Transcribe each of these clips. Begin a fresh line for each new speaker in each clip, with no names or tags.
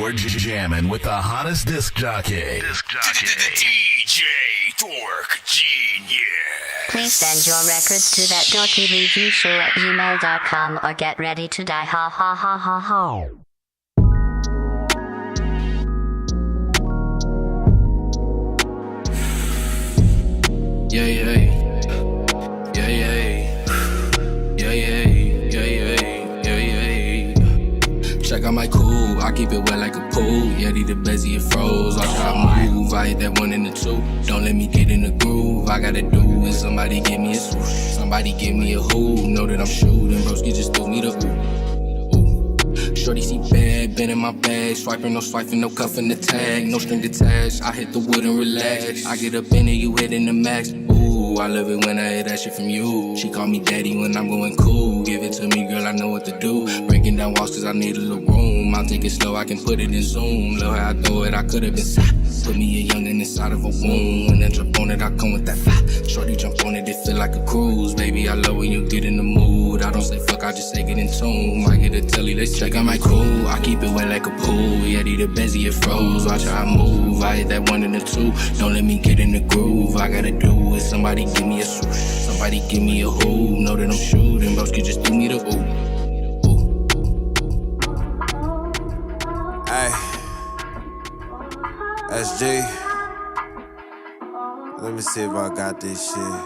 You're jamming with the hottest disc jockey. DJ Dork Genius.
Please send your records to that dorkyreviewshow@gmail.com or get ready to die. Ha ha ha ha ha.
Yeah, yeah, yeah, yeah, yeah, yeah. Check out my cool, I keep it wet like a pool. Yeti the bezzy, it froze. I try to move, I hit that 1 and the 2. Don't let me get in the groove. I gotta do is somebody give me a swoosh. Somebody give me a who. Know that I'm shooting, broski just threw me the ooh. Shorty see bad, been in my bag. Swiping, no cuffing the tag. No string attached, I hit the wood and relax. I get up in it, you hitting the max. Ooh, I love it when I hear that shit from you. She call me daddy when I'm going cool. Give it to me, girl, I know what to do. Breaking down walls cause I need a little room. I'll take it slow, I can put it in zoom. Look how I throw it, I could've been sat. Put me a youngin' inside of a womb. When I jump on it, I come with that fat. Shorty jump on it, it feel like a cruise. Baby, I love when you get in the mood. I don't say fuck, I just say get in tune. I get a telly, let's check out my cool. I keep it wet like a pool. Yeti the bezzy, it froze. Watch how I move. I hit that 1 and the 2. Don't let me get in the groove. I gotta do is somebody give me a swoosh. Somebody give me a who. Know that I'm shooting, broski just threw me the ooh.
Hey, SG. Let me see if I got this shit.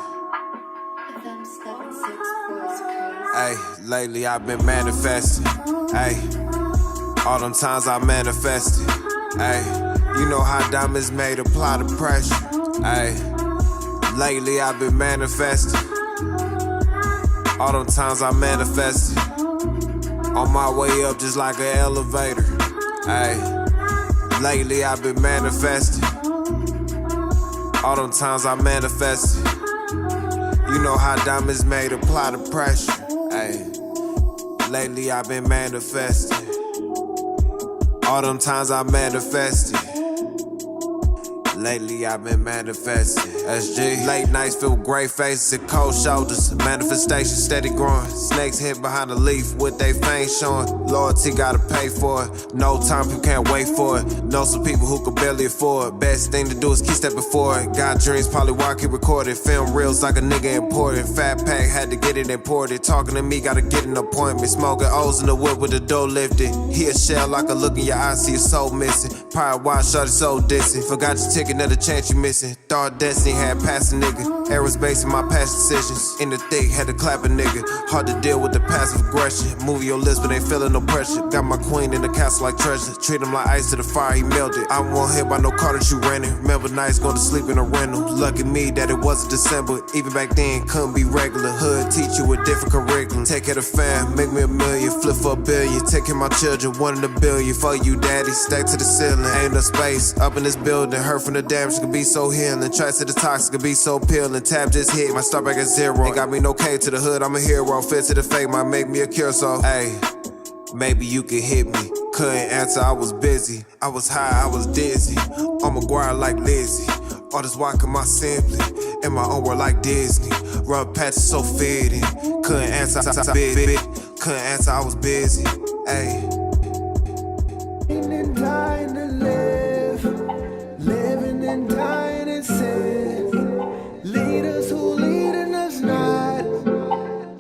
Hey, lately I've been manifesting. Hey, all them times I manifested. Hey, you know how diamonds made, apply the pressure. Hey, lately I've been manifesting. All them times I manifested. On my way up just like an elevator. Hey, lately I've been manifesting. All them times I manifested. You know how diamonds made, apply the pressure. Hey, lately I've been manifesting. All them times I manifested. Lately I've been manifesting. SG. Late nights feel gray faces and cold shoulders. Manifestation steady growing. Snakes hid behind the leaf with they fangs showing. Loyalty gotta pay for it. No time, people can't wait for it. Know some people who could barely afford it. Best thing to do is keep stepping forward. Got dreams, probably why I keep recording. Film reels like a nigga important. Fat pack, had to get it imported. Talking to me, gotta get an appointment. Smoking O's in the whip with the door lifted. He a shell like a look in your eyes, see your soul missing. Probably why shorty so distant. Forgot your ticket, another chance you missing. Thought destiny had passed a nigga. Aerospace in my past decisions. In the thick, had to clap a nigga. Hard to deal with the passive aggression. Move your lips, but ain't feeling no pressure. Got my queen in the castle like treasure. Treat him like ice to the fire, he melted. I won't hit by no car that you rented. Remember nights going to sleep in a rental. Lucky me that it wasn't December. Even back then, couldn't be regular. Hood teach you a different curriculum. Take care of the fam, make me $1 million. Flip for $1 billion. Take care of my children, 1 in a billion. For you, daddy, stack to the ceiling. Ain't no space up in this building. Hurt from the damage could be so healing. Try to the toxic could be so peeling. Tab just hit, my start back at 0. Ain't got me no K to the hood, I'm a hero. Fit to the fake, might make me a cure, so hey, maybe you could hit me. Couldn't answer, I was busy. I was high, I was dizzy. On McGuire like Lizzie. All this walking my simply. In my own world like Disney. Rub patches so fitting. Couldn't answer, couldn't answer, I was busy. Hey.
And dying to live. Living and dying in sin. Leaders who leading us not.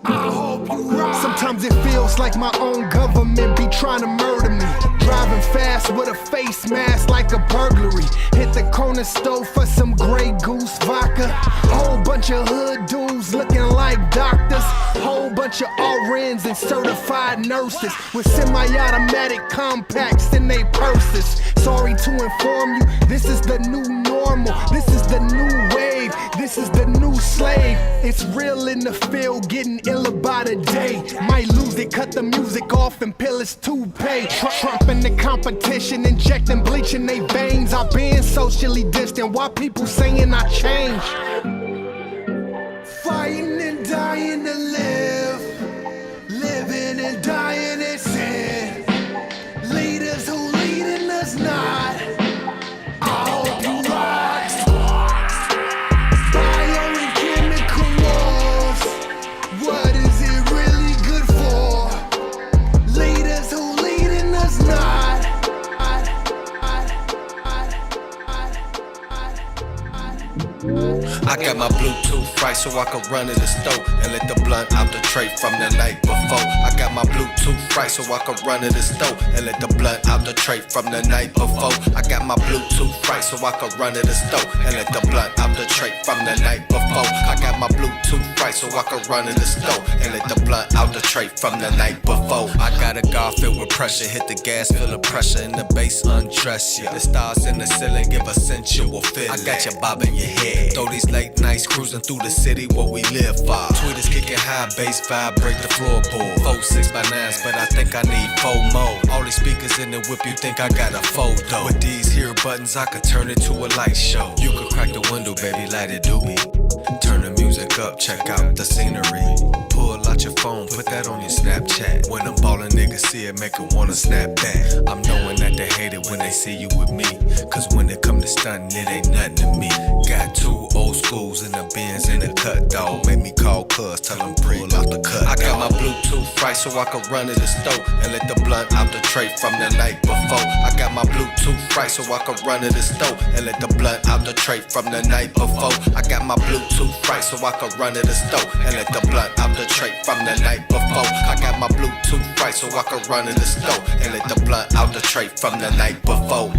I hope you right. Sometimes it feels like my own government be trying to murder me. Driving fast with a face mask like a burglary. Hit the corner store for some Grey Goose vodka. Whole bunch of hood dudes looking like doctors. Whole bunch of RNs and certified nurses with semi-automatic compacts in their purses. Sorry to inform you, this is the new normal. This is the new wave. This is the new slave. It's real in the field, getting iller by the day. Might lose it, cut the music off and peel his toupee. Trump in the competition, injecting bleach in they veins. I've been socially distant, why people saying I changed? Fighting and dying to live. Living and dying in sin. Leaders who leading us not. I hope you right.
I got my Bluetooth right so I can run to the stove and let the blunt out the tray from the night before. I got my Bluetooth right so I can run to the stove and let the blunt out the tray from the night before. I got my Bluetooth right so I can run to the stove and let the blunt out the tray from the night before. I got my Bluetooth right so I can run to the stove and let the blunt out the tray from the night before. I got a car filled with pressure, hit the gas, feel the pressure in the bass, undress ya. The stars in the ceiling give a sensual feeling. I got your bob in your head. Throw these late nights cruising through the city, what we live for. Tweeters kicking high, bass vibe, break the floorboard. 4 6x9s, but I think I need 4 more. All these speakers in the whip, you think I got a photo. With these here buttons, I could turn it to a light show. You could crack the window, baby, light it doobie. Turn the music up, check out the scenery. Pull out your phone, put that on your Snapchat. When I'm ballin', niggas see it, make 'em wanna snap back. I'm knowing that they hate it when they see you with me. Cause when it come to stuntin', it ain't nothing to me. Got 2 old schools in the Benz in the cut, dog. Make me call cuz, tell them pull out the cut. I got my Bluetooth right so I can run to the stove and let the blunt out the tray from the night before. I got my Bluetooth right so I can run to the stove and let the blunt out the tray from the night before. I got my Bluetooth right so I can run to the stove and let the blunt out the tray from the night before. I got my Bluetooth right so I can run to the stove and let the blunt out the tray from the night before.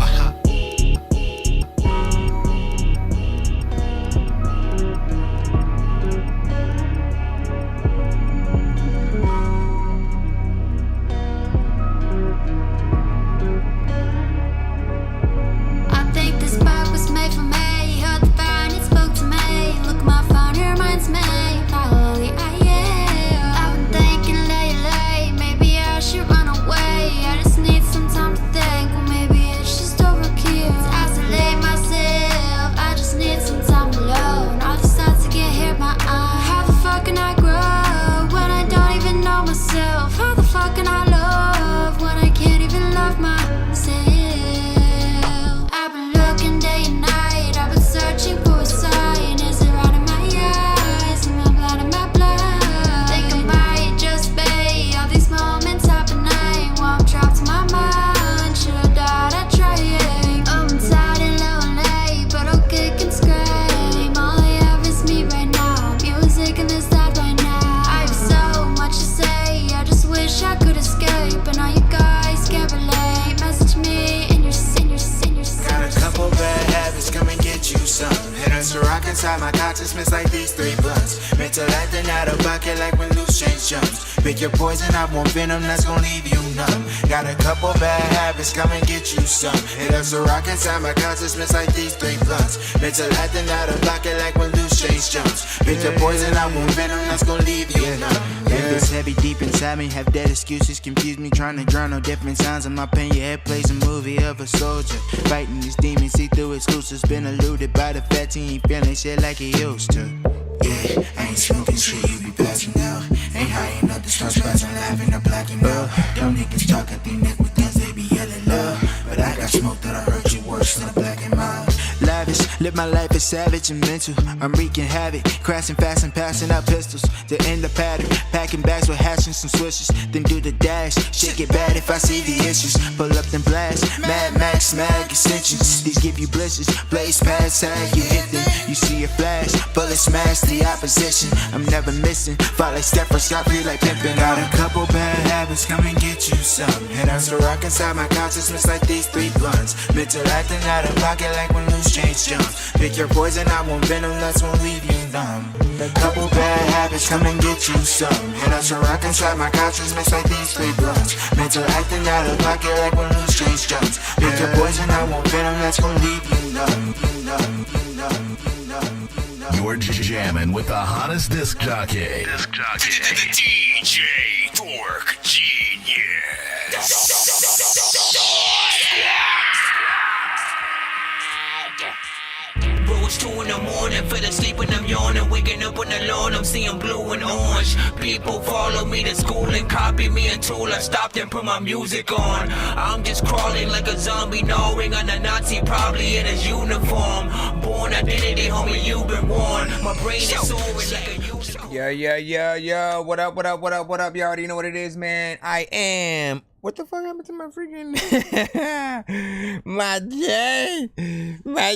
Inside my consciousness like these 3 blunts. Mental acting out of bucket like when loose change jumps. Pick your poison, I want venom that's gonna leave you numb. Got a couple bad habits, come and get you some. Hit us a rock inside my consciousness like these 3 blunts. Mental acting out of bucket like when loose change jumps. Pick your poison, I want venom that's gonna leave you numb. Life is heavy deep inside me, have dead excuses, confuse me, trying to drown on different sounds of my pain. Your head plays a movie of a soldier, fighting these demons, see through exclusives. Been eluded by the fat he ain't feeling shit like he used to. Yeah, I ain't smoking shit, you be passing out. Ain't high enough to start spazzing, laughing or blacking out. Them niggas talk at the neck with guns, they be yelling loud. But I got smoke that'll hurt you worse than a black and mild. Lavish, live my life as savage and mental. I'm wreaking havoc, crashing fast and passing out pistols. To end the pattern, packing bags with hash and some swishes. Then do the dash, shit get bad if I see the issues. Pull up then blast, Mad Max, mag extensions. These give you blisters, blaze past tag, you hit them. You see a flash, bullet smash the opposition. I'm never missing, fight like Steph or Scott, feel like pimping. Got a couple bad habits, come and get you some. And I still rock inside my consciousness like these 3 blunts. Mental acting out of pocket like when loose change jumps. Pick your poison, I want venom that's gonna leave you numb. A couple bad habits, come and get you some. And I still rock inside my consciousness like these 3 blunts. Mental acting out of pocket like when loose change jumps. Pick your poison, I want venom that's gonna leave you numb. You numb, you numb, you numb, you numb.
You're jamming with the hottest disc jockey.
DJ Dork Genius. It's 2 in the morning, fell asleep and I'm yawning. Waking up on the lawn, I'm seeing blue and orange. People follow me to school and copy me until I stopped and put my music on. I'm just crawling like a zombie, gnawing on a Nazi, probably in his uniform. Born identity, homie, you've been warned. My brain is soaring like a
Yeah. What up? Y'all already know what it is, man. I am. What the fuck happened to my freaking my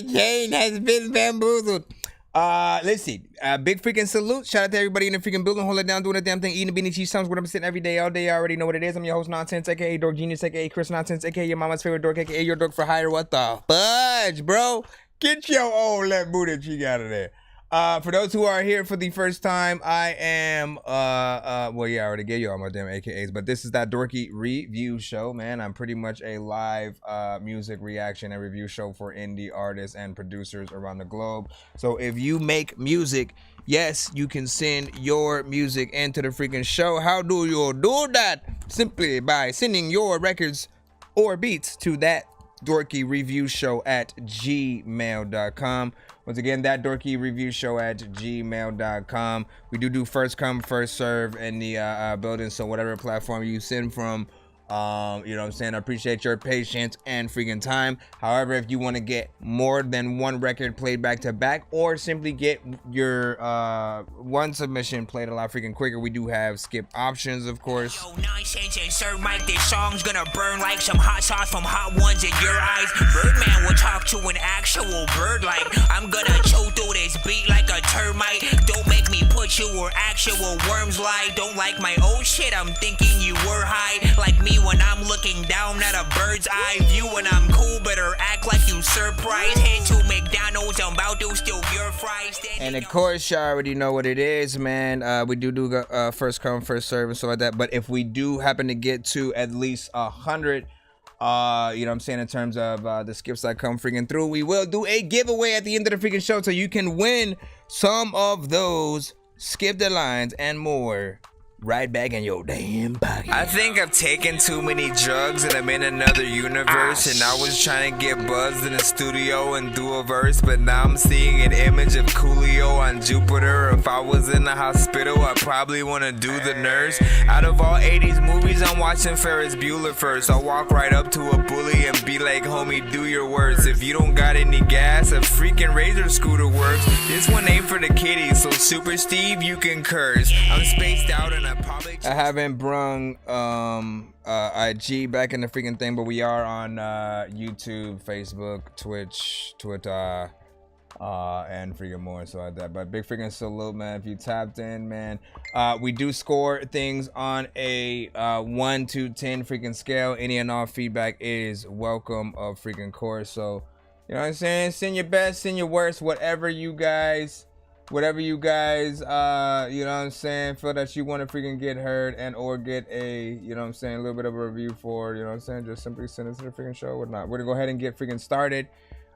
chain has been bamboozled. Let's see. Big freaking salute. Shout out to everybody in the freaking building. Hold it down, doing the damn thing, eating the beanie cheese songs. What I'm sitting every day, all day. I already know what it is. I'm your host, Nonsenze, aka Dork Genius, aka Chris Nonsense, aka your mama's favorite dork, aka your dork for hire. What the fudge, bro? Get your old left booty cheek out of there. For those who are here for the first time, I am, well, yeah, I already gave you all my damn AKAs, but this is that Dorky review show, man. I'm pretty much a live music reaction and review show for indie artists and producers around the globe. So if you make music, yes, you can send your music into the freaking show. How do you do that? Simply by sending your records or beats to that Dorky review show at gmail.com. Once again, that Dorky review show at gmail.com. We do first come, first serve in the building. So whatever platform you send from, you know what I'm saying? I appreciate your patience and freaking time. However, if you want to get more than one record played back to back, or simply get your one submission played a lot freaking quicker, we do have skip options, of course.
Yo, Nonsenze and Sir Mike, this song's gonna burn like some hot sauce from hot ones in your eyes. Birdman will talk to an actual bird like I'm gonna chew through this beat like a termite. Don't make me put you where actual worms lie. Don't like my old shit, I'm thinking you were high. Like me when I'm looking down at a bird's eye view. When I'm cool, better act like you surprised. Head to McDonald's, I'm about to steal your fries.
And of course, y'all already know what it is, man. We do first come, first serve and stuff like that. But if we do happen to get to at least 100, you know what I'm saying, in terms of the skips that come freaking through, we will do a giveaway at the end of the freaking show, so you can win some of those skip the lines and more right back in your damn pocket.
I think I've taken too many drugs and I'm in another universe. And I was trying to get buzzed in the studio and do a verse, but now I'm seeing an image of Coolio on Jupiter. If I was in the hospital, I'd probably want to do the nurse. Out of all 80s movies, I'm watching Ferris Bueller first. I'll walk right up to a bully and be like, homie, do your worst. If you don't got any gas, a freaking razor scooter works. This one ain't for the kiddies, so Super Steve, you can curse. I'm spaced out and I
haven't brung IG back in the freaking thing, but we are on YouTube, Facebook, Twitch, Twitter, and freaking more, so like that. But big freaking salute, man, if you tapped in, man. We do score things on a 1 to 10 freaking scale. Any and all feedback is welcome, of freaking course. So, you know what I'm saying? Send your best, send your worst, whatever you guys, you know what I'm saying, feel that you want to freaking get heard and or get a, you know what I'm saying, a little bit of a review for, you know what I'm saying, just simply send it to the freaking show or not. We're gonna go ahead and get freaking started.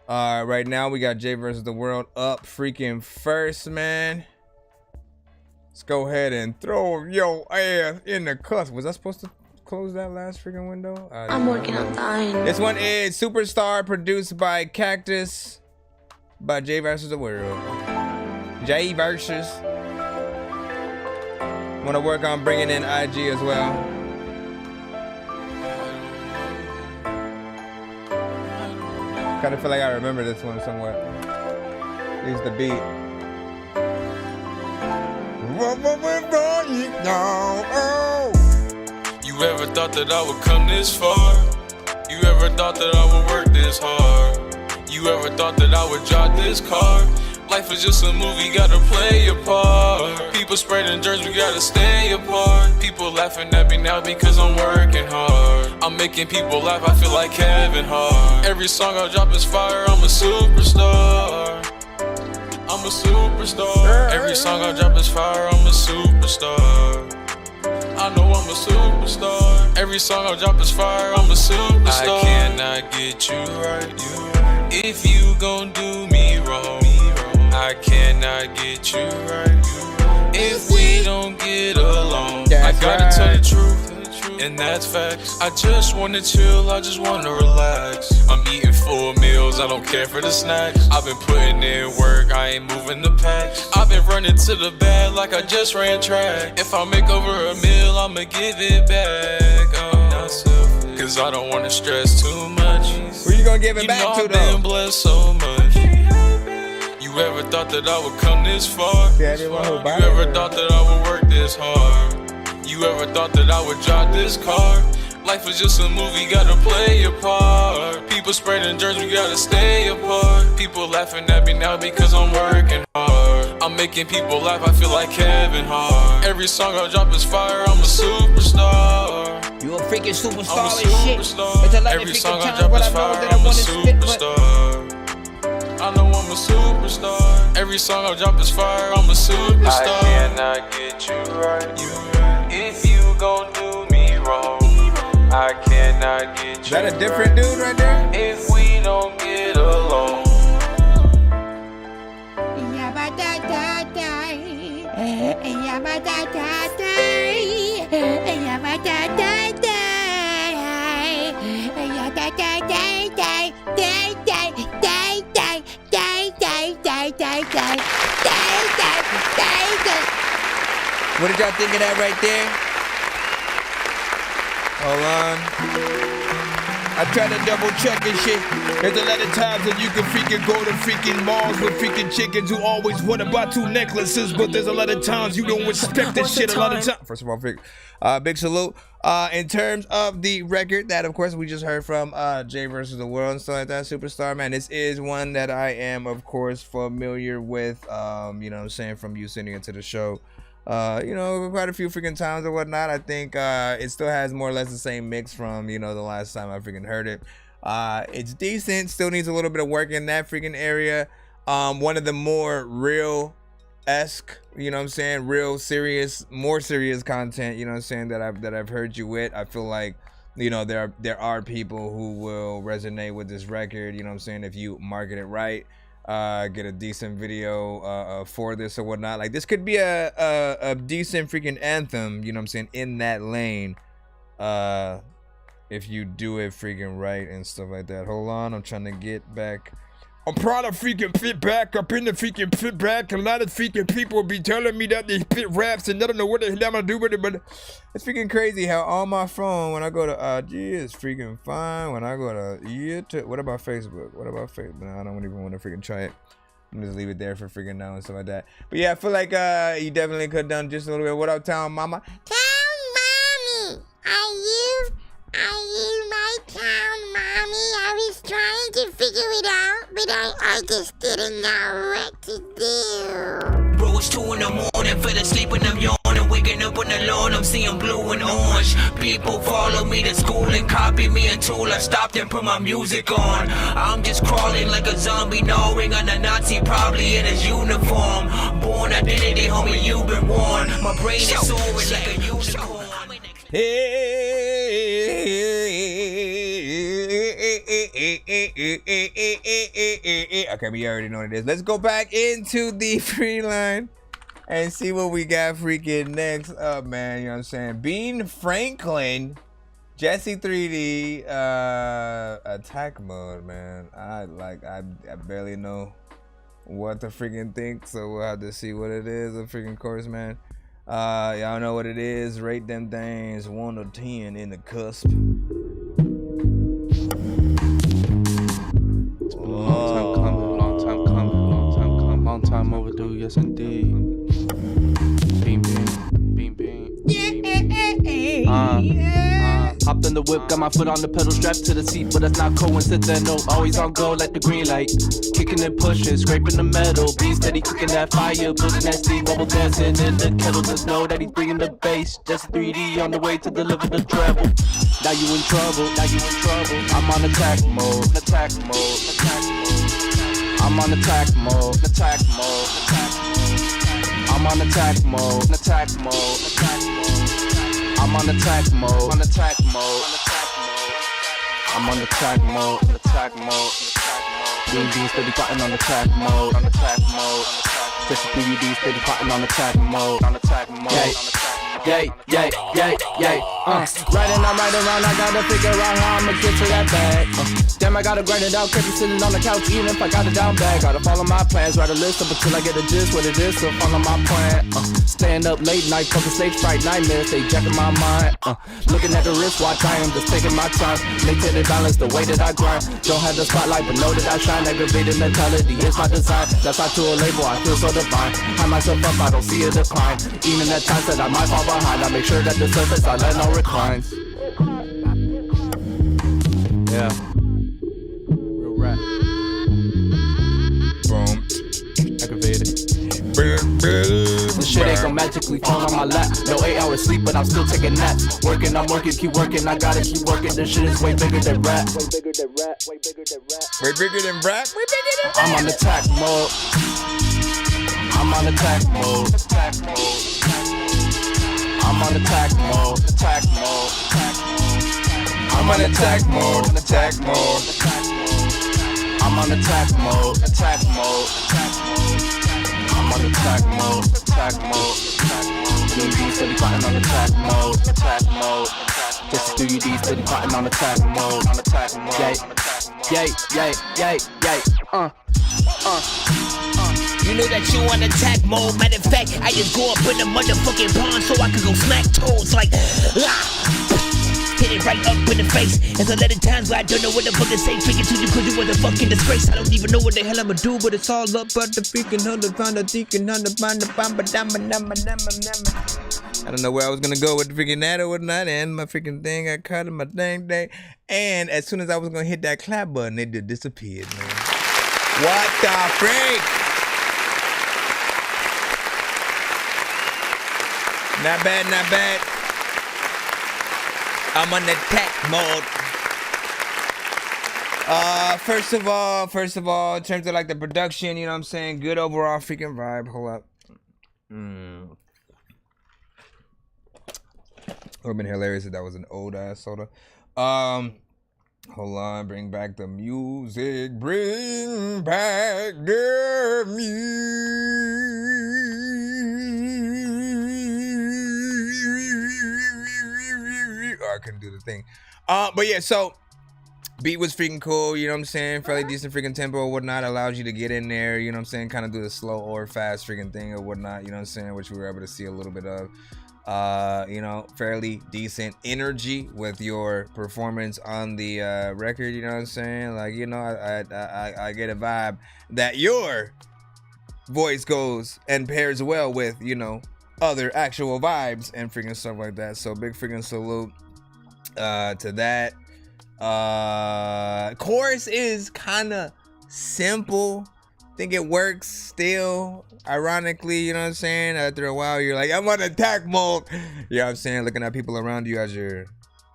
Right now we got Jay versus the World up freaking first, man. Let's go ahead and throw your ass in the cuss. Was I supposed to close that last freaking window?
I'm working on dying.
This one is Superstar, produced by Cactus, by Jay versus the World. Jay versus. Want to work on bringing in IG as well. Kind of feel like I remember this one somewhat. Here's the beat.
You ever thought that I would come this far? You ever thought that I would work this hard? You ever thought that I would drive this car? Life is just a movie, gotta play your part. People spreading germs, we gotta stay apart. People laughing at me now because I'm working hard. I'm making people laugh, I feel like Kevin Hart. Every song I drop is fire, I'm a superstar. I'm a superstar. Every song I drop is fire, I'm a superstar. I know I'm a superstar. Every song I drop is fire, I'm a superstar. I cannot get you right. If you gon' do me wrong, I cannot get you right. If we don't get along, I gotta tell the truth, and that's facts. I just wanna chill, I just wanna relax. I'm eating full meals, I don't care for the snacks. I've been putting in work, I ain't moving the packs. I've been running to the bag like I just ran track. If I make over a meal, I'ma give it back. Cause I don't wanna stress too much.
Who you gonna give it back to, though?
I've been blessed so much. You ever thought that I would come this far? You ever thought that I would work this hard? You ever thought that I would drive this car? Life is just a movie, gotta play your part. People spreading germs, we gotta stay apart. People laughing at me now because I'm working hard. I'm making people laugh, I feel like Kevin Hart. Every song I drop is fire, I'm a superstar.
You a freaking superstar
I'm a
and shit.
superstar.
It's a lot of
Every
freaking
song I
times
drop
what
is
I know
fire,
that I
I'm a
wanna spit, but
superstar. I know I'm a superstar. Every song I drop is fire, I'm a superstar. I cannot get you right. If you gon' do me wrong, I cannot get you.
Is that a different dude right there?
If we don't get along.
What did y'all think of that right there? Hold on. I try to double check and shit. There's a lot of times that you can freaking go to freaking malls with freaking chickens who always want to buy 2 necklaces, but there's a lot of times you don't respect this shit a lot of times. First of all, big salute. In terms of the record that, of course, we just heard from Jay versus the World and stuff like that, Superstar, man, this is one that I am, of course, familiar with, you know what I'm saying, from you sending it to the show. You know, quite a few freaking times or whatnot. I think it still has more or less the same mix from, you know, the last time I freaking heard it. It's decent, still needs a little bit of work in that freaking area. One of the more real-esque, you know what I'm saying, real serious, more serious content, you know what I'm saying, that I've heard you with. I feel like, you know, there are people who will resonate with this record, you know what I'm saying, if you market it right. Get a decent video for this or whatnot. Like, this could be a decent freaking anthem, you know what I'm saying, in that lane, if you do it freaking right and stuff like that. Hold on, I'm trying to get back. I'm proud of freaking fit back up in the freaking fit back. A lot of freaking people be telling me that they spit raps and I don't know what the hell I'm gonna do with it, but it's freaking crazy how on my phone, when I go to IG, it's freaking fine. When I go to YouTube, what about Facebook? What about Facebook? No, I don't even want to freaking try it. I'm just leave it there for freaking now and stuff like that. But yeah, I feel like you definitely could have done just a little bit. What up, Town Mama?
Town Mommy, are you my town mommy? I was trying to figure it out, but I just didn't know what to do.
Bro, it's 2 in the morning, fell asleep and I'm yawning, waking up on the lawn, I'm seeing blue and orange. People follow me to school and copy me until I stopped and put my music on. I'm just crawling like a zombie, gnawing on a Nazi, probably in his uniform. Born identity, homie, you've been warned. My brain is soaring like a unicorn.
Okay, we already know what it is. Let's go back into the free line and see what we got freaking next up, man. You know what I'm saying? Bean Franklin, Jesse 3D, attack mode, man. I barely know what to freaking think, so we'll have to see what it is, of freaking course, man. Y'all know what it is. Rate them things 1 to 10 in the cusp.
Long time overdue, yes indeed. Beam, beam, beam, beam. Hopped in the whip, got my foot on the pedal, strapped to the seat, but that's not coincidental. Always on go like the green light, kicking and pushing, scraping the metal. Being steady, cooking that fire, building that steam, bubble dancing in the kettle. Just know that he's bringing the bass. Just 3D on the way to deliver the treble. Now you in trouble, now you in trouble. I'm on attack mode, attack mode, attack mode. I'm on attack mode, attack mode, attack mode. I'm on attack mode, attack mode, attack mode. I'm on attack mode, on attack mode, I'm on attack mode, attack mode. Bean steady plotting on attack mode, on attack mode. Just 3D steady plotting on attack mode, on attack mode. Yay, yay, yay, yay, riding, I'm riding around, I gotta figure out how I'ma get to that bag. Damn, I gotta grind it out, catch it sitting on the couch, even if I got it down bad. Gotta follow my plans, write a list up until I get a gist, what it is, so follow my plan. Staying up late night, fucking stage fright, nightmares, they jacking my mind. Looking at the wristwatch, I am just taking my time. Maintain the balance, the way that I grind. Don't have the spotlight, but know that I shine. Aggravated mentality is my design. That's not to a label, I feel so divine. High myself up, I don't see a decline. Even at times that I might fall behind, I make sure that the surface I let no reclines. Yeah. Real rap.
Boom.
Aggravated. phone magically phone on my lap. No 8 hours sleep, but I'm still taking naps. Working, I'm working, keep working, I gotta keep working. This shit is way bigger than rap.
Way bigger than rap. Way bigger than rap.
I'm on attack mode. I'm on attack mode. I'm on attack mode. Attack mode.
I'm on attack mode. Attack mode.
I'm on attack mode. Attack mode. I'm on attack mode. Attack mode. UD steady plotting on attack mode. Attack mode. Just do UD steady plotting on attack mode. On attack mode. Yay.
You know that you on attack mode. Matter of fact, I just go up in the motherfucking pond so I could go smack toes like hit it right up in the face. There's a lot of times where I don't know what the fuck to say. Figure to you cause you was a fucking disgrace. I don't even know what the hell I'ma do, but it's all up at the freaking hundred pound of deacon on the pound of
I don't know where I was gonna go with the freaking that or whatnot, and my freaking thing got caught in my dang day. And as soon as I was gonna hit that clap button, it just disappeared, man. What the freak? Not bad, not bad. I'm on attack mode. First of all, in terms of like the production, you know what I'm saying? Good overall freaking vibe. Hold up. It would have been hilarious if that was an old ass soda. Hold on, bring back the music. Bring back the music. Oh, I couldn't do the thing. But yeah, so beat was freaking cool, you know what I'm saying? Fairly decent freaking tempo or whatnot. Allows you to get in there, you know what I'm saying? Kind of do the slow or fast freaking thing or whatnot, you know what I'm saying? Which we were able to see a little bit of. You know, fairly decent energy with your performance on the record, you know what I'm saying? Like, you know, I get a vibe that your voice goes and pairs well with, you know, other actual vibes and freaking stuff like that. So big freaking salute to that. Chorus is kind of simple. Think it works still, ironically, you know what I'm saying? After a while, you're like, I'm on attack mode. You know what I'm saying? Looking at people around you as you're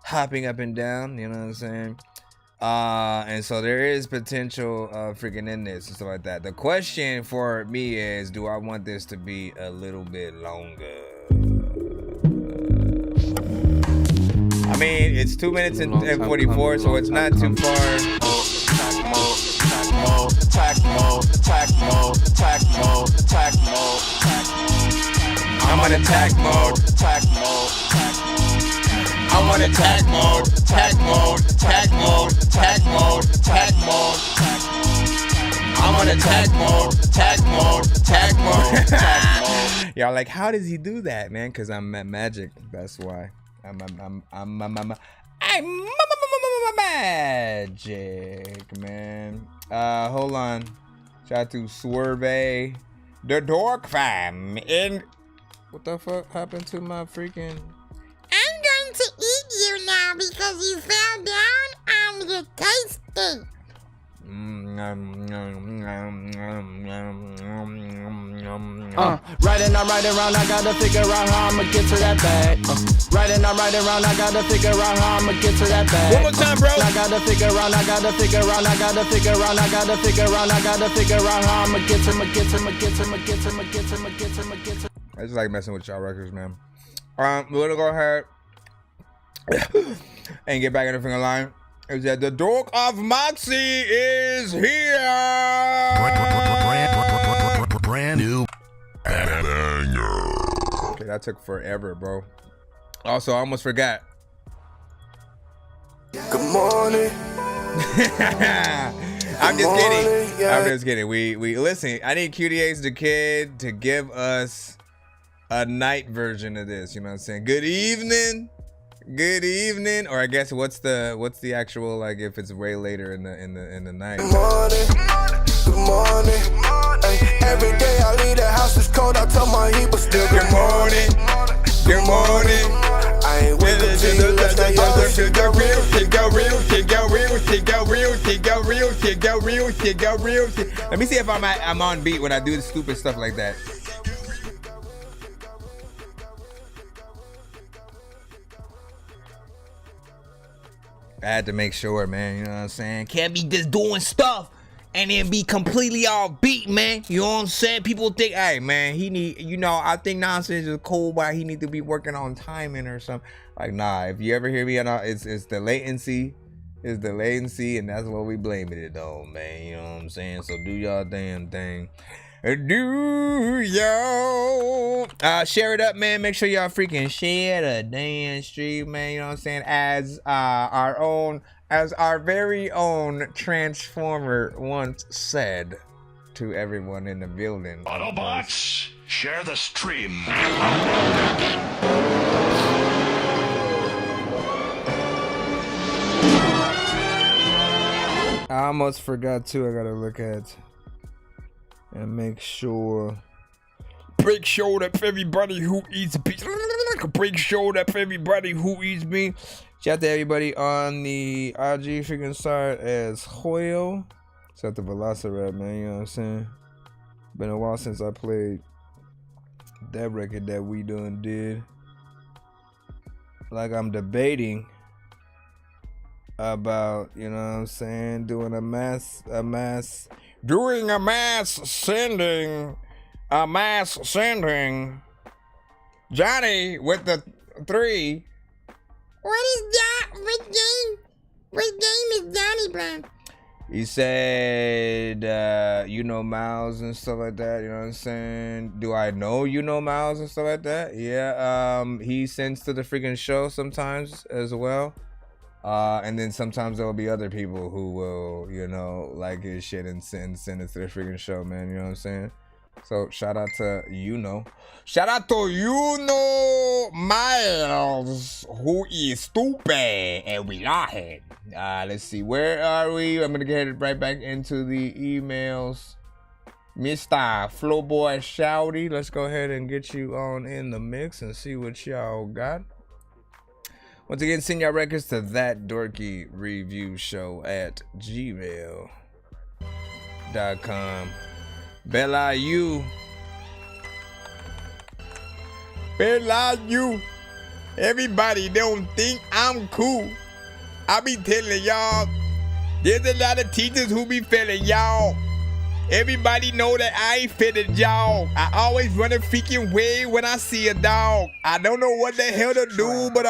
hopping up and down, you know what I'm saying? And so there is potential freaking in this and stuff like that. The question for me is, do I want this to be a little bit longer? I mean, it's 2 minutes and 44, so it's not too far.
Attack mode, attack mode, attack mode, attack mode, attack mode.
I'm on attack mode,
attack mode, attack mode.
I'm on attack mode, attack mode, attack mode, attack mode, attack mode. I'm on attack mode, attack mode, attack mode, attack mode. Y'all like, how does he do that, man? Cause I'm magic. That's why. I'm magic, man. Hold on. Shout out to Swerve, the Dork fam. And what the fuck happened to my freaking?
I'm going to eat you now because you fell down on your tasting.
Riding, I'm riding around, I gotta figure out how I'ma get to that bag. Riding, I'm riding around, I gotta figure out how I'ma get to that bag.
One more time, bro.
I gotta figure out, I gotta figure out, I gotta figure out, I gotta figure out, I gotta figure out how I'ma get to,
I just like messing with y'all records, man. We're gonna go ahead and get back in the finger line. Is that the Dork of Moxie is here?
Brand new banger.
Okay, that took forever, bro. Also, I almost forgot.
Good morning.
I'm just kidding. Yeah. I'm just kidding. We listen. I need QDH the Kid to give us a night version of this. You know what I'm saying? Good evening. Good evening, or I guess what's the actual, like, if it's way later in the night.
Good morning. Ay, every day I leave the house, it's cold. I tell my heat, but still good morning.
Good morning.
I ain't wake up till you left that other shit.
Go real shit, go real shit, go real shit, go real shit, go real shit, go real shit, go real shit. Let me see if I'm on beat when I do stupid stuff like that. I had to make sure, man. You know what I'm saying? Can't be just doing stuff and then be completely off beat, man. You know what I'm saying? People think, hey, man, he need, you know, I think Nonsense is cool, but he need to be working on timing or something. Like, nah, if you ever hear me, it's the latency. It's the latency, and that's what we blaming it on, man. You know what I'm saying? So do y'all damn thing. Do y'all share it up, man. Make sure y'all freaking share the damn stream, man. You know what I'm saying? As our very own Transformer once said to everyone in the building.
Autobots, share the stream.
I almost forgot too. I gotta look at and make sure. Break show that for everybody who eats beef. Break show that for everybody who eats beef. Shout out to everybody on the IG freaking side as Hoyle. Shout out to Velociraptor, man. You know what I'm saying? Been a while since I played that record that we done did. Like I'm debating about, you know what I'm saying, doing a mass sending Johnny with the 3.
What is that? What game is Johnny playing?
He said, you know Miles and stuff like that, you know what I'm saying? Do I know you know Miles and stuff like that? Yeah, he sends to the freaking show sometimes as well. And then sometimes there will be other people who will, you know, like his shit and send it to the freaking show, man. You know what I'm saying? So shout out to shout out to Miles, who is stupid and we laughing. Let's see, where are we? I'm gonna get right back into the emails. Mr. Flowboy Shouty, let's go ahead and get you on in the mix and see what y'all got. Once again, send your records to that Dorky review show at gmail.com. Bella you. Everybody don't think I'm cool. I be telling y'all, there's a lot of teachers who be feeling y'all. Everybody know that I ain't fitted y'all. I always run a freaking way when I see a dog. I don't know what the hell to do, but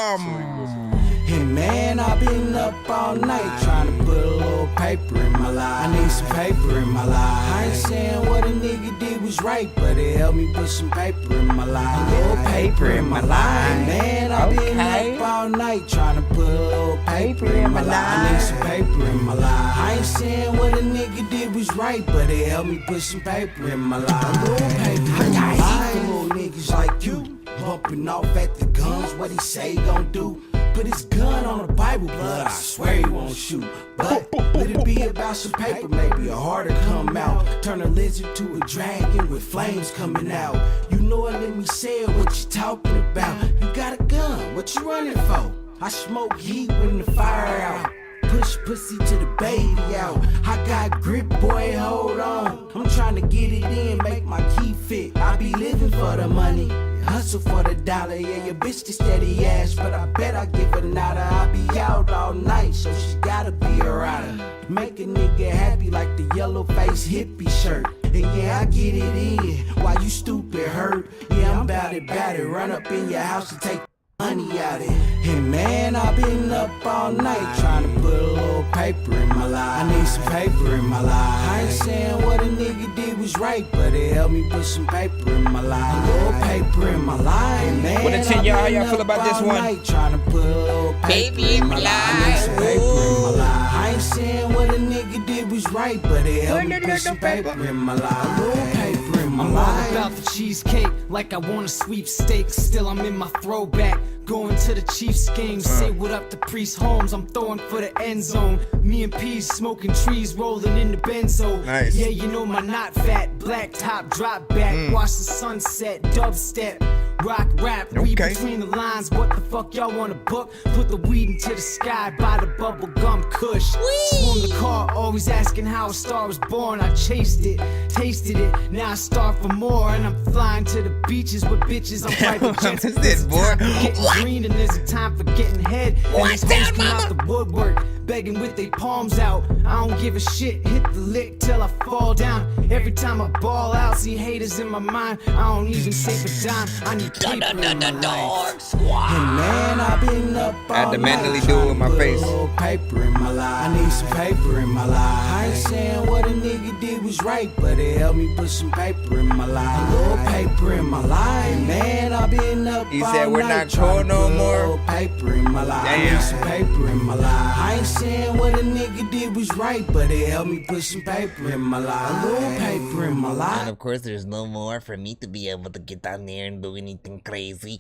Hey man, I've been up all night trying to put a little paper in my life. I need some paper in my life. I ain't saying what a nigga did was right, but it helped me put some paper in my life. A little paper in my life. Hey man, I've been up all night trying to put a little paper in my life. I need some paper in my life. I ain't saying what a nigga did was right, but it helped me put some paper in my life. A little paper in my life. Little niggas like you bumping off at the guns. What he say he gon' do? Put his gun on the Bible blood, I swear he won't shoot. But let it be about some paper, maybe a heart will come out. Turn a lizard to a dragon with flames coming out. You know it, let me say it, what you talking about? You got a gun, what you running for? I smoke heat when the fire out. Push pussy to the baby out. I got grip, boy, hold on. I'm trying to get it in, make my key fit. I be living for the money. Hustle for the dollar, yeah, your bitch the steady ass, but I bet I give her nada. I be out all night, so she gotta be a rider. Make a nigga happy like the yellow face hippie shirt. And yeah, I get it in, why you stupid hurt? Yeah, I'm bout it, run up in your house and take money out it. Hey man, I've been up all night trying to put a little paper in my life. I need some paper in my life. I ain't saying what a nigga did was right, but it helped me put some paper in my life. A little paper in my life. Hey man,
what a 10 y'all, how y'all feel about this one?
Trying to put a little paper in my life. I need some paper in my life. I ain't saying what a nigga did was right, but it helped me put some paper in my life. A little paper in my life.
I'm all about the cheesecake, like I want a sweepstake. Still I'm in my throwback, going to the Chiefs game. Say what up to Priest Holmes, I'm throwing for the end zone. Me and P's smoking trees, rolling in the benzo.
Nice.
Yeah, you know my not fat, black top, drop back. Watch the sunset, dubstep. Rock, rap, read between the lines. What the fuck y'all wanna book? Put the weed into the sky, buy the bubble gum kush. Swarm the car, always asking how a star was born. I chased it, tasted it, now I starve for more. And I'm flying to the beaches with bitches on private jets. There's a time for getting green and there's a time for getting head. And these hoes come out the woodwork, begging with their palms out. I don't give a shit, hit the lick till I fall down. Every time I ball out, see haters in my mind. I don't even save a dime, I need paper in my life.
And man, I've been up all
I had to manually
night
do it with my face.
trying to put a little paper in my life. I need some paper in my life. I ain't saying what a nigga did was right, but it helped me put some paper in my life. A little paper in my life. And man, I've been up
He
all
said we're
night
not cool
trying to
no
put a
more.
little paper in my life. I need some paper in my life. I ain't saying what a nigga did was right, but it helped me put some paper in my life. A little paper in my life.
And of course, there's no more for me to be able to get down there and do anything crazy.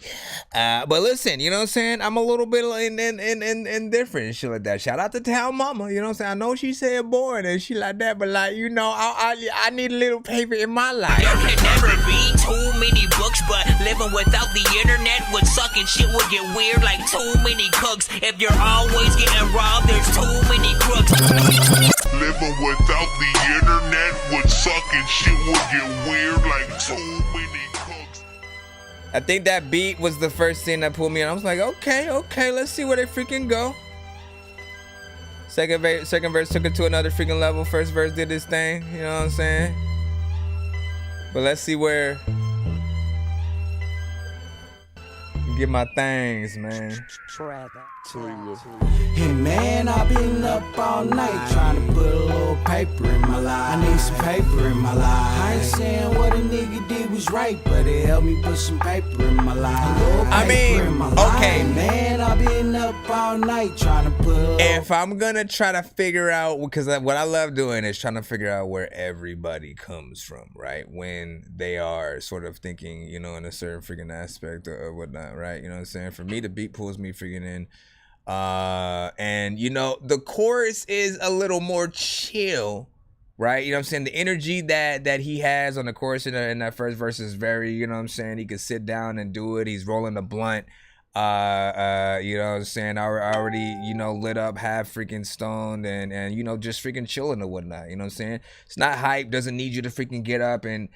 But listen, you know what I'm saying? I'm a little bit indifferent and shit like that. Shout out to Town Mama, you know what I'm saying? I know she said boring and shit like that, but like, you know, I need a little paper in my life.
There can never be too many books, but living without the internet would suck and shit would get weird like too many cooks. If you're always getting robbed, there's too many crooks.
Living without the internet would suck and shit would get weird like too many cooks.
I think that beat was the first thing that pulled me in. I was like, okay, let's see where they freaking go. Second verse took it to another freaking level. First verse did this thing, you know what I'm saying? But let's see where. Get my things, man.
And man, I've been up all night trying to put a little paper in my life. I need some paper in my life. I ain't saying what a nigga did was right, but it helped me put some paper in my life. A little paper in my life.
Okay.
Man, I've been up all night trying to put a little.
If I'm gonna try to figure out, because what I love doing is trying to figure out where everybody comes from, right? When they are sort of thinking, you know, in a certain freaking aspect or whatnot, right? You know what I'm saying? For me, the beat pulls me freaking in. And you know, the chorus is a little more chill, right? You know what I'm saying? The energy that he has on the chorus in that first verse is very, you know what I'm saying? He could sit down and do it. He's rolling a blunt. You know what I'm saying? I already, you know, lit up, half freaking stoned and you know, just freaking chilling or whatnot. You know what I'm saying? It's not hype, doesn't need you to freaking get up and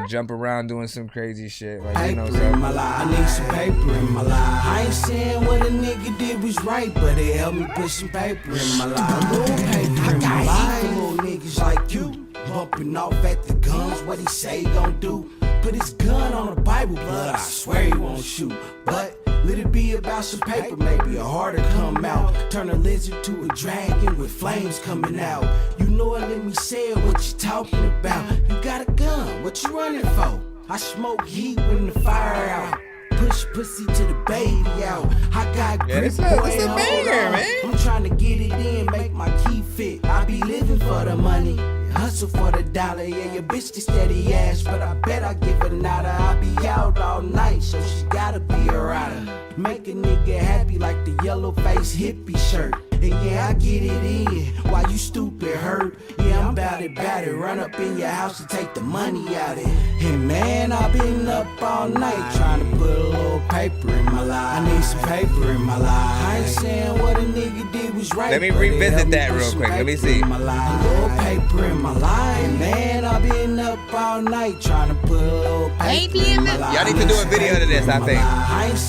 jump around doing some crazy shit. Like, you know,
Paper in my life. I need some paper in my life. I ain't saying what a nigga did was right, but it helped me put some paper in my life. A little paper in my life. Little niggas like you bumping off at the guns. What he say he gon' do? Put his gun on the Bible blood. I swear he won't shoot, but let it be about some paper, maybe a heart to come out. Turn a lizard to a dragon with flames coming out. You know it, let me say it, what you talking about. You got a gun, what you running for? I smoke heat when the fire out. Push pussy to the baby out. I got grip,
it's a banger, man.
I'm trying to get it in, make my key fit. I be living for the money. Hustle for the dollar, yeah, your bitch the steady ass, but I bet I give her nada. I be out all night, so she gotta be a rider. Make a nigga happy like the yellow face hippie shirt. And yeah, I get it in, while you stupid hurt. Yeah, I'm bout it, run up in your house and take the money out it. And man, I've been up all night trying to put a little paper in my life. I need some paper in my life. I ain't saying what a nigga did was right.
Let me revisit that real quick, let me see.
A little paper in my life. And man, I've been up all night trying to put a little paper in my life.
Y'all need to do a video to this, I think.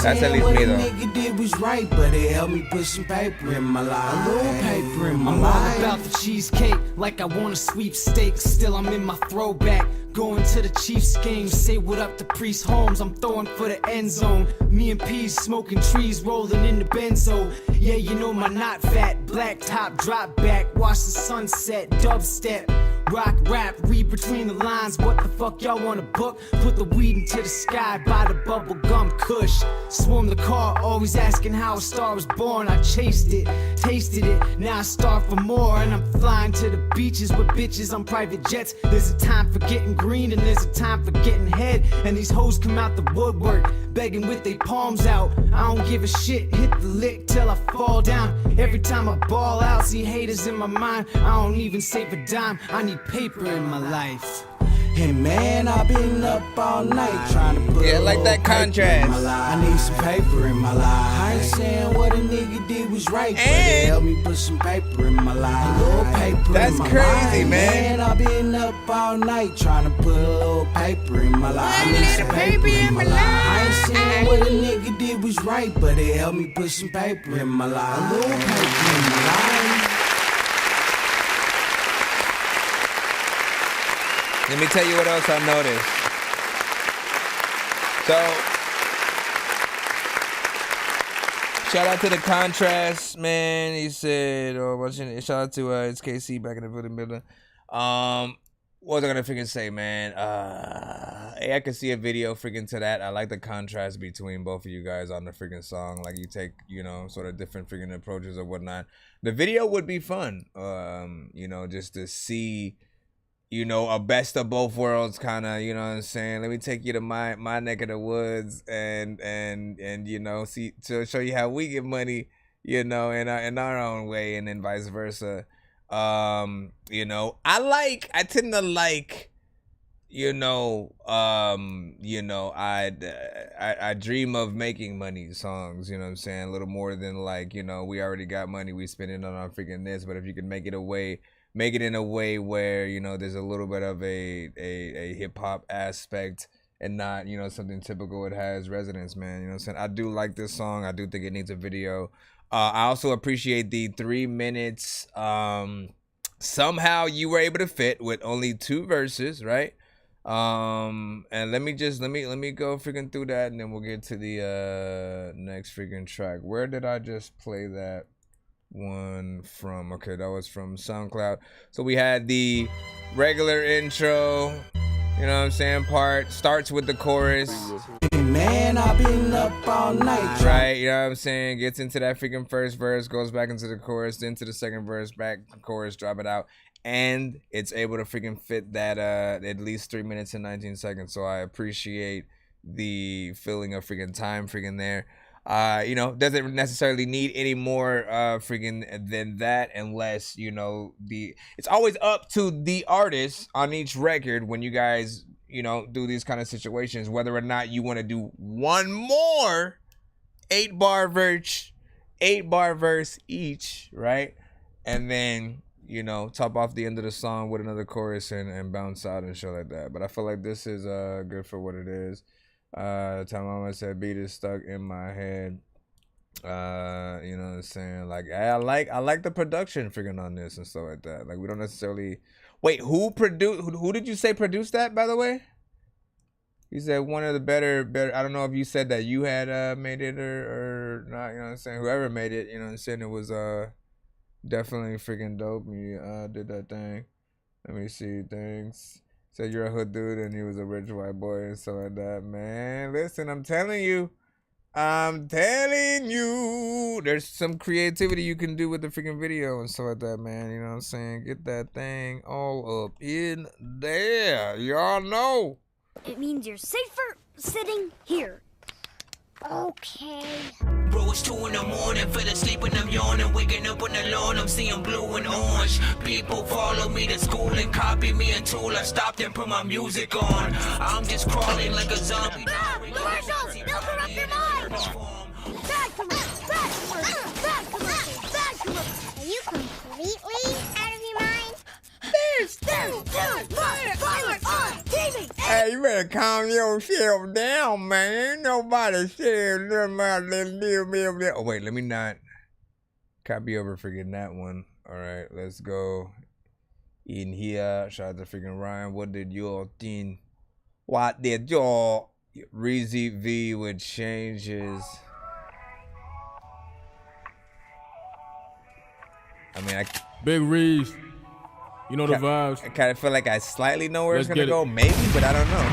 That's at least me though.
Nigga did was right, but it helped me put some paper in my life. A little paper in my
I'm
life.
all about the cheesecake, like I want a sweepstakes. Still, I'm in my throwback. Going to the Chiefs game, say what up to Priest Holmes. I'm throwing for the end zone. Me and P's smoking trees, rolling in the benzo. Yeah, you know my not fat. Black top, drop back, watch the sunset, dubstep. Rock, rap, read between the lines. What the fuck y'all wanna book? Put the weed into the sky, buy the bubble gum kush. Swarm the car, always asking how a star was born. I chased it, tasted it, now I starve for more. And I'm flying to the beaches with bitches on private jets. There's a time for getting green and there's a time for getting head. And these hoes come out the woodwork, begging with their palms out. I don't give a shit, hit the lick till I fall down. Every time I ball out, see haters in my mind. I don't even save a dime, I need paper in my life. And man, I've been up all night trying to put
yeah, like that contrast.
I need some paper in my life. I ain't saying what a nigga did was right, but it helped me put some paper in my life. A little paper
That's
in my
crazy,
life.
man.
I've been up all night trying to put a little paper in my life. I need some paper in my life. I ain't saying what a nigga did was right, but it helped me put some paper in my life. A little paper in my life.
Let me tell you what else I noticed. So, shout out to the contrast, man. He said, shout out to it's KC back in the building. What was I gonna freaking say, man? Hey, I can see a video freaking to that. I like the contrast between both of you guys on the freaking song. Like you take, sort of different freaking approaches or whatnot. The video would be fun. Just to see, a best of both worlds kind of, you know what I'm saying? Let me take you to my neck of the woods and see to show you how we get money, in our own way, and then vice versa. I tend to like, I dream of making money songs, you know what I'm saying? A little more than like, we already got money, we spend it on our freaking this, but if you can make it in a way where, there's a little bit of a hip hop aspect and not, something typical, it has resonance, man. You know what I'm saying? I do like this song. I do think it needs a video. I also appreciate the 3 minutes. Somehow you were able to fit with only 2 verses, right? And let me go freaking through that, and then we'll get to the next freaking track. Where did I just play that one from? Okay, that was from SoundCloud. So we had the regular intro, you know what I'm saying, part starts with the chorus.
Man, I've been up all night.
Right, you know what I'm saying? Gets into that freaking first verse, goes back into the chorus, then to the second verse, back chorus, drop it out. And it's able to freaking fit that at least 3 minutes and 19 seconds. So I appreciate the feeling of freaking time freaking there. Doesn't necessarily need any more freaking than that, unless, it's always up to the artist on each record when you guys, do these kind of situations, whether or not you want to do one more 8-bar verse each, right? And then, top off the end of the song with another chorus and bounce out and shit like that. But I feel like this is good for what it is. Time Mama said beat is stuck in my head. You know what I'm saying? Like I like the production freaking on this and stuff like that. Like we don't necessarily wait, who did you say produced that, by the way? You said one of the better I don't know if you said that you had made it or not, you know what I'm saying? Whoever made it, you know what I'm saying, it was definitely freaking dope. You did that thing. Let me see things. Said you're a hood dude and he was a rich white boy and stuff like that. Man, listen, I'm telling you, there's some creativity you can do with the freaking video and stuff like that, man. You know what I'm saying? Get that thing all up in there. Y'all know.
It means you're safer sitting here. Okay.
Bro, it's 2 in the morning, fell asleep and I'm yawning, waking up on the lawn, I'm seeing blue and orange. People follow me to school and copy me until I stopped and put my music on. I'm just crawling like a zombie.
Commercials! They'll corrupt your mind! Bad commercials! Bad commercials! Bad commercials! Bad commercials! Are you completely out of your mind? There's violence on TV!
Hey, you better calm yourself down, man. Nobody said nothing about this deal. Oh, wait, let me not copy over freaking that one. All right, let's go in here. Shout out to freaking Ryan. What did y'all think? What did y'all? Reezy V with changes. I mean,
Big Reeves. You know the vibes.
I kind of feel like I slightly know where it's going to go, maybe, but I don't know.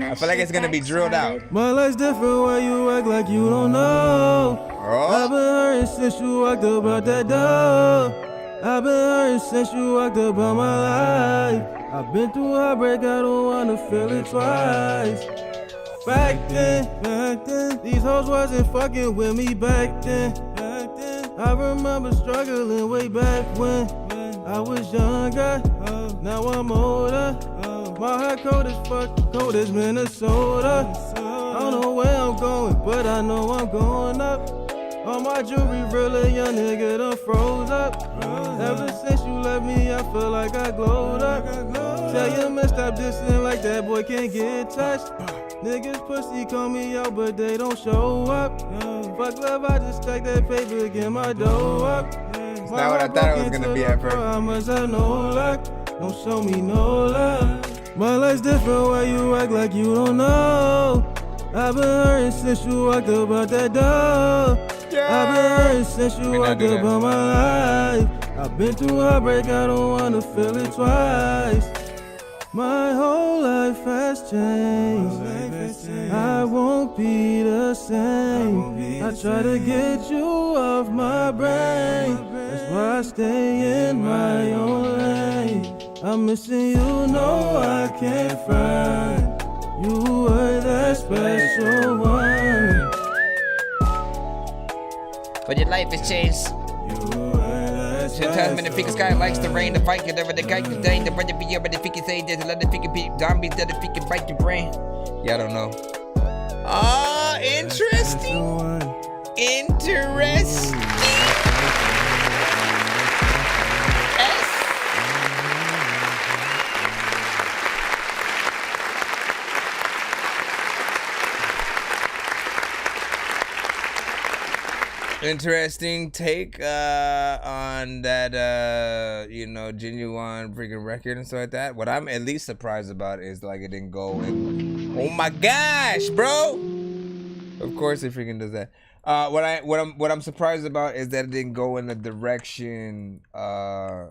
I feel like it's going to be drilled out.
My life's different when you act like you don't know. I've been hurting since you walked about that door. I've been hurting since you walked about my life. I've been through heartbreak, I don't want to feel it twice. Back then, these hoes wasn't fucking with me back then. I remember struggling way back when I was younger, now I'm older. My heart cold as fuck, cold as Minnesota. I don't know where I'm going, but I know I'm going up. All my jewelry really young nigga done froze up. Ever since you left me, I feel like I glowed up. Tell your man stop dissing like that boy can't get touched. Niggas pussy call me out, but they don't show up. Fuck love, I just stack that paper, get my dough up.
It's not what I thought it was gonna be at first.
I must have no luck, don't show me no love. My life's different, why you act like you don't know? I've been hurting since you walked up out that door. I've been hurting since you walked up on my life. I've been through heartbreak, I don't wanna feel it twice. My whole life has changed. I won't be the same. I try to get you off my brain. That's why I stay in my own lane. I'm missing you, no, I can't find. You were that special one.
But your life has changed. Sometimes when the figure sky likes the rain, the fight, whatever the guy can say, the brother be able to figure say there's a lot of figure be zombies that the figure bite your brain. Yeah, I don't know. Interesting. Interesting. Interesting take on that genuine freaking record and stuff like that. What I'm at least surprised about is like it didn't go in. Oh my gosh, bro! Of course it freaking does that. What I'm surprised about is that it didn't go in the direction that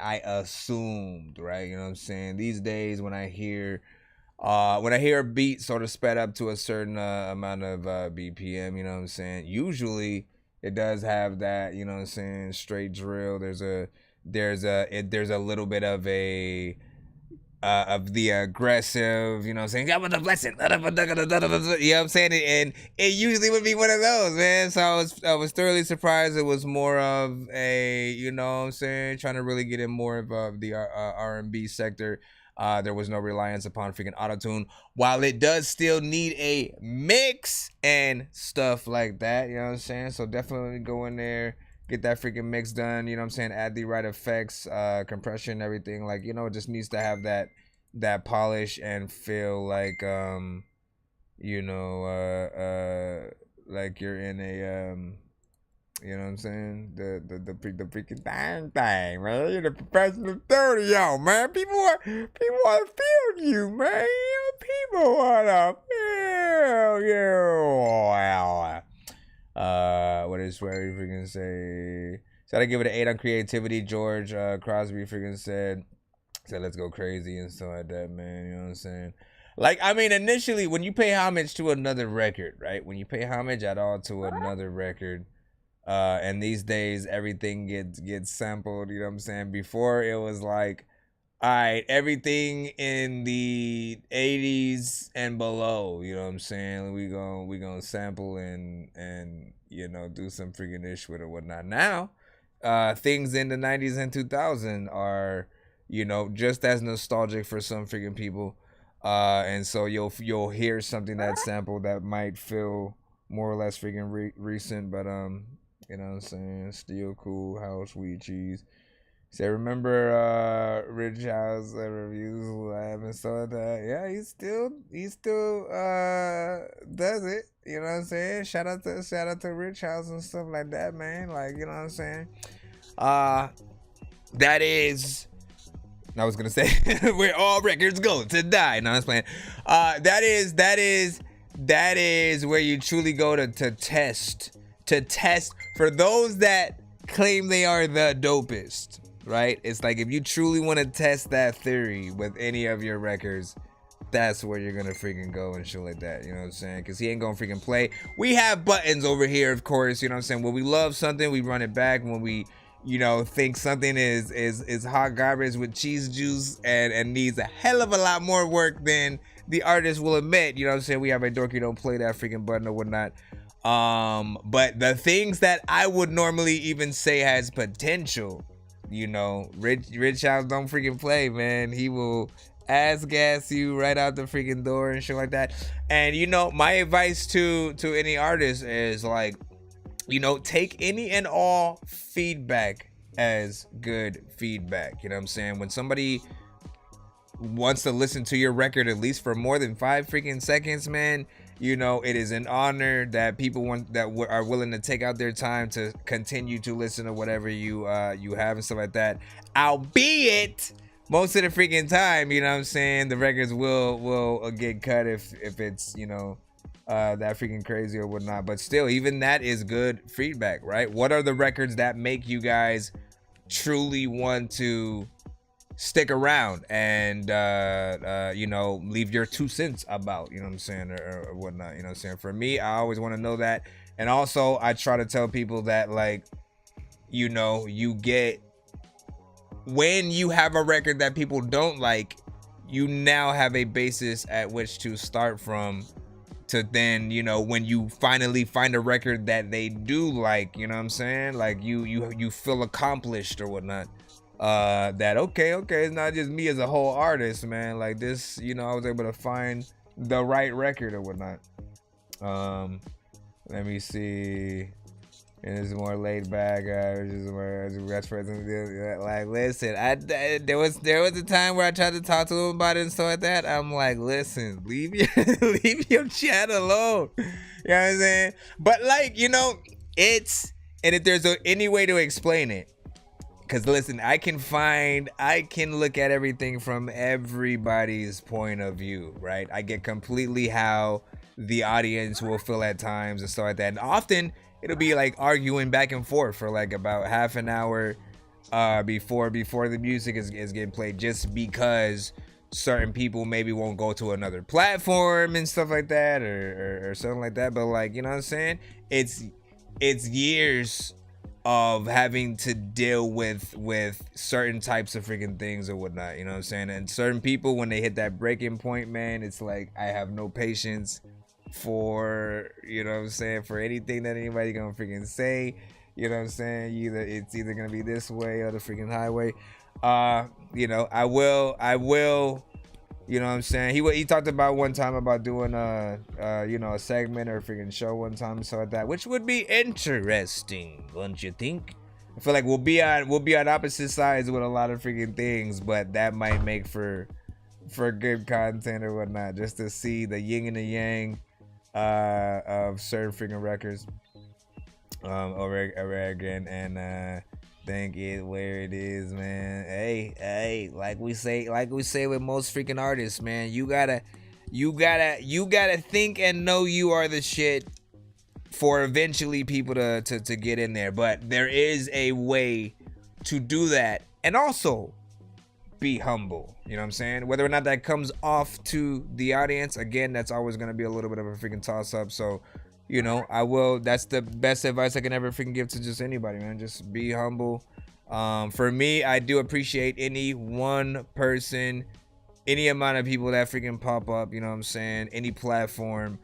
I assumed, right? You know what I'm saying? These days when I hear a beat sort of sped up to a certain amount of BPM, you know what I'm saying? Usually it does have that, you know what I'm saying, straight drill. There's a little bit of the aggressive, you know what I'm saying? God, what a blessing. You know what I'm saying? And it usually would be one of those, man. So I was thoroughly surprised. It was more of a, you know what I'm saying, trying to really get in more of the R&B sector. There was no reliance upon freaking autotune, while it does still need a mix and stuff like that, you know what I'm saying? So definitely go in there, get that freaking mix done, you know what I'm saying? Add the right effects, compression, everything, like, it just needs to have that polish and feel like like you're in a you know what I'm saying? The freaking thing, man. You're the professional studio, man. People want to feel you, man. People want to feel you. What is where you freaking say? So I give it an 8 on creativity. George Crosby freaking said let's go crazy and stuff like that, man. You know what I'm saying? Like, I mean, initially when you pay homage to another record, right? When you pay homage at all to another record. And these days everything gets sampled, you know what I'm saying? Before it was like, all right, everything in the 80s and below, you know what I'm saying? We gonna sample and do some freaking ish with it, whatnot. Now, things in the 90s and 2000 are, just as nostalgic for some freaking people. And so you'll hear something that's sampled that might feel more or less freaking recent, but you know what I'm saying? Still cool. House Sweet Cheese. Say, remember Rich House reviews lab and stuff like that? Yeah, he still does it. You know what I'm saying? Shout out to Rich House and stuff like that, man. Like, you know what I'm saying? That is, I was gonna say where all records go to die. No, I was playing. That is where you truly go to test for those that claim they are the dopest, right? It's like if you truly want to test that theory with any of your records, that's where you're gonna freaking go and shit like that, you know what I'm saying? Because he ain't gonna freaking play. We have buttons over here, of course, you know what I'm saying? When we love something, we run it back. When we think something is hot garbage with cheese juice and needs a hell of a lot more work than the artist will admit, you know what I'm saying? We have a Dorky don't play that freaking button or whatnot. But the things that I would normally even say has potential, you know, Rich House don't freaking play, man. He will ass gas you right out the freaking door and shit like that. And you know, my advice to any artist is like, you know, take any and all feedback as good feedback. You know what I'm saying? When somebody wants to listen to your record at least for more than 5 freaking seconds, man, you know, it is an honor that people are willing to take out their time to continue to listen to whatever you have and stuff like that. Albeit most of the freaking time, you know what I'm saying, the records will get cut if it's, you know, that freaking crazy or whatnot. But still, even that is good feedback, right? What are the records that make you guys truly want to stick around and you know, leave your 2 cents about, you know what I'm saying, or whatnot, you know what I'm saying? For me, I always want to know that. And also, I try to tell people that, like, you know, when you have a record that people don't like, you now have a basis at which to start from, to then, you know, when you finally find a record that they do like, you know what I'm saying, like, you feel accomplished or whatnot. That okay, it's not just me as a whole artist, man. Like this, you know, I was able to find the right record or whatnot. Let me see. And it's more laid back. Just more best friends. Like, listen, there was a time where I tried to talk to him about it and stuff like that. I'm like, listen, leave your chat alone. You know what I'm saying? But like, you know, and if there's any way to explain it. Because listen, I can look at everything from everybody's point of view, right? I get completely how the audience will feel at times and stuff like that. And often it'll be like arguing back and forth for like about half an hour before the music is getting played, just because certain people maybe won't go to another platform and stuff like that, or something like that. But like, you know what I'm saying? It's years of having to deal with certain types of freaking things or whatnot, you know what I'm saying? And certain people, when they hit that breaking point, man, it's like, I have no patience for, you know what I'm saying, for anything that anybody gonna freaking say, you know what I'm saying? It's either gonna be this way or the freaking highway. You know, I will, you know what I'm saying? He talked about one time about doing you know, a segment or a freaking show one time and stuff like that, which would be interesting, wouldn't you think? I feel like we'll be on opposite sides with a lot of freaking things, but that might make for good content or whatnot, just to see the yin and the yang of certain freaking records over again, and think it where it is, man. Hey, like we say with most freaking artists, man, you gotta think and know you are the shit for eventually people to get in there. But there is a way to do that and also be humble, you know what I'm saying? Whether or not that comes off to the audience, again, that's always gonna be a little bit of a freaking toss up. So, you know, that's the best advice I can ever freaking give to just anybody, man. Just be humble. For me, I do appreciate any one person, any amount of people that freaking pop up, you know what I'm saying, any platform.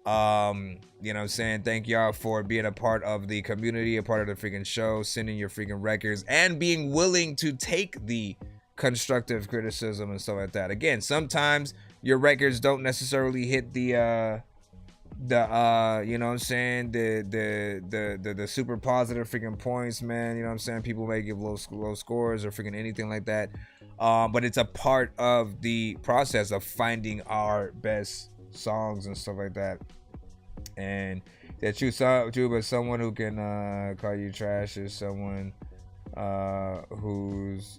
You know what I'm saying? Thank y'all for being a part of the community, a part of the freaking show, sending your freaking records, and being willing to take the constructive criticism and stuff like that. Again, sometimes your records don't necessarily hit the you know what I'm saying, the super positive freaking points, man. You know what I'm saying? People may give low scores or freaking anything like that, but it's a part of the process of finding our best songs and stuff like that. And that you saw too, but someone who can call you trash is someone who's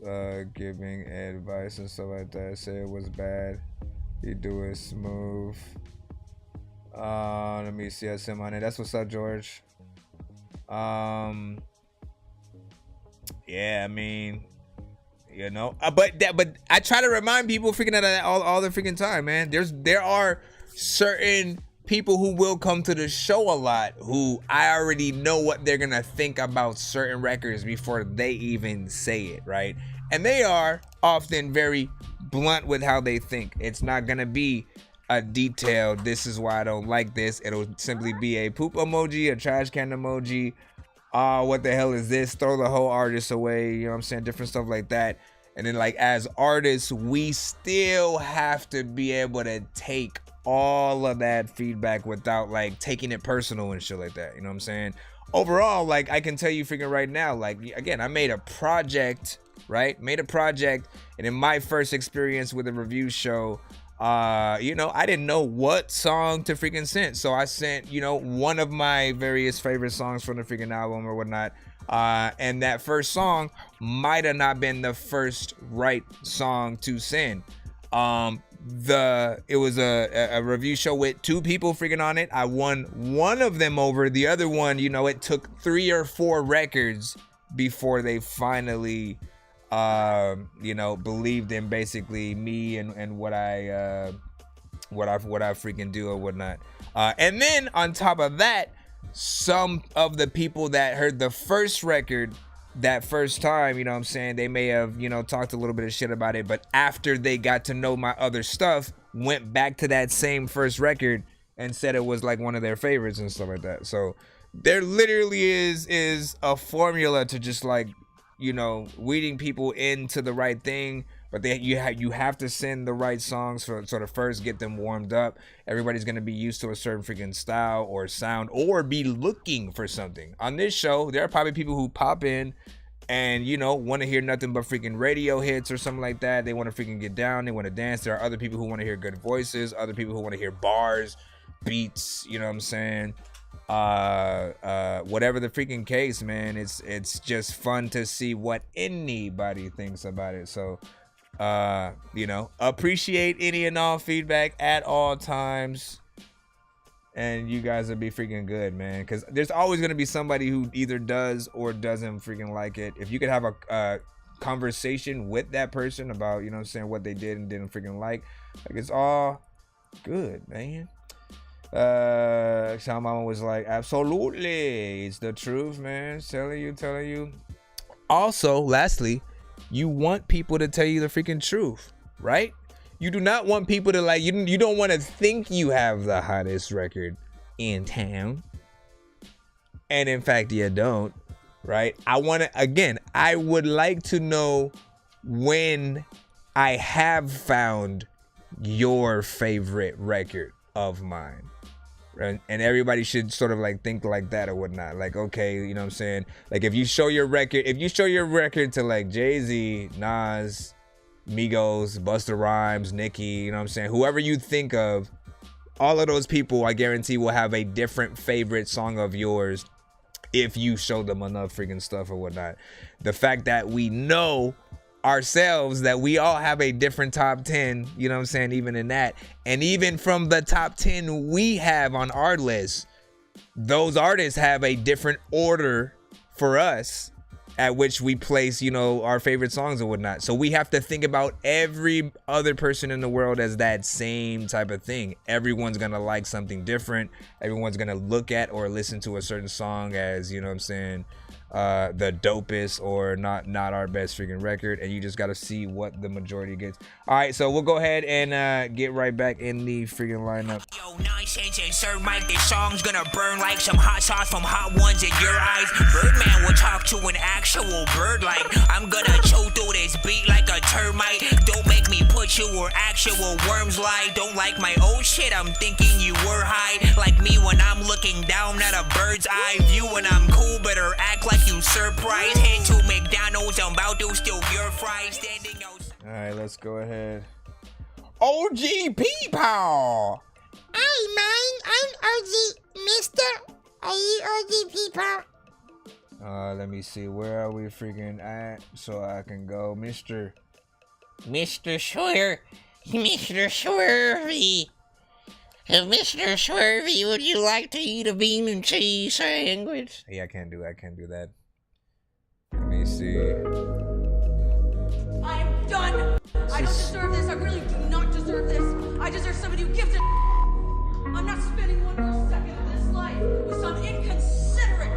giving advice and stuff like that. Say it was bad, you do it smooth. Let me see. I sent my name. That's what's up, George. Yeah, I mean, you know, but I try to remind people freaking that all the freaking time, man. There are certain people who will come to the show a lot who I already know what they're gonna think about certain records before they even say it, right? And they are often very blunt with how they think. It's not gonna be a detailed, this is why I don't like this. It'll simply be a poop emoji, a trash can emoji, what the hell is this? Throw the whole artist away, you know what I'm saying? Different stuff like that. And then like as artists, we still have to be able to take all of that feedback without like taking it personal and shit like that. You know what I'm saying? Overall, like I can tell you freaking right now, like again, I made a project, right? Made a project, and in my first experience with a review show, you know, I didn't know what song to freaking send. So I sent, you know, one of my various favorite songs from the freaking album or whatnot. And that first song might have not been the first right song to send. It was a review show with 2 people freaking on it. I won one of them over. The other one, you know, it took 3 or 4 records before they finally you know, believed in basically me and what I freaking do or whatnot. And then on top of that, some of the people that heard the first record that first time, you know what I'm saying, they may have, you know, talked a little bit of shit about it, but after they got to know my other stuff, went back to that same first record and said it was like one of their favorites and stuff like that. So there literally is a formula to just like, you know, weeding people into the right thing, but you have to send the right songs for sort of first get them warmed up. Everybody's gonna be used to a certain freaking style or sound or be looking for something. On this show, there are probably people who pop in and, you know, want to hear nothing but freaking radio hits or something like that. They want to freaking get down, they want to dance. There are other people who want to hear good voices, other people who want to hear bars, beats, you know what I'm saying? Whatever the freaking case, man, it's just fun to see what anybody thinks about it. So you know, appreciate any and all feedback at all times, and you guys will be freaking good, man, because there's always going to be somebody who either does or doesn't freaking like it. If you could have a conversation with that person about, you know what I'm saying, what they did and didn't freaking like it's all good, man. Sean Mama was like, absolutely, it's the truth, man. Telling you. Also, lastly, you want people to tell you the freaking truth, right? You do not want people to like, you don't want to think you have the hottest record in town, and in fact you don't, right? I would like to know when I have found your favorite record of mine. And everybody should sort of like think like that or whatnot. Like, okay, you know what I'm saying? Like if you show your record to like Jay-Z, Nas, Migos, Busta Rhymes, Nicki, you know what I'm saying? Whoever you think of, all of those people, I guarantee, will have a different favorite song of yours if you show them enough freaking stuff or whatnot. The fact that we know ourselves that we all have a different top 10, you know what I'm saying, even in that, and even from the top 10 we have on our list, those artists have a different order for us at which we place, you know, our favorite songs or whatnot. So we have to think about every other person in the world as that same type of thing. Everyone's gonna like something different. Everyone's gonna look at or listen to a certain song as, you know what I'm saying, the dopest or not our best freaking record, and you just got to see what the majority gets. All right, so we'll go ahead and get right back in the freaking lineup.
Yo, Nonsenze and Sir Mike, this song's gonna burn like some hot sauce from Hot Ones in your eyes. Birdman will talk to an actual bird like I'm gonna chew through this beat like a termite. Don't make me put you where actual worms lie. Don't like my old shit, I'm thinking you were high. Like me when I'm looking down at a bird's eye view, and I'm cool, better act like you surprised. Head to McDonald's, I'm about to steal your fries. Standing out.
All right, let's go ahead. OG Peepaw.
Hey man, I'm OG Mister. Are you OG Peepaw?
Let me see, where are we freaking at so I can go, Mr.
Swervy. Mr. Swervy, would you like to eat a bean and cheese sandwich?
Hey, I can't do that. Let me see.
I am done. I don't deserve this. I really do not deserve this. I deserve somebody who gives a I'm not spending one more second of this life with some inconsiderate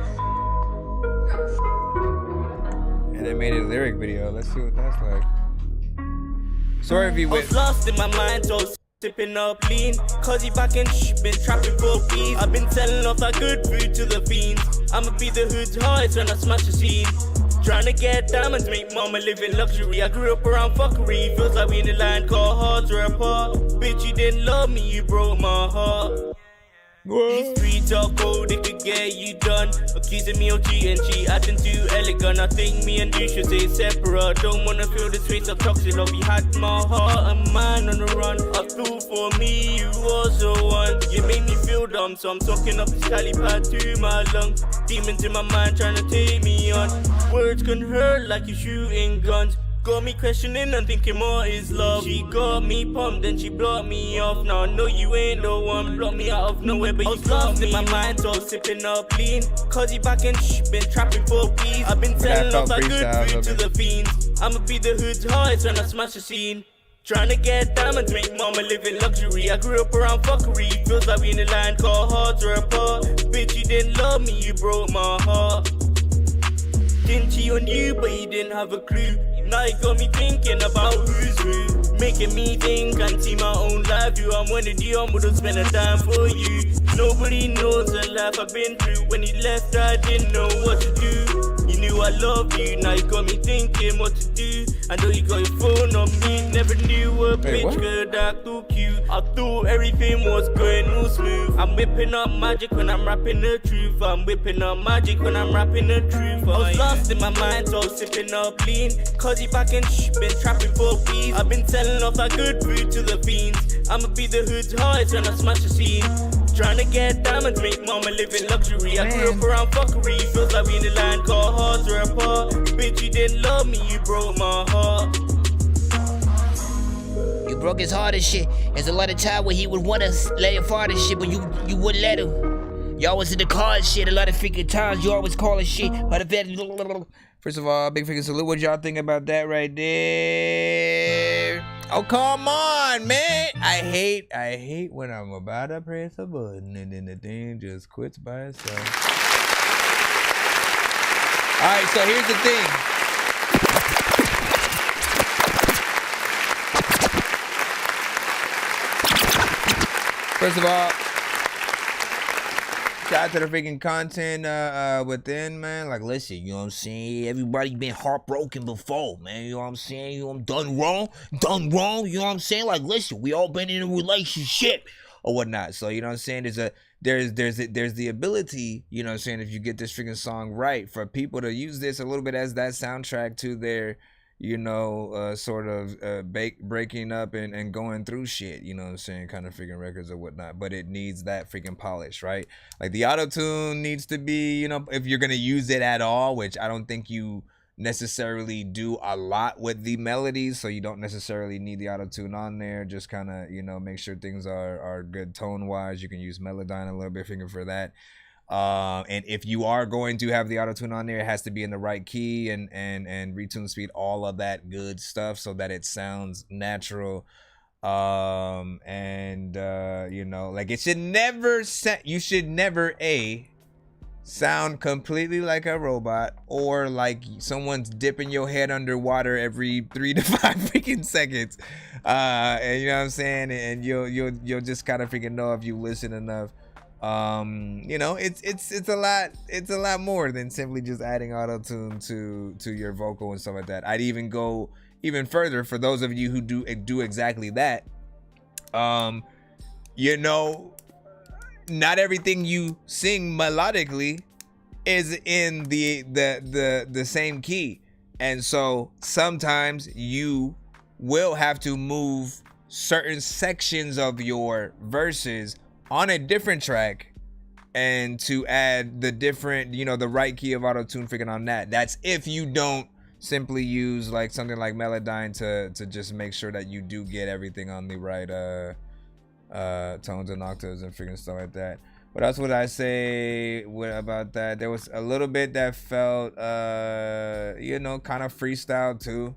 And they made a lyric video. Let's see what that's like. Swervy with
lost in my mind, sipping up lean, cause he back and been trapping for bees. I've been selling off that good food to the fiends. I'ma be the hood's highest when I smash the scene. Tryna get diamonds, make mama live in luxury. I grew up around fuckery, feels like we in a land called hearts are apart. Bitch, you didn't love me, you broke my heart. These streets are cold, it could get you done. Accusing me of cheating, she acting too elegant. I think me and you should stay separate. Don't wanna feel the trace of toxic love. You had my heart and mine on the run. I thought for me you was the one. You made me feel dumb, so I'm talking up this Cali pad to my lungs. Demons in my mind trying to take me on. Words can hurt like you're shooting guns. Got me questioning and thinking what is love. She got me pumped, then she blocked me off. Now I know you ain't the one. Blocked me out of nowhere, but you lost in my mind, so sipping up lean. Cause you back and been trapping for peace. I've been selling off that good food to the fiends. I'ma be the hood's highest when I smash the scene. Tryna get diamonds, make mama live in luxury. I grew up around fuckery, feels like we in a land called hearts are apart. Bitch, you didn't love me, you broke my heart. Didn't cheat on you, but you didn't have a clue. Now you got me thinking about who's who. Making me think and see my own life. You, I'm one of you, I wouldn't spend a dime for you. Nobody knows the life I've been through. When you left, I didn't know what to do. You knew I loved you, now you got me thinking what to do. I know you got your phone on me. Never knew a bitch could act too cute. I thought everything was going all smooth. I'm whipping up magic when I'm rapping the truth. I'm whipping up magic when I'm rapping the truth. I was lost in my mind, so sipping up lean. Cause you back and been trapping for peace. I've been selling off that good food to the fiends. I'ma be the hood's highest when I smash the scene. Tryna get diamonds, make mama live in luxury. I grew up around fuckery, feels like we in a land called hearts are apart. Bitch, you didn't love me, you broke my heart.
You broke his heart and shit. There's a lot of time where he would want to let him fart and shit, but you wouldn't let him. Y'all was in the car and shit. A lot of freaking times you always calling shit.
First of all, big freaking salute. What y'all think about that right there? Oh, come on, man. I hate when I'm about to press a button and then the thing just quits by itself. All right, so here's the thing. First of all, shout out to the freaking content within, man. Like, listen, you know what I'm saying? Everybody been heartbroken before, man. You know what I'm saying? You know, I'm done wrong, you know what I'm saying? Like, listen, we all been in a relationship or whatnot. So, you know what I'm saying? There's the ability, you know what I'm saying, if you get this freaking song right, for people to use this a little bit as that soundtrack to their, you know, sort of breaking up and going through shit, you know what I'm saying, kind of freaking records or whatnot. But it needs that freaking polish, right? Like the auto-tune needs to be, you know, if you're gonna use it at all, which I don't think you necessarily do a lot with the melodies, so you don't necessarily need the auto-tune on there. Just kind of, you know, make sure things are good tone-wise. You can use Melodyne a little bit for that. And if you are going to have the auto-tune on there, it has to be in the right key and retune speed, all of that good stuff, so that it sounds natural. You know, like it should never sound completely like a robot, or like someone's dipping your head underwater every 3 to 5 freaking seconds. And you know what I'm saying? And you'll just kind of freaking know if you listen enough. You know, it's a lot more than simply just adding auto-tune to your vocal and stuff like that. I'd even go even further for those of you who do exactly that. You know, not everything you sing melodically is in the same key, and so sometimes you will have to move certain sections of your verses on a different track and to add the different, you know, the right key of auto-tune freaking on that. That's if you don't simply use like something like Melodyne to just make sure that you do get everything on the right tones and octaves and freaking stuff like that. What else would I say about that? There was a little bit that felt you know, kind of freestyle too.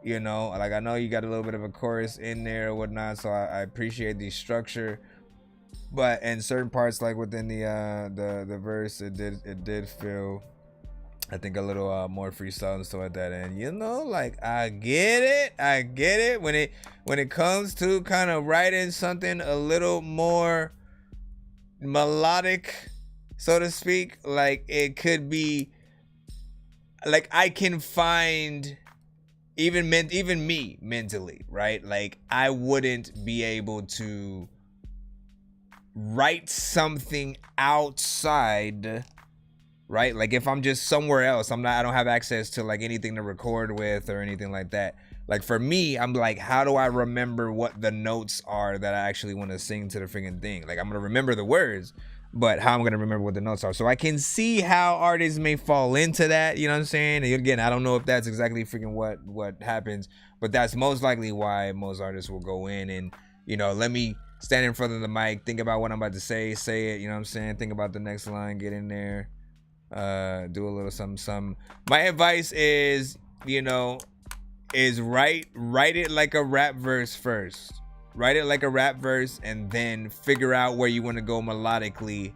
You know, like I know you got a little bit of a chorus in there or whatnot, so I appreciate the structure. But in certain parts, like within the verse, it did feel, I think, a little more freestyle and stuff like that. And you know, like I get it when it comes to kind of writing something a little more melodic, so to speak. Like it could be like I can find even me mentally, right? Like I wouldn't be able to write something outside, right? Like if I'm just somewhere else, I don't have access to like anything to record with or anything like that. Like for me, I'm like, how do I remember what the notes are that I actually want to sing to the freaking thing? Like I'm gonna remember the words, but how I'm gonna remember what the notes are. So I can see how artists may fall into that, you know what I'm saying? And again, I don't know if that's exactly freaking what happens, but that's most likely why most artists will go in and, you know, let me stand in front of the mic, think about what I'm about to say it, you know what I'm saying? Think about the next line, get in there, do a little something. My advice is, you know, is write it like a rap verse first. Write it like a rap verse and then figure out where you want to go melodically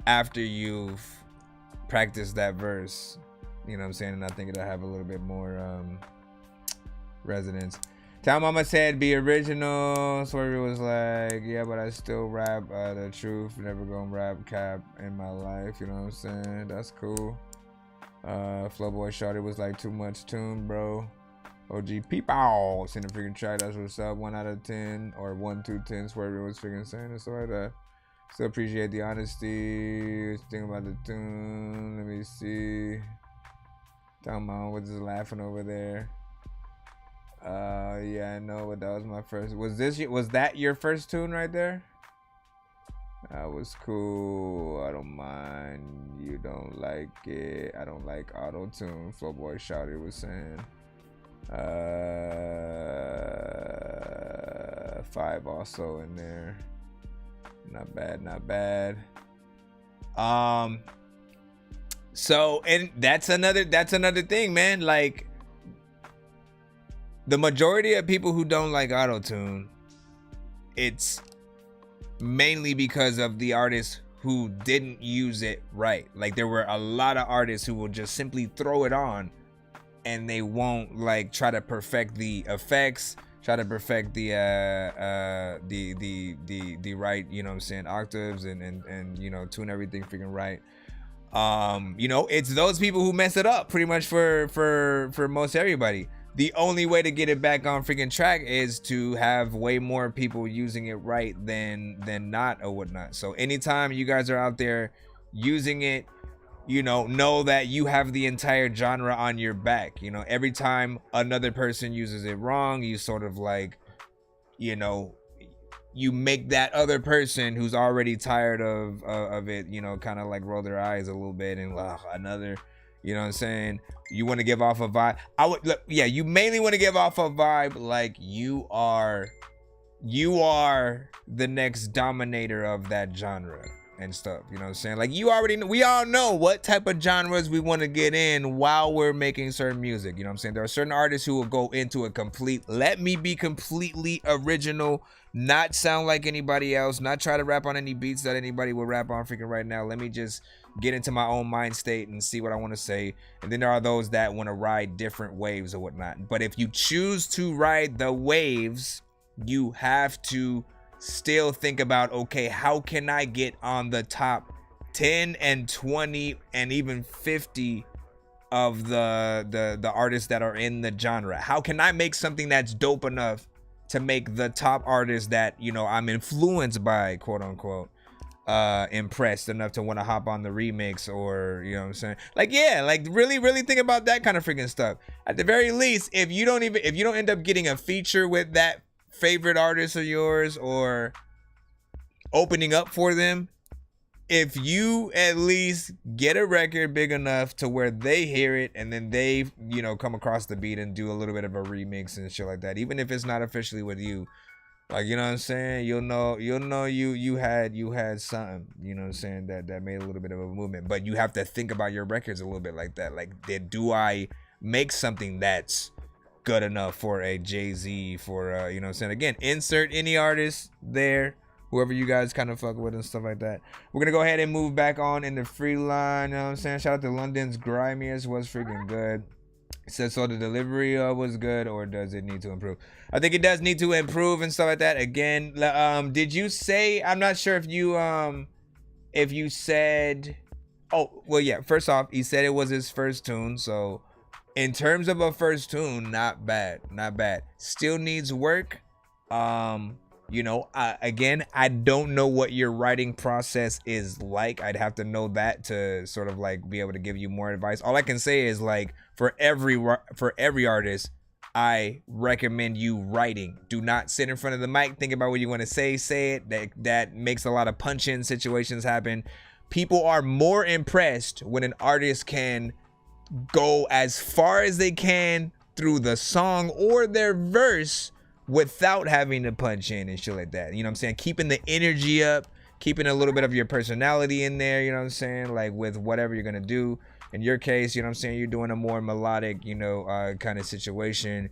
after you've practiced that verse. You know what I'm saying? And I think it'll have a little bit more resonance. Tell Mama said be original. Swervy was like, yeah, but I still rap the truth. Never gonna rap cap in my life. You know what I'm saying? That's cool. Flowboy Shorty was like, too much tune, bro. OG Peepow, send a freaking track. That's what's up. 1 out of 10 or 1 to 10. Swervy was freaking saying and stuff like that. Still appreciate the honesty. Think about the tune. Let me see. Tell Mom was just laughing over there. Yeah, I know, but that was my first. Was that your first tune right there? That was cool. I don't mind. You don't like it. I don't like auto tune. Flowboy Shouty was saying. 5 also in there. Not bad. So, and that's another thing, man. Like, the majority of people who don't like auto-tune, it's mainly because of the artists who didn't use it right. Like, there were a lot of artists who will just simply throw it on and they won't like try to perfect the effects, try to perfect the right, you know what I'm saying, octaves and you know, tune everything freaking right. You know, it's those people who mess it up pretty much for most everybody. The only way to get it back on freaking track is to have way more people using it right than not or whatnot. So anytime you guys are out there using it, you know that you have the entire genre on your back. You know, every time another person uses it wrong, you sort of like, you know, you make that other person who's already tired of it, you know, kind of like roll their eyes a little bit and another, you know what I'm saying? You want to give off a vibe. You mainly want to give off a vibe like you are the next dominator of that genre and stuff, you know what I'm saying? Like, you already know, we all know what type of genres we want to get in while we're making certain music, you know what I'm saying? There are certain artists who will go into a let me be completely original, not sound like anybody else, not try to rap on any beats that anybody will rap on freaking right now. Let me just get into my own mind state and see what I want to say. And then there are those that want to ride different waves or whatnot. But if you choose to ride the waves, you have to still think about, okay, how can I get on the top 10 and 20 and even 50 of the artists that are in the genre? How can I make something that's dope enough to make the top artists that, you know, I'm influenced by, quote unquote, impressed enough to want to hop on the remix? Or, you know what I'm saying? Like, yeah, like really think about that kind of freaking stuff. At the very least, if you don't end up getting a feature with that favorite artist of yours or opening up for them, if you at least get a record big enough to where they hear it and then they, you know, come across the beat and do a little bit of a remix and shit like that, even if it's not officially with you, like, you know what I'm saying, you'll know you had something, you know what I'm saying, that made a little bit of a movement. But you have to think about your records a little bit like that. Like, do I make something that's good enough for a Jay-Z, for you know what I'm saying? Again, insert any artist there, whoever you guys kind of fuck with and stuff like that. We're gonna go ahead and move back on in the free line, you know what I'm saying? Shout out to London's Grimiest, was freaking good. It says, so the delivery was good, or does it need to improve? I think it does need to improve and stuff like that. Again, did you say, I'm not sure if you if you said, oh, well, yeah, first off, he said it was his first tune. So in terms of a first tune, not bad. Still needs work. You know, again, I don't know what your writing process is like. I'd have to know that to sort of like be able to give you more advice. All I can say is like for every artist, I recommend you writing. Do not sit in front of the mic, think about what you want to say it. That makes a lot of punch-in situations happen. People are more impressed when an artist can go as far as they can through the song or their verse without having to punch in and shit like that. You know what I'm saying? Keeping the energy up, keeping a little bit of your personality in there, you know what I'm saying? Like with whatever you're gonna do. In your case, you know what I'm saying, you're doing a more melodic, you know, kind of situation.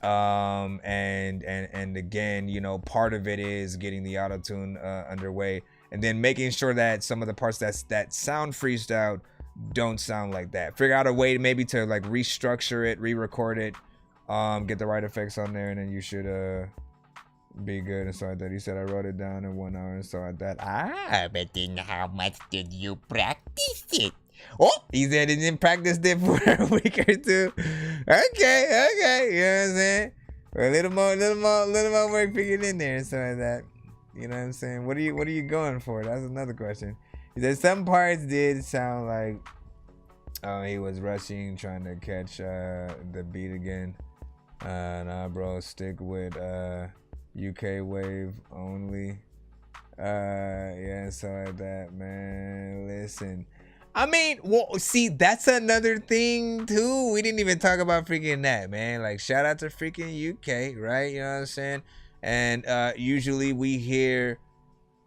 And again, you know, part of it is getting the auto-tune underway and then making sure that some of the parts that sound freestyled don't sound like that. Figure out a way maybe to like restructure it, re-record it, get the right effects on there, and then you should be good and stuff like that. He said I wrote it down in 1 hour and stuff like that. But then how much did you practice it? Oh, he said he didn't practice it for a week or two. Okay, you know what I'm saying? A little more work figured in there and stuff like that. You know what I'm saying? What are you going for? That's another question. He said some parts did sound like he was rushing, trying to catch the beat again. Nah, bro, stick with UK wave only. Yeah, so like that, man. Listen, I mean, well, see, that's another thing too. We didn't even talk about freaking that, man. Like, shout out to freaking UK, right? You know what I'm saying? And usually we hear,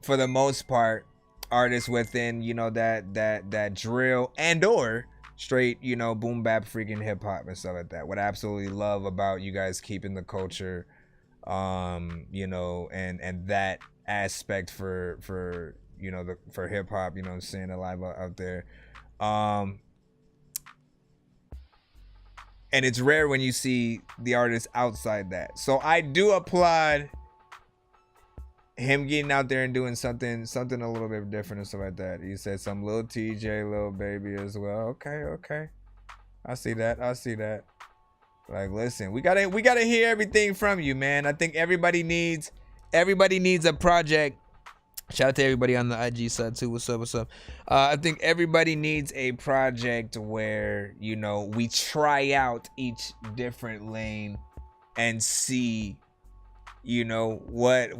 for the most part, artists within, you know, that drill and or straight, you know, boom bap freaking hip hop and stuff like that. What I absolutely love about you guys keeping the culture, you know, and that aspect for you know, for hip hop, you know what I'm saying, alive out there. And it's rare when you see the artists outside that. So I do applaud him getting out there and doing something a little bit different and stuff like that. He said some little TJ, little baby as well. Okay. I see that. Like, listen, we gotta hear everything from you, man. I think everybody needs a project. Shout out to everybody on the IG side too. What's up? I think everybody needs a project where, you know, we try out each different lane and see, you know, what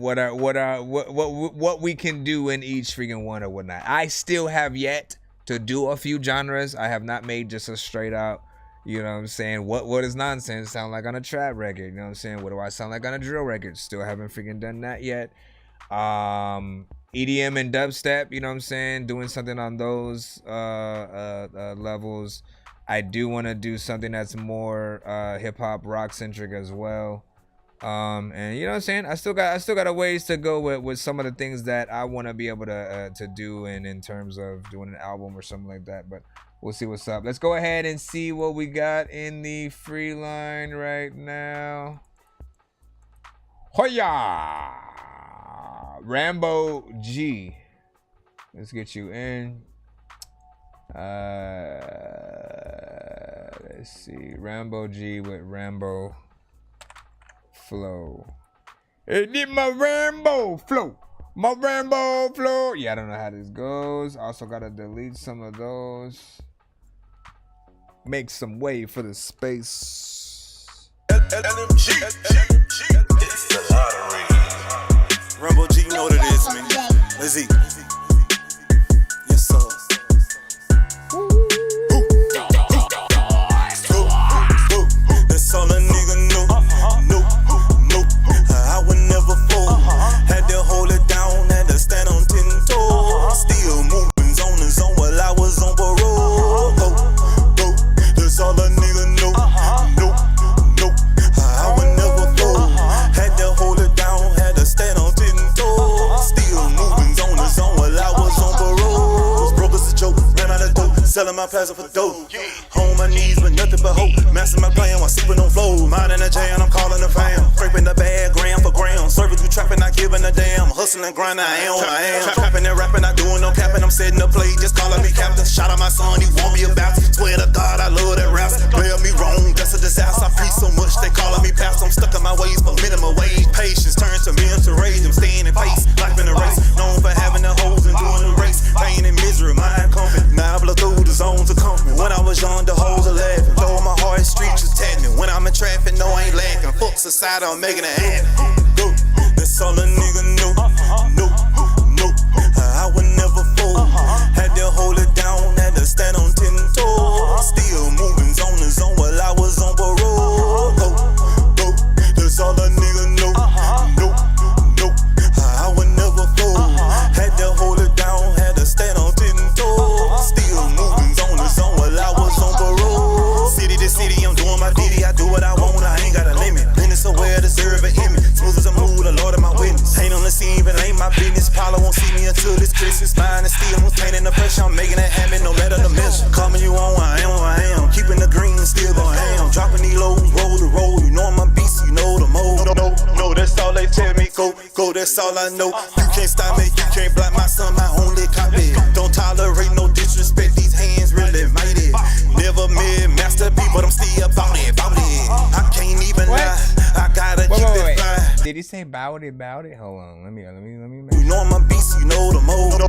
we can do in each freaking one or whatnot. I still have yet to do a few genres. I have not made just a straight out, you know what I'm saying, what does Nonsenze sound like on a trap record? You know what I'm saying? What do I sound like on a drill record? Still haven't freaking done that yet. EDM and dubstep, you know what I'm saying, doing something on those levels. I do want to do something that's more hip hop rock centric as well. And you know what I'm saying, I still got a ways to go with some of the things that I want to be able to do in terms of doing an album or something like that. But we'll see what's up. Let's go ahead and see what we got in the free line right now. Hoya! Rambo G. Let's get you in. Let's see. Rambo G with Rambo Flow. It did my Rambo Flow. My Rambo Flow. Yeah, I don't know how this goes. Also gotta delete some of those. Make some way for the space.
LMG. It's the lottery. Rumble G, you know what it is, man. Let's see. Yes, sir. That's all a nigga know. No. I would never fold. Had to hold it down, had to stand on 10 toes. Still moving on the zone while I was on parole. That's all a nigga know. No. I would never fold. Had to hold it down, had to stand on 10 toes. Still moving on the zone while I was on parole. Was broke as a joke, ran out of dope, selling my passion for dope. On my knees with nothing but hope, mastering my plan while sleeping on flow. Minding a jam, I'm calling the fam, scraping the bag gram for gram. Serving through trapping, not giving a damn. Hustle hustling, grinding, I am. Trapping and rapping, not doing no capping. I'm setting the play, just calling me captain. Shout out my son, he won't be about to. Swear to God, I love that rap. Play me wrong, that's a disaster. I preach so much, they calling me pastor. I'm stuck in my ways for minimum wage. Patience turns to mental rage. I'm staying in pace, life in a race. Known for having the hoes and doing the race. Pain and misery, mind company. Now I blow through the zones of company. When I was young, the hoes are laughing. Though my heart streets is tagging. When I'm in traffic, no, I ain't lacking. Fuck society, I'm making it happen. Go, that's all a nigga know. No, no, I would never fold. Had to hold it down, had to stand on 10 toes. Still moving zone to zone while I was on parole. Go, go, that's all a nigga know. No, no, I would never fold. Had to hold it down, had to stand on 10 toes. Still moving zone to zone while I was on parole. City to city, I'm doing my ditty. I do what I want, I ain't got a limit. Business aware, deserve an image. Smooth as a mood, the Lord of my witness. Ain't on the scene, but ain't my business. Paula won't see me until this Christmas. Mine is still painting the pressure. I'm making it happen, no matter the measure. Coming you on, I am. Keeping the green, still going ham. Dropping these lows, roll to roll. You know I'm a beast, you know the mode. No, that's all they tell me. Go, that's all I know. You can't stop me, you can't block my son, my only copy. Don't tolerate no disrespect. These hands really mighty. Never met masterpiece, but I'm still about it. I can't even lie. I gotta keep it fly.
Did he say bout it? Hold on, let me.
You know I'm a beast, you know the mode.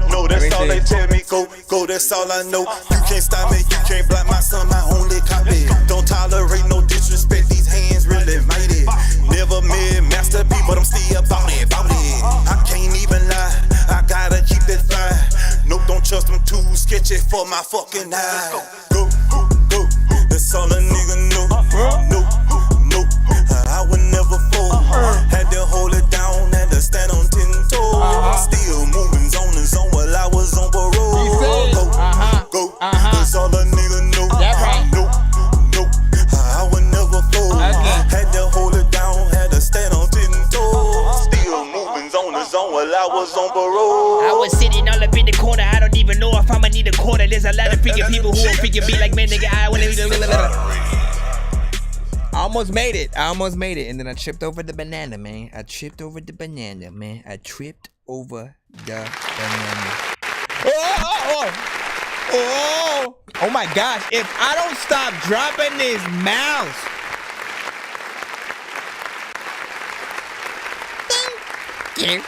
No, that's all they tell me. Go, that's all I know. You can't stop me, you can't block my son, my only copy. Don't tolerate no disrespect. These hands really mighty. Never met masterpiece, but I'm still about it. I can't even lie. I gotta keep it fly. No, don't trust them too sketchy for my fucking eyes. Go, that's all a nigga know. No, I would never fold. Had to hold it down, had to stand on 10 toes. Still moving zone to zone while I was on parole. Go, that's all a nigga know. No, I would never fold. Had to hold it down, had to stand on 10 toes. Still moving zone to zone while I was on parole.
I was sitting all up in the corner. I don't even know if I'ma need a quarter. There's a lot of freaking people who will freaking be like, man, nigga, I
almost made it. And then I tripped over the banana, man. Oh my gosh. If I don't stop dropping this mouse. Thank you.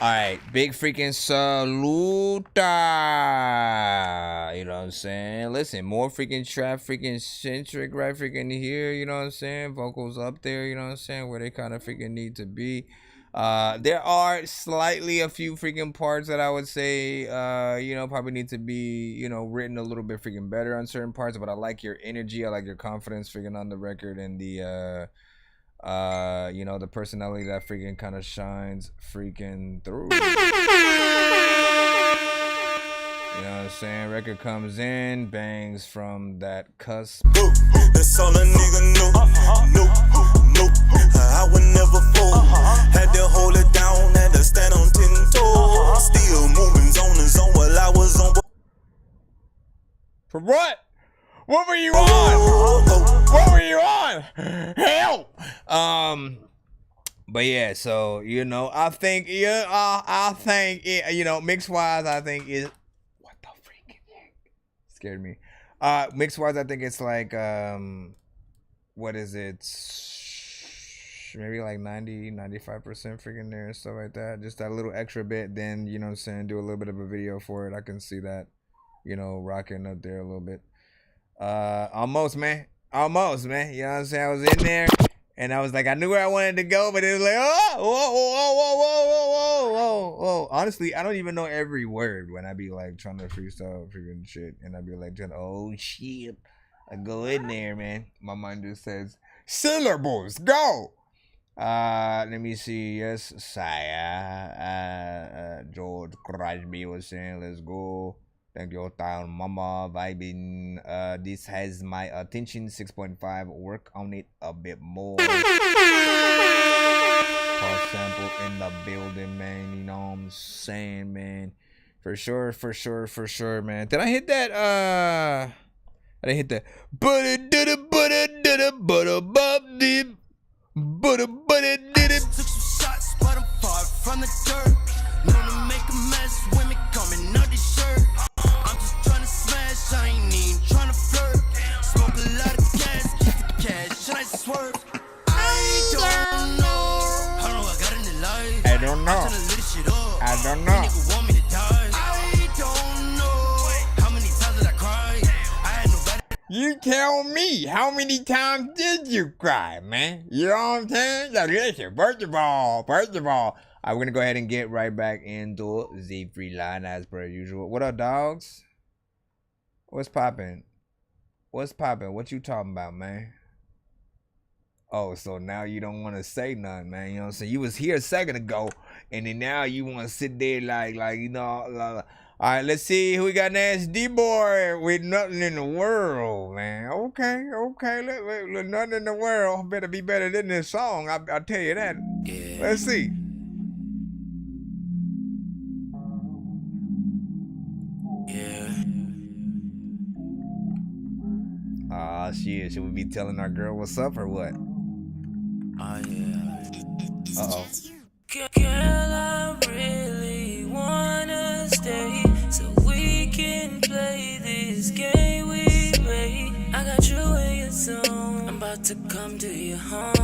Alright, big freaking salute. You know what I'm saying? Listen, more freaking trap, freaking centric right freaking here, you know what I'm saying? Vocals up there, you know what I'm saying? Where they kind of freaking need to be. There are slightly a few freaking parts that I would say, you know, probably need to be, you know, written a little bit freaking better on certain parts, but I like your energy, I like your confidence freaking on the record, and the, you know, the personality that freaking kind of shines freaking through. You know what I'm saying? Record comes in, bangs from that cusp.
That's all a nigga know. No, I would never fold. Had to hold it down, had to stand on 10 toes. Still moving zone to zone while I was on.
For what? What were you on? Help! But yeah, so you know, I think you know, mix wise, I think is what the freaking heck scared me. Mix wise, I think it's like what is it? Maybe like 95% freaking there and stuff like that. Just that little extra bit. Then you know what I'm saying, do a little bit of a video for it. I can see that, you know, rocking up there a little bit. Almost, man. You know what I'm saying? I was in there and I was like, I knew where I wanted to go, but it was like, whoa. Honestly, I don't even know every word when I be like trying to freestyle freaking shit, and I be like, oh shit, I go in there, man. My mind just says syllables, go. Let me see. Yes, Saya. George Crosby was saying, let's go. Thank you, time, mama, vibing. This has my attention, 6.5. Work on it a bit more. Call sample in the building, man. You know what I'm saying, man. For sure, man. Did I hit that? I didn't hit that.
from the dirt. Known to make a mess, women coming out the shirt. I'm just tryna smash, I ain't even tryna flirt. Smoke a lot of gas, keep the cash, and I swerve. I don't know. I don't know what I got in the life.
I don't know.
I'm tryna lit this shit up.
I don't know.
Nigga want me to die. I don't know. How many times did I cry? I had nobody.
You tell me, how many times did you cry, man? You know what I'm saying? So listen, first of all, I'm gonna go ahead and get right back into the free line as per usual. What up, dogs? What's poppin'? What's poppin'? What you talking about, man? Oh, so now you don't want to say nothing, man. You know what I'm saying? You was here a second ago, and then now you want to sit there like you know. All right, let's see who we got next. D-boy with nothing in the world, man. Okay. Look, nothing in the world better be better than this song. I'll tell you that. Yeah. Let's see. Ah, shit. Should we be telling our girl what's up or what?
Oh, yeah.
Uh-oh.
Girl, I really wanna stay so we can play this game we made. I got you in your zone. I'm about to come to your home.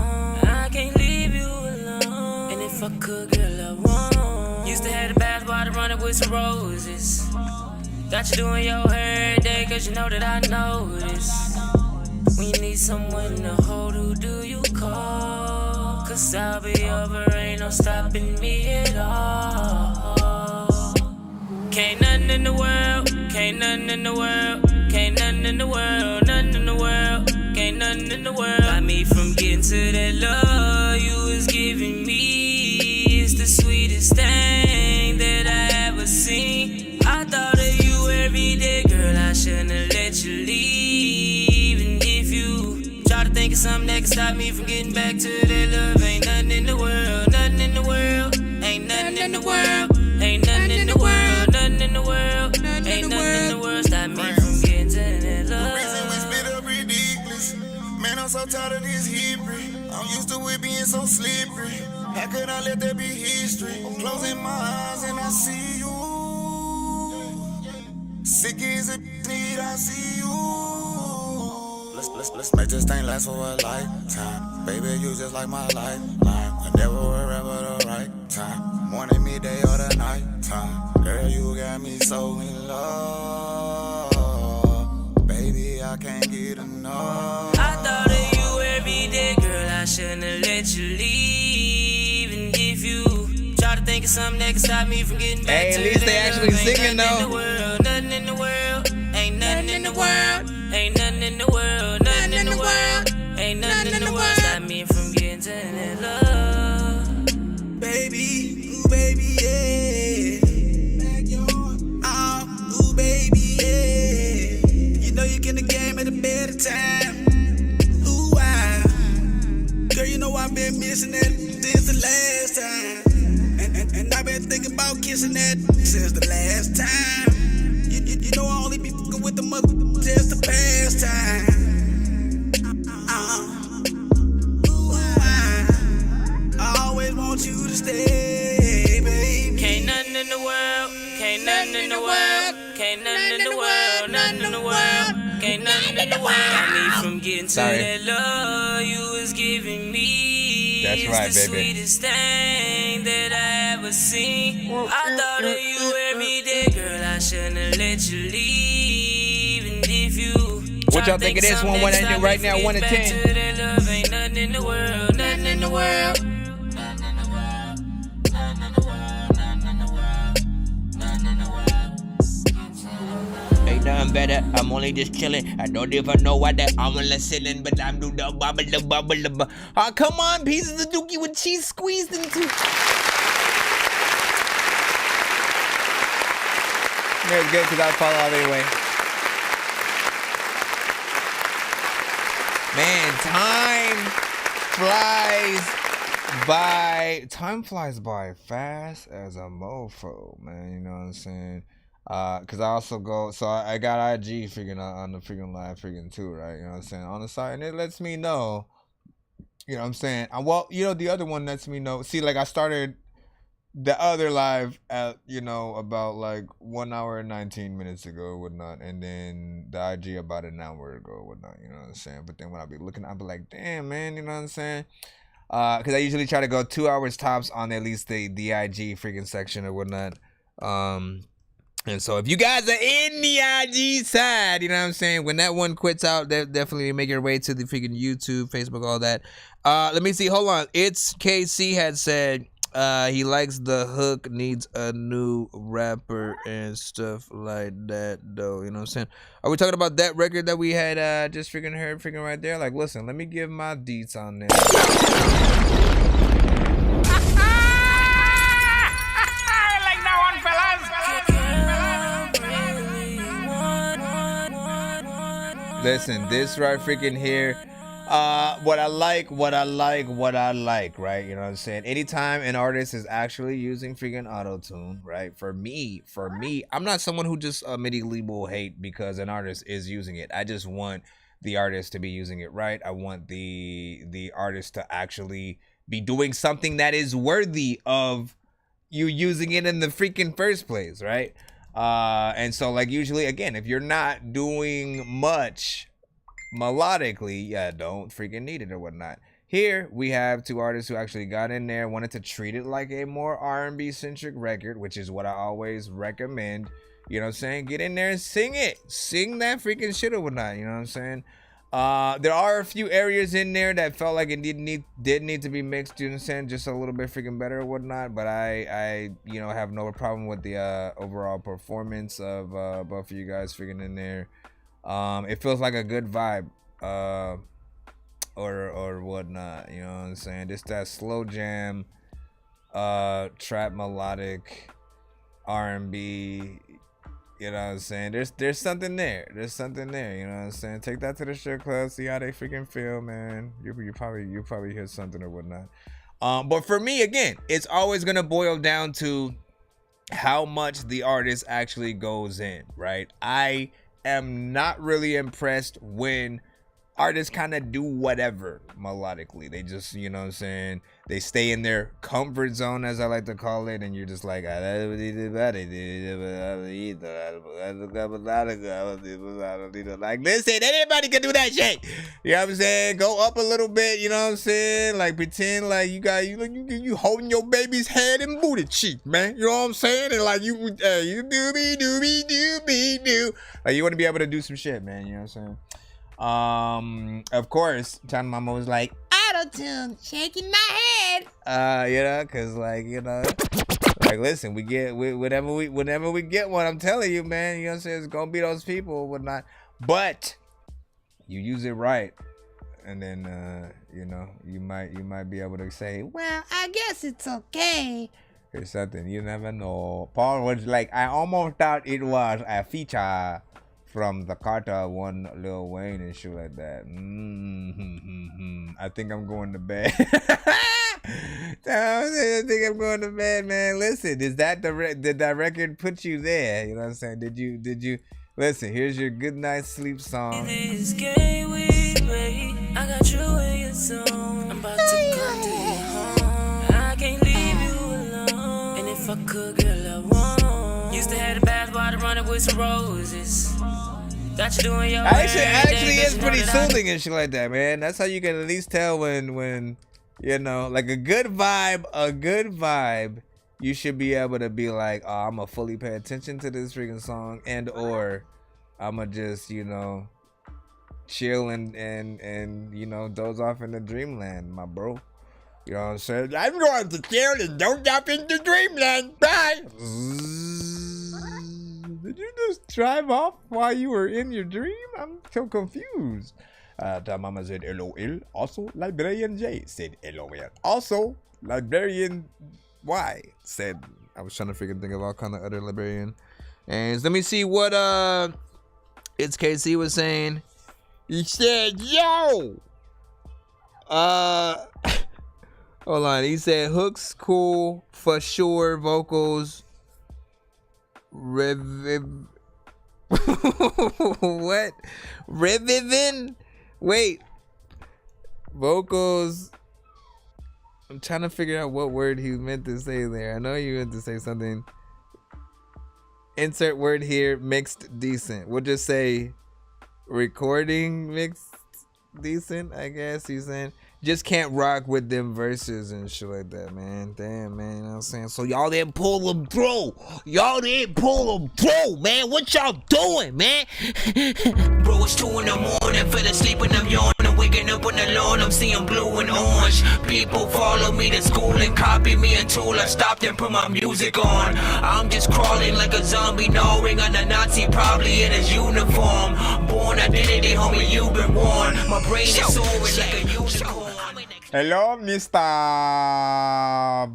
I can't leave you alone. And if I could, girl, I won't. Used to have the bath water running with some roses. Got you doing your hair every day, cause you know that I know this. When you need someone to hold, who do you call? Cause I'll be over, ain't no stopping me at all. Can't nothing in the world, can't nothing in the world, can't nothing in the world, nothing in the world, can't nothing in the world. Got me from getting to that love you was giving me. It's the sweetest thing that I ever seen. I thought of you every day, girl, I shouldn't have let you leave. And if you try to think of something that can stop me from getting back to that love, ain't nothing in the world, nothing in the world, ain't nothing in the world, ain't nothing in the world, nothing in the world, ain't nothing in the world, stop me from getting to that love.
The reason we spit up ridiculous. Man, I'm so tired of this history. I'm used to it being so slippery. How could I let that be history? I'm closing my eyes and I see you. Sick as a need, I see you. Let's make this thing last for a lifetime. Baby, you just like my lifeline. Whenever, wherever the right time. Morning, midday, or the night time. Girl, you got me so in love. Baby, I can't get enough.
I thought of you every day, girl, I shouldn't have let you leave. And if you try to think of something that can stop me from getting back to
at least they actually singing though.
Nothing in the world, ain't nothing in the world, ain't nothing in the world, nothing in the world, ain't nothing in the world, stop me from getting to that love.
Baby, ooh, baby, yeah. Ooh, baby, yeah. You know you get the game at a better time. Ooh, wow. Girl, you know I've been missing that since the last time. And I've been thinking about kissing that since the last time. You know I only be fucking with the mother just the past time. I always want you to stay, baby.
Can't nothing in the world, can't nothing in the world, can't nothing in the world, nothing in the world, can't nothing in the world. Got me from getting to that love you was giving me.
That's right,
it's the
baby.
sweetest thing that I ever seen. I thought of you every day, girl, I shouldn't have let you leave. And if you
What y'all think of this one? What I do right now? 1 to 10.
Ain't nothing in the world, nothing in the world.
Ain't nothing better, I'm only just chillin'. I don't even know why that I'm on the ceiling, but I'm do the bubble.
Oh, come on, pieces of dookie with cheese squeezed into. It's good because I follow out anyway. Man, time flies by fast as a mofo, man. You know what I'm saying? Cause I also go, so I got IG figuring out on the freaking live freaking too, right? You know what I'm saying? On the side, and it lets me know, you know what I'm saying? Well, you know, the other one lets me know. See, like I started the other live at, you know, about like 1 hour and 19 minutes ago or whatnot, and then the IG about an hour ago or whatnot, you know what I'm saying? But then when I be looking, I'll be like, damn, man, you know what I'm saying? Because I usually try to go 2 hours tops on at least the IG freaking section or whatnot. And so if you guys are in the IG side, you know what I'm saying, when that one quits out, definitely make your way to the freaking YouTube, Facebook, all that. Let me see. Hold on. It's KC had said he likes the hook, needs a new rapper and stuff like that, though. You know what I'm saying? Are we talking about that record that we had just freaking heard freaking right there? Like, listen, let me give my deets on this. Listen, this right freaking here, what I like, right? You know what I'm saying? Anytime an artist is actually using freaking auto-tune, right? For me, I'm not someone who just immediately will hate because an artist is using it. I just want the artist to be using it right. I want the artist to actually be doing something that is worthy of you using it in the freaking first place, right? And so, like, usually, again, if you're not doing much melodically, yeah, don't freaking need it or whatnot. Here, we have two artists who actually got in there, wanted to treat it like a more R&B centric record, which is what I always recommend. You know what I'm saying? Get in there and sing it. Sing that freaking shit or whatnot, you know what I'm saying? There are a few areas in there that felt like it did need to be mixed, you know what I'm saying, just a little bit freaking better or whatnot, but I you know, have no problem with the overall performance of both of you guys freaking in there. It feels like a good vibe, or whatnot, you know what I'm saying, just that slow jam, trap melodic R&B. You know what I'm saying? There's something there. There's something there. You know what I'm saying? Take that to the strip club. See how they freaking feel, man. You probably hear something or whatnot. But for me, again, it's always gonna boil down to how much the artist actually goes in, right? I am not really impressed when artists kind of do whatever melodically. They just, you know what I'm saying, they stay in their comfort zone, as I like to call it, and you're just like, like, listen, anybody can do that shit. You know what I'm saying? Go up a little bit, you know what I'm saying? Like, pretend like you holding your baby's head and booty cheek, man. You know what I'm saying? And like, you do. Like, you want to be able to do some shit, man. You know what I'm saying? Of course, China Mama was like, auto-tune, shaking my head. You know, cause like, you know, like, listen, whenever we get one, I'm telling you, man, you know what I'm saying, it's gonna be those people or whatnot. But you use it right, and then you know, you might be able to say, well, I guess it's okay, or something. You never know. Paul was like, I almost thought it was a feature from the Carter one, Lil Wayne and shit like that. I think I'm going to bed. I think I'm going to bed, man. Listen, did that record put you there? You know what I'm saying? Did you listen? Here's your good night sleep song.
This game we play, I got you in your zone. I'm about to come to your home. I can't leave you alone. And if I could, girl, I won't. Used to have the bath water running with some roses. That you doing your
actually is pretty soothing and shit like that, man. That's how you can at least tell when you know, like a good vibe, you should be able to be like, oh, I'm gonna fully pay attention to this freaking song, and or I'm gonna just, you know, chill and you know, doze off into dreamland, my bro. You know what I'm saying? I'm going to chill and doze off into dreamland. Bye. Did you just drive off while you were in your dream? I'm so confused. Mama said LOL. Also, Librarian J said LOL. Also, Librarian Y said, I was trying to think of all kind of other librarian. And let me see what it's KC was saying. He said, yo. Hold on. He said hooks cool for sure. Vocals. What? Revivin? Wait. Vocals. I'm trying to figure out what word he meant to say there. I know you meant to say something. Insert word here, mixed decent. We'll just say recording mixed decent, I guess he's saying. Just can't rock with them verses and shit like that, man. Damn, man, you know what I'm saying?
So y'all didn't pull them through. Y'all didn't pull them through, man. What y'all doing, man?
Bro, it's 2 in the morning, fell asleep and I'm yawning, waking up on the lawn, I'm seeing blue and orange. People follow me to school and copy me until I stopped and put my music on. I'm just crawling like a zombie, gnawing on a Nazi, probably in his uniform. Born identity, homie, you've been warned. My brain is soaring like a unicorn.
Hello, Mr.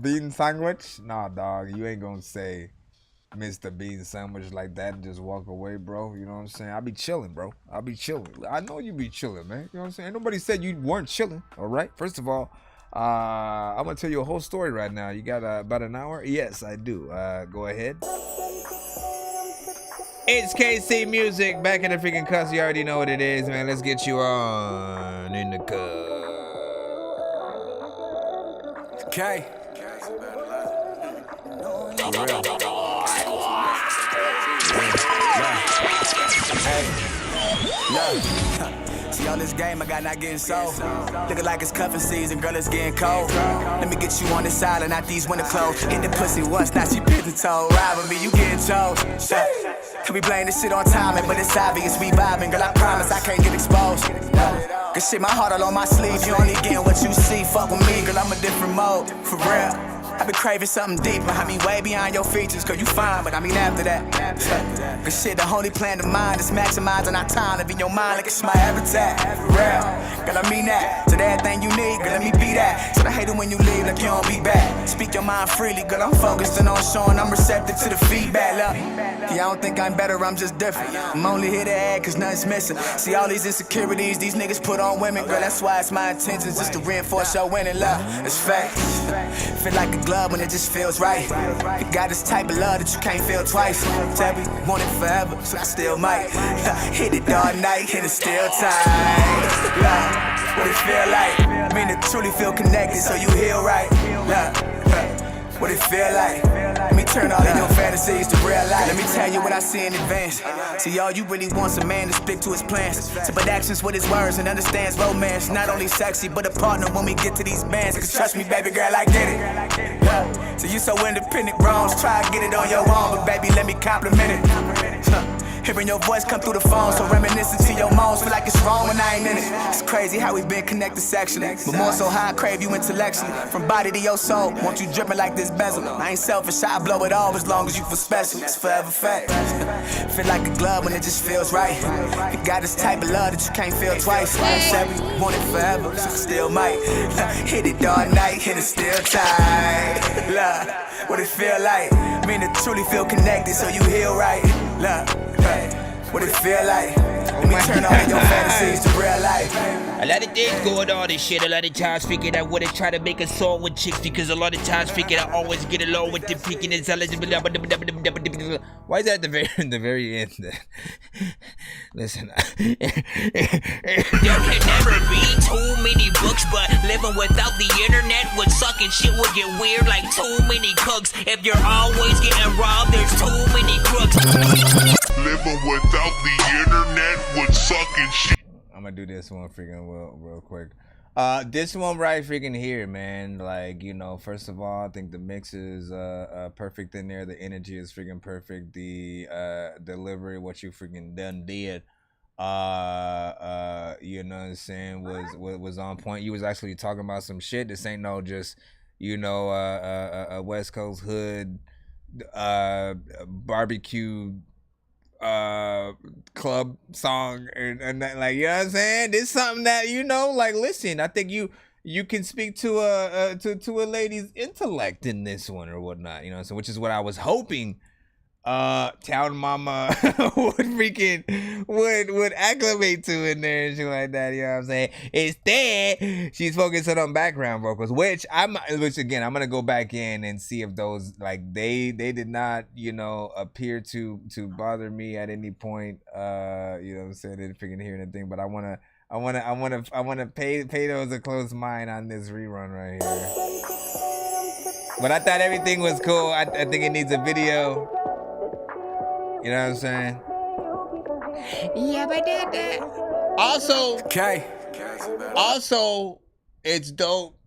Bean Sandwich? Nah, dog, you ain't gonna say Mr. Bean Sandwich like that and just walk away, bro. You know what I'm saying? I'll be chilling, bro. I'll be chilling. I know you be chilling, man. You know what I'm saying? Nobody said you weren't chilling, all right? First of all, I'm gonna tell you a whole story right now. You got about an hour? Yes, I do. Go ahead. It's KC Music, back in the freaking cuss. You already know what it is, man. Let's get you on in the cuss.
Okay. Hey, look. See all this game I got not getting sold. Looking like it's cuffing season, girl, it's getting cold. Let me get you on this side and not these winter clothes. Hit the pussy once, now she pinned the toe. Ride with me, you getting told. Can we blame this shit on timing, but it's obvious we vibing. Girl, I promise I can't get exposed. Cause shit, my heart all on my sleeve. You only getting what you see. Fuck with me, girl, I'm a different mode. For real. I been craving something deeper. I mean, way beyond your features. Girl, you fine, but I mean after that. Cause shit, the only plan of mine is maximizing our time. Live in your mind like it's my habitat. For real. Girl, I mean that. To everything you need, girl, let me be that. So I hate it when you leave like you don't be back. Speak your mind freely, girl, I'm focused and on showing I'm receptive to the feedback. Look, yeah, I don't think I'm better, I'm just different. I'm only here to add cause nothing's missing. See all these insecurities these niggas put on women, girl, that's why it's my intentions just to reinforce your winning. Look, it's facts. Feel like a glove when it just feels right. You got this type of love that you can't feel twice. Tell me, want it forever, so I still might. Hit it all night, hit it still tight. Look, what it feel like? Mean to truly feel connected, so you heal right. Look, what it feel like? Let me turn all of your fantasies to real life. Let me tell you what I see in advance. See, all you really want's a man to stick to his plans, to put actions with his words and understands romance. Not only sexy, but a partner when we get to these bands. Cause trust me, baby girl, I get it. So you so independent, grown, try to get it on your own, but baby, let me compliment it. Hearing your voice come through the phone, so reminiscent to your moans. Feel like it's wrong when I ain't in it. It's crazy how we've been connected sexually, but more so how I crave you intellectually. From body to your soul, want you dripping like this bezel. I ain't selfish, I blow it all as long as you feel special. It's forever fact. Feel like a glove when it just feels right. You got this type of love that you can't feel twice. Chevy, want it forever, so I still might. Hit it all night, hit it still tight. Love, what it feel like? Mean to truly feel connected, so you heal right. Love. What it feel like? Let me turn all of your fantasies to real life.
A lot of things go on all this shit. A lot of times figured I wouldn't try to make a song with chicks because a lot of times figured I always get along with the freaking intelligent.
Why is that at the very end? Listen.
There can never be too many books, but living without the internet would suck and shit would get weird like too many cooks. If you're always getting robbed, there's too many crooks.
Living without the internet would suck and shit.
I'm gonna do this one freaking real quick. This one right freaking here, man. Like, you know, first of all, I think the mix is perfect in there. The energy is freaking perfect. The delivery, what you freaking done did, you know what I'm saying, was on point. You was actually talking about some shit. This ain't no just, you know, a West Coast hood barbecue club song and that, like, you know what I'm saying? This is something that, you know, like, listen, I think you can speak to a lady's intellect in this one or whatnot, you know, so which is what I was hoping Town Mama would acclimate to in there and shit like that, you know what I'm saying? Instead, she's focusing on background vocals, which again, I'm gonna go back in and see if those, like, they did not, you know, appear to bother me at any point, you know what I'm saying? They didn't freaking hear anything, but I I wanna pay those a close mind on this rerun right here. But I thought everything was cool. I think it needs a video. You know what I'm saying?
Yeah, but that.
Also, it's dope.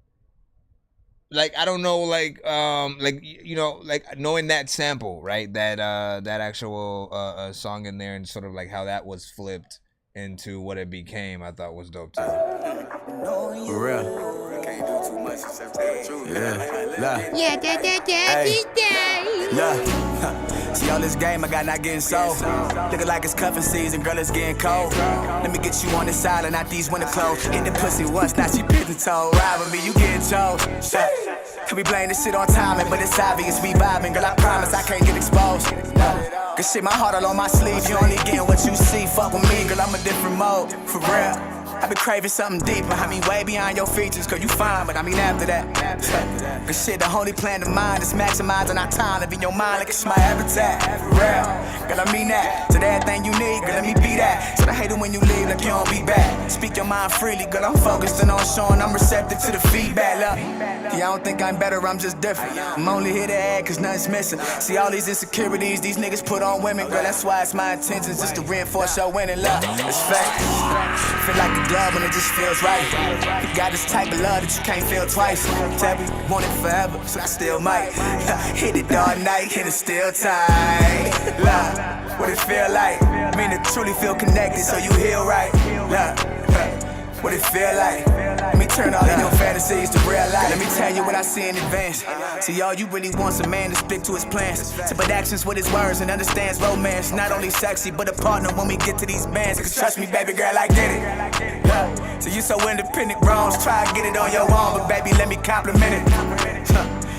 Like, I don't know, like you know, like knowing that sample, right? That actual song in there, and sort of like how that was flipped into what it became, I thought was dope too.
For real. Can't do too much except tell the truth. Yeah. Look. See all this game I got not getting sold. Looking like it's cuffing season, girl, it's getting cold. Let me get you on this island, not these winter clothes. Hit the pussy once, now she pigeon toe. Ride with me, you getting chose. Can we blame this shit on timing, but it's obvious we vibing. Girl, I promise I can't get exposed. Cause shit, my heart all on my sleeve. You only getting what you see. Fuck with me, girl, I'm a different mode. For real. I been craving something deeper. I mean, way beyond your features, cause you fine, but I mean after that. Cause shit, the only plan of mine is maximizing our time. Live in your mind like it's my habitat. For real. Girl, I mean that. So that everything you need, girl, let me be that. So I hate it when you leave like you don't be back. Speak your mind freely, girl, I'm focused and on showing I'm receptive to the feedback. Look, yeah, I don't think I'm better, I'm just different. I'm only here to add cause nothing's missing. See all these insecurities these niggas put on women, girl, that's why it's my intentions just to reinforce your winning. Look, it's fake. Feel like a glove when it just feels right. You got this type of love that you can't feel twice. Tell me, want it forever, so I still might. Hit it all night, hit it still tight. Look, what it feel like? Mean to truly feel connected, so you heal right. Look, what it feel like? Let me turn all of your fantasies to real life. Let me tell you what I see in advance. See, all you really want's a man to stick to his plans, to put actions with his words and understands romance. Not only sexy, but a partner when we get to these bands. Cause trust me, baby girl, I get it. So you so independent, grown, try to get it on your own, but baby, let me compliment it.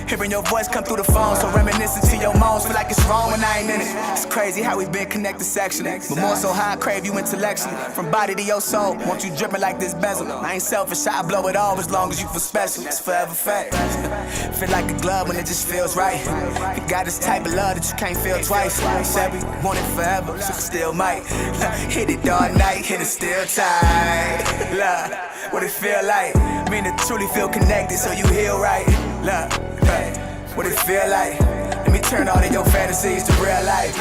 Hearing your voice come through the phone, so reminiscent to your moans, feel like it's wrong when I ain't in it. It's crazy how we've been connected sexually, but more so how I crave you intellectually. From body to your soul, want you dripping like this bezel. I ain't selfish, I blow it all as long as you feel special. It's forever fact. Feel like a glove when it just feels right. You got this type of love that you can't feel twice. Said we want it forever, so still might. Hit it all night, hit it still tight. Look, what it feel like? Mean to truly feel connected, so you heal right. Look. What it feel like? Let me turn all of your fantasies to real life.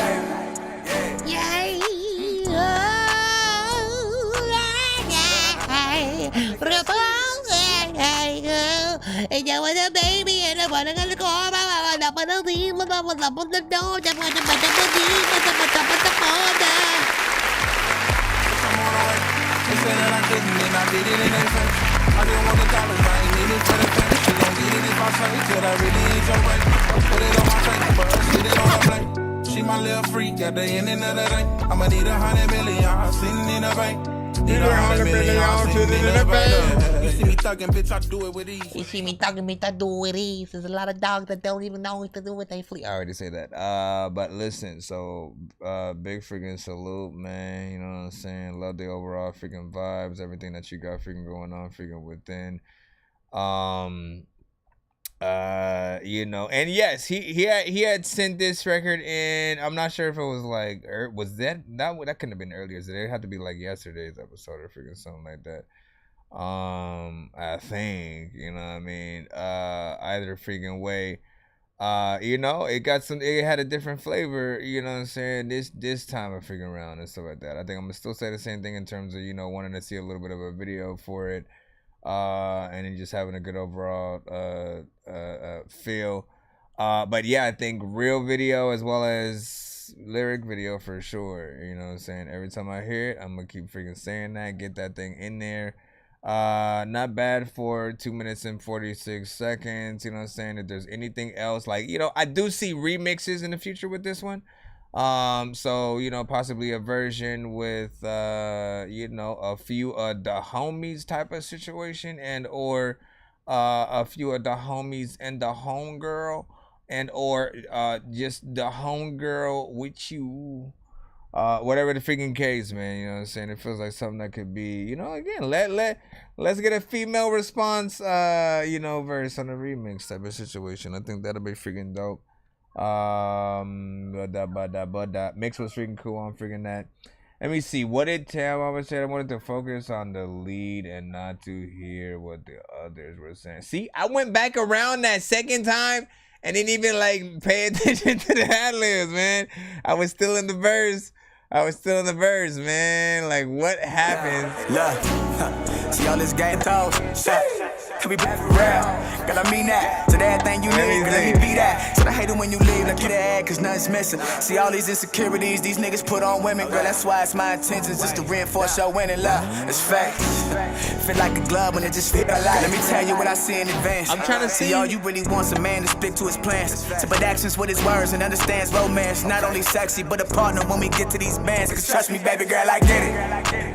And you was a baby and I wanna go to call my up on the leave, up on the door, just want to put the
They said that I didn't, and I did it in their face. I didn't want the dollars, I ain't need it for the fame. She gon' get it if I say it, that I really ain't your way. Put it on my face, but shit it on the plate. She my little freak at the end of the day. I'ma need 100 million sitting in the bank. Need 100 million sitting in the bank. You see me thugging, bitch, I do it with ease.
You see me thugging, bitch, I do it with ease. There's a lot of dogs that don't even know what to do with their fleet.
I already say that. But listen, so big freaking salute, man. You know what I'm saying? Love the overall freaking vibes, everything that you got freaking going on freaking within. You know, and yes, he had sent this record in. I'm not sure if it was like, was that couldn't have been earlier. So it had to be like yesterday's episode or freaking something like that. I think, you know what I mean, either freaking way. You know, it had a different flavor, you know what I'm saying, this time of freaking round and stuff like that. I think I'm gonna still say the same thing in terms of, you know, wanting to see a little bit of a video for it, and then just having a good overall feel. But yeah, I think real video as well as lyric video for sure, you know what I'm saying. Every time I hear it, I'm gonna keep freaking saying that, get that thing in there. Not bad for 2 minutes and 46 seconds, you know what I'm saying. If there's anything else, like, you know, I do see remixes in the future with this one. So, you know, possibly a version with, you know, a few of the homies type of situation, and or a few of the homies and the homegirl, and or just the homegirl with you. Whatever the freaking case, man, you know what I'm saying. It feels like something that could be, you know, again, let's get a female response, you know, verse on a remix type of situation. I think that'll be freaking dope. But that mix was freaking cool on freaking that. Let me see. What did Tam Mama said? I wanted to focus on the lead and not to hear what the others were saying. See, I went back around that second time and didn't even like pay attention to the ad-libs, man. I was still in the verse. Man. Like, what happened?
Look, see all this game talk. Can we back for real? Girl, I mean that. To that thing you need, girl, let me be that. So I hate it when you leave, like you the ad, cause nothing's missing. See all these insecurities these niggas put on women, girl, that's why it's my intentions just to reinforce your winning love. It's facts. Feel like a glove when it just feel like. Let me tell you what I see in advance.
I'm trying to see
all you really want's a man to stick to his plans. To put actions with his words and understands romance. Not only sexy, but a partner when we get to these bands. Cause trust me, baby girl, I get it.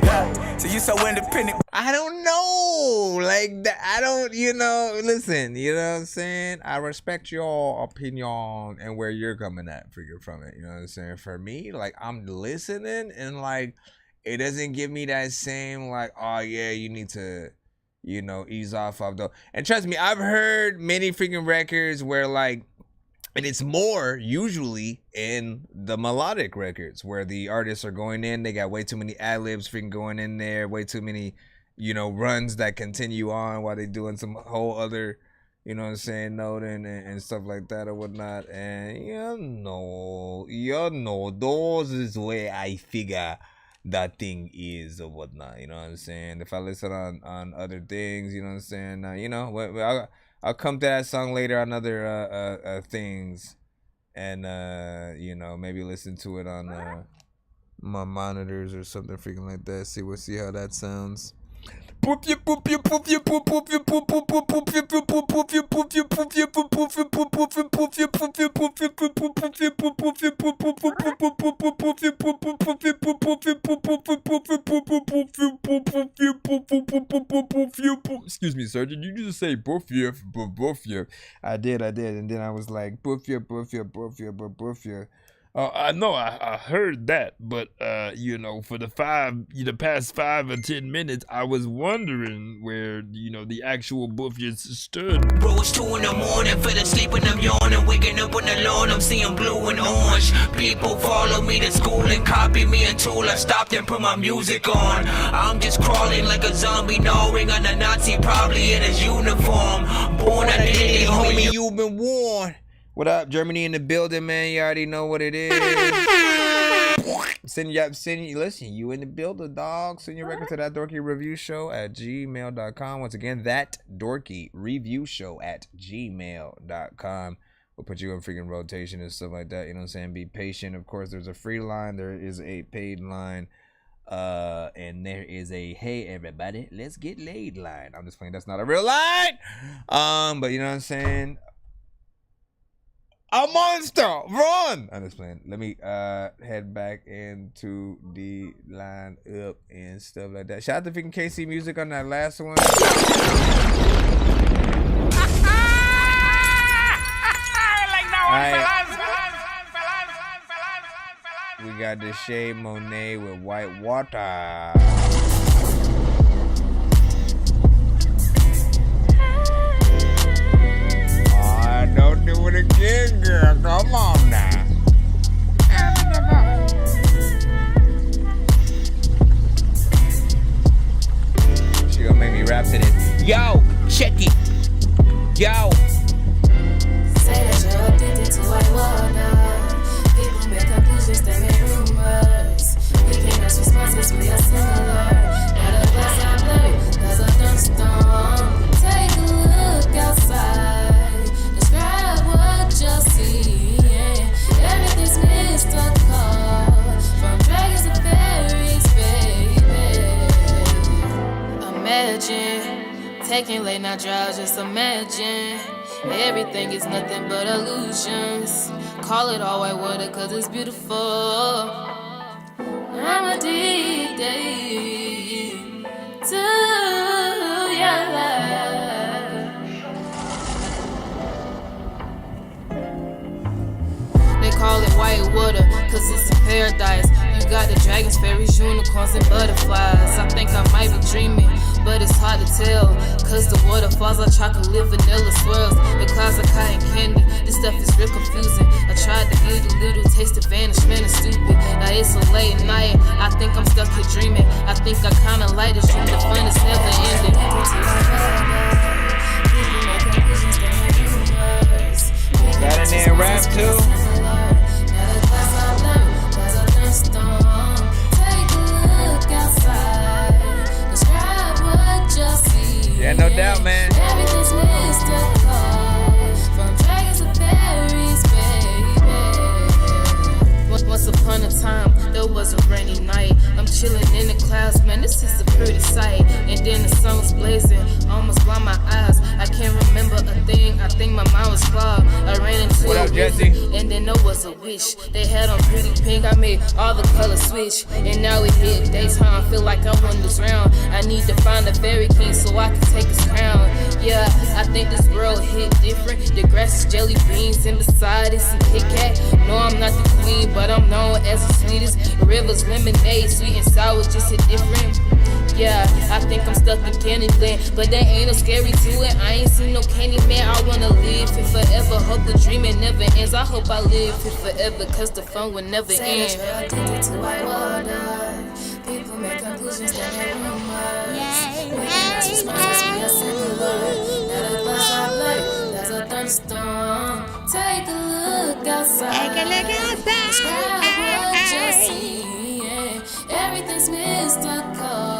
Yeah. So you so independent.
I don't know. Like, I don't, listen, you know what I'm saying? I respect your opinion and where you're coming at from it. You know what I'm saying? For me, like, I'm listening and, like, it doesn't give me that same, like, oh, yeah, you need to, ease off of though. And trust me, I've heard many freaking records where, like, and it's more usually in the melodic records where the artists are going in, they got way too many ad-libs freaking going in there, way too many, runs that continue on while they doing some whole other, note and stuff like that or whatnot. And those is where I figure that thing is or whatnot, you know what I'm saying? If I listen on other things, you know what I'm saying? I'll come to that song later on other things, and maybe listen to it on my monitors or something freaking like that. See how that sounds. Excuse me, sir. Did you just say buffia? I did, and then I was like buffia.
I know I heard that, but for the past 5 or 10 minutes, I was wondering where the actual buffets stood.
Bro, it's 2 in the morning, fell asleep and I'm yawning, waking up on the lawn, I'm seeing blue and orange. People follow me to school and copy me until I stopped and put my music on. I'm just crawling like a zombie, gnawing on a Nazi, probably in his uniform. Born identity, homie,
you've been warned. What up, Germany in the building, man? You already know what it is. Send you, listen, you in the building, dog. Send your record to that Dorky Review Show at gmail.com. Once again, that Dorky Review Show at gmail.com. We'll put you in freaking rotation and stuff like that. You know what I'm saying? Be patient. Of course, there's a free line. There is a paid line. And there is a hey everybody, let's get laid line. I'm just playing. That's not a real line. But you know what I'm saying? A monster, run! I'm just playing. Let me head back into the line up and stuff like that. Shout out to freaking KC Music on that last one. We got the Shea Monet with White Water. Don't do it again, girl. Come on now. She gonna make me rap to this. Yo, check it. Yo.
Say that you're addicted to white water. People make conclusions, they make rumors. We can't ask responses, we are similar. Not a glass I play, there's a thunderstorm. Take a look outside. Just see, yeah. Everything's mystical. From dragons to fairies, baby. Imagine taking late night drives, just imagine. Everything is nothing but illusions. Call it all white water, cause it's beautiful. I'm addicted to your life. Call it white water, cause it's a paradise. You got the dragons, fairies, unicorns, and butterflies. I think I might be dreaming, but it's hard to tell. Cause the waterfalls are chocolate, vanilla swirls. The clouds are cotton candy, this stuff is real confusing. I tried to give a little taste of vanish, man, it's stupid. Now it's a late night, I think I'm
was flawed. I ran into
What up,
a
Jesse?
river, and then there was a wish. They had on pretty pink, I made all the colors switch. And now it hit daytime, feel like I won this round. I need to find a fairy king so I can take his crown. Yeah, I think this world hit different. The grass is jelly beans, and beside it some Kit Kat. No, I'm not the queen, but I'm known as the sweetest. Rivers, lemonade, sweet and sour, just hit different. Yeah, I think I'm stuck in Candyland, but there ain't no scary to it. I ain't seen no Candyman. I wanna live it forever. Hope the dream it never ends. I hope I live it forever, cause the fun will never end.
Addicted to white water. People make conclusions that they rumors. When I just want to be a singular. Not a glass of blood, that's a thunderstorm. Take a look outside.
Take a look outside.
Describe what you see. Yeah. Everything's mystical.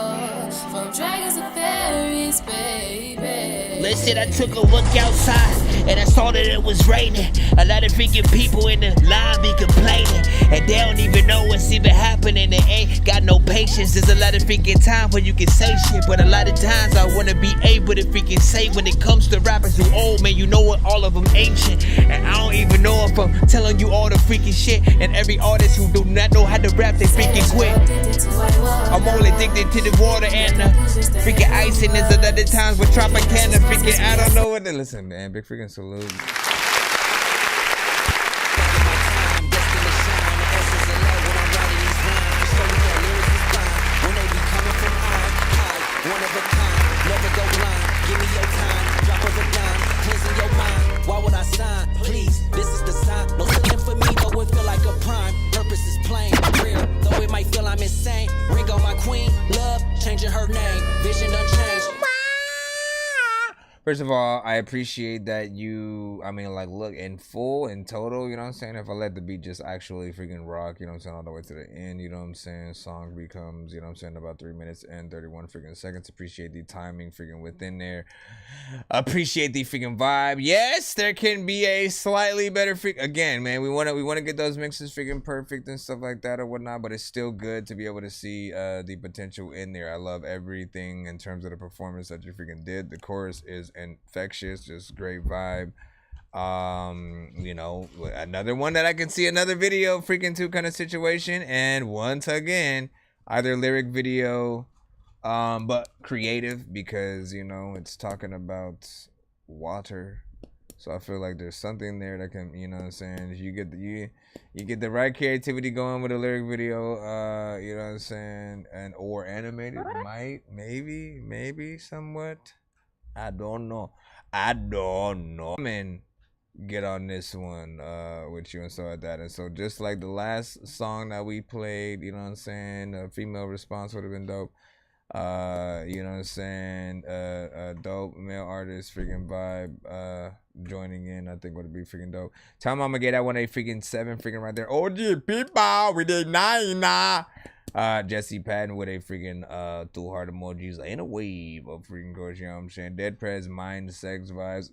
From dragons and fairies, baby.
Listen, I took a look outside and I saw that it was raining. A lot of freaking people in the line be complaining, and they don't even know what's even happening. They ain't got no patience. There's a lot of freaking time where you can say shit, but a lot of times I wanna be able to freaking say when it comes to rappers who old, man, you know what, all of them ancient. And I don't even know if I'm telling you all the freaking shit. And every artist who do not know how to rap, they freaking quit. I'm only addicted to the water and the freaking ice, and there's other times with Tropicana freaking, I don't know what to listen, man. Big freaking salute.
Why would I sign? Please, this is the sign. No looking for me, though it feel like a prime. Purpose is plain, real, though it might feel I'm insane. Ring on my queen, love, changing her name. Vision unchanged.
First of all, I appreciate that you, I mean, like, look, in full, in total, you know what I'm saying? If I let the beat just actually freaking rock, you know what I'm saying, all the way to the end, you know what I'm saying? Song becomes, you know what I'm saying, about 3 minutes and 31 freaking seconds. Appreciate the timing freaking within there. Appreciate the freaking vibe. Yes, there can be a slightly better again, man, we want to get those mixes freaking perfect and stuff like that or whatnot, but it's still good to be able to see the potential in there. I love everything in terms of the performance that you freaking did. The chorus is infectious, just great vibe. You know, another one that I can see another video freaking to kind of situation. And once again, either lyric video, but creative, because, you know, it's talking about water. So I feel like there's something there that can, you know what I'm saying, you get the right creativity going with a lyric video, you know what I'm saying, and or animated, maybe somewhat. I don't know. And get on this one with you and so like that. And so just like the last song that we played, you know what I'm saying, a female response would have been dope. You know what I'm saying, a dope male artist freaking vibe joining in, I think would be freaking dope. Tell me I'm gonna get that one a freaking 7 freaking right there. OG people, we did 9 Jesse Patton with a freaking 2 heart emojis in a wave of freaking course, you know what I'm saying. Dead Prez, mind, sex vibes.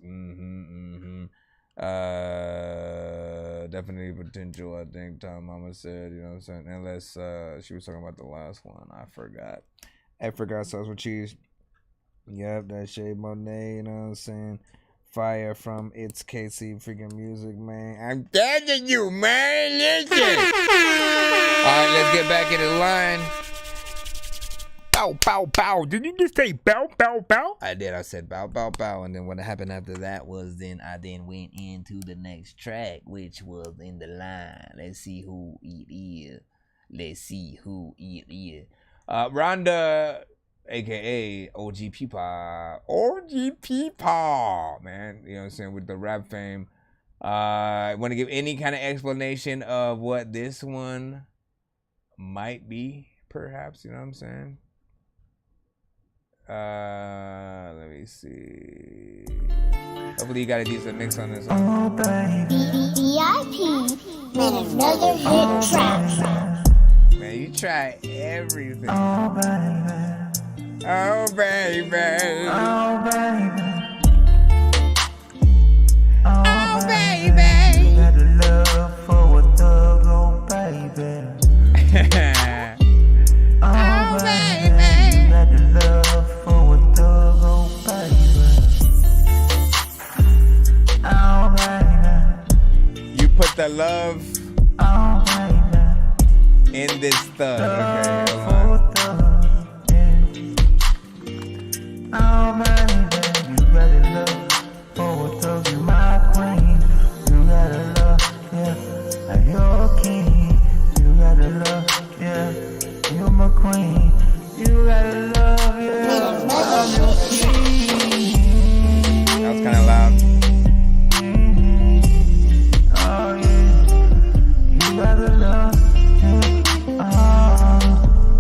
Definitely potential, I think Tom Mama said, you know what I'm saying. Unless she was talking about the last one. I forgot sauce with cheese. Yep, that Shade Monet, you know what I'm saying. Fire from It's KC freaking music, man. I'm telling you, man. Listen. Alright, let's get back in the line. Bow, bow, bow. Did you just say bow, bow, bow? I did. I said bow, bow, bow. And then what happened after that was I went into the next track, which was in the line. Let's see who it is. Rhonda, aka OG Peepaw, man, you know what I'm saying, with the rap fame. Want to give any kind of explanation of what this one might be, perhaps, you know what I'm saying? Let me see. Hopefully you got a decent mix on this one.
Oh, baby. VIP with another hit track.
Man, you try everything. Oh, baby. Oh, baby. Oh, baby.
Oh, baby.
You got the love for a thug, oh, baby.
Oh, baby.
You got the love for a thug, oh, baby. Oh,
the love in this thug. Okay, hold on.
Oh, baby, you gotta love for thug, you my queen. You gotta love, yeah, like you're a king. You gotta love, yeah, you're my queen. You gotta love, yeah, I'm your king.
That was kind of loud.
Oh yeah, you gotta love, yeah,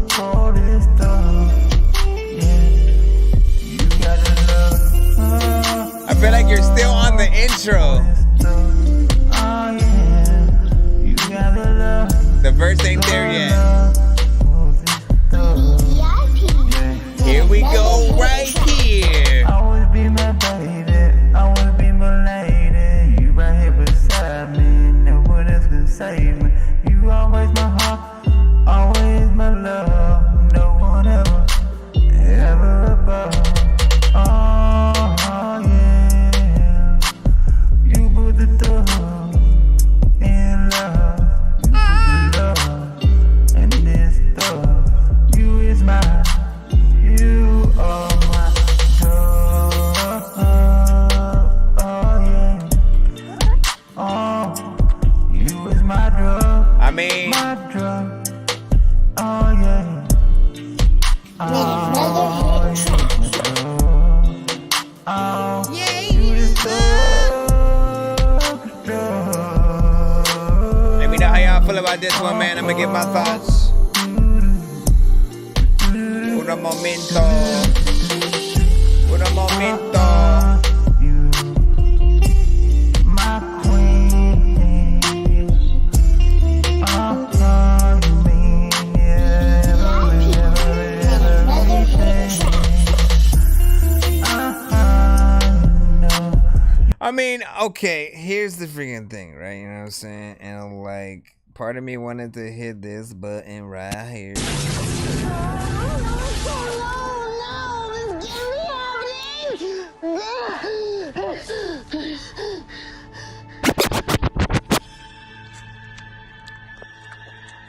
for this stuff, yeah.
I feel like you're still on the intro. The verse ain't there yet. Here we go, right here.
Always be my baby, always be my lady. You right here beside me, no one else can save me. You always my heart, always my love. No one ever above. Oh yeah, you put the thug in love. You put the love in this thug. You is mine. You are my drug. Oh yeah. Oh, you is my drug.
I mean,
my drug. Oh yeah. Oh yeah. You is
let me know how y'all feel about this one, man. I'm gonna get my thoughts. Un momento. Un momento.
my queen. Oh, you mean
I mean, okay, here's the freaking thing, right? You know what I'm saying? And like, part of me wanted to hit this button right here.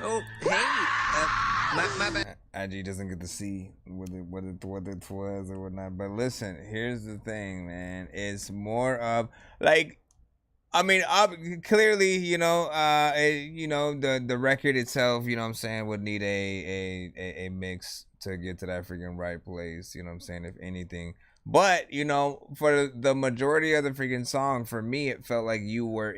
Oh, hey, my bad.
IG doesn't get to see what it was or whatnot. But listen, here's the thing, man. It's more of like, I mean, clearly, you know, the record itself, you know what I'm saying, would need a mix to get to that freaking right place, you know what I'm saying, if anything. But, you know, for the majority of the freaking song, for me, it felt like you were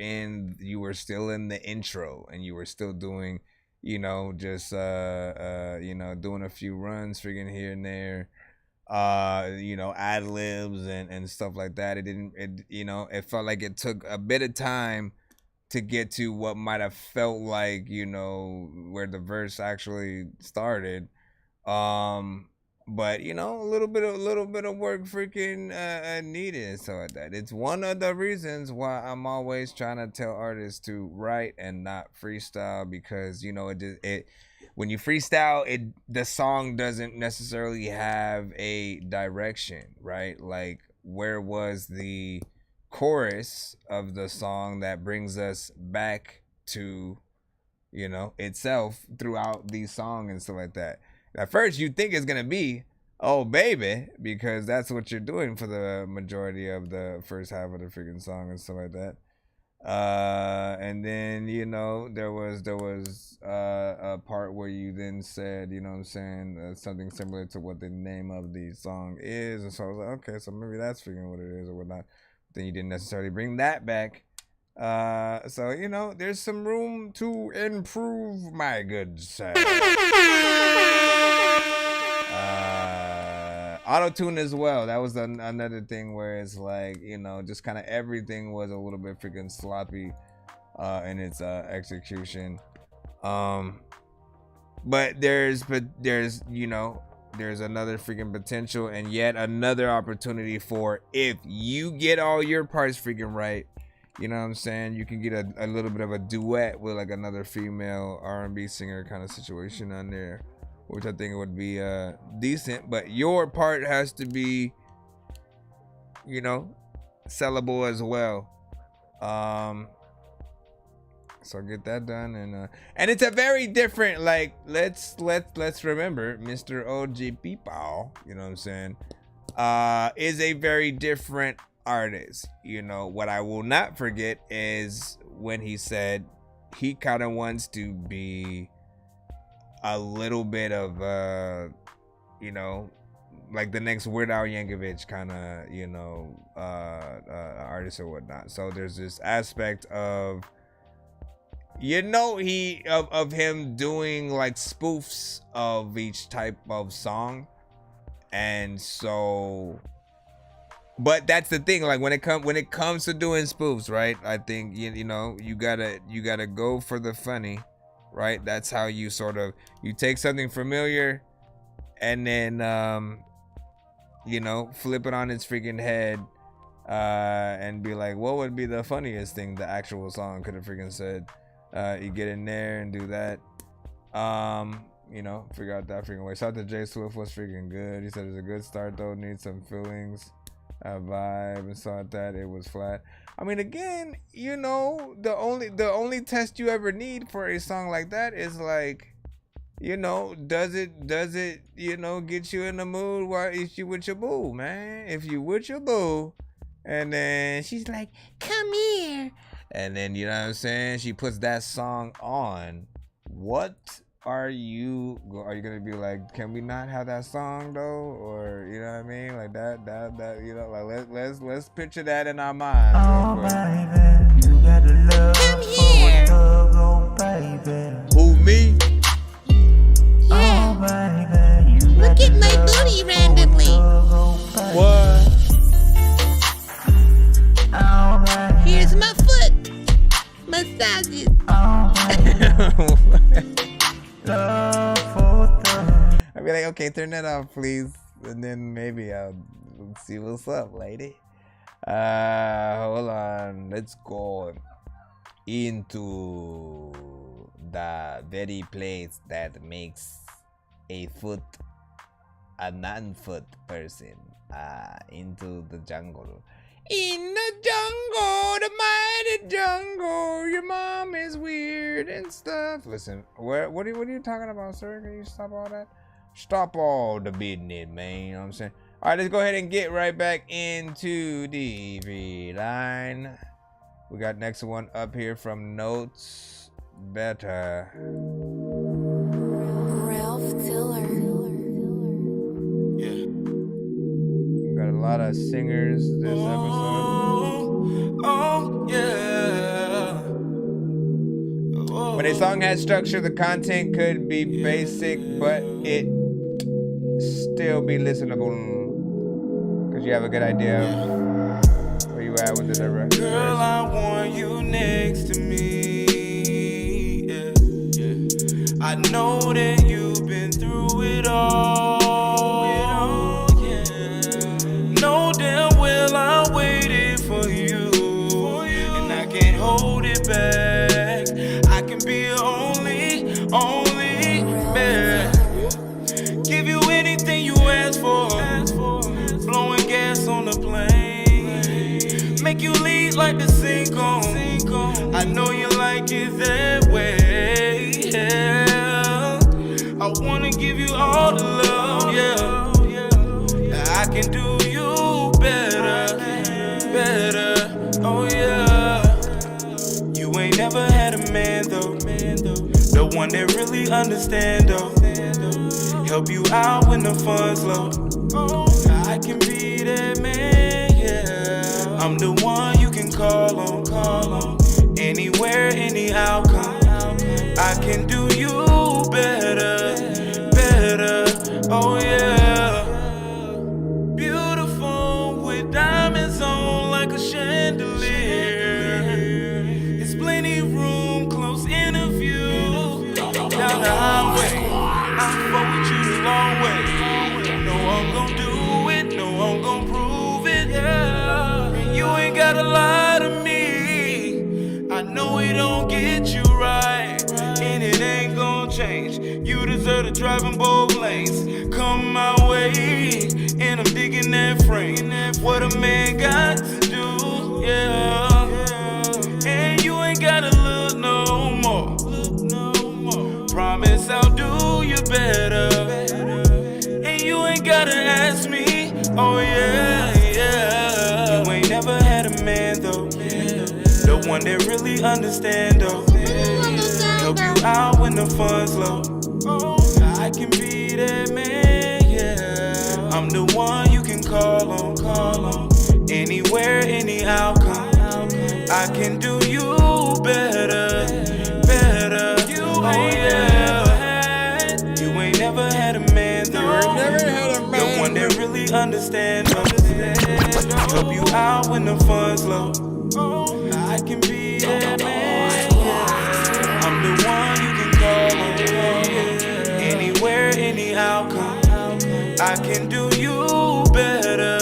still in the intro and you were still doing, you know, just doing a few runs freaking here and there, you know, ad libs and stuff like that. It felt like it took a bit of time to get to what might have felt like, you know, where the verse actually started. But you know, a little bit of work freaking needed. So that it's one of the reasons why I'm always trying to tell artists to write and not freestyle, because you know it when you freestyle, the song doesn't necessarily have a direction, right? Like, where was the chorus of the song that brings us back to, you know, itself throughout these songs and stuff like that? At first, you think it's gonna be "Oh Baby" because that's what you're doing for the majority of the first half of the freaking song and stuff like that. And then, you know, there was a part where you then said, you know what I'm saying, something similar to what the name of the song is, and so I was like, okay, so maybe that's freaking what it is or whatnot. Then you didn't necessarily bring that back. So, you know, there's some room to improve, my good sir. Auto-tune as well. That was another thing where it's like, you know, just kind of everything was a little bit freaking sloppy in its execution. But there's you know, there's another freaking potential and yet another opportunity for, if you get all your parts freaking right, you know what I'm saying, you can get a little bit of a duet with like another female R&B singer kind of situation on there, which I think would be decent. But your part has to be, you know, sellable as well. So get that done, and it's a very different, like, let's remember Mr. OG Peepaw, you know what I'm saying, is a very different artist. You know, what I will not forget is when he said he kind of wants to be a little bit of you know, like the next Weird Al Yankovic kind of, you know, artist or whatnot. So there's this aspect of, you know, of him doing like spoofs of each type of song. And so, but that's the thing, like when it comes to doing spoofs, right? I think you know, you gotta go for the funny, right? That's how you sort of, you take something familiar and then you know, flip it on its freaking head and be like, what would be the funniest thing the actual song could have freaking said? You get in there and do that. You know, figure out that freaking way. Shout out to Jay Swift, was freaking good. He said it's a good start though, needs some feelings, vibe, and saw that it was flat. I mean, again, you know, the only test you ever need for a song like that is like, you know, does it, you know, get you in the mood while you with your boo, man? If you with your boo, and then she's like, come here, and then, you know what I'm saying, she puts that song on, what are you gonna be like, can we not have that song though? Or, you know what I mean, like that, you know, like let's picture that in our mind. Oh baby, you got the love. Come here. Oh baby. Who, me?
Yeah. Oh baby, you look at my booty randomly.
What?
Oh baby. Here's my foot. Massage it.
I'd be like, okay, turn that off, please, and then maybe I'll see what's up, lady. Hold on, let's go into the very place that makes a non-foot person, into the jungle. In the jungle, the mighty jungle, your mom is weird and stuff. Listen, what are you talking about, sir? Can you stop all that? Stop all the business, man. You know what I'm saying? All right, let's go ahead and get right back into the V line. We got next one up here from Notes Better.
Ralph Tiller.
Yeah. We got a lot of singers this episode.
Oh, yeah.
When a song has structure, the content could be basic, but it still be listenable. Cause you have a good idea of where you at with the lyrics.
Girl, I want you next to me. Yeah, yeah. I know that you've been through it all. Yeah. Know damn well I waited for you, and I can't hold it back. I can be your only man. Give you anything you ask for. Blowing gas on the plane. Make you lead like the sink on. I know you like it that way. Yeah. I wanna give you all the love. Yeah. I can do you better. Oh yeah. You ain't never had a man though. The one that really understand though. Help you out when the fun's low. I can be that man, yeah. I'm the one you can call on. Anywhere, any outcome. I can do you better. Oh yeah. Beautiful with diamonds on like a chandelier. It's plenty room, close interview. Down the highway, I'm fuck with you the long way. No, I'm gon' do it, no, I'm gon' prove it, yeah. You ain't gotta lie to me. I know it don't get you right, and it ain't gon' change. You deserve to drive in both lanes. Come my way, and I'm digging that frame. What a man got to do, yeah. And you ain't gotta look no The one that really understand though. Help you out when the funds low. I can be that man, yeah. I'm the one you can call on. Anywhere, any outcome. I can do you better. You ain't never had a man though. The one that really understand. Help you out when the funds low. I can be that man, yeah. I'm the one you can call on. Anywhere, any outcome. I can do you better.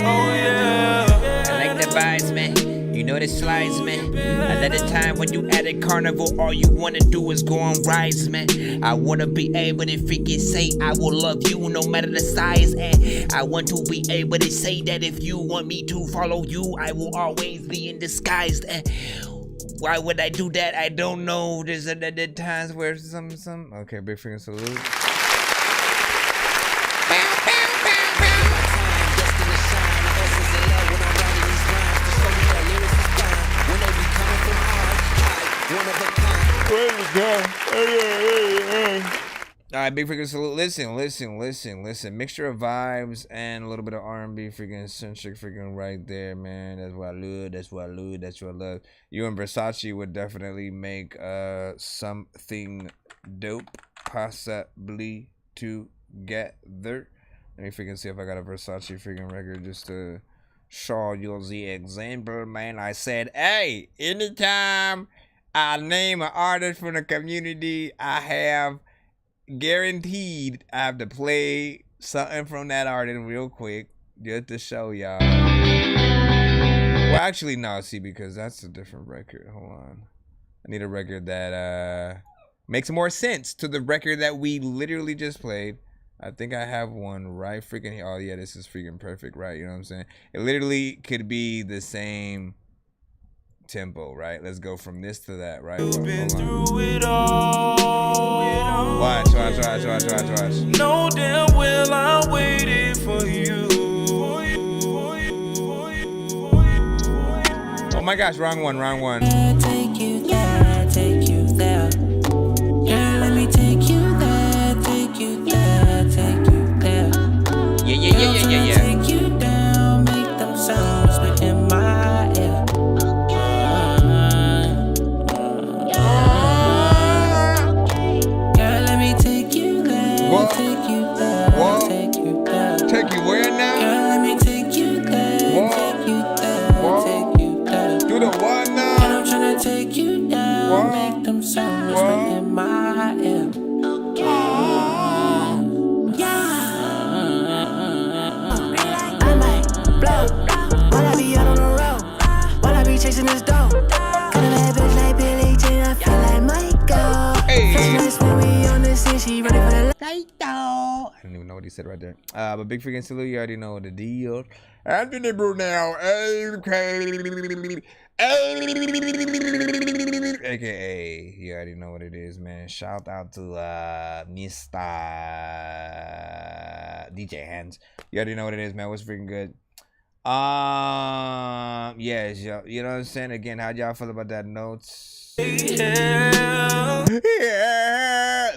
Oh yeah.
I like the vibes, man. You know the slides, man. Another time when you at a carnival, all you wanna do is go on rides, man. I wanna be able to freaking say I will love you no matter the size, and I want to be able to say that if you want me to follow you, I will always be in disguise. And why would I do that? I don't know. There's other times where some. Okay, big freaking salute. Alright, big freaking salute. Listen. Mixture of vibes and a little bit of R&B freaking centric freaking right there, man. That's what I love. You and Versace would definitely make something dope, possibly together. Let me freaking see if I got a Versace freaking record just to show you the example, man. I said, hey, anytime I name an artist from the community, I have guaranteed I have to play something from that artist real quick just to show y'all. Well, actually, no, see, because that's a different record. Hold on. I need a record that makes more sense to the record that we literally just played. I think I have one right freaking here. Oh, yeah, this is freaking perfect, right? You know what I'm saying? It literally could be the same tempo, right? Let's go from this to that, right? Hold on. Watch.
No damn well I waited for you.
Oh my gosh, wrong one.
Take you there. Girl, let me take you there.
Yeah.
Take you down, make them sounds within my ear. Girl, let me take you there.
What?
Take you there.
Take you where now?
Girl, let me take you there.
What?
Take you there.
Do the what now?
And I'm tryna take you down, make them sounds within my ear.
While I be out on the road, while I be chasing this dough. Got a bad bitch like Billie Jean, I feel like Michael. First night when we on the scene, she ready for the light though.
I don't even know what he said right there. But big freaking salute, you already know the deal. Anthony Brunel, aka, you already know what it is, man. Shout out to Mr. DJ Hands. You already know what it is, man. What's freaking good? Yes, y'all, you know what I'm saying? Again, how'd y'all feel about that notes? Yeah.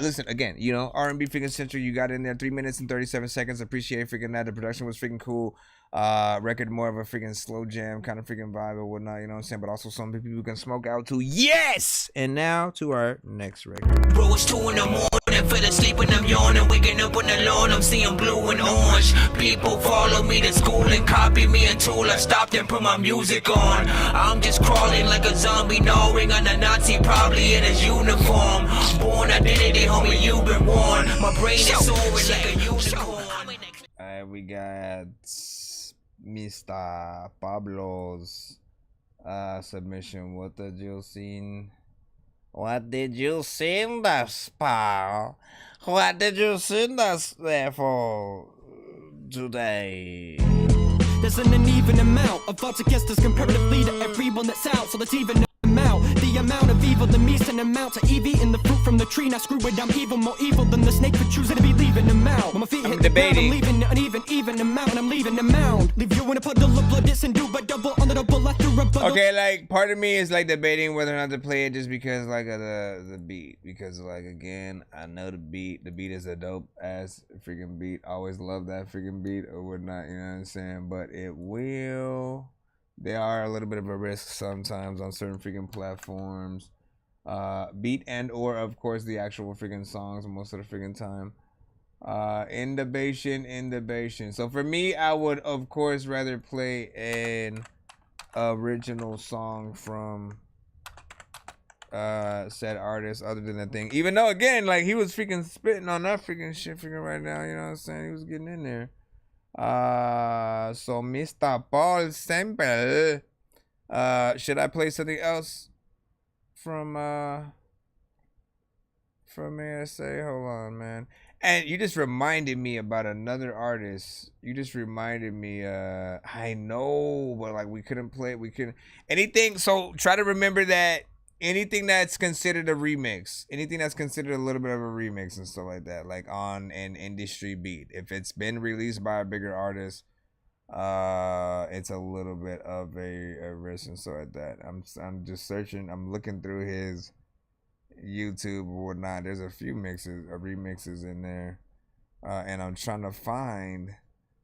Listen, again, you know, R&B freaking central, you got in there 3 minutes and 37 seconds. Appreciate freaking that. The production was freaking cool. Record more of a freaking slow jam kind of freaking vibe or whatnot, you know what I'm saying? But also some people who can smoke out to. Yes! And now to our next record.
Bro, it's 2 in the morning, for the sleeping, I'm yawning, waking up on the lawn, I'm seeing blue and orange. People follow me to school and copy me until I stopped and put my music on. I'm just crawling like a zombie, gnawing on a Nazi, probably in his uniform. Born identity, homie, you've been warned. My brain is soaring like a unicorn.
Alright, we got Mr. Pablo's submission. What did you see? What did you send us, pal? What did you send us there for today?
There's an uneven amount of odds against us comparatively to everyone that's out, so let's even them out. The amount of evil evil than me, send them out to Evie in the fruit from the tree. Now screw it, I'm evil, more evil than the snake for choosing to be leaving them out. When my feet hit the ground, I'm leaving the uneven, even amount, and I'm leaving the mound. Leave you in a puddle of blood, this and do but double under the bullet through a bubble.
Okay, like part of me is like debating whether or not to play it just because like of the beat, because like again I know the beat is a dope ass freaking beat. Always love that freaking beat or whatnot, you know what I'm saying? But they are a little bit of a risk sometimes on certain freaking platforms. Beat and or of course the actual freaking songs most of the freaking time. Indebation. So for me, I would of course rather play an original song from said artist other than the thing. Even though again, like he was freaking spitting on that freaking shit freaking right now, you know what I'm saying? He was getting in there. So Mr. Paul Semple. Should I play something else from ASA? Hold on, man. And you just reminded me about another artist. You just reminded me, I know, but like we couldn't anything. So try to remember that anything that's considered a remix, anything that's considered a little bit of a remix and stuff like that, like on an industry beat, if it's been released by a bigger artist, it's a little bit of a risk and stuff like that. I'm just searching, I'm looking through his YouTube or whatnot. There's a few remixes in there, and I'm trying to find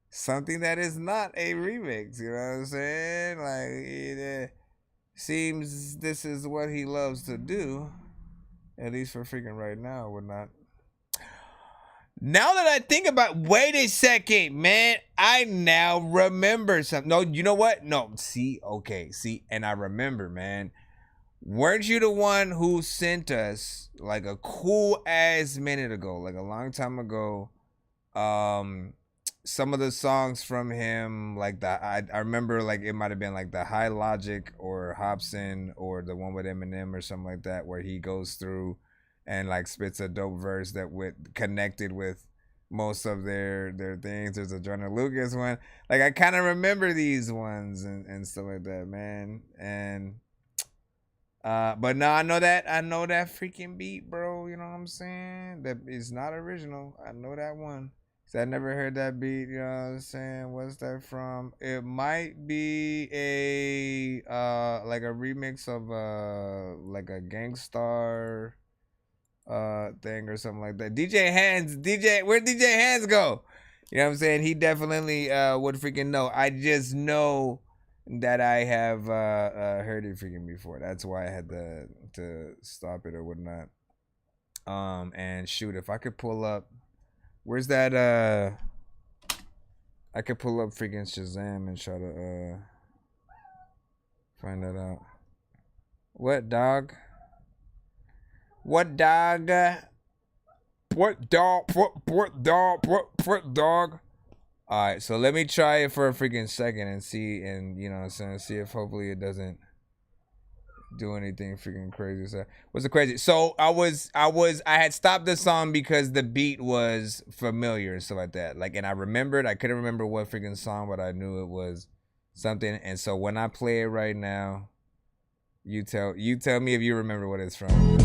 something that is not a remix. You know what I'm saying? Like it seems this is what he loves to do, at least for freaking right now or whatnot. Now that I think about, wait a second, man, I now remember something. No, you know what? No, see, and I remember, man. Weren't you the one who sent us like a cool ass minute ago, like a long time ago, some of the songs from him, like I remember like it might have been like the High Logic or Hobson or the one with Eminem or something like that, where he goes through and like spits a dope verse that connected with most of their things. There's a Joyner Lucas one. Like I kind of remember these ones and stuff like that, man. And but no, I know that freaking beat, bro. You know what I'm saying? That is not original. I know that one. So I never heard that beat. You know what I'm saying? What's that from? It might be a like a remix of like a Gangstar thing or something like that. Where'd DJ Hands go? You know what I'm saying? He definitely would freaking know. I just know that I have heard it freaking before. That's why I had to stop it or whatnot. And shoot, if I could pull up, where's that? I could pull up freaking Shazam and try to find that out. What dog? What dog? What dog? What dog? What dog? All right, so let me try it for a freaking second and see, and you know what I'm saying, see if hopefully it doesn't do anything freaking crazy. So what's the crazy? So I had stopped the song because the beat was familiar and stuff like that. Like, and I couldn't remember what freaking song, but I knew it was something. And so when I play it right now, you tell me if you remember what it's from.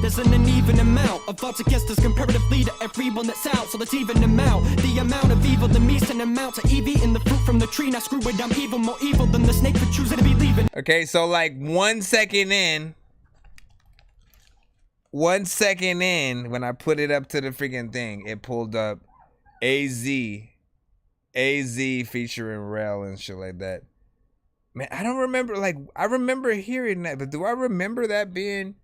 There's an uneven amount of thoughts against us comparatively to everyone that's out, so let's even them out. The amount of evil than me send them out to Evie in the fruit from the tree. Now screw it, I'm evil, more evil than the snake for choosing to be leaving.
Okay, so like 1 second in, when I put it up to the freaking thing, it pulled up AZ featuring Rel and shit like that. Man, I don't remember, like, I remember hearing that, but do I remember that being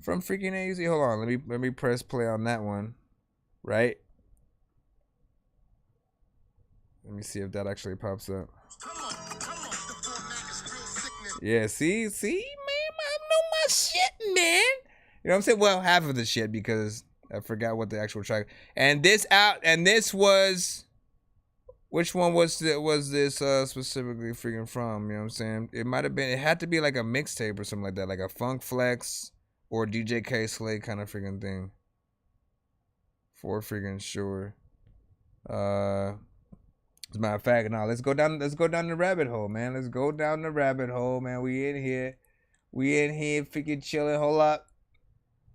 from freaking AZ? Hold on, let me press play on that one, right? Let me see if that actually pops up. Yeah, see, man, I know my shit, man. You know what I'm saying? Well, half of the shit because I forgot what the actual track. And this was, which one was this specifically freaking from? You know what I'm saying? It had to be like a mixtape or something like that, like a Funk Flex or DJ K Slay kind of freaking thing. For freaking sure. As a matter of fact, now let's go down the rabbit hole, man. Let's go down the rabbit hole, man. We in here. We in here freaking chilling. Hold up.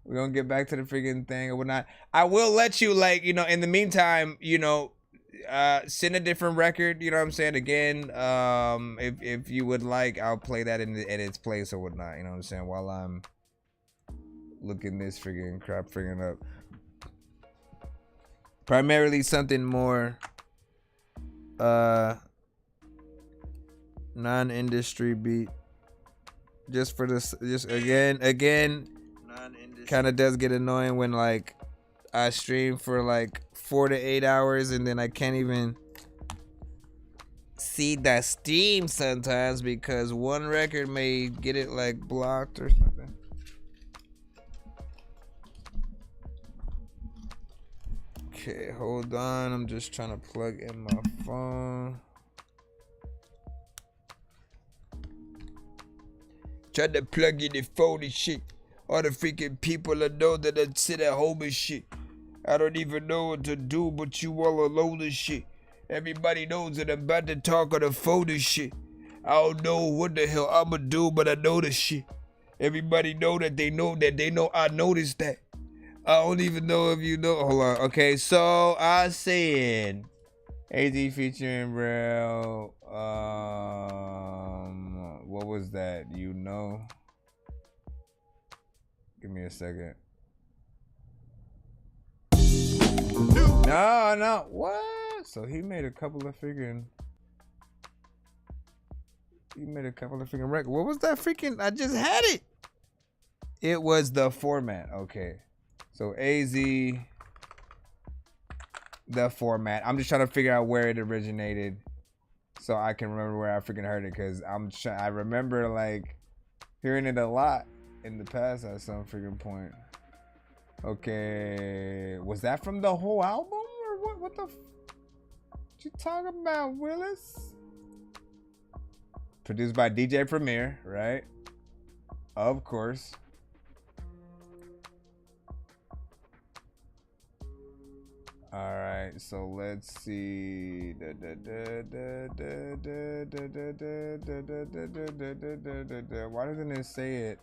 We're gonna get back to the freaking thing or whatnot. I will let you, like, you know, in the meantime, you know, send a different record, you know what I'm saying? Again, if you would like, I'll play that in its place or whatnot, you know what I'm saying, while I'm looking this freaking crap freaking up. Primarily something more non-industry beat. Just for this, just again kind of does get annoying when like I stream for like 4 to 8 hours and then I can't even see that Steam sometimes because one record may get it like blocked or something. Okay, hold on. I'm just trying to plug in my phone. Trying to plug in the phone and shit. All the freaking people I know that I sit at home and shit. I don't even know what to do, but you all alone and shit. Everybody knows that I'm about to talk on the phone and shit. I don't know what the hell I'ma do, but I know the shit. Everybody know that they know I noticed that. I don't even know if you know. Hold on. Okay, so I said AZ featuring Braille. What was that? You know? Give me a second. No. What? So he made a couple of freaking. Records. What was that freaking? I just had it. It was the format. Okay. So AZ, the format. I'm just trying to figure out where it originated, so I can remember where I freaking heard it. Cause I remember like hearing it a lot in the past at some freaking point. Okay, was that from the whole album or what? What the? What you talking about, Willis? Produced by DJ Premier, right? Of course. All right, so let's see. Why doesn't it say it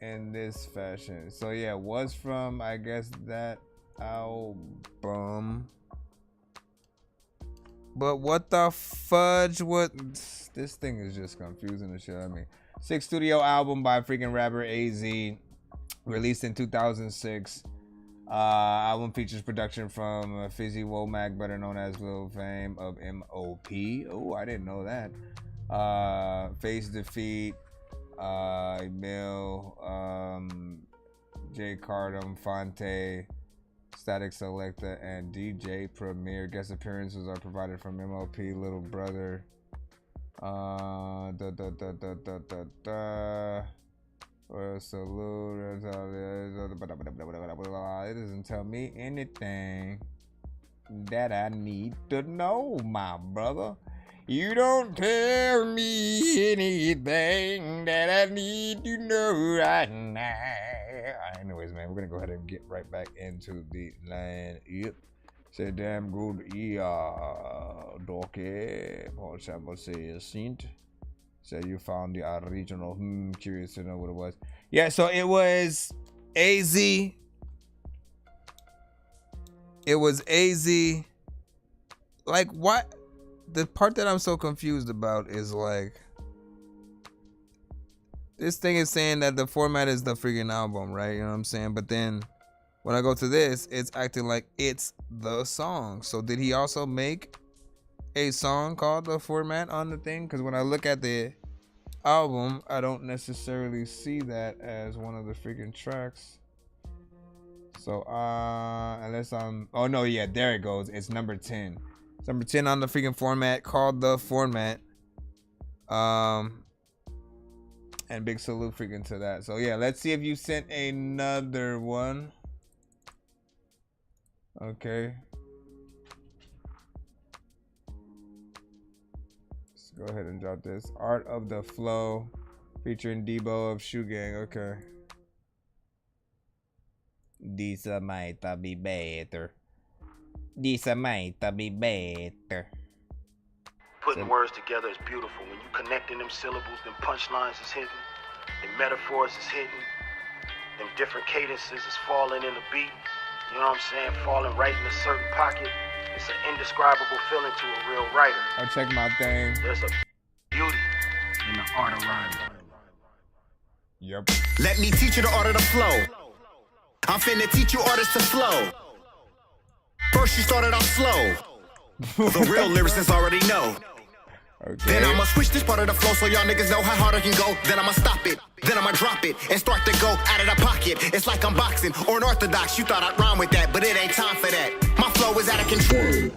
in this fashion? So yeah, it was from, I guess, that album. But what the fudge? What? This thing is just confusing the shit out of me. 6th studio album by freaking rapper AZ, released in 2006. Album features production from Fizzy Womack, better known as Lil Fame of M.O.P. Oh, I didn't know that. Face Defeat, Emil, J. Cardum, Fonte, Static Selecta, and DJ Premier. Guest appearances are provided from M.O.P. Little Brother. Salute. It doesn't tell me anything that I need to know, my brother. You don't tell me anything that I need to know right now. Anyways, man, we're gonna go ahead and get right back into the line. Yep. Say damn good, Dorky. Paul Chamber says, Saint. So you found the original. Curious to know what it was. Yeah, so it was AZ. It was AZ. Like, what? The part that I'm so confused about is like, this thing is saying that the format is the freaking album, right? You know what I'm saying? But then when I go to this, it's acting like it's the song. So did he also make a song called The Format on the thing? Because when I look at the album, I don't necessarily see that as one of the freaking tracks. So unless I'm, oh no, yeah, there it goes. It's number 10. It's number 10 on the freaking format, called The Format. And big salute freaking to that. So yeah, let's see if you sent another one. Okay. Go ahead and drop this. Art of the Flow featuring Debo of Shoe Gang. Okay. This might be better. This might be better.
Putting words together is beautiful. When you connecting them syllables, them punchlines is hidden, them metaphors is hidden, them different cadences is falling in the beat. You know what I'm saying? Falling right in a certain pocket. It's an indescribable feeling to a real writer.
I'll check my thing.
There's a beauty in the art of rhyming.
Yep.
Let me teach you the art of the flow. I'm finna teach you artists to flow. First you started off slow. The real lyricists already know.
Okay.
Then I'ma switch this part of the flow so y'all niggas know how hard I can go. Then I'ma stop it. Then I'ma drop it and start to go out of the pocket. It's like I'm boxing or unorthodox. You thought I'd rhyme with that, but it ain't time for that. My flow is out of control.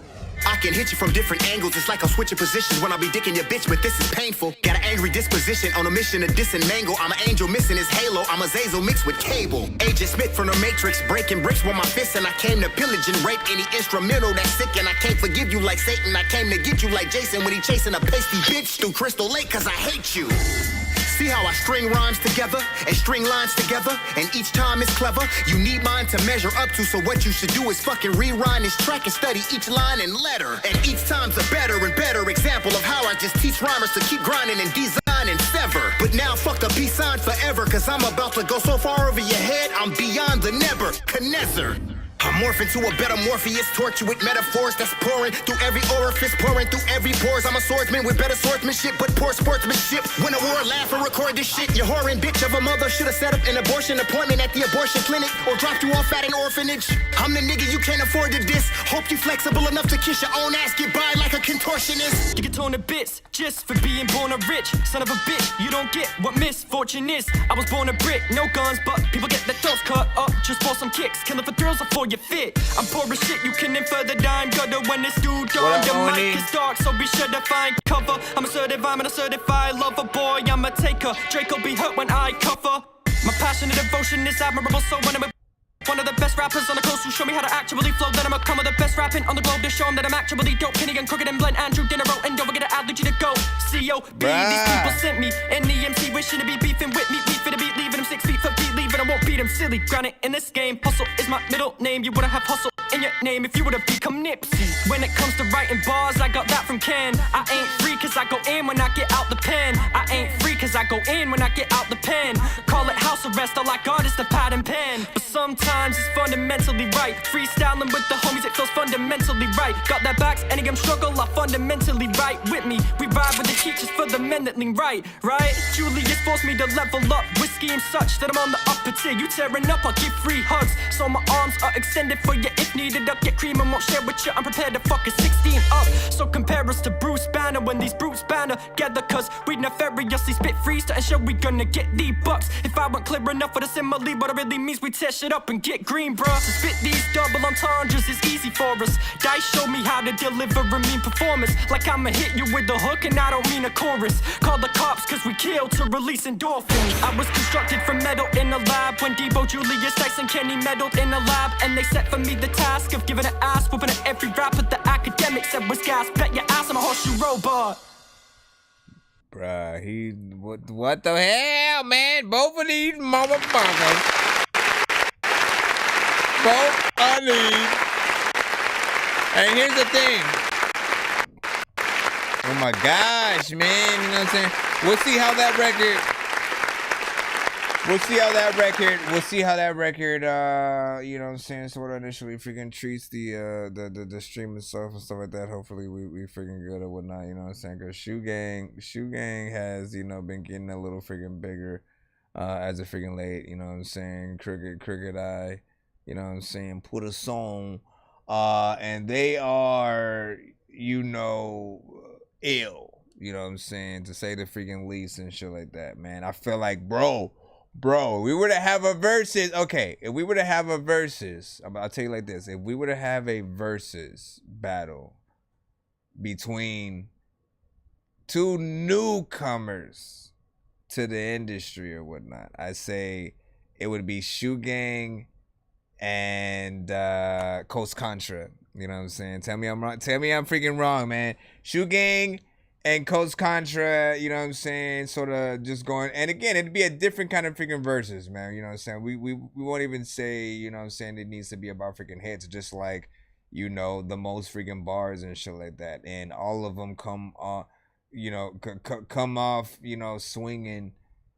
I can hit you from different angles. It's like I'm switching positions when I be dicking your bitch, but this is painful. Got an angry disposition on a mission to diss and mangle. I'm an angel missing his halo. I'm a Zazel mixed with cable. Agent Smith from the Matrix, breaking bricks with my fists, and I came to pillage and rape any instrumental that's sick. And I can't forgive you like Satan. I came to get you like Jason when he chasing a pasty bitch through Crystal Lake, cause I hate you. See how I string rhymes together and string lines together, and each time it's clever. You need mine to measure up to, so what you should do is fucking rewind this track and study each line and letter. And each time's a better and better example of how I just teach rhymers to keep grinding and design and sever. But now fuck the peace sign forever, cause I'm about to go so far over your head, I'm beyond the Nebuchadnezzar. I'm morphing to a better Morpheus, torture with metaphors that's pouring through every orifice, pouring through every pores. I'm a swordsman with better swordsmanship, but poor sportsmanship. Win a war, laugh and record this shit. You whoring bitch of a mother should've set up an abortion appointment at the abortion clinic or dropped you off at an orphanage. I'm the nigga you can't afford to diss. Hope you flexible enough to kiss your own ass, get by like a contortionist.
You get torn to bits just for being born a rich son of a bitch. You don't get what misfortune is. I was born a brick, no guns, but people get their throats cut up just for some kicks. Killing for thrills or for your fit. I'm poor as shit, you can infer the dime gutter when it's due dawn. Your mic is dark, so be sure to find cover. I'm assertive, I'm an certified lover boy. I'm a taker, Draco be hurt when I cover. My passion and devotion is admirable, so when I'm one of the best rappers on the coast who show me how to actually flow, then I'ma come with the best rapping on the globe to show them that I'm actually dope. Kenny and Crooked and Blend, Andrew Dinero, and don't forget to add Luigi to go. C.O.B. These people sent me, and the MC wishing to be beefing with me. Beef for the beat, leaving him 6 feet for beat, leaving I won't beat him silly. Granted, in this game, hustle is my middle name. You wouldn't have hustle in your name if you would've become Nipsey. When it comes to writing bars, I got that from Ken. I ain't free cause I go in when I get out the pen. I ain't free cause I go in when I get out the pen. Call it house arrest, I like artists, the pad and pen. But sometimes it's fundamentally right. Freestyling with the homies, it feels fundamentally right. Got that backs, any game struggle, I fundamentally right with me. We ride with the teachers for the men that lean right. Julius forced me to level up, whiskey and such that I'm on the upper tier. You tearing up, I'll give free hugs. So my arms are extended for you if needed. I'll get cream and won't share with you. I'm prepared to fuck a 16 up. So compare us to Bruce Banner when these brutes banner together, cause we nefariously spit freestyle and show we gonna get the bucks. If I weren't clear enough for the simile, what it really means, we tear shit up and get green, bruh. To spit these double entendres is easy for us. Dice show me how to deliver a mean performance. Like I'ma hit you with a hook and I don't mean a chorus. Call the cops cause we killed to release endorphins. I was constructed from metal in the lab when Debo, Julius, Tyson, Kenny meddled in the lab. And they set for me the task of giving an ass whooping at every rapper the academic said was gas. Bet your ass I'm a horseshoe robot.
Bruh, what the hell, man? Both of these motherfuckers. Both of these. And here's the thing. Oh my gosh, man. You know what I'm saying? We'll see how that record. You know what I'm saying, sort of initially freaking treats the streaming stuff and stuff like that. Hopefully we freaking good or whatnot, you know what I'm saying? Because Shoe Gang has, you know, been getting a little freaking bigger as of freaking late, you know what I'm saying? Crooked Eye, you know what I'm saying, put a song, and they are, you know, ill, you know what I'm saying, to say the freaking least and shit like that, man. I feel like, bro, we were to have a versus. Okay, if we were to have a versus, I'll tell you like this: if we were to have a versus battle between two newcomers to the industry or whatnot, I say it would be Shoe Gang and Coast Contra. You know what I'm saying? Tell me I'm wrong. Tell me I'm freaking wrong, man. Shoe Gang and Coast Contra, you know what I'm saying, sort of just going, and again, it'd be a different kind of freaking verses, man, you know what I'm saying, we won't even say, you know what I'm saying, it needs to be about freaking hits, just like, you know, the most freaking bars and shit like that, and all of them come on, you know, come off, you know, swinging,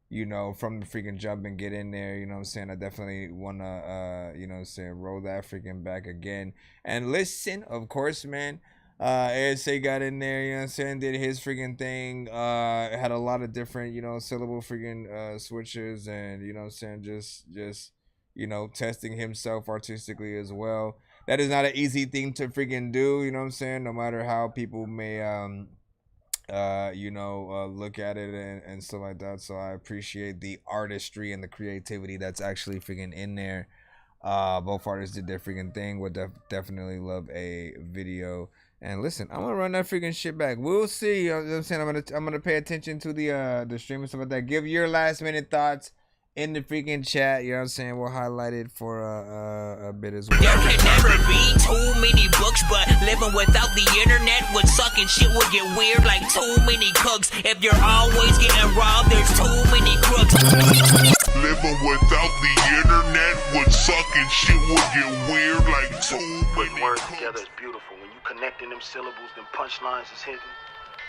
you know, from the freaking jump and get in there, you know what I'm saying? I definitely want to, you know what I'm saying, roll that freaking back again and listen, of course, man. ASA got in there, you know what I'm saying, did his freaking thing, had a lot of different, you know, syllable freaking switches, and, you know what I'm saying, just, you know, testing himself artistically as well. That is not an easy thing to freaking do, you know what I'm saying, no matter how people may, you know, look at it and stuff like that. So I appreciate the artistry and the creativity that's actually freaking in there. Both artists did their freaking thing. Would definitely love a video. And listen, I'm gonna run that freaking shit back. We'll see. You know what I'm saying? I'm gonna pay attention to the stream and stuff like that. Give your last minute thoughts in the freaking chat. You know what I'm saying? We'll highlight it for a bit as well.
There can never be too many books, but living without the internet would suck and shit would get weird like too many cooks. If you're always getting robbed, there's too many crooks.
Living without the internet would suck and shit would get weird like too many
Words
cooks.
together is beautiful. When you connecting them syllables, them punchlines is hidden.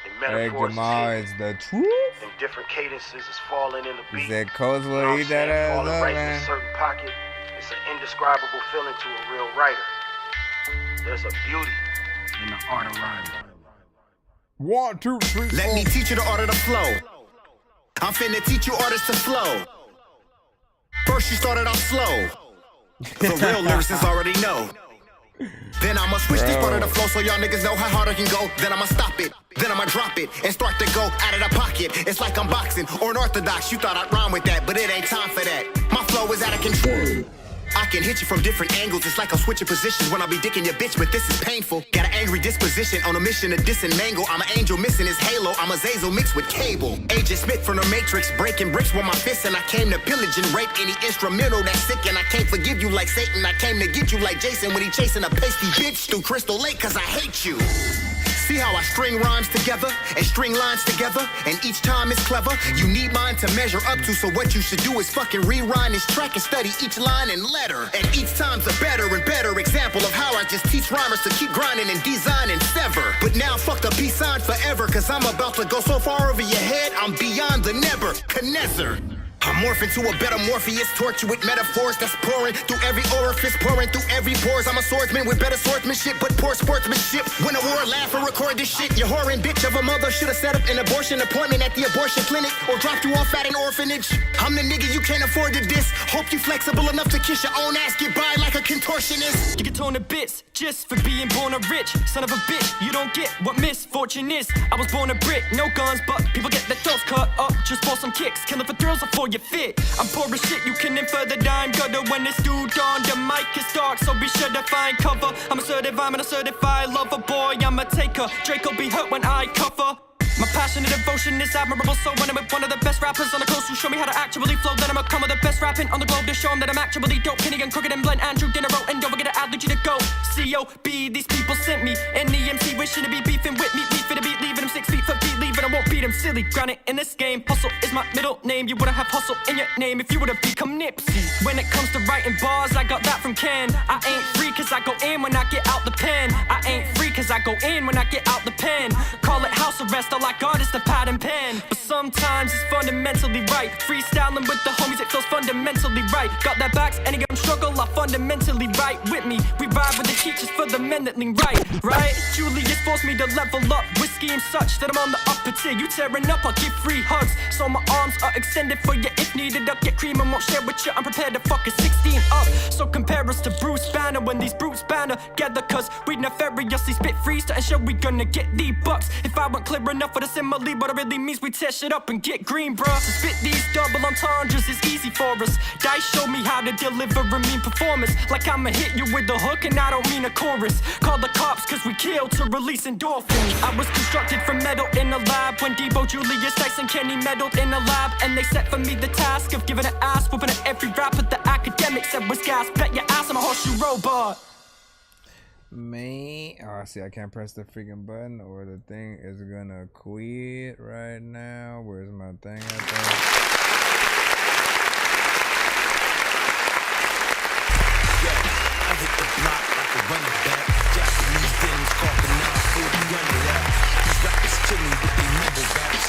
Them
Hey,
metaphors
Jamal,
is
it's
hidden.
the truth.
Them different cadences is falling in the beat.
He said, Coles
You know
will
what
eat
I'm
that
saying?
ass
Falling
up,
right in a
man.
certain pocket. It's an indescribable feeling to a real writer. There's a beauty in the art of rhyming.
1, 2, 3, 4.
Let me teach you the art of the flow. I'm finna teach you artists to flow. First you started off slow. The real lyricists already know. Then I'ma switch this part of the flow so y'all niggas know how hard I can go. Then I'ma stop it, then I'ma drop it and start to go out of the pocket. It's like I'm boxing or an orthodox. You thought I'd rhyme with that, but it ain't time for that. My flow is out of control. I can hit you from different angles. It's like I'm switching positions when I be dicking your bitch, but this is painful. Got an angry disposition on a mission to diss and mangle. I'm an angel missing his halo. I'm a Zazel mixed with cable. Agent Smith from the Matrix, breaking bricks with my fists, and I came to pillage and rape any instrumental that's sick. And I can't forgive you like Satan. I came to get you like Jason when he chasing a pasty bitch through Crystal Lake, cause I hate you. See how I string rhymes together and string lines together, and each time it's clever. You need mine to measure up to, so what you should do is fucking rewind this track and study each line and letter. And each time's a better and better example of how I just teach rhymers to keep grinding and design and sever. But now fuck the peace sign forever, cause I'm about to go so far over your head, I'm beyond the Nebuchadnezzar. I'm morphing to a better Morpheus, torture with metaphors that's pouring through every orifice, pouring through every pores. I'm a swordsman with better swordsmanship, but poor sportsmanship. Win a war, laugh, or record this shit. You whoring bitch of a mother should've set up an abortion appointment at the abortion clinic, or dropped you off at an orphanage. I'm the nigga you can't afford to diss. Hope you flexible enough to kiss your own ass, get by like a contortionist.
You get torn to bits just for being born a rich son of a bitch. You don't get what misfortune is. I was born a brick, no guns, but people get their throats cut up just for some kicks. Killing for thrills or for your fit. I'm poor as shit, you can infer that I'm gutter when this dude on the mic is dark, so be sure to find cover. I'm assertive, I'm an assertified lover boy. I'm a taker, Draco be hurt when I cover. My passion and devotion is admirable, so when I'm with one of the best rappers on the coast who show me how to actually flow, then I'ma come with the best rapping on the globe to show them that I'm actually dope. Kenny and Crooked and Blend, Andrew Dinero, and don't forget to add Luigi to go. C.O.B. These people sent me an EMC wishing to be beefing with me. Beef for the beat, leaving him 6 feet for beat, leaving I won't beat him silly. Granted, in this game, hustle is my middle name. You wouldn't have hustle in your name if you would've become Nipsey. When it comes to writing bars, I got that from Ken. I ain't free cause I go in when I get out the pen. I ain't free cause I go in when I get out the pen. Call it house arrest, I like artists to pad and pen. But sometimes it's fundamentally right. Freestyling with the homies, it feels fundamentally right. Got their backs, any of them struggle, I fundamentally right with me. We ride with the teachers for the men that lean right? Julius forced me to level up. Whiskey and such that I'm on the upper tier. You tearing up, I'll give free hugs. So my arms are extended for you if needed. I'll get cream and won't share with you. I'm prepared to fuck a 16 up. So compare us to Bruce Banner when these brutes banner together, cause we nefariously spit freestyle and show we gonna get the bucks. If I weren't clear enough for the simile, but it really means we tear shit up and get green, bruh. To spit these double entendres is easy for us. Dice showed me how to deliver a mean performance. Like I'ma hit you with a hook and I don't mean a chorus. Call the cops cause we killed to release endorphins. I was constructed from metal in the lab when Debo, Julius, Tyson, Kenny meddled in the lab. And they set for me the task of giving an ass whooping at every rapper the academics said was gas. Bet your ass I'm a horseshoe robot.
Man, oh, see, I can't press the freaking button or the thing is gonna quit right now. Where's my thing at there?
I hit the block like a running back.
these things caught the 940 under that. These rappers chillin' with their mumble raps.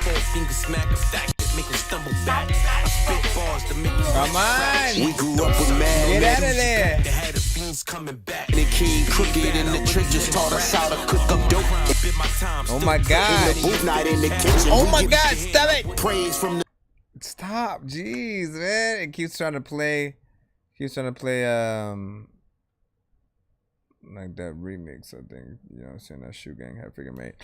Four finger smack a fact that make them stumble back. I spit bars to make them
Come on.
We grew up with mad.
Get out of there.
They had the fiends coming back. And the king crooked in the trenches taught us how to cook up dope.
Oh my God.
In the booth night in the kitchen.
Oh my God, stop it.
Praise from the
Stop, jeez, man. It keeps trying to play like that remix, I think. You know what I'm saying? That Shoe Gang had freaking made.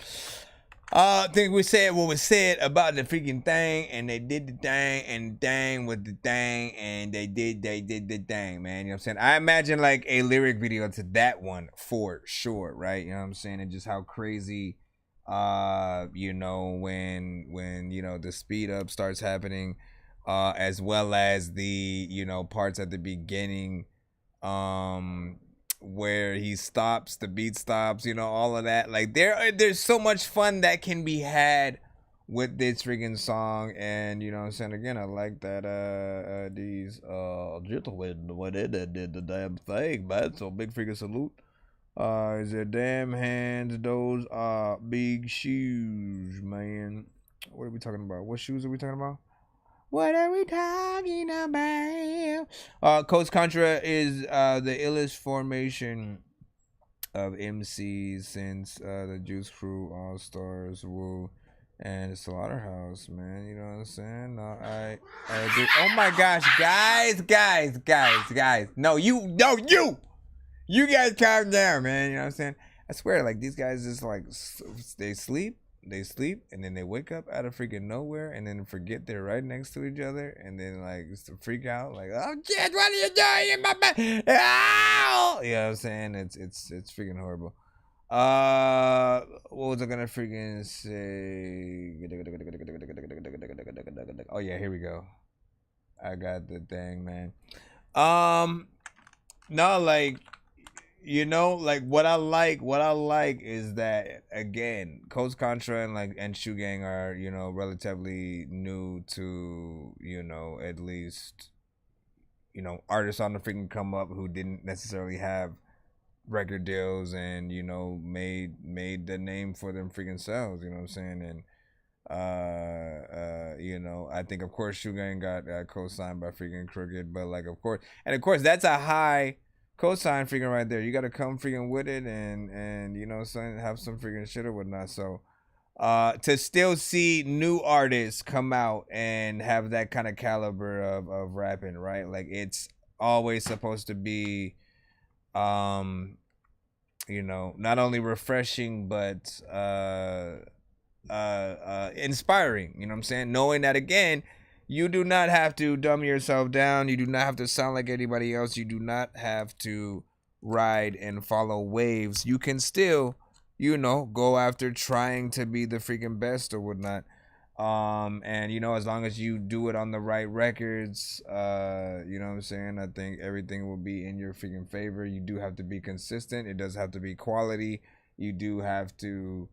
I think we said what was said about the freaking thing, and they did the thing, and the thing with the thing, and they did the thing, man. You know what I'm saying? I imagine like a lyric video to that one for sure, right? You know what I'm saying? And just how crazy, you know, when you know the speed up starts happening, as well as the, you know, parts at the beginning, where he stops, the beat stops, you know, all of that. Like there's so much fun that can be had with this freaking song. And you know what I'm saying, again, I like that these gentlemen when they did the damn thing, man. So big freaking salute. Is their damn hands, those are big shoes, man. What are we talking about? What shoes are we talking about? What are we talking about? Coach Contra is the illest formation of MCs since the Juice Crew, All Stars, Woo, and Slaughterhouse, man. You know what I'm saying? I agree. Oh my gosh, guys. No, you guys calm down, man. You know what I'm saying? I swear, like these guys just like they sleep, and then they wake up out of freaking nowhere, and then forget they're right next to each other, and then like freak out, like, oh shit, what are you doing in my bed? Ow! You know what I'm saying? It's freaking horrible. What was I gonna freaking say? Oh yeah, here we go. I got the thing, man. No, like, you know, like what I like is that, again, Coach Contra and Shoe Gang are, you know, relatively new to, you know, at least, you know, artists on the freaking come up who didn't necessarily have record deals and, you know, made the name for them freaking selves, you know what I'm saying? And you know, I think of course Shoe Gang got co-signed by freaking Crooked, but like of course that's a high co-sign freaking right there. You got to come freaking with it, and you know, son, have some freaking shit or whatnot. So to still see new artists come out and have that kind of caliber of rapping, right? Like it's always supposed to be you know, not only refreshing but inspiring, you know what I'm saying? Knowing that, again, you do not have to dumb yourself down. You do not have to sound like anybody else. You do not have to ride and follow waves. You can still, you know, go after trying to be the freaking best or whatnot. And, you know, as long as you do it on the right records, you know what I'm saying? I think everything will be in your freaking favor. You do have to be consistent. It does have to be quality. You do have to,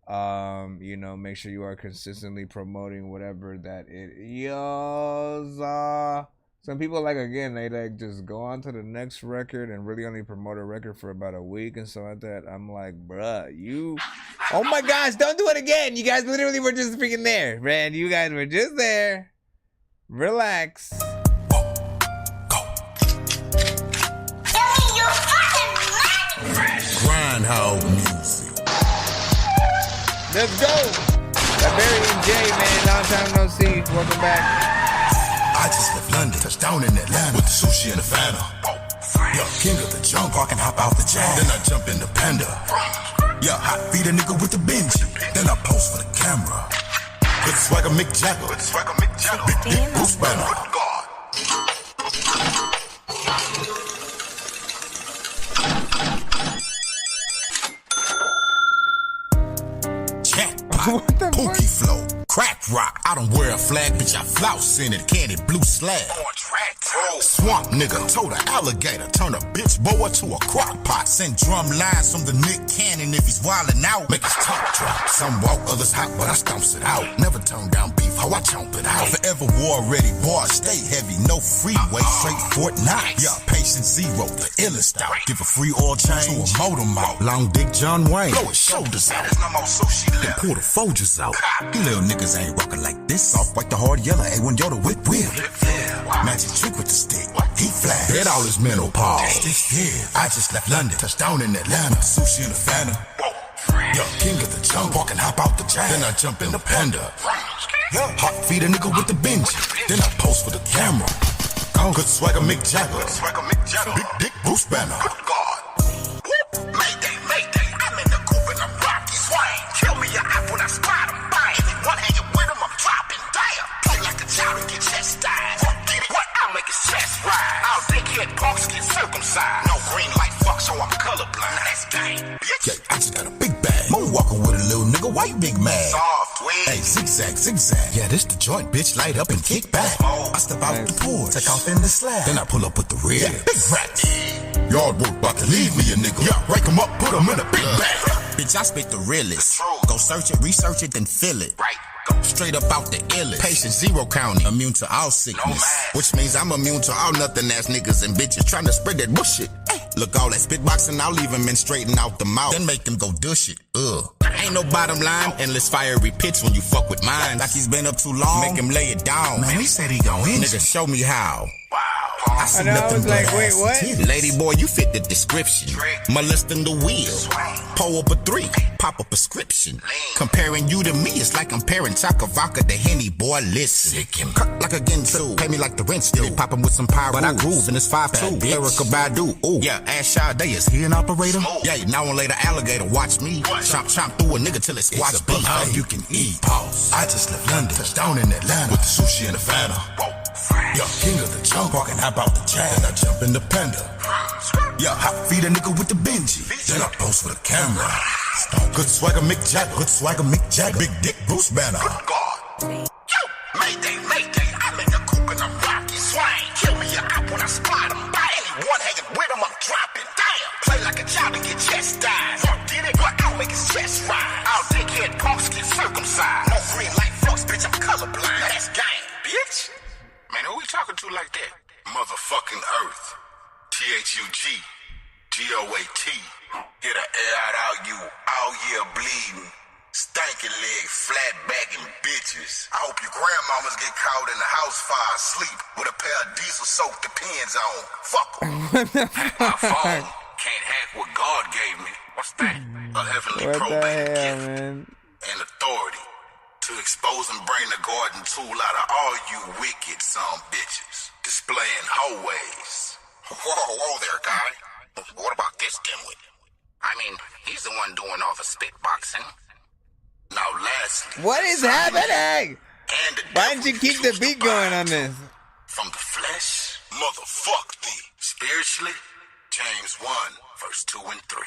you know, make sure you are consistently promoting whatever that it is. Some people, like, again, they like just go on to the next record and really only promote a record for about a week and so like that. I'm like, bruh, you, oh my gosh, don't do it again. You guys literally were just freaking there, man. You guys were just there. Relax.
Grindhouse music.
Let's go. That Barry and Jay, man. Long time no see. Welcome back.
I just left London, touched down in Atlanta with the sushi and the Fanta. Yo, king of the jump, I can hop out the jam. Then I jump in the Panda. Yeah, hot feed a nigga with the Benji. Then I post for the camera. With swagger Mick Jagger. Big dick Bruce Banner. Jackpot, Pookie flow, crack rock. I don't wear a flag, bitch, I flouse in it. Candy blue slag. Swamp nigga, told an alligator. Turn a bitch boa to a crock pot. Send drum lines from the Nick Cannon if he's wildin' out. Make his top drop. Some walk, others hot, but I stomps it out. Never turn down beef, how I chomp it out. Forever war ready, boy, stay heavy. No freeway, straight Fort Knox. Yeah, patient zero, the illest out. Give a free oil change to a motor mouth. Long dick John Wayne. Blow his shoulders out. There's no more sushi left. Then pull the Folgers out. You little niggas ain't rockin' like this. Soft white the hard yellow, A1 Yoda with whip. Magic trick with the stick. He fly. Hit all his menopause. I just left London. Touched down in Atlanta. Sushi in the Fanta. Yo, king of the jungle. Walk and hop out the jag. Then I jump in the Panda. Hot feed a nigga with the Benji. Then I post for the camera. Good swagger Mick Jagger. Big dick Bruce Banner. Good God. Mayday, mayday. I'm in the coupe and I'm rocky swing. Kill me your eye when I spot him. Bang. One hanging with him, I'm dropping. Damn. Play like a child and get chastised. Get it? What? I'll make his chest ride. I'll dickhead punks get circumcised. No green light fuck, so I'm colorblind. That's game. Yeah, I just got a big bag. Moonwalking with a little nigga, why you big mad? Soft, twig. Hey, zigzag, zigzag. Yeah, this the joint, bitch. Light up and kick back. I step out the porch, take off in the slab. Then I pull up with the rear. Yeah, big rats. Yard work about to leave me a nigga. Yeah, rake him up, put him in a big bag. Bitch, I spit the realest. Go search it, research it, then fill it. Right. Straight up out the illest. Patient zero county. Immune to all sickness. Which means I'm immune to all nothing ass niggas and bitches trying to spread that bullshit. Look, all that spitboxing, I'll leave him in straighten out the mouth. Then make him go dush it. Ain't no bottom line. Endless fiery pits when you fuck with mine. Like he's been up too long. Make him lay it down. Man, he said he gon' hit. Nigga, show me how. Wow. I see nothing but like, wait, what? Lady boy, you fit the description. Molesting the wheel. Pull up a 3, pop a prescription. Comparing you to me, it's like comparing Chaka Vodka to Henny. Boy, listen. Cut like a Ginsu. Pay me like the rent still. Pop him with some pyro. But I groove and it's 5'2". Erica Badu. Ooh. Yeah, Ash Sade, is he an operator? Yeah, now and later alligator. Watch me. Chomp, chomp through a nigga till it's squash beef. All you can eat. Pause. I just left London. Touched down in Atlanta. With the sushi and the Fanta. Yo, king of the jungle, walking hop out the jag. Then I jump in the Panda. Yo, hot feed a nigga with the Benji. Then I pose for the camera. Good swagger Mick Jagger. Good swagger Mick Jagger. Big dick Bruce Banner. Good God. Yo, mayday, mayday. I'm in the coupe and I'm rocky swing. Kill me your eye when I spot him. Anyone hanging with him, I'm dropping. Damn. Play like a child and get chastised. Get it? What? I'll make his chest rise. I'll dickhead punks get circumcised. No green light flux, bitch. I'm colorblind. That's game, bitch. Man, who we talking to like that? Motherfucking Earth. THUG. GOAT. Hit a air out you all year bleeding. Stanky leg, flat backing bitches. I hope your grandmamas get caught in the house fire asleep with a pair of diesel soaked depends on. Fuck them. Hack my phone. Can't hack what God gave me. What's that? A heavenly probate gift and authority. To expose and bring the garden tool out of all you wicked son bitches. Displaying hoe ways. Whoa there, guy. What about this dimwit? I mean, he's the one doing all the spitboxing. Now lastly...
What is happening? Why didn't you keep the beat going on this?
From the flesh, motherfuck thee. Spiritually, James 1, verse 2 and 3.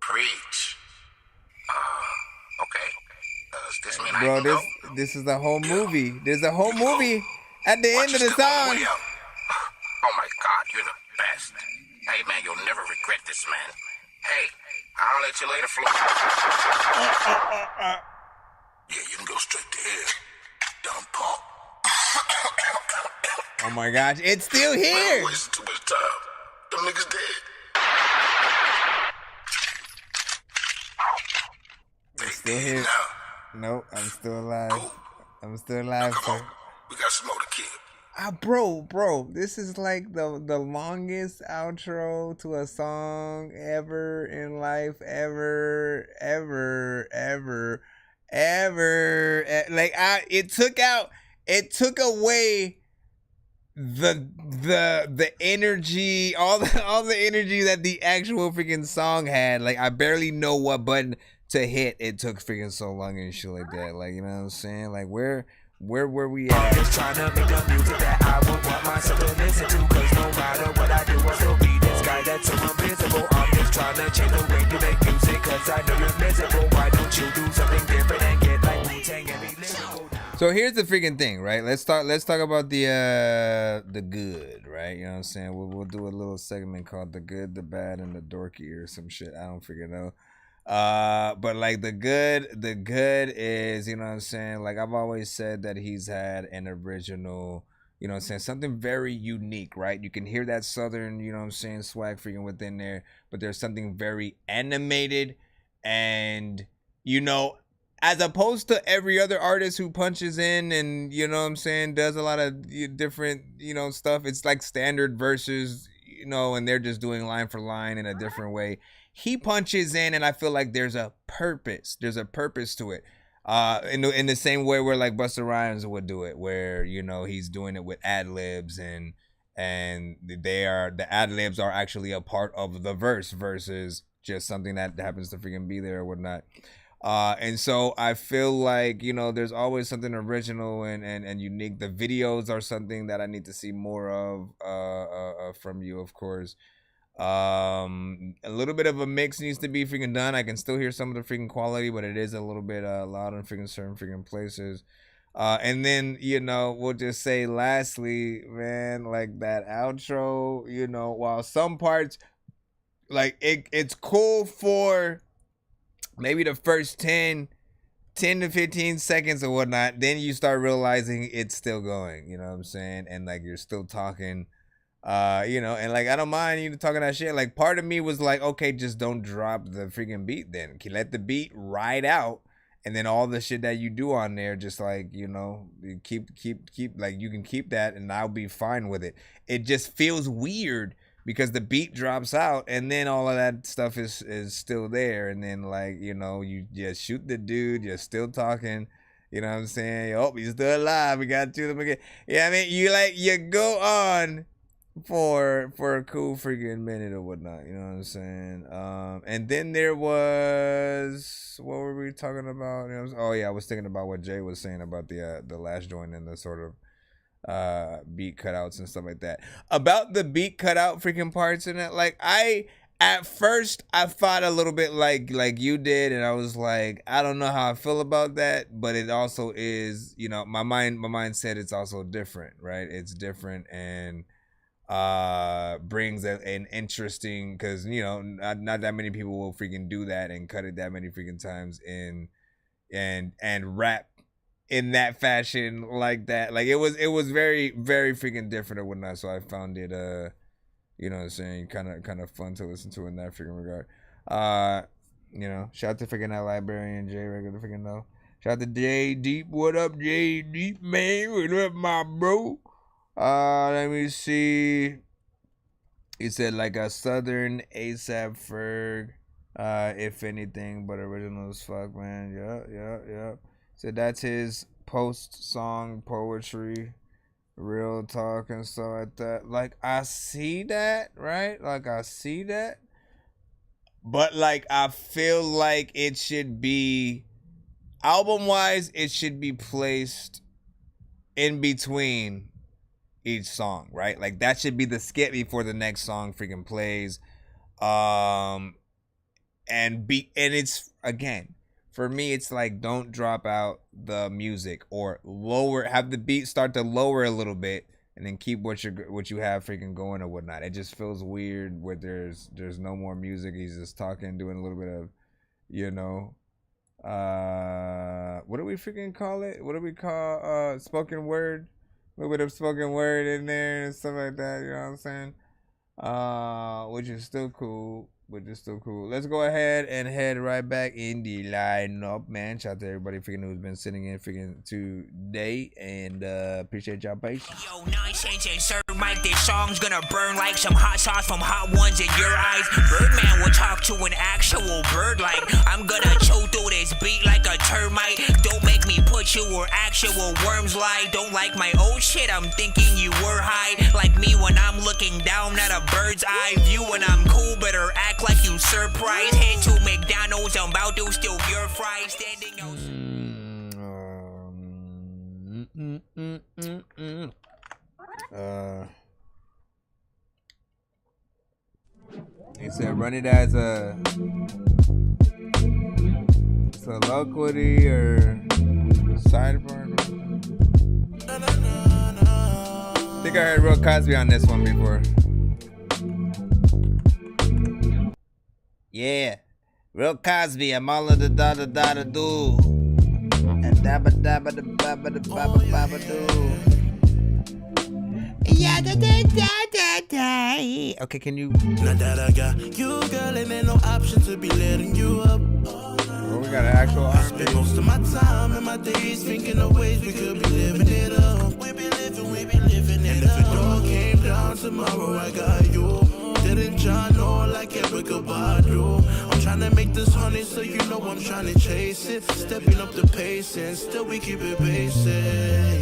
Preach. Okay. Does this mean I can go?
This is the whole movie. There's a whole movie at the end of the song.
Oh my God, you're the best. Hey man, you'll never regret this, man. Hey, I'll let you later, Flo. Yeah, you can go straight to hell. Dumb punk.
Oh my gosh, it's still here.
Man, wasting too much time. Them niggas dead.
It's still here. Nope, I'm still alive.
Cool.
I'm still alive, sir.
We got some more to kill.
Bro, this is like the longest outro to a song ever in life, ever. Like it took away the energy, all the energy that the actual freaking song had. Like I barely know what button to hit. It took freaking so long and shit like that. Like, you know what I'm saying? Like where were we at?
I'm just trying to make the music that I would want myself to listen to. Cause no matter what I do, I'll still be this guy that's so invisible. I'm just trying to change the way you make music. Cause I know you're miserable. Why don't you do something different and get like Wu-Tang and be lyrical?
So here's the freaking thing, right? Let's talk about the good, right? You know what I'm saying? We'll do a little segment called the good, the bad, and the dorky or some shit. I don't freaking know. But like the good is, you know what I'm saying? Like I've always said that he's had an original, you know what I'm saying, something very unique, right? You can hear that southern, you know what I'm saying, swag freaking within there, but there's something very animated and, you know, as opposed to every other artist who punches in and, you know what I'm saying, does a lot of different, you know, stuff. It's like standard verses, you know, and they're just doing line for line in a different way. He punches in and I feel like there's a purpose. There's a purpose to it. In the same way where like Busta Rhymes would do it, where, you know, he's doing it with ad-libs and the ad-libs are actually a part of the verse versus just something that happens to freaking be there or whatnot. And so I feel like, you know, there's always something original and unique. The videos are something that I need to see more of from you, of course. A little bit of a mix needs to be freaking done. I can still hear some of the freaking quality, but it is a little bit loud in freaking certain freaking places. And then, you know, we'll just say lastly, man, like that outro, you know, while some parts, like it's cool for maybe the first 10 to 15 seconds or whatnot, then you start realizing it's still going, you know what I'm saying? And like you're still talking, you know, and like I don't mind you talking that shit. Like part of me was like, okay, just don't drop the freaking beat then. Let the beat ride out, and then all the shit that you do on there, just like, you know, keep like you can keep that and I'll be fine with it. It just feels weird because the beat drops out and then all of that stuff is still there, and then like, you know, you just shoot the dude, you're still talking, you know what I'm saying? Oh, he's still alive, we gotta do them again. Yeah, I mean, you go on for a cool freaking minute or whatnot, you know what I'm saying? And then there was, what were we talking about? Oh yeah, I was thinking about what Jay was saying about the last joint and the sort of beat cutouts and stuff like that. About the beat cutout freaking parts in it, like at first I thought a little bit like you did, and I was like, I don't know how I feel about that, but it also is, you know, my mind said it's also different, right? It's different and brings an interesting, because, you know, not that many people will freaking do that and cut it that many freaking times in and rap in that fashion like that. Like it was very, very freaking different or whatnot. So I found it you know what I'm saying, kind of fun to listen to in that freaking regard. You know, shout out to freaking that librarian Jay regular freaking know. Shout out to Jay Deep. What up, Jay Deep, man? What up, my bro? Let me see. He said like a southern ASAP Ferg, if anything, but original as fuck, man. Yeah. So that's his post-song poetry, real talk and stuff like that. Like, I see that, right? Like, I see that. But, like, I feel like it should be, album-wise, it should be placed in between each song, right? Like, that should be the skit before the next song freaking plays. And it's, again, for me, it's like, don't drop out the music or have the beat start to lower a little bit and then keep what you have freaking going or whatnot. It just feels weird where there's no more music. He's just talking, doing a little bit of, you know, what do we freaking call it? What do we call spoken word? A little bit of spoken word in there and stuff like that, you know what I'm saying? Which is still cool. Let's go ahead and head right back in the lineup, man. Shout out to everybody freaking who's been sitting in freaking today, and appreciate y'all patience.
Yo, Nonsenze and Sir Mike, this song's gonna burn like some hot sauce from hot ones in your eyes. Birdman will talk to an actual bird like I'm gonna chew through this beat like a termite. Don't make me put you where actual worms lie. Don't like my old shit, I'm thinking you were high. Like me when I'm looking down at a bird's eye view, and I'm cool, better act like you surprised. Head to McDonald's, I'm about to steal your fries. Standing
He said run it as a soliloquy or sidebar. think I heard Real Cosby on this one before. Yeah, Real Cosby. I'm all of the da da da da do. And dabba dabba da babba da babba babba do. Yeah, da da da da da. Okay, can you?
Now that I got you, girl, and ain't no option to be letting you up.
Oh, we got an actual
I spend most of my time and my days thinking of ways we could be living it up. We be living it up. And if it all came down tomorrow, I got you. Didn't John know like Erica Badu? I'm trying to make this honey, so you know I'm trying to chase it. Stepping up the pace and still we keep it basic.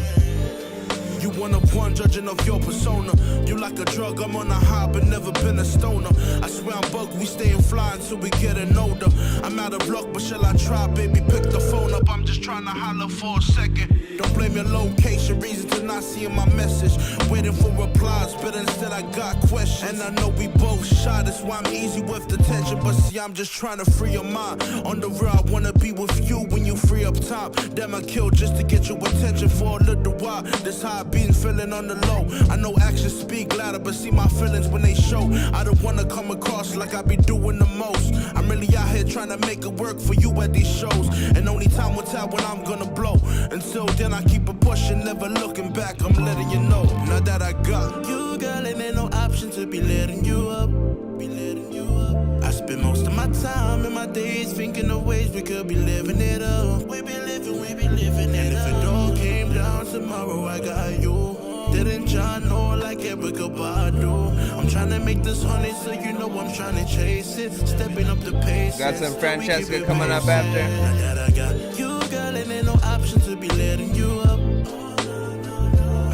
You one of one, judging of your persona. You like a drug, I'm on a high, but never been a stoner. I swear I'm bugged, we staying fly until we getting older. I'm out of luck, but shall I try, baby? Pick the phone up, I'm just trying to holler for a second. Don't blame your location, reason to not seeing my message. Waiting for replies, but instead I got questions. And I know we both shy, that's why I'm easy with the tension. But see, I'm just trying to free your mind. On the real, I wanna be with you when you free up time. Damn, I killed just to get your attention for a little while. This how I been feeling on the low. I know actions speak louder, but see my feelings when they show. I don't wanna come across like I be doing the most. I'm really out here trying to make it work for you at these shows. And only time will tell when I'm gonna blow. Until then, I keep it pushing, never looking back. I'm letting you know. Now that I got you, girl, and ain't no option to be letting you up. I spend most of my time and my days thinking of ways we could be living it up. We be living it up. And if it all came down tomorrow, I got you. Didn't John know like Erica Badu? I'm trying to make this honey, so you know I'm trying to chase it. Stepping up the pace.
Got some Francesca coming up after.
I got you, girl, and ain't no option to be letting you up.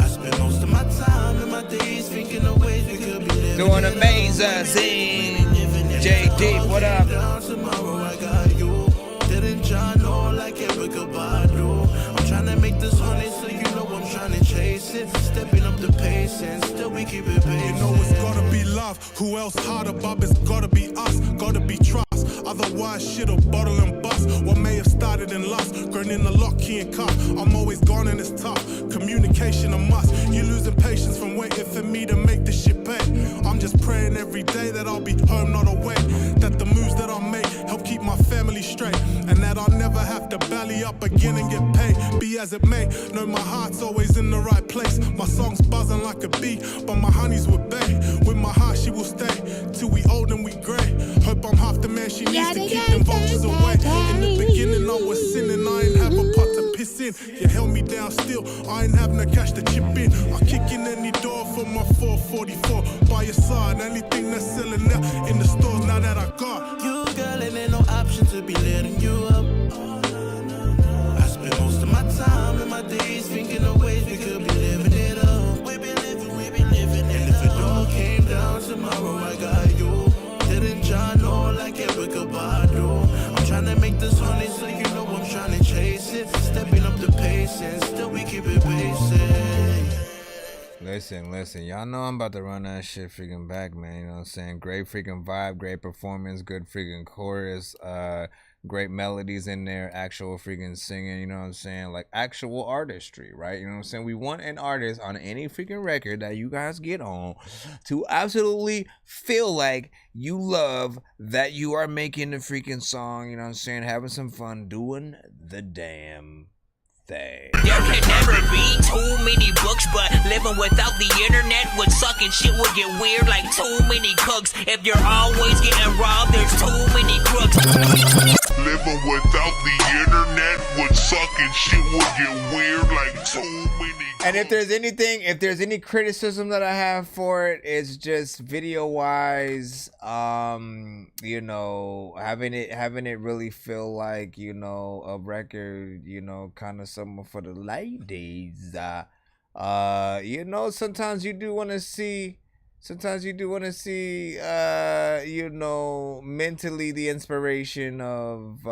I spend most of my time and my days thinking of ways we could be living
doing amazing. JD, what up?
Tomorrow I got you. Didn't John know like Erica Badu? I'm trying to make this honey, so you know I'm trying to chase it. Stepping up the pace and still we keep it basic.
You know it's gotta be love. Who else harder, Bob? It's gotta be us. Gotta be trust. Otherwise, shit'll bottle and bust. What may have started in lust, grown in the lock, key and cuff. I'm always gone and it's tough. Communication a must. You losing patience from waiting for me to make this shit pay. I'm just praying every day that I'll be home, not away. That the moves that I make help keep my family straight. And that I'll never have to belly up again and get paid. Be as it may, know my heart's always in the right place. My song's buzzing like a bee, but my honey's with bae. With my heart she will stay, till we old and we grey. Hope I'm half the man she needs to keep them vultures away. In the beginning I was sinning, I ain't have a pot to piss in. You held me down still, I ain't have no cash to chip in. I kick in any door for my 444. By your side, anything that's selling out in the stores now that I got
you, girl, and ain't no option to be letting you up. I spend most of my time and my days thinking of ways we could be living it up. We be living it up. And if it all came down tomorrow, I got you. Didn't John know like Erica Badu? I'm trying to make this honey, so you know I'm trying to chase it. Stepping up the pace and still we keep it basic.
Listen, y'all know I'm about to run that shit freaking back, man. You know what I'm saying? Great freaking vibe, great performance, good freaking chorus, great melodies in there, actual freaking singing, you know what I'm saying? Like actual artistry, right? You know what I'm saying? We want an artist on any freaking record that you guys get on to absolutely feel like you love that you are making the freaking song, you know what I'm saying? Having some fun doing the damn thing.
There can never be too many books, but living without the internet would suck and shit would get weird like too many cooks. If you're always getting robbed, there's too many crooks.
Living without the internet would suck and shit would get weird like too many.
And if there's any criticism that I have for it, it's just video wise, you know, having it really feel like, you know, a record, you know, kind of something for the ladies. You know, sometimes you do want to see, you know, mentally the inspiration of,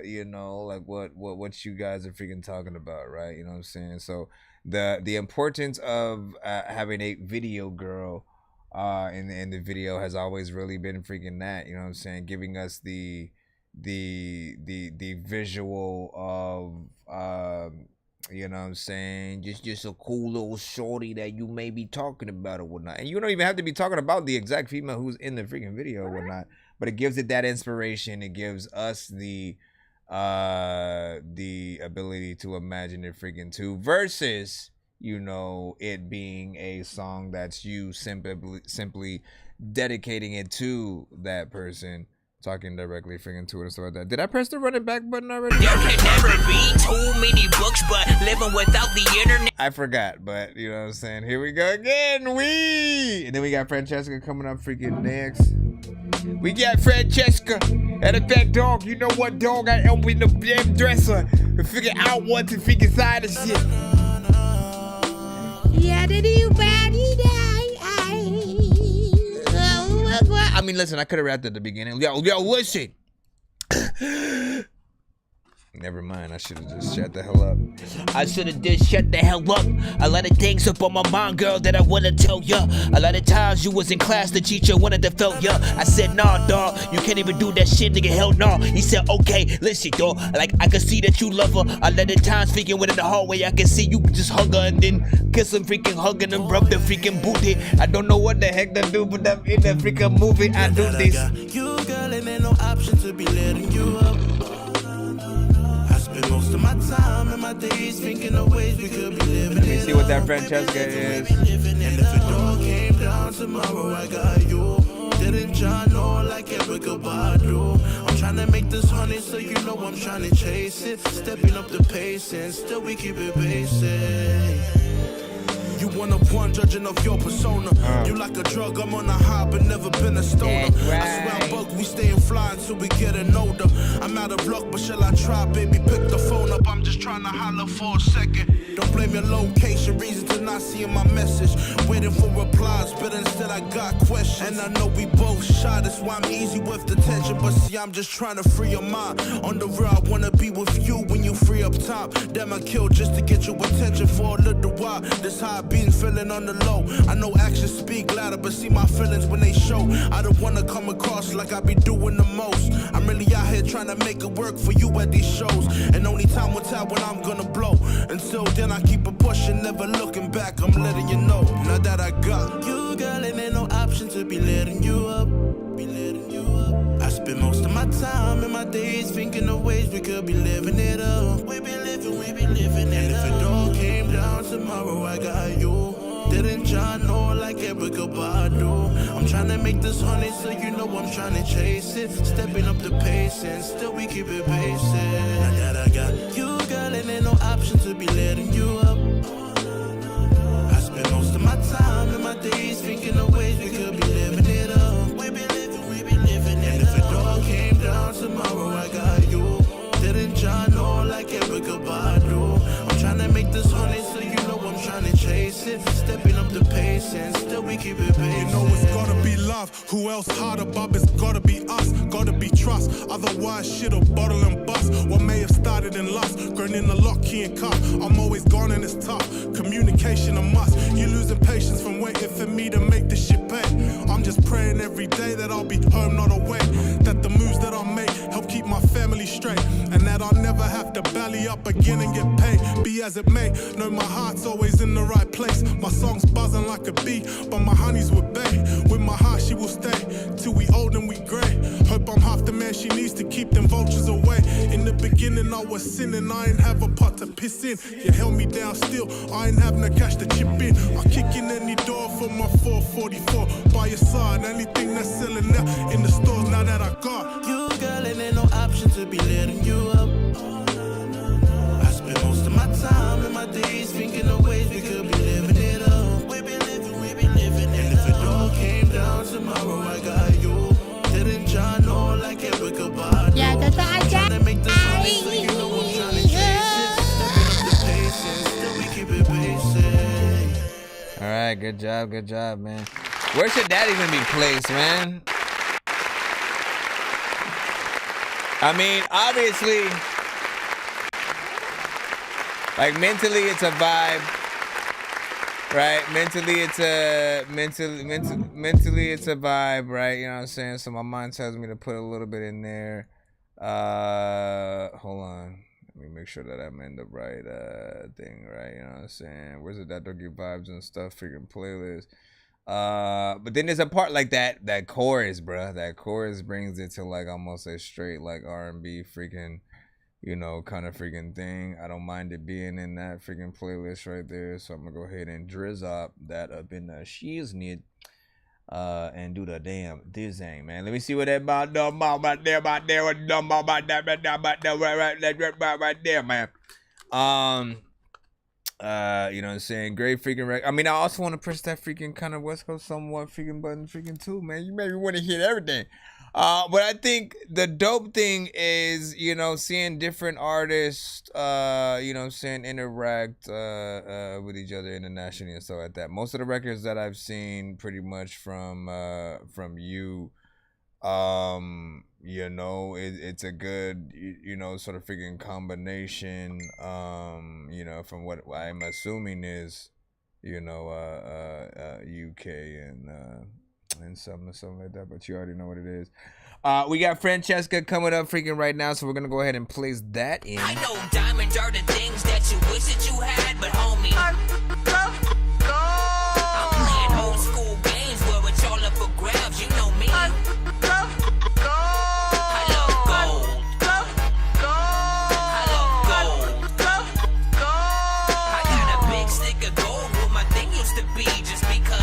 you know, like what you guys are freaking talking about, right? You know what I'm saying? So the importance of having a video girl in the video has always really been freaking that, you know what I'm saying? Giving us the visual of You know what I'm saying? Just a cool little shorty that you may be talking about or whatnot. And you don't even have to be talking about the exact female who's in the freaking video or whatnot. But it gives it that inspiration. It gives us the ability to imagine it freaking too. Versus, you know, it being a song that's you simply dedicating it to that person. Talking directly freaking to it and stuff like that. Did I press the run it back button already?
There can never be too many books, but living without the internet.
I forgot, but you know what I'm saying. Here we go again. And then we got Francesca coming up freaking next. We got Francesca. And in fact, dog, you know what, dog? I opened the damn dresser to figure out what to figure side of shit.
Yeah, did you bad?
I mean, listen, I could have rapped at the beginning. Yo, listen. Never mind, I should have just shut the hell up.
I should have just shut the hell up. A lot of things up on my mind, girl, that I wanna tell ya. A lot of times you was in class, the teacher wanted to fail ya. I said, nah, dawg, you can't even do that shit, nigga, hell no. He said, okay, listen, dawg, like I can see that you love her. A lot of times speaking with in the hallway, I can see you just hug her and then kiss him, freaking hugging and rub the freaking booty. I don't know what the heck to do, but I'm in the freaking movie, I do this.
You, girl, and ain't no option to be letting you up. Spend most of my time and my days thinking of ways we could be living.
Let me see what that Francesca is.
And if it all came down tomorrow, I got you. Didn't John know like Erica Badu? I'm trying to make this honey, so you know I'm trying to chase it. Stepping up the pace and still we keep it basic. You one of one, judging of your persona. You like a drug, I'm on a high, but never been a stoner.
Right.
I swear I'm bugged, we staying fly until we getting older. I'm out of luck, but shall I try, baby? Pick the phone up, I'm just trying to holler for a second. Don't blame your location, reason to not seeing my message. Waiting for replies, but instead I got questions. And I know we both shy, that's why I'm easy with the tension. But see, I'm just trying to free your mind. On the real, I wanna be with you when you free up time. Damn, I killed just to get your attention for a little while. This how I been feeling on the low. I know actions speak louder, but see my feelings when they show. I don't wanna come across like I be doing the most. I'm really out here trying to make it work for you at these shows. And only time will tell when I'm gonna blow. Until then, I keep it pushing, never looking back. I'm letting you know, now that I got you, girl, and ain't no option to be letting you up. I spend most of my time and my days thinking of ways we could be living it up. We be living it up. And if it all came down tomorrow, I got you. Didn't John know like Erica Badu? I'm trying to make this honey, so you know I'm trying to chase it. Stepping up the pace and still we keep it basic. Now that I got you, girl, and ain't no option to be letting you up. I spend most of my time and my days thinking of ways we could be living it up. We be living it up. And if it all came down tomorrow, I got you. Didn't John know like Erica Badu? I'm trying to make this honey, so you know I'm trying to chase it. Stepping up the pace and still we keep it basic.
You know it's gotta be love. Who else harder, Bob? It's gotta be us. Gotta be trust. Otherwise, shit'll bottle and bust. What may have started in lust, grown in the lock, key and cuff. I'm always gone and it's tough. Communication a must. You're losing patience from waiting for me to make this shit pay. I'm just praying every day that I'll be home, not away. That the moves that I make help keep my family straight. And that I'll never have to belly up again and get paid. Be as it may, know my heart's always in the right place. My song's buzzing like a bee, but my honey's with bae. With my heart she will stay, till we old and we grey. Hope I'm half the man she needs to keep them vultures away. In the beginning I was sinning, I ain't have a pot to piss in. You held me down still, I ain't have no cash to chip in. I kick in any door for my 444. By your side, anything that's selling now in the stores now that I got
you, girl, and ain't no option to be letting you up. I spend most of my time and my days thinking of ways we could be living it up. We be living. And if it all came down tomorrow, I got you. Didn't John know like Erica Badu?
Yeah, that's all I
trying to make this honey, so you know I'm trying to chase it. Stepping up the pace and still we keep it basic.
All right, good job, man. Where should that even be placed, man? I mean, obviously, like mentally, it's a vibe, right? Mentally, it's a vibe, right? You know what I'm saying? So my mind tells me to put a little bit in there. Hold on. Let me make sure that I'm in the right thing, right? You know what I'm saying? Where's it? That Dorky vibes and stuff, freaking playlist. But then there's a part like that chorus, bruh. That chorus brings it to like almost a straight like R&B freaking, you know, kind of freaking thing. I don't mind it being in that freaking playlist right there. So I'm gonna go ahead and drizz up that up in the she's need. And do the damn thing, man. Let me see what that about there, right there, man. You know what I'm saying? Great freaking record. I mean, I also want to press that freaking kind of West Coast somewhat freaking button freaking too, man. You maybe want to hit everything. But I think the dope thing is, you know, seeing different artists, you know what I'm saying, interact with each other internationally and stuff like that. Most of the records that I've seen pretty much from you, you know, it's a good, you know, sort of freaking combination, you know, from what I'm assuming is, you know, UK and something like that, but you already know what it is. We got Francesca coming up freaking right now, so we're gonna go ahead and place that in.
I know diamonds are the things that you wish that you had, but homie, I'm playing old school games where it's all up for grabs. You know me. I love gold. I got a big stick of gold where my thing used to be, just because.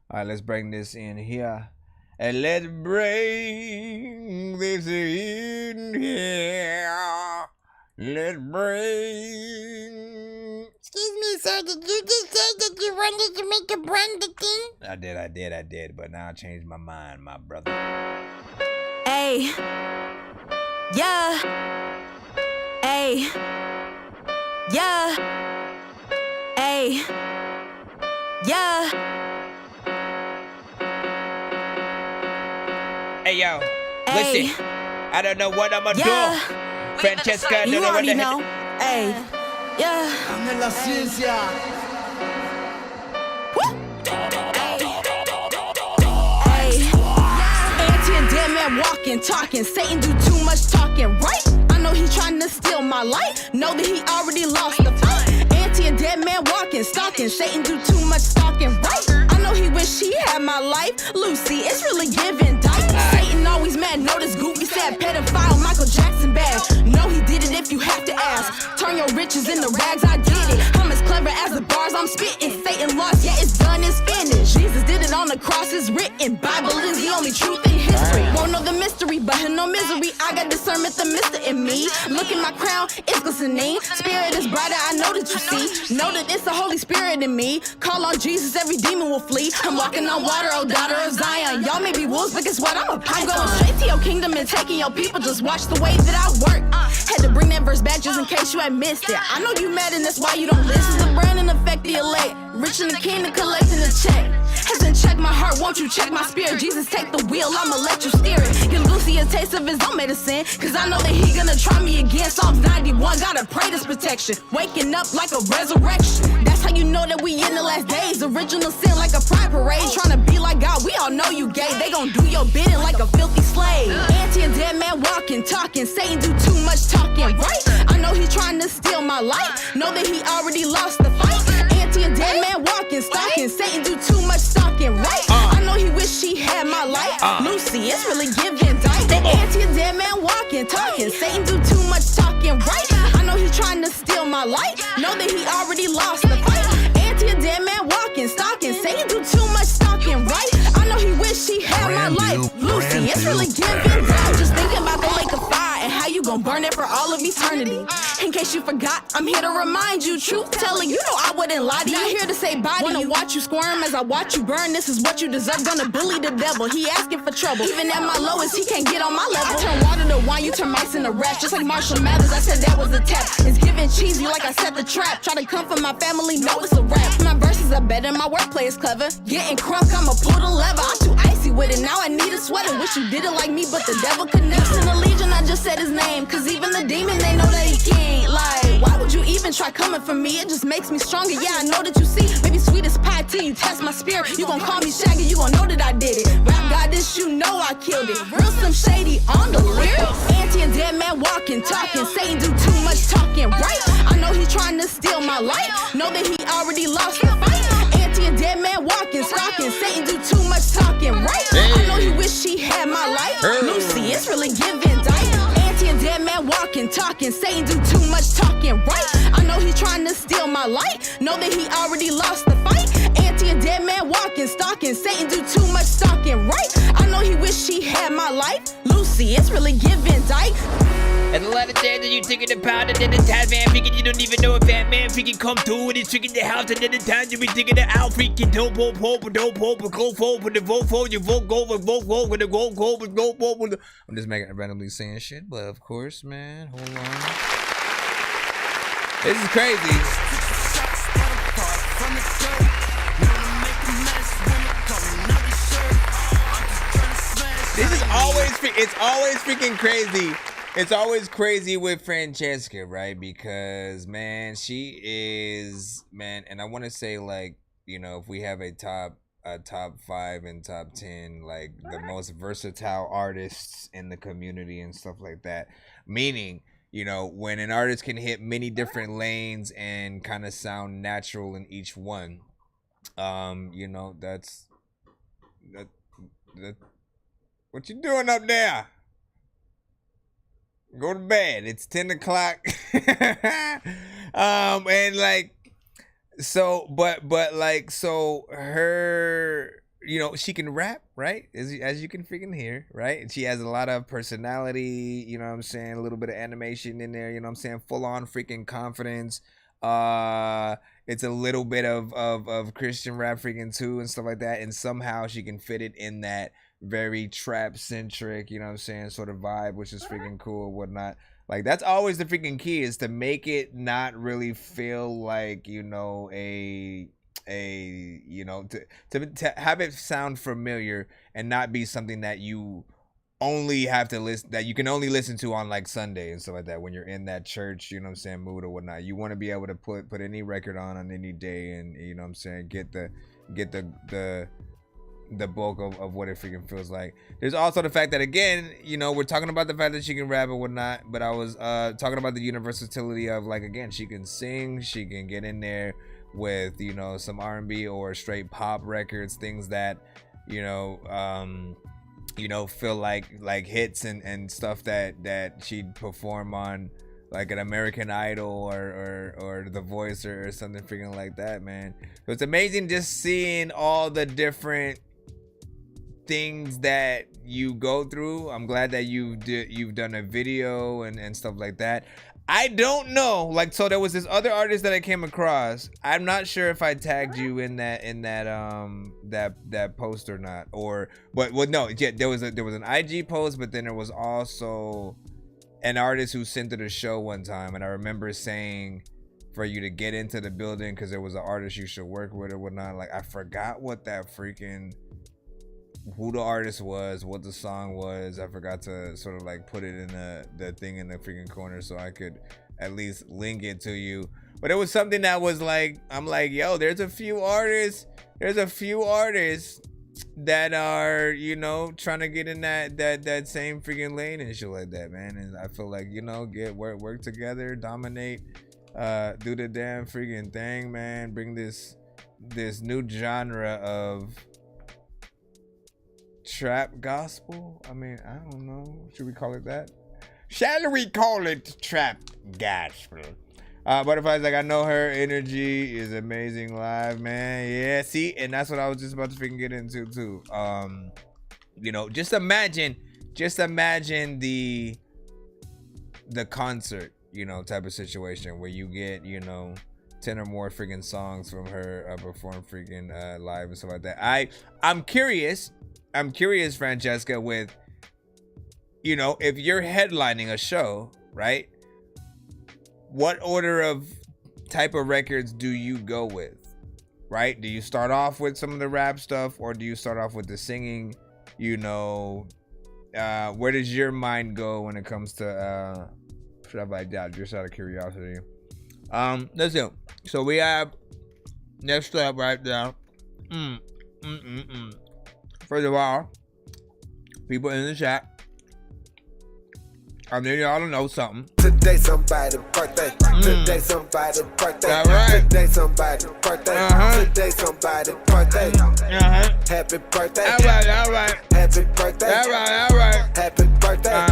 Alright, let's bring this in here. And let's bring this in here. Let's bring.
Excuse me, sir. Did you just say that you wanted to make a brand thing?
I did. But now I changed my mind, my brother.
Hey, yeah, hey, yeah, hey, yeah.
Hey yo, listen, I don't know what I'ma do. Francesca, I don't know what the hell.
Hey, yeah.
I'm in la ciencia.
Walking, talking, Satan do too much talking, right? I know he trying to steal my life, know that he already lost the fight. Anti a dead man walking, stalking, Satan do too much stalking, right? I know he wish he had my life, Lucy, it's really giving dice. Satan always mad, notice Goofy said pedophile, Michael Jackson bad. No, he did it if you have to ask. Turn your riches into rags, I did it. I'm as clever as the bars I'm spitting. Satan lost, yeah, it's done, it's finished. Jesus did it on the cross, it's written. Bible is the only truth in history. Won't know the mystery, but no misery. I got discernment, the mister in me. Look at my crown, it's glistening. Spirit is brighter, I know that you see. Know that it's the Holy Spirit in me. Call on Jesus, every demon will flee. I'm walking on water, oh daughter of Zion. Y'all may be wolves, but guess what? I'm a python. I'm going straight to your kingdom and taking your people. Just watch the way that I work. Had to bring that verse back just in case you had missed it. I know you mad and that's why you don't listen. The brand and affect the elect. Rich in the kingdom collecting a check. Hasn't checked my heart, won't you check my spirit? Jesus, take the wheel, I'ma let you steer it. Give Lucy a taste of his own medicine, cause I know that he gonna try me again. Psalms 91, gotta pray this protection. Waking up like a resurrection. That's how you know that we in the last days. Original sin like a pride parade. Trying to be like God, we all know you gay. They gon' do your bidding like a filthy slave. Anti and dead man walking, talking. Satan do too much talking, right? I know he trying to steal my life. Know that he already lost the fight. Anti and dead man walking, stalking. Satan do too much stalking, right? I know he wish he had my life. Lucy, it's really giving dice. The anti and dead man walking, talking. Satan do too much talking, right? I know he trying to steal my life. Know that he already lost the fight. Anti and dead man walking, stalking. Satan do too much stalking, right? I know he wish he had my life. Lucy, it's really giving dice. Just thinking about the lake of fire and how you gon' burn it for all of eternity. In case you forgot, I'm here to remind you. Truth telling, you know I wouldn't lie to you. Not here to say bye to you. Wanna watch you squirm as I watch you burn. This is what you deserve. Gonna bully the devil. He asking for trouble. Even at my lowest, he can't get on my level. I turn water to wine, you turn mice into rats. Just like Marshall Mathers, I said that was a tap. It's giving cheesy like I set the trap. Try to come for my family, know it's a rap. My verses are better, my wordplay is clever. Getting crunk, I'ma pull the lever. I'm too icy with it, now I need a sweater. Wish you did it like me, but the devil connects. In the Legion, I just said his name. Cause even the demon, they know that he can't. Like, Why would you even try coming for me? It just makes me stronger. Yeah, I know that you see. Maybe sweet as pie till you test my spirit. You gon' call me Shaggy, you gon' know that I did it. Rap goddess, you know I killed it. Real some shady on the lyrics. Auntie and dead man walking, talking. Satan do too much talking, right? I know he trying to steal my life. Know that he already lost the fight. Auntie and dead man walking, stalking. Satan do too much talking, right? I know he wish he had my life. Lucy, it's really giving dice. Auntie and dead man walking, talking. Satan do too much talking, right? I know he trying to steal my light. Know that he already lost the fight. Auntie and dead man walking, stalking. Satan do too much stalking, right? I know he wish he had my life. Lucy, it's really giving dice.
And a lot of times that you taking the pound and then the time man freaking you don't even know if that man freaking come through with his freaking the house and then the time you be taking it out freaking don't vote go forward with the vote for you vote go with the go with go. I'm just making randomly saying shit, but of course, man, hold on. This is crazy. This is always freaking crazy. It's always crazy with Francesca, right? Because, man, she is, man, and I want to say, like, you know, if we have a top 5 and top 10, like, the most versatile artists in the community and stuff like that. Meaning, you know, when an artist can hit many different lanes and kind of sound natural in each one, you know, that's what you doing up there? Go to bed. It's 10 o'clock. And like, so, but like, so her, you know, she can rap, right? As you can freaking hear, right? And she has a lot of personality, you know what I'm saying? A little bit of animation in there, you know what I'm saying? Full on freaking confidence. It's a little bit of Christian rap freaking too and stuff like that. And somehow she can fit it in that very trap centric, you know what I'm saying, sort of vibe, which is freaking cool, whatnot. Like, that's always the freaking key, is to make it not really feel like, you know, you know, to have it sound familiar and not be something that you only have to listen, that you can only listen to on like Sunday and stuff like that when you're in that church, you know what I'm saying, mood or whatnot. You want to be able to put any record on any day and, you know what I'm saying, get the bulk of what it freaking feels like. There's also the fact that, again, you know, we're talking about the fact that she can rap and whatnot, but I was talking about the universality of, like, again, she can sing, she can get in there with, you know, some R&B or straight pop records, things that, you know, feel like hits and stuff that she'd perform on like an American Idol or The Voice or something freaking like that, man. So it's amazing just seeing all the different things that you go through. I'm glad that you've done a video and stuff like that. I don't know, like, so there was this other artist that I came across. I'm not sure if I tagged you in that post or not, but no, yeah, there was an IG post, but then there was also an artist who sent to the show one time, and I remember saying for you to get into the building because there was an artist you should work with or whatnot. Like, I forgot what that freaking, who the artist was, what the song was. I forgot to sort of like put it in the thing in the freaking corner so I could at least link it to you. But it was something that was like, I'm like, yo, there's a few artists that are, you know, trying to get in that same freaking lane and shit like that, man. And I feel like, you know, work together, dominate, do the damn freaking thing, man. Bring this new genre of trap gospel. I mean, I don't know. Should we call it that? Shall we call it trap gospel? Butterfly's like, I know her energy is amazing live, man. Yeah, see, and that's what I was just about to freaking get into too. You know, just imagine the concert, you know, type of situation where you get, you know, 10 or more freaking songs from her perform freaking live and stuff like that. I'm curious, Francesca, with, you know, if you're headlining a show, right? What order of type of records do you go with, right? Do you start off with some of the rap stuff, or do you start off with the singing? You know, where does your mind go when it comes to stuff like that? Just out of curiosity.
Listen. So we have next up right there. First of all, people in the chat, I need y'all to know something.
Today somebody's birthday. Today somebody's birthday.
All right.
Today somebody's birthday. Today somebody's birthday. Happy birthday.
All right.
Happy birthday.
All right.
Happy birthday.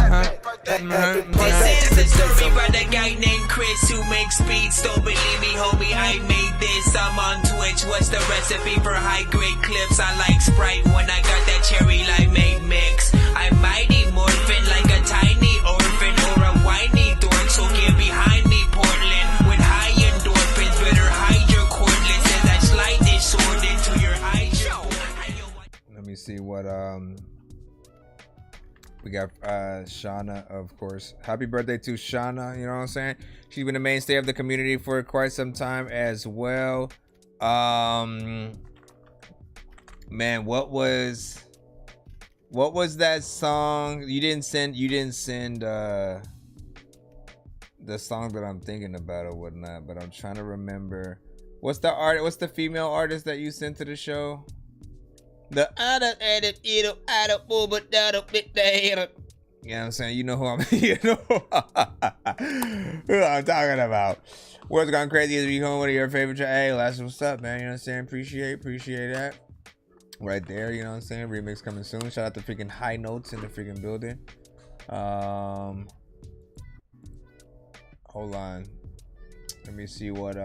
This is the story about a guy named Chris who makes beats. Don't believe me, homie, I made this. I'm on Twitch. What's the recipe for high-grade clips? I like Sprite when I got that cherry limeade mix. I'm mighty morphin' like a tiny orphan or a whiny dork. So get behind me, Portland. With high endorphins, better hide your cordless as I slide this sword into your eye.
Let me see what we got. Shauna, of course. Happy birthday to Shauna. You know what I'm saying? She's been a mainstay of the community for quite some time as well. Man, what was that song? You didn't send the song that I'm thinking about or whatnot, but I'm trying to remember. What's the female artist that you sent to the show? The you know what I'm saying? You know who I'm who I'm talking about. World's Gone Crazy is becoming one of your favorite. Hey, that's what's up, man. You know what I'm saying? Appreciate that. Right there, you know what I'm saying? Remix coming soon. Shout out to freaking High Notes in the freaking building. Hold on. Let me see what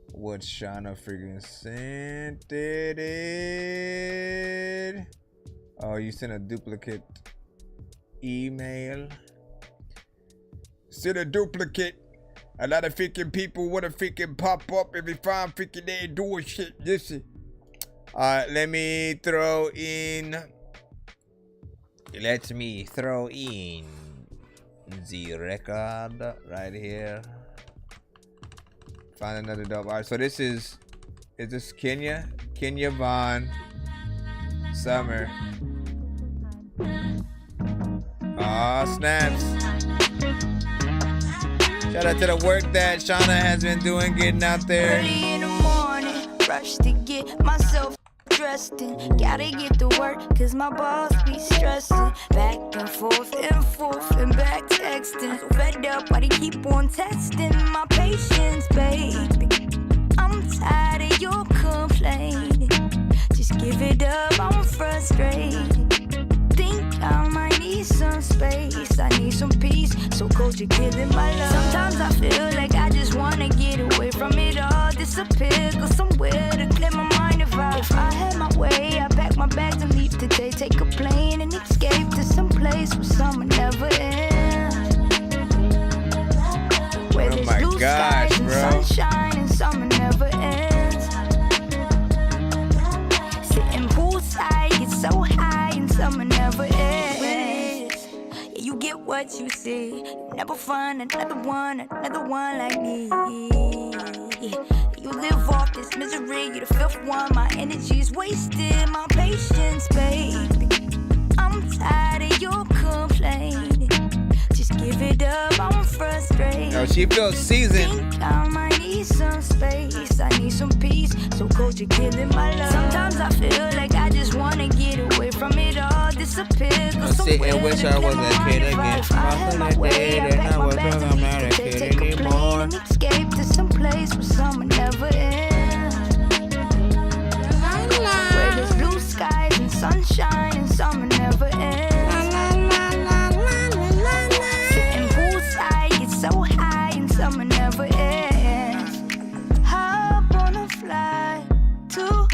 Shauna freaking sent it. Oh, you sent a duplicate email. Send a duplicate. A lot of freaking people want to freaking pop up every time freaking they ain't doing shit. Listen. Let me throw in the record right here. Find another dope. All right, so is this Kenya Vaughn Summer. Aw, snaps. Shout out to the work that Shauna has been doing, getting out there.
Early in the morning, rush to get myself dressed in. Gotta get to work, cause my boss be stressing. Back and forth and back texting. So fed up, why they keep on testing my patience, baby. I'm tired of your complaining. Just give it up, I'm frustrated. Think I might need some space, I need some peace. So cold, you're killing my love. Sometimes I feel like I just wanna get away from it all, disappear, go somewhere to clear my mind. If I had my way, I pack my bags and leave today. Take a plane and escape to some place where summer never ends. Where there's blue skies and sunshine and summer never ends. Sitting poolside, get so high and summer never ends. Yeah, you get what you see. You never find another one like me. You live off this misery, you're the fifth one. My energy's wasted, my patience, baby. I'm tired of your complaining. Just give it up, I'm frustrated.
Oh, she feels seasoned.
Think I might need some space, I need some peace. So cold, you're killing my love. Sometimes I feel like I just wanna get away from it all, disappear. Go somewhere
I wish I was a kid again.
If I had my way, I pack my bags and leave today. Take a plane and escape to some place where summer never ends. Where there's blue skies and sunshine and summer never ends. Sitting poolside, get so high and summer never ends. Hop on a flight to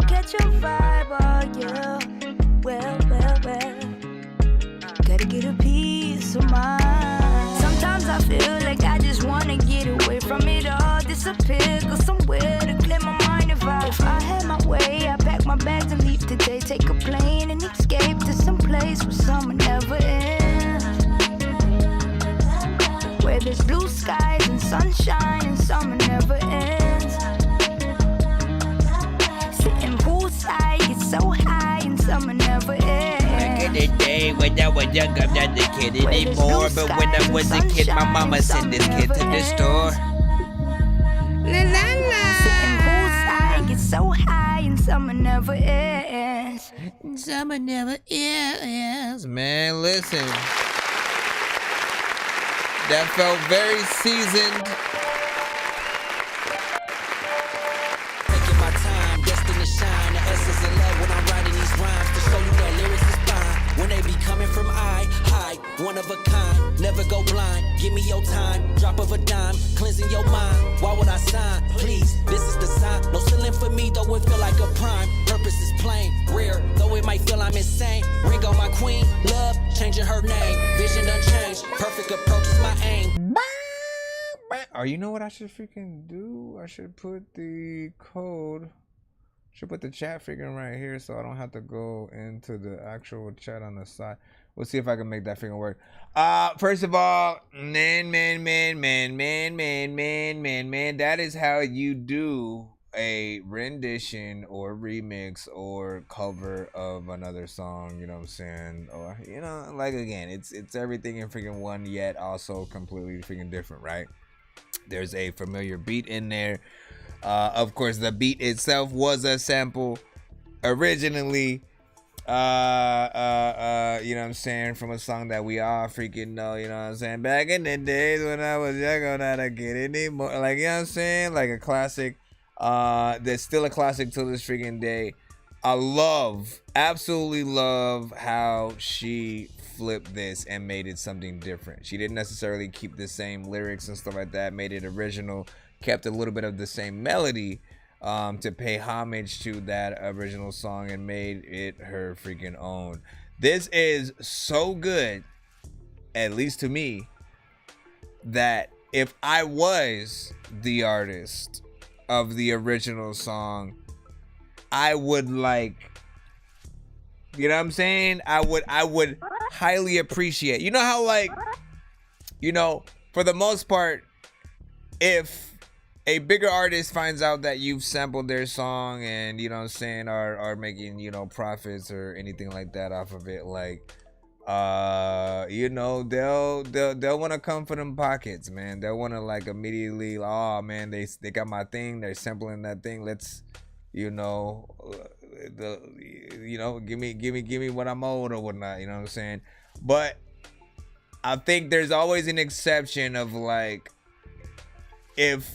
catch a vibe, oh yeah. Well, gotta get a piece of mind. Sometimes I feel like I just wanna get away from it all, disappear, go somewhere to clear my mind. If I had my way, I pack my bags and leave today. Take a plane and escape to some place where summer never ends. Where there's blue skies and sunshine and summer never ends. Sitting poolside, get so high and summer never ends.
Back in the day,
kid. When I was young, I'm not the kid anymore. But when I was a kid, my mama sent this kid to the store.
La la la.
Sitting poolside, get so high, and summer never ends.
Summer never ends.
Man, listen. That felt very seasoned.
Taking my time, destined to shine. The essence of love when I'm writing these rhymes to show you that lyrics is fine. When they be coming from high, one of a kind. Never go blind. Give me your time. Drop of a dime, cleansing your mind. Why would I sign? Please, this is the sign. No ceiling for me, though it feel like a prime. Purpose is plain, rare, though it might feel I'm insane. Ring on my queen, love, changing her name. Vision done changed. Perfect approach is my aim.
Oh, you know what I should freaking do? I should put the code. Should put the chat freaking right here so I don't have to go into the actual chat on the side. We'll see if I can make that freaking work. First of all, man, that is how you do a rendition or remix or cover of another song, you know what I'm saying? Or, you know, like, again, it's everything in freaking one, yet also completely freaking different, right? There's a familiar beat in there. Of course, the beat itself was a sample originally, you know what I'm saying, from a song that we all freaking know, you know what I'm saying? Back in the days when I was young, I don't get anymore. Like, you know what I'm saying? Like a classic. There's still a classic till this freaking day. I absolutely love how she flipped this and made it something different. She didn't necessarily keep the same lyrics and stuff like that, made it original, kept a little bit of the same melody to pay homage to that original song and made it her freaking own. This is so good, at least to me, that if I was the artist of the original song, I would, like, you know what I'm saying? I would highly appreciate. You know how, like, you know, for the most part, if a bigger artist finds out that you've sampled their song and, you know what I'm saying, are making, you know, profits or anything like that off of it, like, you know, they'll want to come for them pockets, man. They'll want to, like, immediately, oh man, they got my thing, they're sampling that thing, let's, you know, give me what I'm owed or whatnot, you know what I'm saying? But I think there's always an exception of, like, if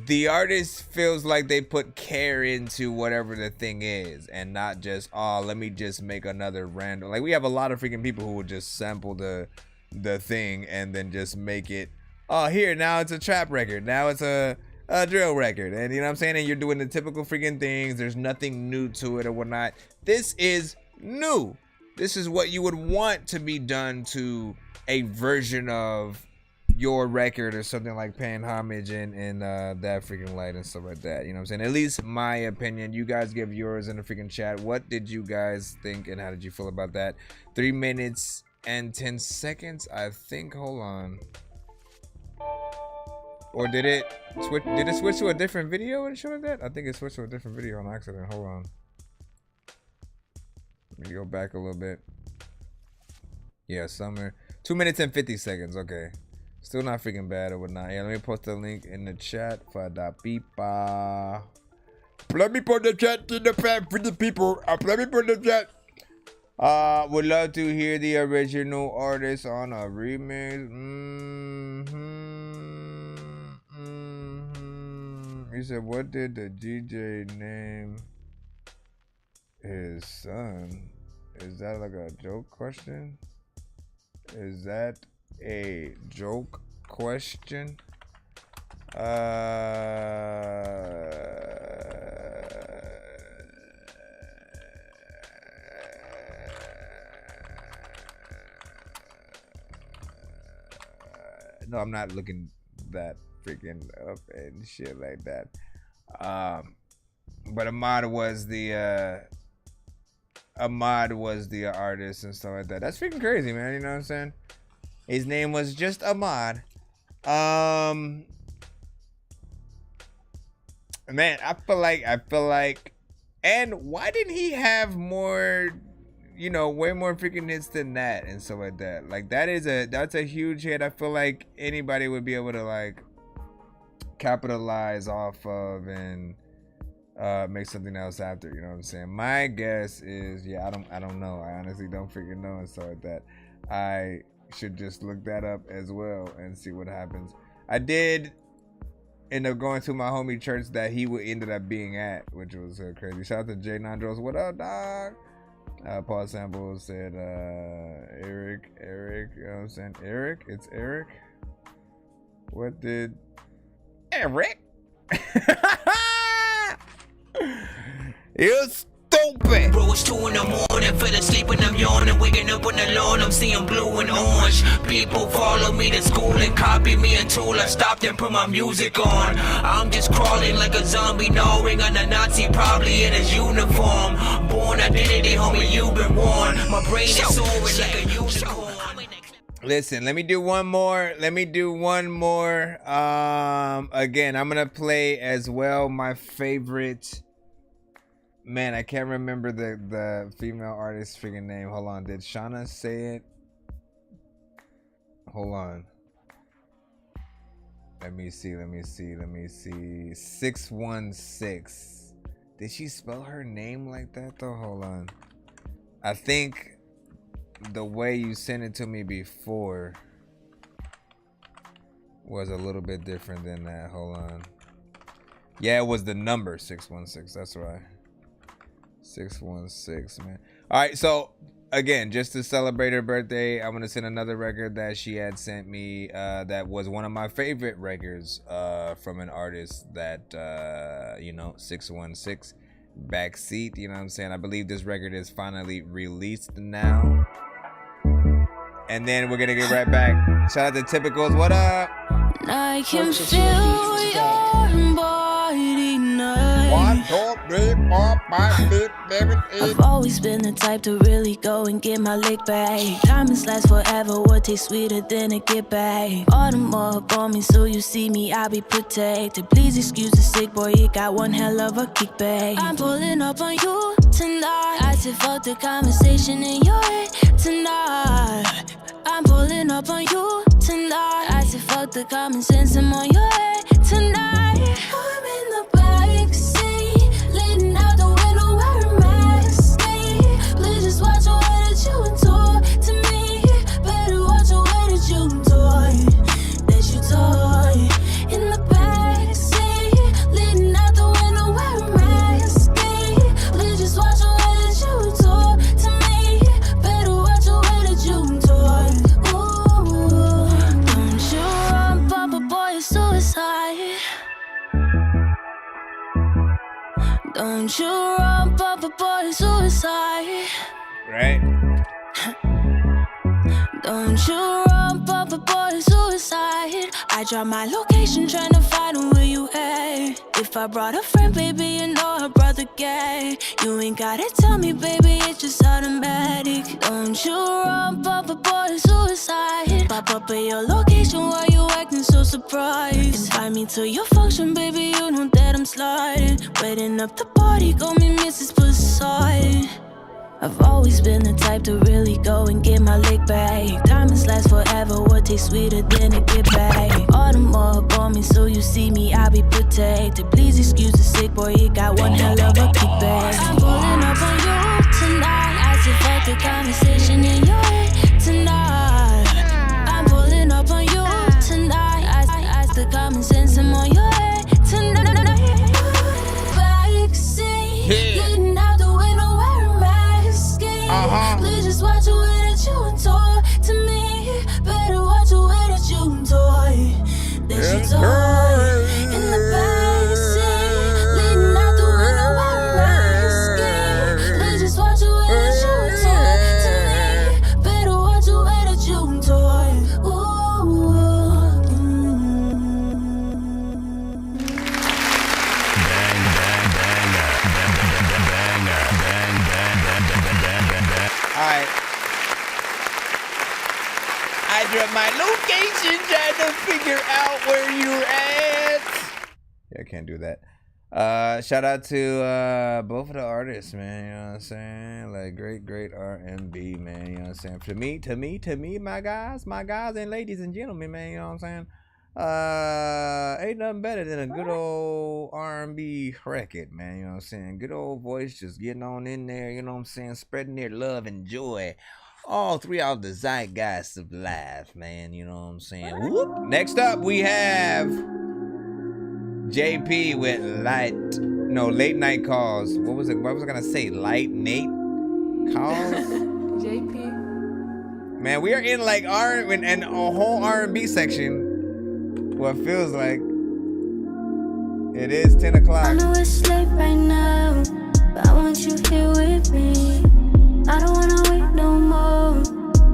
the artist feels like they put care into whatever the thing is and not just, oh, let me just make another random. Like, we have a lot of freaking people who will just sample the thing and then just make it, oh, here, now it's a trap record, now it's a drill record, and you know what I'm saying, and you're doing the typical freaking things. There's nothing new to it or whatnot. This is new. This is what you would want to be done to a version of your record or something, like paying homage in that freaking light and stuff like that, you know what I'm saying? At least my opinion. You guys give yours in the freaking chat. What did you guys think and how did you feel about that? 3 minutes and 10 seconds, I think. Hold on. Or did it switch to a different video and shit like that? I think it switched to a different video on accident. Hold on. Let me go back a little bit. Yeah, summer. 2 minutes and 50 seconds. Okay. Still not freaking bad or whatnot. Yeah, let me post the link in the chat for the people. Let me put the chat in the chat for the people. Let me put the chat. Would love to hear the original artist on a remix. He said, what did the DJ name his son? Is that like a joke question? Is that a joke question? No, I'm not looking that freaking up and shit like that. But Ahmad was the artist and stuff like that. That's freaking crazy, man. You know what I'm saying? His name was just Ahmad. Man, I feel like, and why didn't he have more you know, way more freaking hits than that and stuff like that. Like that's a huge hit. I feel like anybody would be able to like capitalize off of and make something else after, you know what I'm saying? My guess is, yeah, I don't know. I honestly don't freaking know and stuff like that. I should just look that up as well and see what happens. I did end up going to my homie church that he ended up being at, which was crazy. Shout out to J Nandros. What up, dog? Paul Sample said Eric, you know what I'm saying? Eric? It's Eric? What did Eric? You stupid.
Bro, it's 2 in the morning, fell asleep and I'm yawning, waking up on the lawn, I'm seeing blue and orange. People follow me to school and copy me until I stopped and put my music on. I'm just crawling like a zombie, gnawing on a Nazi, probably in his uniform. Born identity, homie, you've been warned. My brain is soaring like a unicorn.
Listen, let me do one more. Again, I'm gonna play as well my favorite. Man, I can't remember the female artist's freaking name. Hold on, did Shauna say it? Hold on. Let me see. 616. Did she spell her name like that though? Hold on. I think the way you sent it to me before was a little bit different than that. Hold on. Yeah, it was the number 616. That's right. 616, man. All right, so again, just to celebrate her birthday, I'm gonna send another record that she had sent me that was one of my favorite records from an artist that 616 Backseat, you know what I'm saying? I believe this record is finally released now. And then we're gonna get right back. Shout out to Typicals. What up?
I can feel your body now. I've always been the type to really go and get my lick back. Diamonds last forever, what tastes sweeter than a get back. All the more on me, so you see me, I'll be protected. Please excuse the sick boy, you got one hell of a kickback. I'm pulling up on you tonight. I said fuck the conversation in your head tonight. I'm pulling up on you tonight. I said fuck the common sense, I'm on your head tonight. I'm in the backseat, leaning out the window wearing mask. Please just watch the way that you talk to me. Better watch the way that you talk. In the backseat, leaning out the window wearing mask. Please just watch the way that you talk to me. Better watch the way that you talk. Ooh, don't you run, Papa boy, it's suicide. Don't you run, Papa boy, it's suicide.
Right?
Don't you run, Papa boy, it's suicide. I drop my location trying to find where you at. If I brought a friend, baby, you know I brought the gang. You ain't gotta tell me, baby, it's just automatic. Don't you run, Papa boy, it's suicide. Pop up at your location while you acting so surprised. Invite me to your function, baby, you know that I'm sliding. Waiting up the party, call me Mrs. Poseidon. I've always been the type to really go and get my lick back. Diamonds last forever, what tastes sweeter than a get back. All the more on me, so you see me, I'll be protected. Please excuse the sick boy, you got one hell of a kickback. I'm pulling up on you tonight. I said fuck the conversation in your head tonight. I'm pulling up on you tonight. I the common sense, I'm on your head tonight. Backseat, leaning out the window wearing mask. Please just watch the way that you talk to me. Better watch the way that you talk. That you talk. In the backseat, leaning out the window wearing mask. Please just watch the way that you talk to me. Better watch the way that you talk.
Alright. I dropped my location trying to figure out where you're at. Yeah, I can't do that. Shout out to both of the artists, man. You know what I'm saying? Like great R&B, man. You know what I'm saying? To me, my guys and ladies and gentlemen, man. You know what I'm saying? Ain't nothing better than a good old R&B record, man. You know what I'm saying? Good old voice just getting on in there. You know what I'm saying? Spreading their love and joy all throughout the zeitgeist of life, man. You know what I'm saying? Whoop. Next up, we have JP with late night calls. What was I gonna say? Light Nate calls.
JP.
Man, we are in like and a whole R&B section. What feels like it is 10 o'clock.
I know it's late right now, but I want you here with me. I don't wanna wait no more.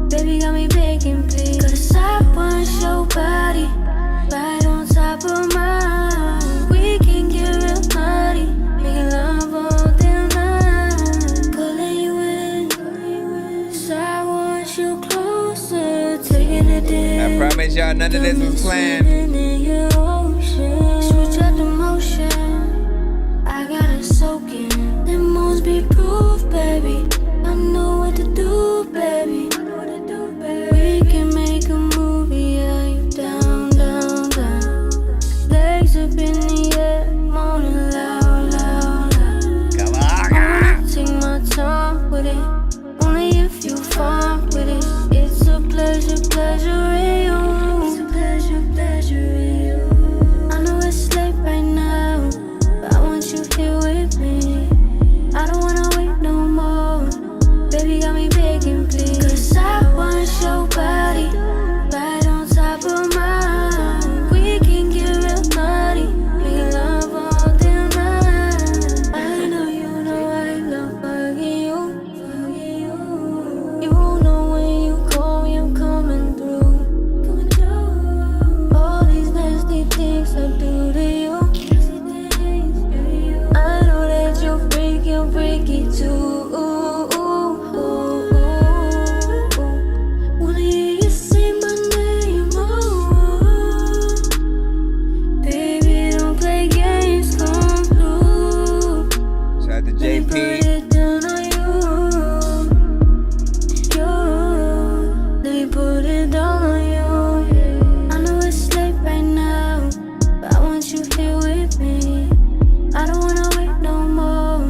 Baby got me begging, please. 'Cause I want your body right on top of mine. We can get real naughty, making love all day night. Pulling you in, so I want you closer, taking it in.
I promise y'all none of this was planned.
Switch up the motion, I gotta soak in. The moves be proof, baby. I know what to do, baby. We can make a movie, yeah, you down, down, down. Legs up in the air, moaning loud, loud, loud.
Come on,
I'ma take my time with it, only if you fine with it. It's a pleasure, pleasure in you. It's a pleasure, pleasure in you. I know it's late right now, but I want you here with me. I don't wanna wait no more. Baby got me begging, please. 'Cause I want your body right on top of mine. We can get real naughty, make love all day night. I know you know I love fucking you. You know when you call me, I'm coming through. All these nasty things I do to you. I know that you're freaky too. Wanna hear you say my name, oh. Baby, don't play games, come through.
Shout out to
Put
JP.
it down on you. Let me put it down on you. I know it's late right now, but I want you here with me. I don't wanna wait no more.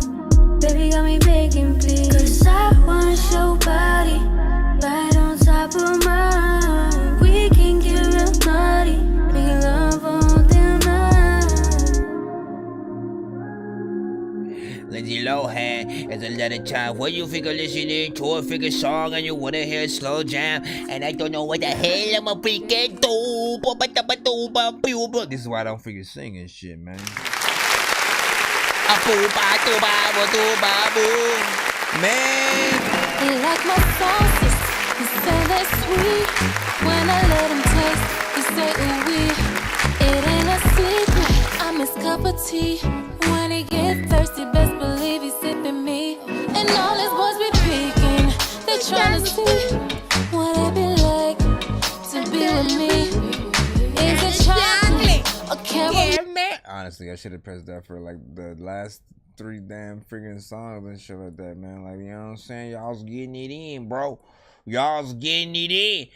Baby got me begging, please. 'Cause I want your body right on top of mine. We can get real naughty, making love all day night.
Lindsay Lohan, there's a lot of time where you figure listening to a figure song and you wanna hear a slow jam, and I don't know what the hell I'm a freaking do.
This is why I don't figure singing shit, man. Man,
You like my sauces, you say they're sweet. When I let them taste, you say ooh wee. It ain't a secret, I'm his cup of tea. When he get thirsty, best believe he's sipping me. And all his boys be peeking, they tryna see what it be like to be with me. Is it chocolate or caramel?
honestly, I should have pressed that for like the last 3 damn freaking songs and shit like that, man. Like, you know what I'm saying? Y'all's getting it in, bro. Y'all's getting it in.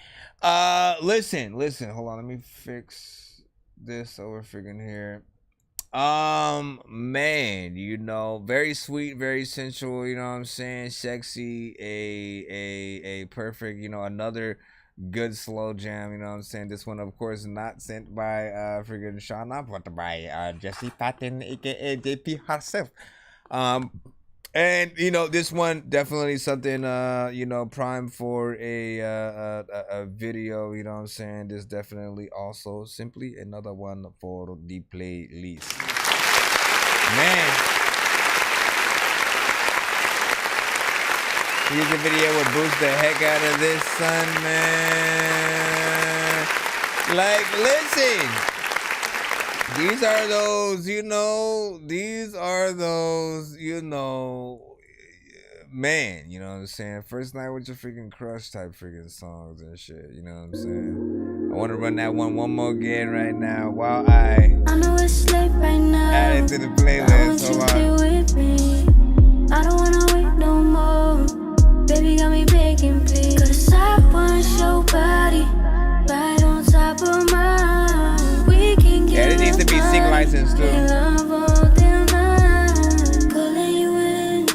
Listen. Hold on, let me fix this over freaking here. Man, you know, very sweet, very sensual, you know what I'm saying? Sexy, a perfect, you know, another good slow jam, you know what I'm saying? This one, of course, not sent by freaking Shauna, but by Jessie Patton, aka JP herself. And you know, this one definitely something you know, prime for a video, you know what I'm saying? This definitely also simply another one for the playlist. Man, music video would boost the heck out of this, son, man. Like, listen, these are those, you know, man, you know what I'm saying? First night with your freaking crush type freaking songs and shit, you know what I'm saying? I want to run that one more again right now while I
know it's late right now.
add it add to the playlist. Hold on.
With me. I don't wanna wait no more. Baby got me begging, please. 'Cause I want your body right on top of mine. We can get
there needs to be sync license too.
love all day night. Pulling you in.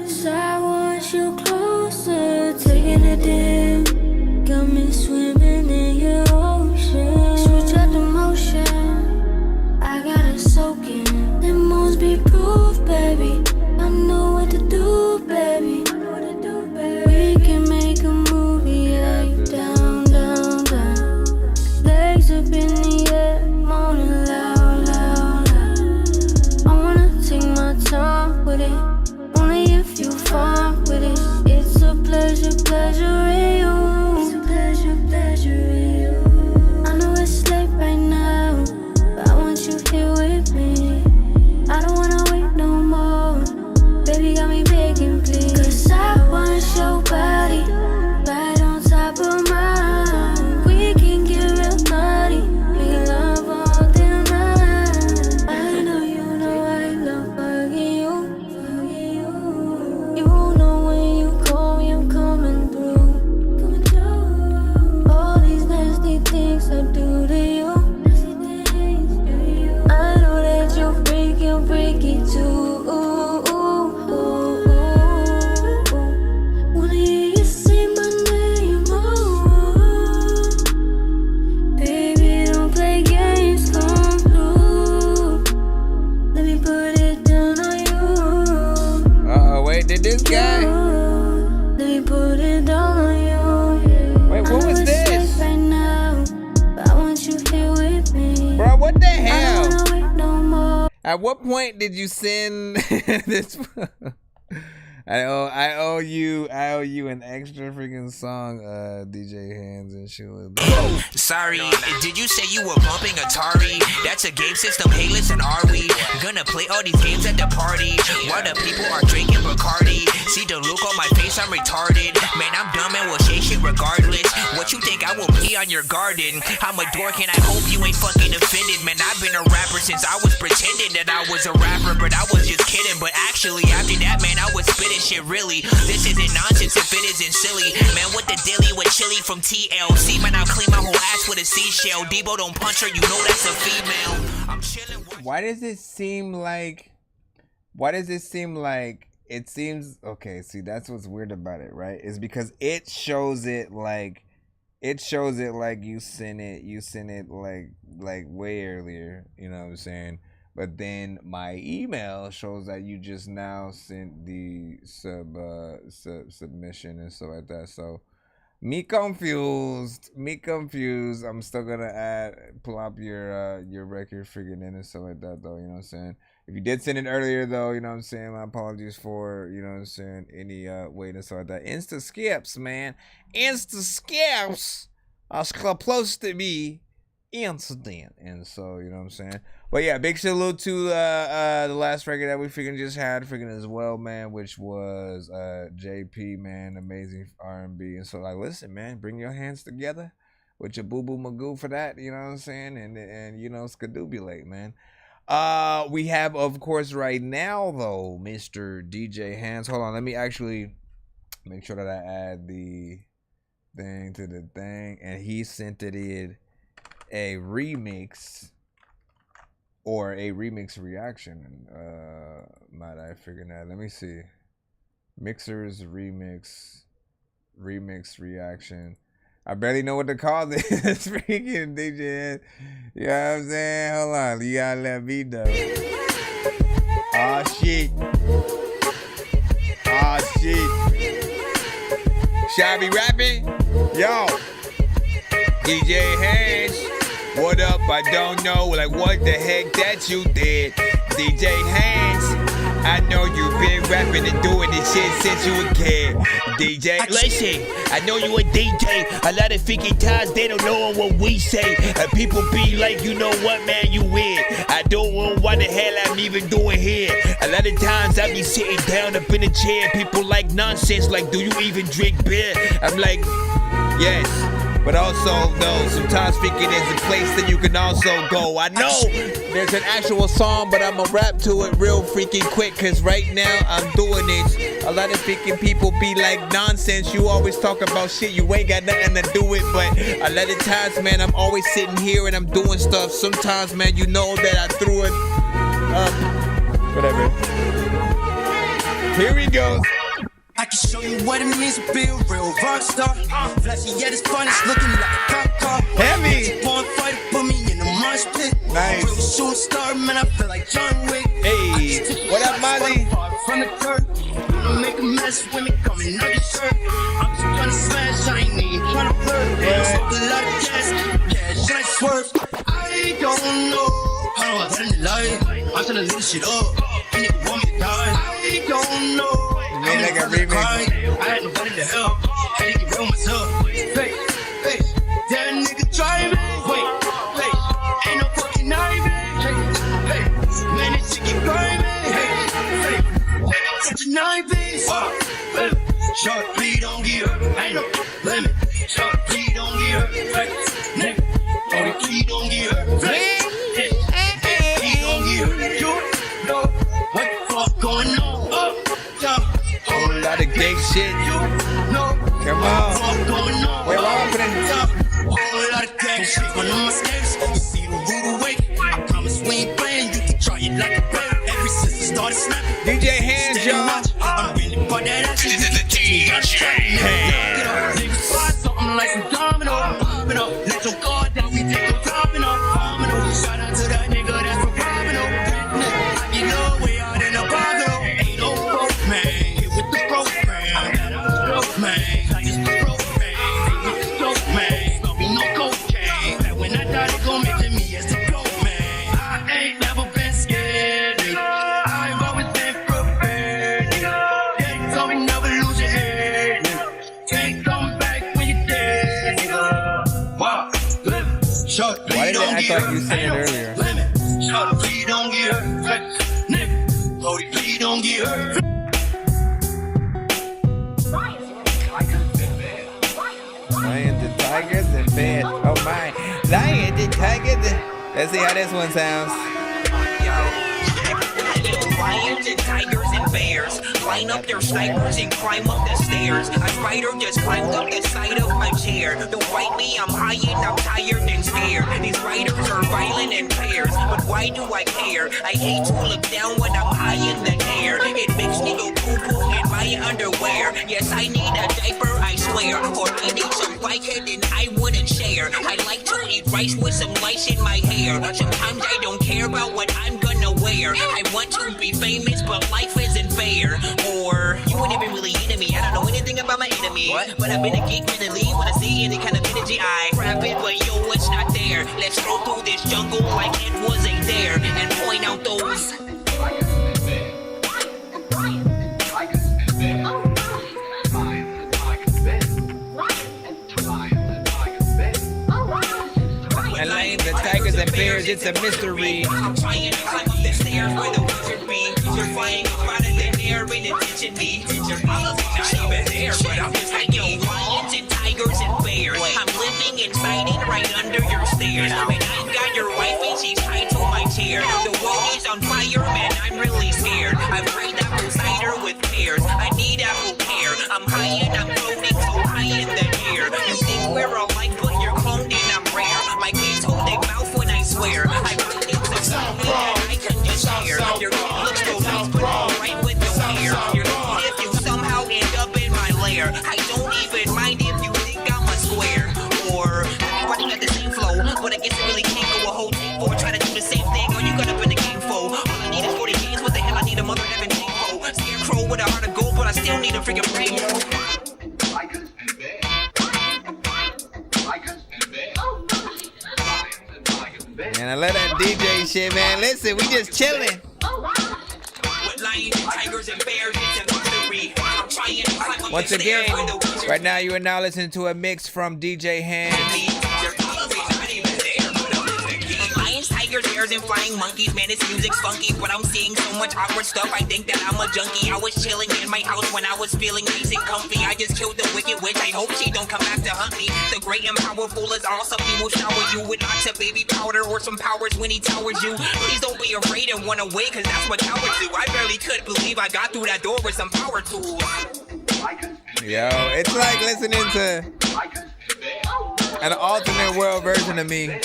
So I want you closer. Taking it in. Got me swimming in your ocean. Switch up the motion. I gotta soak in. There must be proof, baby. I know what to do, baby. We can make a movie, yeah. Down, down, down. Legs up in the air, moaning loud, loud, loud. I wanna take my time with it, only if you fine with it. It's a pleasure, pleasure in you. It's a pleasure, pleasure in you. I know it's late right now, but I want you here with me. I don't wanna wait no more. Baby got me begging, please. 'Cause I want your body right on top of mine. We can get real naughty, make love all day night. I know you know I love fucking you, fucking you. You know when you call me, I'm coming through, coming through. All these nasty things I do to you, nasty things to you. I know that you're freaky too. Wanna hear you say my name, oh. Baby, don't play games, come through. Let me put it down on you.
Wait, did this guy?
Let me put it down on you.
Wait, what was this?
Right now, but I want you here with me.
Bro, what the
I
hell?
don't wanna wait no more.
At what point did you send this? I owe you an extra freaking song, DJ Hands and shit.
Sorry, did you say you were bumping Atari? That's a game system, hey listen, are we gonna play all these games at the party? While the people are drinking Bacardi. See the look on my face, I'm retarded. Man, I'm dumb and will say shit regardless. What you think I will pee on your garden? I'm a dork and I hope you ain't fucking offended. Man, I've been a rapper since I was pretending that I was a rapper, but I was just kidding. But actually, after that, man, I was spitting shit really. This isn't nonsense if it isn't silly. Man, what the dilly with chili from TLC? Man, I'll clean my whole ass with a seashell. Debo don't punch her, you know that's a female. I'm chilling.
Why does it seem like it seems okay, see, that's what's weird about it, right? Is because it shows it like you sent it like way earlier, you know what I'm saying? But then my email shows that you just now sent the submission and stuff like that. So me confused. I'm still gonna pull up your record figured in and stuff like that though, you know what I'm saying? If you did send it earlier though, you know what I'm saying, my apologies for, you know what I'm saying, any wait and stuff like that. Insta skips, man. Insta skips are close to me incident. And so, you know what I'm saying? But yeah, big salute to the last record that we freaking just had freaking as well, man, which was JP, man, amazing R&B. And so like, listen, man, bring your hands together with your boo-boo magoo for that, you know what I'm saying? And you know, skadubulate, man. We have, of course, right now though, Mr. DJ Hands. Hold on, let me actually make sure that I add the thing to the thing. And he sent it in a remix or a remix reaction. Might I figure that? Let me see. Mixers remix reaction. I barely know what to call this. Freaking DJ. You know what I'm saying? Hold on. You gotta let me know. Oh shit. Should I be rapping? Yo. DJ Hands. What up? I don't know. Like what the heck that you did. DJ Hands. I know you've been rapping and doing this shit since you were a kid. DJ,
listen, I know you a DJ. A lot of freaking times they don't know what we say. And people be like, you know what, man, you weird. I don't know what the hell I'm even doing here. A lot of times I be sitting down up in a chair. People like nonsense, like, do you even drink beer? I'm like, yes.
But also, though, sometimes freaking is a place that you can also go. I know there's an actual song, but I'ma rap to it real freaking quick, cause right now I'm doing it. A lot of freaking people be like, nonsense, you always talk about shit, you ain't got nothing to do with. But a lot of times, man, I'm always sitting here and I'm doing stuff. Sometimes, man, you know that I threw it up. Whatever. Here he goes.
I can show you what it means to be a real rock star. Flashy yet it's fun, it's looking like a cop car.
Heavy.
Born fighter, put me in the mosh pit.
Nice.
Real shooting star, man, I feel like John Wick.
Hey, what up, Molly?
From the dirt, don't make a mess when me coming out your shirt. I'm just trying to smash, I ain't even trying to flirt. Smoke a lot of gas, cash, I swerve. I don't know how I got in the life. I'm trying to live shit up. Can you want me to die? I don't know.
Made like a remix.
I had nobody to help. Had to get real myself. Hey, hey, that nigga driving. Wait, hey, ain't no fucking knifing. Hey, hey, man, this shit keep grinding. Hey, hey, such a knifing. Short bleed on gear. Ain't no limit. Short bleed on gear. Hey, nigga, only bleed on gear. Hey, bleed on gear. You know what the fuck going on?
Whole lot of gay shit. Come on. We're opening.
Whole lot of gang shit on my steps. You see the rude awake. I promise we ain't playing. You can try it like a player. Every since I started snapping.
DJ Hands, y'all.
I'm really about that action. Niggas slide something like some domino. Popping up. Let your guard down. We take them popping up. Domino. Shout out to that nigga that's from Domino. I get no way out in the bottle. Ain't no broke man. With the broke man. Broke man. I just broke man. With the dope man. Don't be no cocaine. That when I die, they gon' mention me as the dope man. I ain't never been scared, nigga. I've always been prepared, nigga. They told me never lose your head, nigga. Can't come back when you're dead, nigga. Wow, live. Short
Why did I thought you said it earlier?
Short bleed on gear. Nigga, Cody bleed on gear.
Lion the tigers and bears. Oh my. Lion the tigers. Let's see how this one sounds.
Lions and tigers and bears line up their snipers and climb up the stairs. A spider just climbed up the side of my chair. Don't fight me, I'm high and I'm tired and scared. These riders are violent in pairs, but why do I care? I hate to look down when I'm high in the air. It makes me go poo-poo in my underwear. Yes, I need a diaper, I swear. Or I need some Vicodin and I wouldn't share. I like to eat rice with some lice in my hair. Sometimes I don't care about what I'm gonna wear. I want to be famous, but life isn't fair. Or you ain't even really into me. I don't know anything about my enemy. What? But I've been a geek mentally. When I see any kind of energy, I grab it, but yo, it's not there. Let's go through this jungle like it was a dare and point out those.
And lion, the tigers and bears, it's a mystery.
I'm trying to climb up the stairs where the wizard be. You're flying up out of the air and attention me. You're probably not even there, but I'm just like, yo, lions and tigers and bears. I'm living and fighting right under your stairs. I mean, I've got your wife and she's tied to my chair. The world is on fire, man, I'm really scared. I've tried apple cider with pears. I need apple pear. I'm high and I'm floating so high in the air. You think we're alike, but you're cloned and I'm rare. My kids hold their mouth when I swear. I put things in something that I can just share. Your looks so nice, but right with your hair. You're lucky if you somehow end up in my lair. I don't even mind if you think I'm a square. Or everybody got the same flow, but I guess it really can't go a whole team for. Try to do the same thing, or you got up in the game for. All I need is 40 games, what the hell I need a mother having info. Scarecrow with a heart of gold, but I still need a freaking brain.
Man, I love that DJ shit, man. Listen, we just chilling. Once again, right now you are now listening to a mix from DJ Hands.
There's bears and flying monkeys, man, this music's funky, but I'm seeing so much awkward stuff, I think that I'm a junkie. I was chilling in my house when I was feeling nice and comfy. I just killed the wicked witch, I hope she don't come back to hunt me. The great and powerful is awesome, he will shower you with lots of baby powder or some powers when he towers you. Please don't be afraid and run away, cause that's what cowards do. I barely could believe I got through that door with some power tools.
Yo, it's like listening to an alternate world version of me.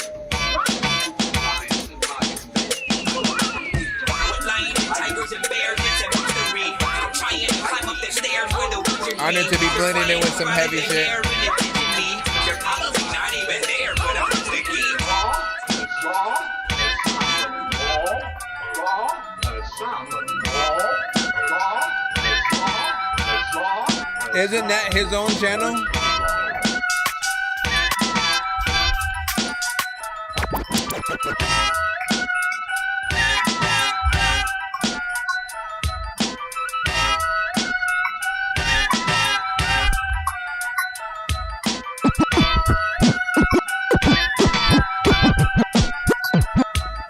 Honored to be blending in with some heavy shit. Isn't that his own channel?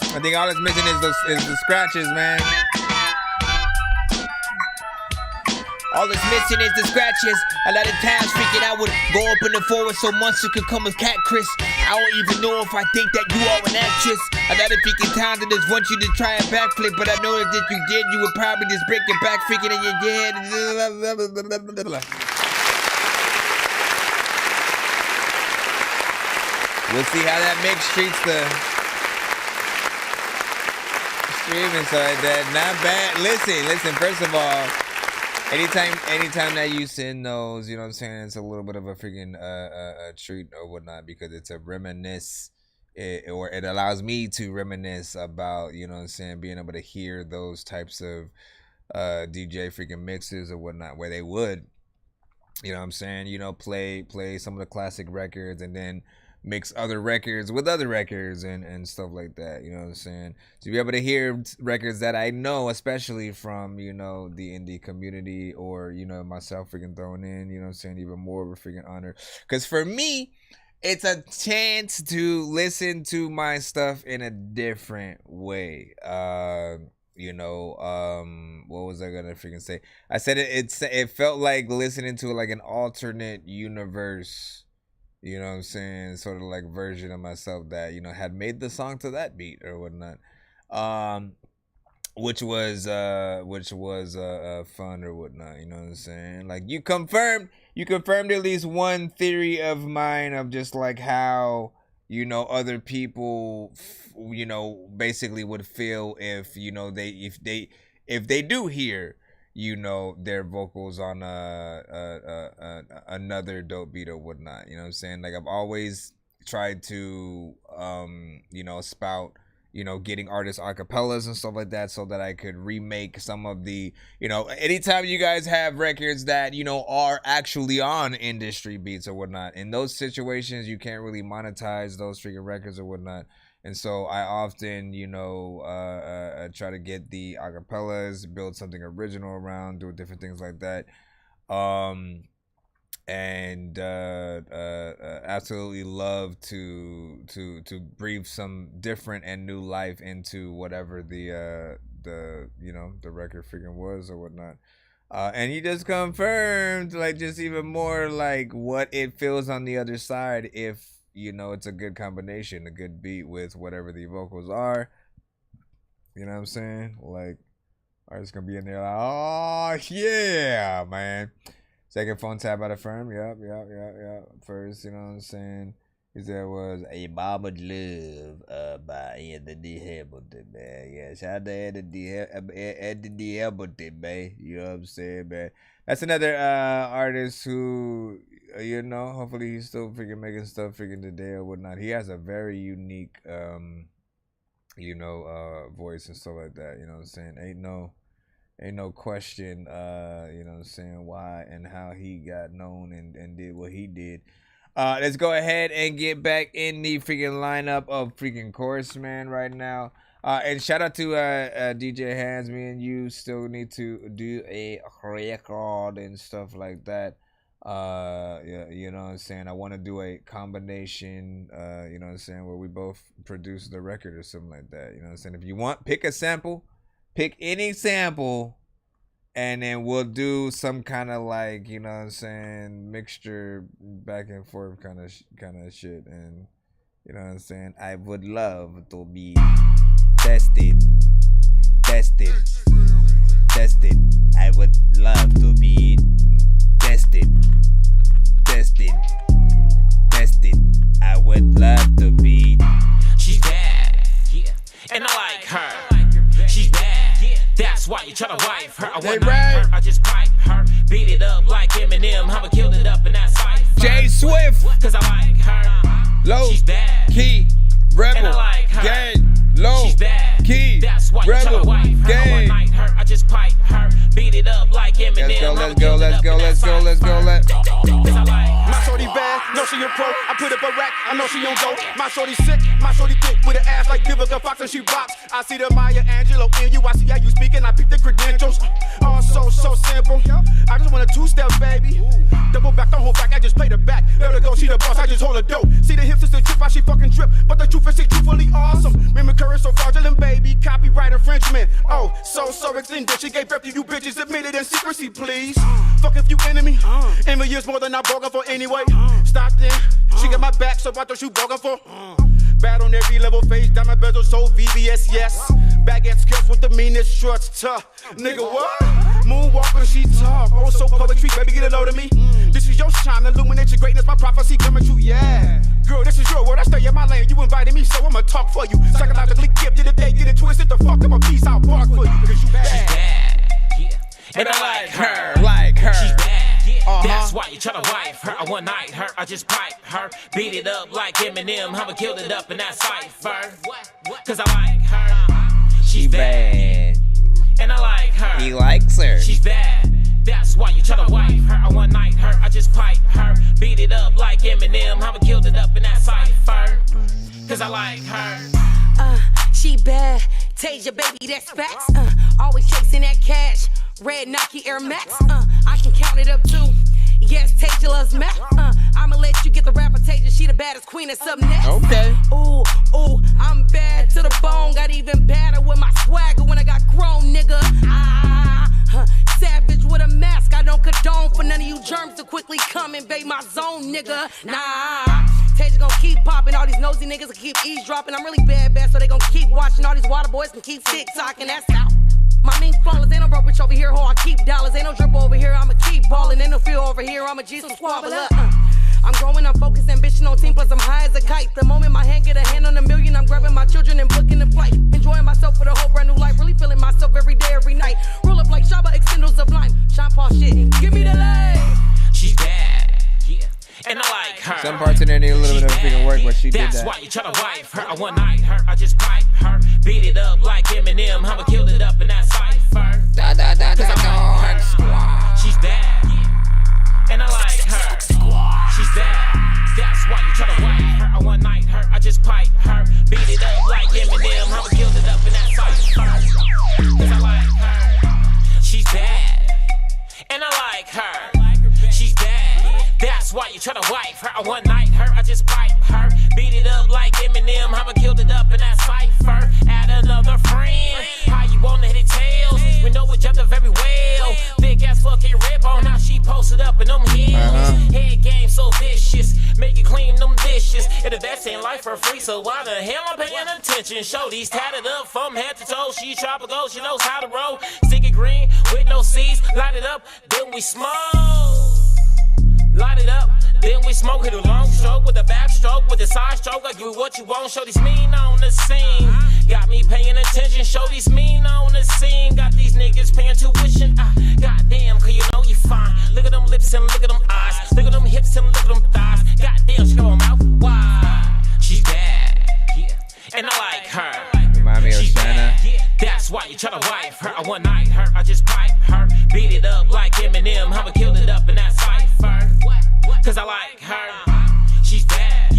I think all that's missing is the scratches, man.
All that's missing is the scratches. A lot of times freaking I would go up in the forest so monster could come as cat Chris. I don't even know if I think that you are an actress. A lot of freaking times I just want you to try a backflip, but I know if you did, you would probably just break your back freaking in your head.
We'll see how that mix treats the streaming side. That not bad. Listen. First of all, anytime that you send those, you know what I'm saying, it's a little bit of a freaking a treat or whatnot, because it's a reminisce, or it allows me to reminisce about, you know what I'm saying, being able to hear those types of DJ freaking mixes or whatnot, where they would, you know what I'm saying, you know, play some of the classic records and then mix other records with other records and stuff like that, you know what I'm saying? To be able to hear records that I know, especially from, you know, the indie community, or, you know, myself freaking throwing in, you know what I'm saying, even more of a freaking honor. Because for me, it's a chance to listen to my stuff in a different way. You know, what was I gonna freaking say? I said it felt like listening to like an alternate universe, you know what I'm saying, sort of like version of myself that, you know, had made the song to that beat or whatnot, which was fun or whatnot, you know what I'm saying. Like you confirmed at least one theory of mine of just like how, you know, other people, you know, basically would feel if, you know, if they do hear, you know, their vocals on another dope beat or whatnot, you know what I'm saying? Like I've always tried to you know, spout, you know, getting artists acapellas and stuff like that, so that I could remake some of the, you know, anytime you guys have records that, you know, are actually on industry beats or whatnot, in those situations you can't really monetize those freaking records or whatnot. And so I often, you know, try to get the acapellas, build something original around, do different things like that. And absolutely love to breathe some different and new life into whatever the you know, the record freaking was or whatnot. And you just confirmed, like, just even more like what it feels on the other side if, you know, it's a good combination, a good beat with whatever the vocals are. You know what I'm saying? Like, artists gonna be in there like, oh yeah, man. Second phone tap out of firm. Yep. First, you know what I'm saying? He said it was A Mama's Love by Anthony Hamilton, man. Yeah, shout out to Anthony Hamilton, man. You know what I'm saying, man? That's another artist who, you know, hopefully he's still freaking making stuff freaking today or whatnot. He has a very unique, you know, voice and stuff like that. You know what I'm saying? Ain't no question, you know what I'm saying, why and how he got known and did what he did. Let's go ahead and get back in the freaking lineup of freaking Chorus Man right now. And shout out to DJ Hands. Me and you still need to do a record and stuff like that. Yeah, you know what I'm saying? I want to do a combination, you know what I'm saying, where we both produce the record or something like that. You know what I'm saying? If you want, pick a sample, pick any sample, and then we'll do some kind of like, you know what I'm saying, mixture back and forth kind of shit. And you know what I'm saying? I would love to be tested. I would love to be tested. I would love to be.
She's bad, yeah, and I like her. She's bad, yeah, that's why you try to wife her. I want her, I just pipe her, beat it up like Eminem. I'ma kill it up in that cipher.
J Swift,
cause I like her.
Low
she's bad,
key, rebel,
and I like her.
Gang, low
she's bad,
key,
that's why you try to wife her. I want night her, I just pipe her, beat it up like Eminem.
Let's go.
Cause I like
my shorty bad, know she a pro. I put up a rack, I know she on go. My shorty sick, my shorty thick with an ass like Vivica Fox and she rocks. I see the Maya Angelou in you, I see how you speaking, I pick the credentials. All so simple. I just want a two-step, baby. Double back, don't hold back, I just play the back. Let her go, she the boss, I just hold her dope. See the hips is the trip, how she fucking drip. But the truth is she truthfully awesome. Memory current so fraudulent, baby. Copyright infringement. Oh, so extended. She gave birth to you bitches, admitted in secrecy, please. Fuck if you enemy. Envy is more than I'm bargain for anyway. Stop then. She got my back, so what thought you bargain for? Bad on every level, face, diamond bezel, so VVS, yes. Baguette skills with the meanest shorts, tough. Nigga, what? Moonwalker, she talk. Oh, so poetry, baby, get a load of me. This is your shine, illuminate your greatness, my prophecy coming true, yeah. Girl, this is your world, I stay in my lane. You invited me, so I'ma talk for you. Psychologically gifted, if they get it twisted, the fuck, I'm a piece, I'll bark for you. Cause you bad.
She's bad, yeah, and I like her. She's bad, yeah, that's why you try to wife her. I one night her, I just pipe her, beat it up like Eminem. I'ma kill it up in that cipher. Cause I like her. She's bad, and I like her.
He likes her.
She's bad, that's why you try to wife her. I one night her, I just pipe her, beat it up like Eminem. I'ma kill it up in that cipher. Cause I like her.
She bad, Tasia baby, that's facts. Always chasing that cash, red Nike Air Max. I can count it up too. Yes, Tasia loves Mac. I'ma let you get the rapper Tasia. She the baddest queen that's up next.
Okay.
Ooh, I'm bad to the bone. Got even badder with my swagger when I got grown, nigga. Savage with a mask. I don't condone for none of you germs to quickly come and invade my zone, nigga. Nah. Tasia gon' keep popping, all these nosy niggas will keep eavesdropping. I'm really bad, so they gon' keep watching. All these water boys can keep tick-tocking, that's out. My mean flawless, ain't no broke bitch over here, ho, I keep dollars. Ain't no drip over here, I'ma keep ballin'. Ain't no feel over here, I'ma Jesus squabble up. I'm growing, I'm focused, ambition on team, plus I'm high as a kite. The moment my hand get a hand on a million, I'm grabbing my children and booking the flight. Enjoying myself for the whole brand new life, really feeling myself every day, every night. Roll up like Shabba, extendals of lime. Sean Paul shit, give me the light.
She's bad, yeah, and I like her.
Some parts in there need a little bit of freaking work, but she did that.
That's why you try to wife her. I one night her, I just pipe her, beat it up like Eminem. I'ma kill it up in that cipher. Cause I like her. She's bad, yeah, and I like her. She's bad, that's why you try to wife her. I one night her, I just pipe her, beat it up like Eminem. I'ma kill it up in that cipher. Cause I like her. She's bad, and I like her. She's bad, that's why you try to wife her. I one night her, I just pipe her, beat it up like Eminem. I'ma kill it up in that cipher. Add another friend. How you wanna hit it tails? We know each other very well. Big ass fucking rip on how she posted up in them heels. Head game so vicious, make you clean them dishes. And the best in life for free, so why the hell I'm paying attention? Shorty's tatted up from head to toe. She tropical, she knows how to roll. Stick it green with no seeds, light it up, then we smoke. Light it up, then we smoke. Hit a long stroke with a backstroke, with a side stroke. I give you what you want. Show these mean on the scene. Got me paying attention. Show these mean on the scene. Got these niggas paying tuition. Goddamn, cause you know you fine. Look at them lips and look at them eyes. Look at them hips and look at them thighs. Goddamn, she got her mouth wide. She's bad, yeah, and I like her.
Remind me of Shanna.
That's why you try to wife her. I one night her, I just pipe her, beat it up like Eminem. I'ma kill it up in that cipher. Cause I like her. She's bad,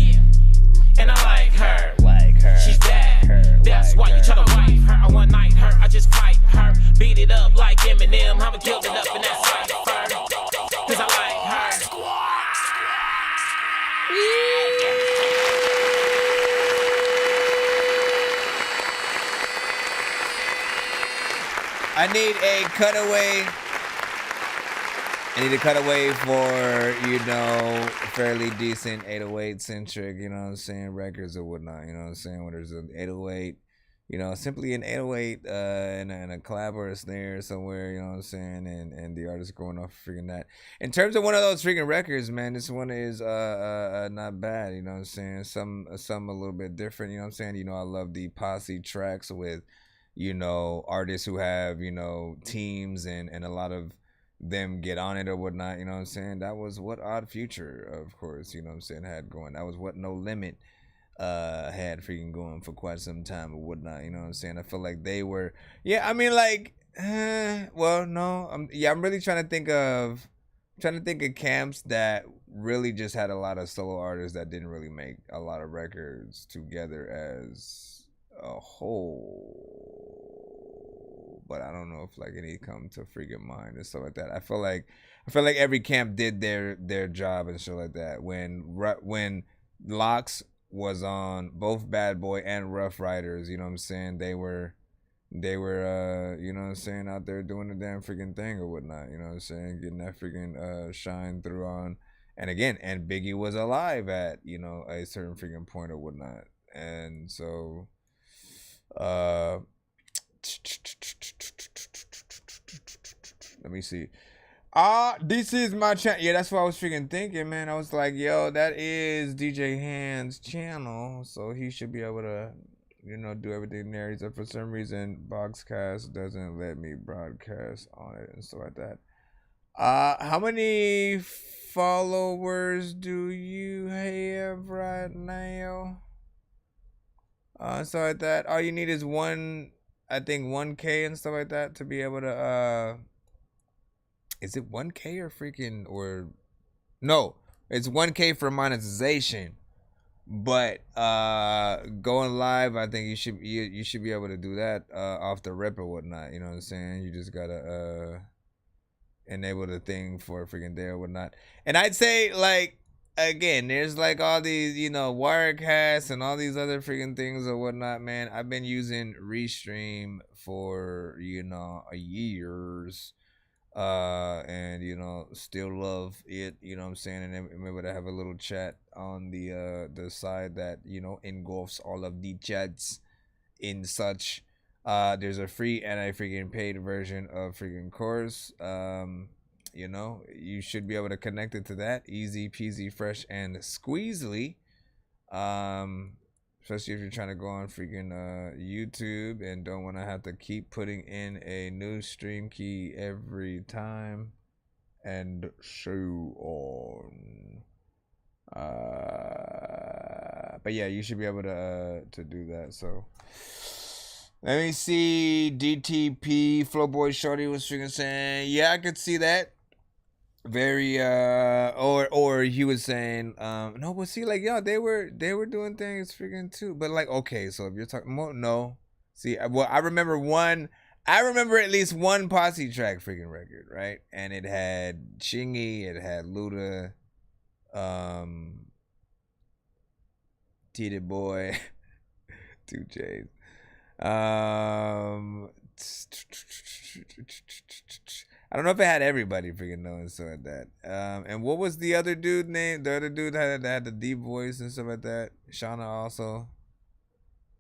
and I like her. She's bad, that's why you try to wife her. I one night her, I just pipe her, beat it up like Eminem. I'ma kill it up in that cipher. Cause I like her.
I need a cutaway. I need a cutaway for, you know, fairly decent 808 centric, you know what I'm saying, records or whatnot, you know what I'm saying, when there's an 808, you know, simply an 808 and a clap or a snare somewhere, you know what I'm saying, and the artist going off freaking that. In terms of one of those freaking records, man, this one is not bad, you know what I'm saying, some a little bit different, you know what I'm saying, you know, I love the posse tracks with, you know, artists who have, you know, teams and a lot of them get on it or whatnot, you know what I'm saying? That was what Odd Future, of course, you know what I'm saying, had going. That was what No Limit had freaking going for quite some time or whatnot, you know what I'm saying? I feel like they were, yeah, I mean, like, well, no, I'm really trying to think of camps that really just had a lot of solo artists that didn't really make a lot of records together as a whole. But I don't know if like any come to freaking mind and stuff like that. I feel like every camp did their job and shit like that. When Locks was on both Bad Boy and Rough Riders, you know what I'm saying, they were you know what I'm saying, out there doing the damn freaking thing or whatnot, you know what I'm saying, getting that freaking shine through on. And again, and Biggie was alive at, you know, a certain freaking point or whatnot. And so let me see. This is my channel. Yeah, that's what I was freaking thinking, man. I was like, yo, that is DJ Hand's channel, so he should be able to, you know, do everything there. Except for some reason, Boxcast doesn't let me broadcast on it and stuff like that. How many followers do you have right now? Stuff like that. All you need is one. I think 1K and stuff like that to be able to is it 1K or freaking or no, it's 1K for monetization, but going live, I think you should be able to do that off the rip or whatnot, you know what I'm saying? You just gotta enable the thing for a freaking day or whatnot. And I'd say, like, again, there's like all these, you know, Wirecasts and all these other freaking things or whatnot, man. I've been using Restream for, you know, years. And, you know, still love it, you know what I'm saying? And remember to have a little chat on the side that, you know, engulfs all of the chats in such. There's a free and a freaking paid version of freaking course. You know, you should be able to connect it to that. Easy peasy, fresh and squeezely. Especially if you're trying to go on freaking YouTube and don't want to have to keep putting in a new stream key every time. And so on. But yeah, you should be able to do that. So let me see. DTP Flowboy Shorty was freaking saying, yeah, I could see that. Very or he was saying no, but see, like, yo, they were doing things freaking too, but like, okay, so if you're talking more, no, see, well, I remember at least one posse track freaking record, right? And it had Chingy, it had Luda, Tita Boy, 2 J's, I don't know if it had everybody freaking knowing stuff like that. And what was the other dude name? The other dude that had the deep voice and stuff like that. Shauna also.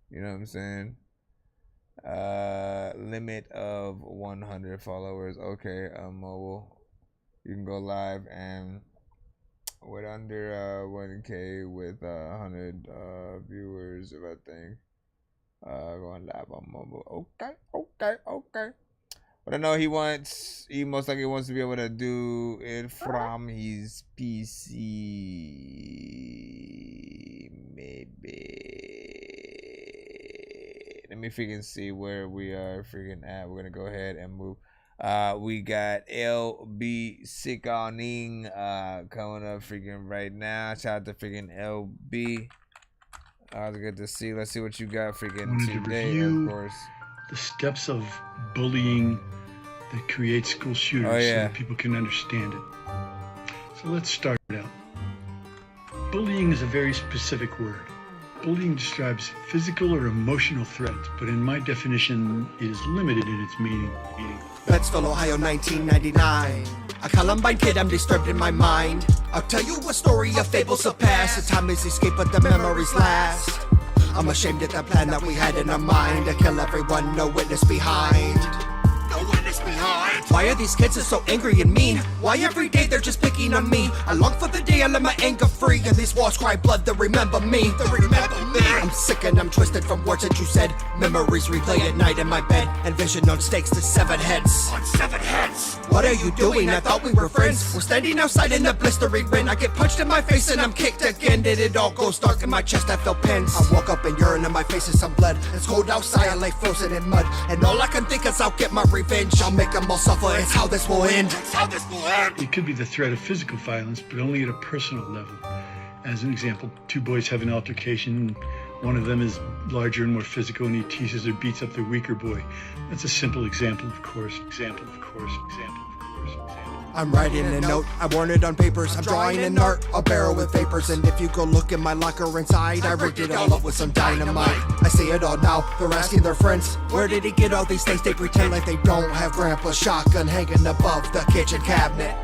You know what I'm saying? Limit of 100 followers. Okay, mobile. You can go live and with under 1K with 100 viewers, if I think. Going live on mobile. Okay. But I know he most likely wants to be able to do it from his PC. Maybe. Let me freaking see where we are freaking at. We're going to go ahead and move. We got LB Sickoning coming up freaking right now. Shout out to freaking LB. It's good to see. Let's see what you got freaking today, of course.
The steps of bullying that creates school shooters so that people can understand it. So let's start out. Bullying is a very specific word. Bullying describes physical or emotional threats, but in my definition is limited in its meaning.
Betsville, Ohio, 1999. A Columbine kid, I'm disturbed in my mind. I'll tell you a story of fables of past. The time is escape, but the memories last. I'm ashamed at the plan that we had in our mind to kill everyone, no witness behind. No witness behind. Why are these kids so angry and mean? Why every day they're just picking on me? I long for the day I let my anger free, and these walls cry blood, they remember me. They remember me. I'm sick and I'm twisted from words that you said. Memories replay at night in my bed, and vision on stakes to severed heads. On severed heads. What are you doing? I thought we were friends. We're standing outside in the blistering rain. I get punched in my face and I'm kicked again. Did it all goes dark in my chest? I feel pins. I woke up and urine in my face is some blood. It's cold outside, I lay frozen in mud, and all I can think is I'll get my revenge. I'll make them all suffer. It's how this will end. It's how this will end.
It could be the threat of physical violence, but only at a personal level. As an example, two boys have an altercation. One of them is larger and more physical, and he teases or beats up the weaker boy. That's a simple example, of course.
I'm writing a note, I worn it on papers. I'm drawing an art, a barrel with vapors. And if you go look in my locker inside, I rigged it all up with some dynamite. I see it all now, they're asking their friends, where did he get all these things? They pretend like they don't have grandpa's shotgun hanging above the kitchen cabinet.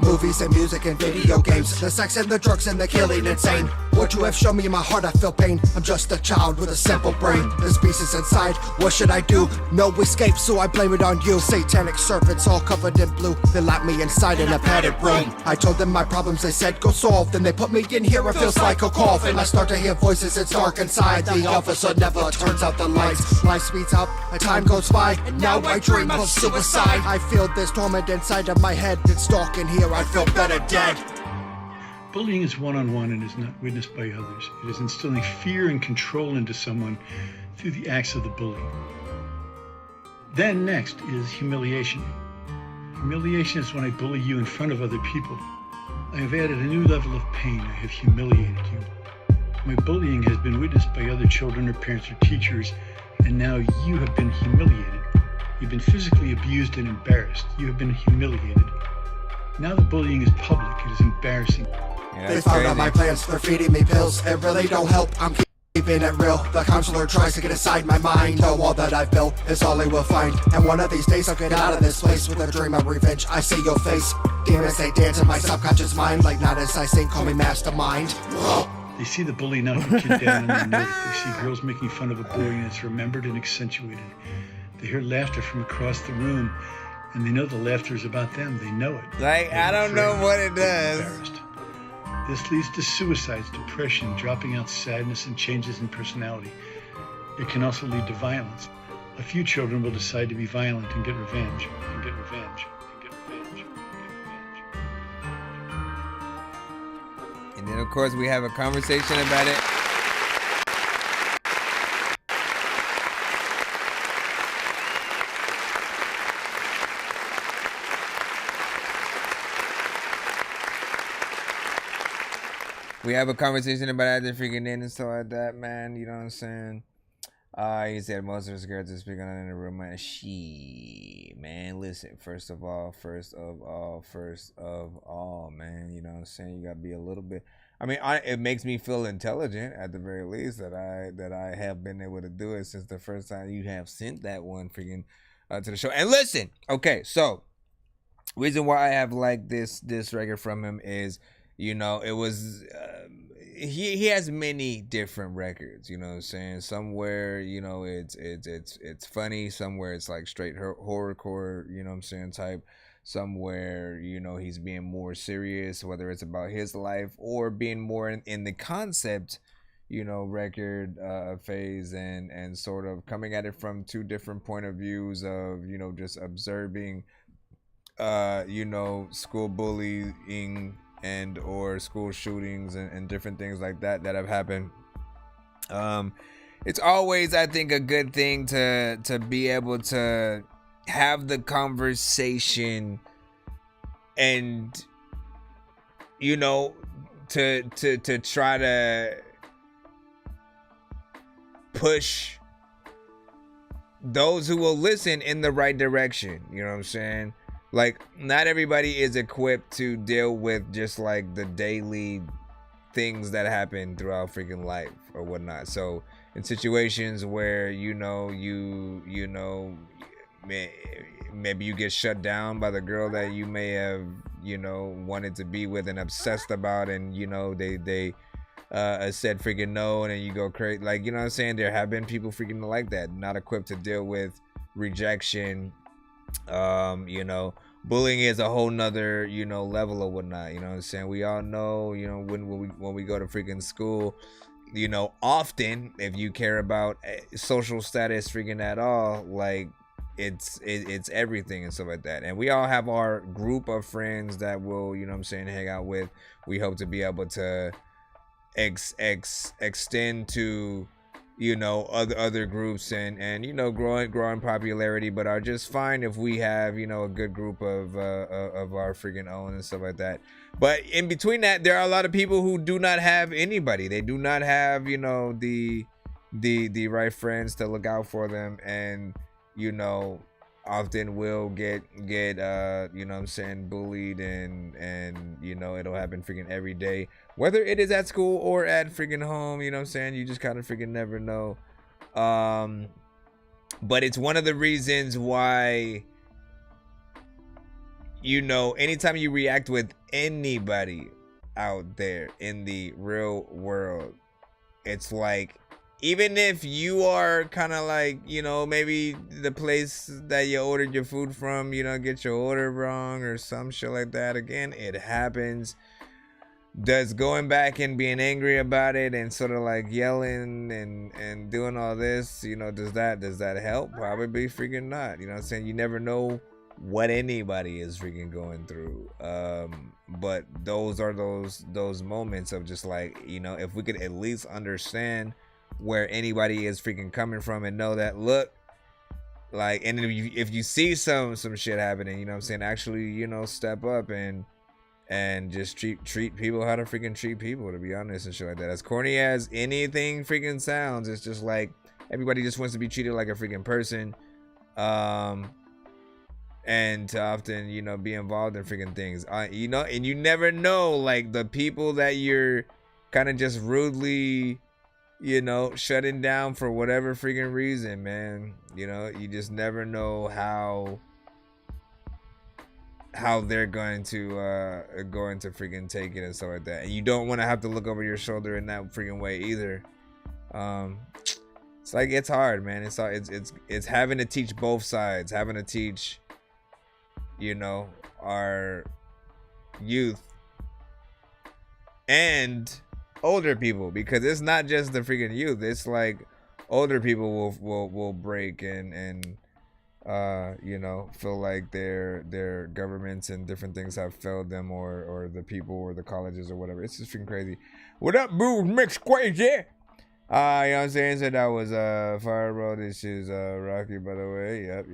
Movies and music and video games, the sex and the drugs and the killing insane. What you have shown me in my heart, I feel pain. I'm just a child with a simple brain. This beast is inside, what should I do? No escape, so I blame it on you. Satanic serpents all covered in blue, they locked me inside in a padded room. I told them my problems, they said go solve. Then they put me in here, it feels like a cough. And I start to hear voices, it's dark inside. The officer never turns out the lights. Life speeds up, time goes by, and now I dream of suicide. I feel this torment inside of my head, it's stalking here, I feel better dead.
Bullying is one-on-one and is not witnessed by others. It is instilling fear and control into someone through the acts of the bully. Then next is humiliation. Humiliation is when I bully you in front of other people. I have added a new level of pain. I have humiliated you. My bullying has been witnessed by other children or parents or teachers, and now you have been humiliated. You've been physically abused and embarrassed. You have been humiliated. Now the bullying is public. It is embarrassing.
Yeah, they found out my plans, they're feeding me pills. It really don't help, I'm keeping it real. The counselor tries to get inside my mind. The wall that I've built is all he will find. And one of these days I'll get out of this place with a dream of revenge. I see your face, demons they dance in my subconscious mind. Like not as I sing, call me mastermind.
They see the bully knock the kid down on their neck. They see girls making fun of a boy and it's remembered and accentuated. They hear laughter from across the room, and they know the laughter is about them. They know it.
Like, I don't know what it does.
This leads to suicides, depression, dropping out sadness, and changes in personality. It can also lead to violence. A few children will decide to be violent and get revenge,
And then, of course, we have a conversation about it. We have a conversation about that freaking in and stuff like that, man. You know what I'm saying? He said most of the girls are speaking on in the room, man. Man, listen. First of all, man. You know what I'm saying? You gotta be a little bit. I mean, it makes me feel intelligent at the very least that I have been able to do it since the first time you have sent that one freaking to the show. And listen, okay, so reason why I have liked this record from him is, you know, it was he has many different records, you know what I'm saying? Somewhere, you know, it's funny, somewhere it's like straight horrorcore, you know what I'm saying, type. Somewhere, you know, he's being more serious, whether it's about his life or being more in the concept, you know, record phase and sort of coming at it from two different point of views of, you know, just observing you know, school bullying and or school shootings and different things like that have happened. It's always, I think, a good thing to be able to have the conversation and, you know, to try to push those who will listen in the right direction. You know what I'm saying? Like, not everybody is equipped to deal with just like the daily things that happen throughout freaking life or whatnot. So in situations where maybe you get shut down by the girl that you may have wanted to be with and obsessed about, and they said freaking no, and then you go crazy. Like, you know what I'm saying? There have been people freaking like that, not equipped to deal with rejection. Bullying is a whole nother level or whatnot. You know what I'm saying? We all know, when we go to freaking school, often if you care about social status freaking at all, like it's everything and stuff like that. And we all have our group of friends that will, hang out with. We hope to be able to extend to other groups and growing popularity, but are just fine if we have a good group of our freaking own and stuff like that. But in between that, there are a lot of people who do not have anybody. They do not have the right friends to look out for them, and often will get bullied, and it'll happen freaking every day, whether it is at school or at freaking home. You just kind of freaking never know. But it's one of the reasons why anytime you react with anybody out there in the real world, it's like, even if you are kind of like, maybe the place that you ordered your food from, get your order wrong or some shit like that. Again, it happens. Does going back and being angry about it and sort of like yelling and doing all this, does that help? Probably freaking not. You know what I'm saying? You never know what anybody is freaking going through. But those are those moments of just like, if we could at least understand where anybody is freaking coming from and know that, look, like, and if you see some shit happening, actually, step up and just treat people how to freaking treat people, to be honest, and shit like that. As corny as anything freaking sounds, it's just like everybody just wants to be treated like a freaking person, and to often, be involved in freaking things, and you never know, like, the people that you're kind of just rudely shutting down for whatever freaking reason, man. You just never know how they're going to freaking take it and stuff like that. And you don't want to have to look over your shoulder in that freaking way either. It's like, it's hard, man. It's having to teach both sides, having to teach our youth and older people, because it's not just the freaking youth. It's like older people will break and feel like their governments and different things have failed them, or the people or the colleges or whatever. It's just freaking crazy. What up, boo? Mix crazy. You know what I'm saying? So that was Fire Road. This is Rocky, by the way. Yep.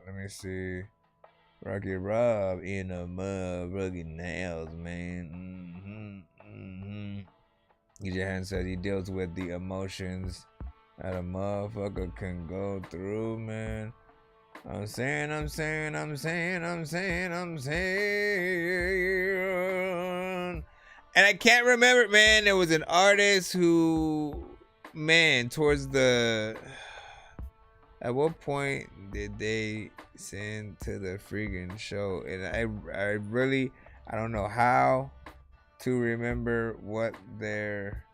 Let me see. Rocky Rob in a motherfucking house, man. DJ Hand said he deals with the emotions that a motherfucker can go through, man. I'm saying. And I can't remember, man. There was an artist who, man, at what point did they send to the freaking show? And I don't know how to remember what their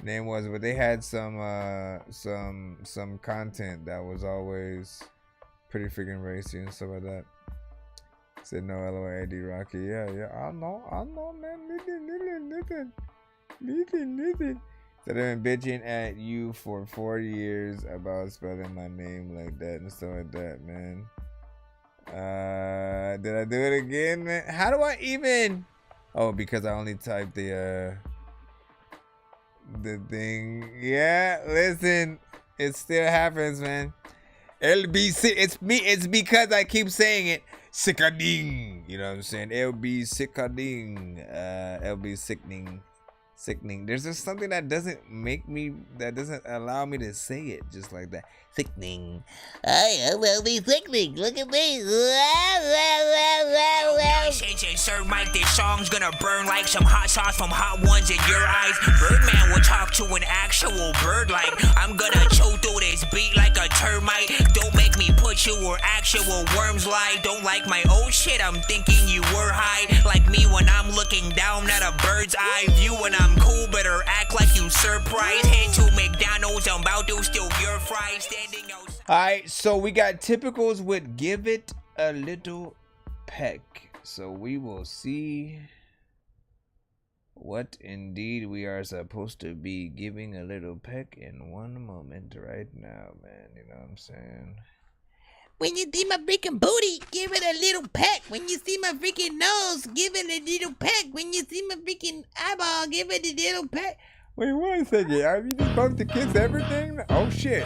name was, but they had some content that was always pretty freaking racy and stuff like that. Said no LOAD Rocky. Yeah, I know, man. Listen. Said I've been bitching at you for 4 years about spelling my name like that and stuff like that, man. Did I do it again, man? How do I even? Oh, because I only typed the thing. Yeah, listen, it still happens, man. LBC, it's me. It's because I keep saying it. Sickading, you know what I'm saying? LB sickading, LB sickening. Sickening. There's just something that doesn't allow me to say it just like that. Sickening.
I will be sickening. Look at me.
Sir Mike, this song's gonna burn like some hot sauce from hot ones in your eyes. Birdman will talk to an actual bird like I'm gonna chew through this beat like a termite. Don't make me put you where actual worms lie. Don't like my old shit, I'm thinking you were high. Like me when I'm looking down at a bird's eye view. When I'm cool, better act like you surprised. Head to McDonald's, I'm about to steal your fries. Standing outside.
Alright, so we got typicals with give it a little peck. So we will see what indeed we are supposed to be giving a little peck in one moment right now, man. You know what I'm saying?
When you see my freaking booty, give it a little peck. When you see my freaking nose, give it a little peck. When you see my freaking eyeball, give it a little peck.
Wait 1 second. Are you just supposed to kiss everything? Oh shit.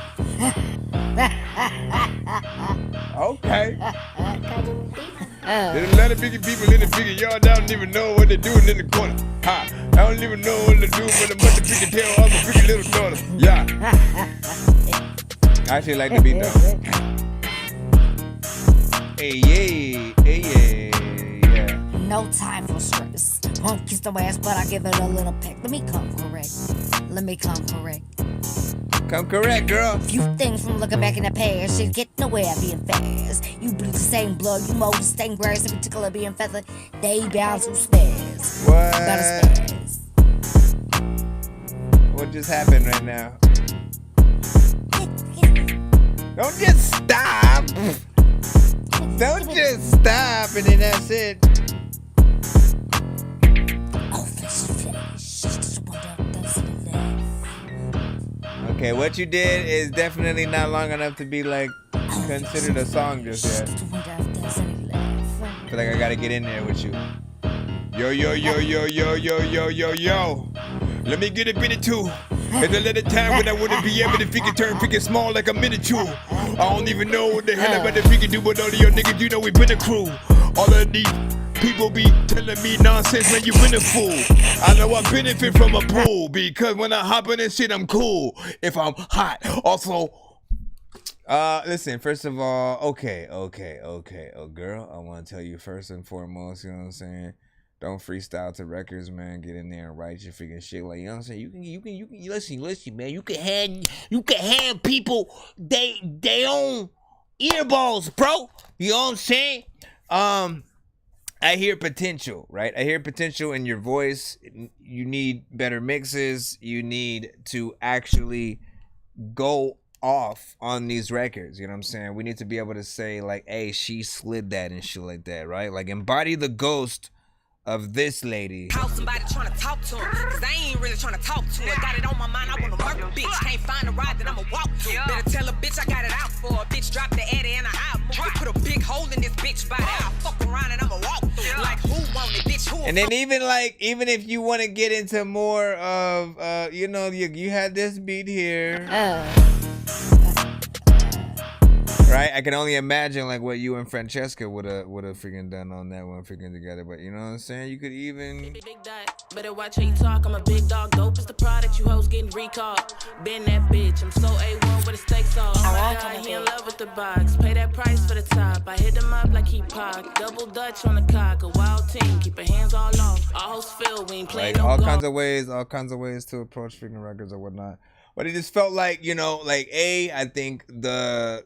Okay. There's a lot of biggie people in the biggie yard. I don't even know what they're doing in the corner. Ha! I don't even know what they're doing with a bunch of biggie tail all my biggie little daughters. Yeah. I actually like the beat though. Hey, yay. Hey, yeah.
No time for stress. Won't kiss the ass, but I give it a little peck. Let me come correct.
Come correct, girl.
Few things from looking back in the past. Shit get nowhere being fast. You bleed the same blood, you mold the same grass, in particular being feathered. They bound to spaz.
What?
Gotta spaz.
What just happened right now? Don't just stop. Don't just stop and then that's it. Okay, what you did is definitely not long enough to be like considered a song just yet. I feel like I gotta get in there with you. Yo. Let me get a bit of two. There's a little time when I wouldn't be able to figure turn freaking small like a miniature. I don't even know what the hell I'm about to freaking do with all of your niggas. You know we been a crew. All of these people be telling me nonsense when you been a fool. I know I benefit from a pool because when I hop in this shit, I'm cool. If I'm hot, also. Listen, first of all, okay. Oh, girl, I want to tell you first and foremost, you know what I'm saying? Don't freestyle to records, man. Get in there and write your freaking shit. Like, you know what I'm saying? You can listen, man. You can hand people they own earballs, bro. You know what I'm saying? I hear potential, right? I hear potential in your voice. You need better mixes. You need to actually go off on these records. You know what I'm saying? We need to be able to say like, hey, she slid that and shit like that, right? Like embody the ghost of this lady.
How somebody trying to talk to him, cause I ain't really trying to talk to her. Got it on my mind, I wanna murder a bitch. Can't find a ride that I'ma walk to. Better tell a bitch I got it out for. A bitch drop the Addy and I move it. Put a big hole in this bitch body. I'll fuck around and I'ma walk through. Like who want it, bitch? Who?
And then even if you want to get into more of you know, you had this beat here. Right, I can only imagine like what you and Francesca would have freaking done on that one freaking together. But you know what I'm saying? You could even.
Better watch how you talk. I'm a big dog. Dope is the product. You hoes getting recalled. Been that bitch. I'm so A1 with the stakes off. Oh my God, he in love with the box. Pay that price for the top. I hit him up like he Pac. Double Dutch on the cock. A wild team. Keep your hands all off. All hoes feel we ain't playing
like
no
all
golf.
kinds of ways to approach freaking records or whatnot. But it just felt like, you know, like I think a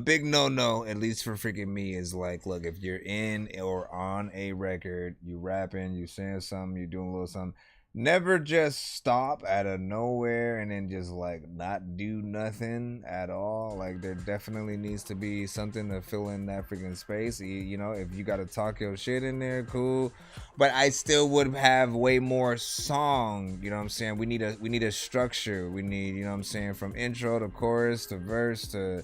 big no, at least for freaking me, is like, look, if you're in or on a record, you rapping, you saying something, you doing a little something, never just stop out of nowhere and then just like not do nothing at all. Like there definitely needs to be something to fill in that freaking space. You know, if you got to talk your shit in there, cool. But I still would have way more song. You know what I'm saying? We need a structure. We need, you know what I'm saying, from intro to chorus to verse to,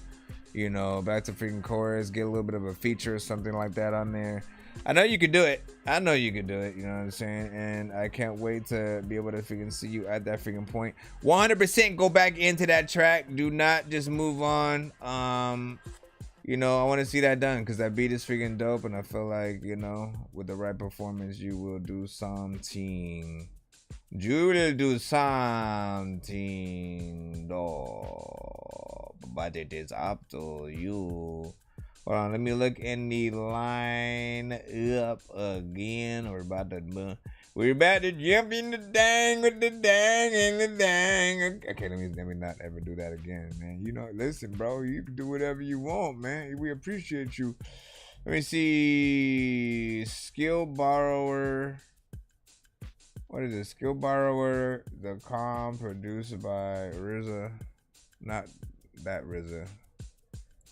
you know, back to freaking chorus. Get a little bit of a feature or something like that on there. I know you could do it. You know what I'm saying? And I can't wait to be able to freaking see you at that freaking point. 100% go back into that track. Do not just move on. you know, I want to see that done because that beat is freaking dope, and I feel like, you know, with the right performance, you will do something. You will do something dope, but it is up to you. Hold on, let me look in the line up again. We're about to jump in the dang with the dang and the dang. Okay, let me not ever do that again, man. You know, listen, bro, you can do whatever you want, man. We appreciate you. Let me see. Skill borrower. What is it? Skill borrower. The calm produced by RZA. Not that RZA.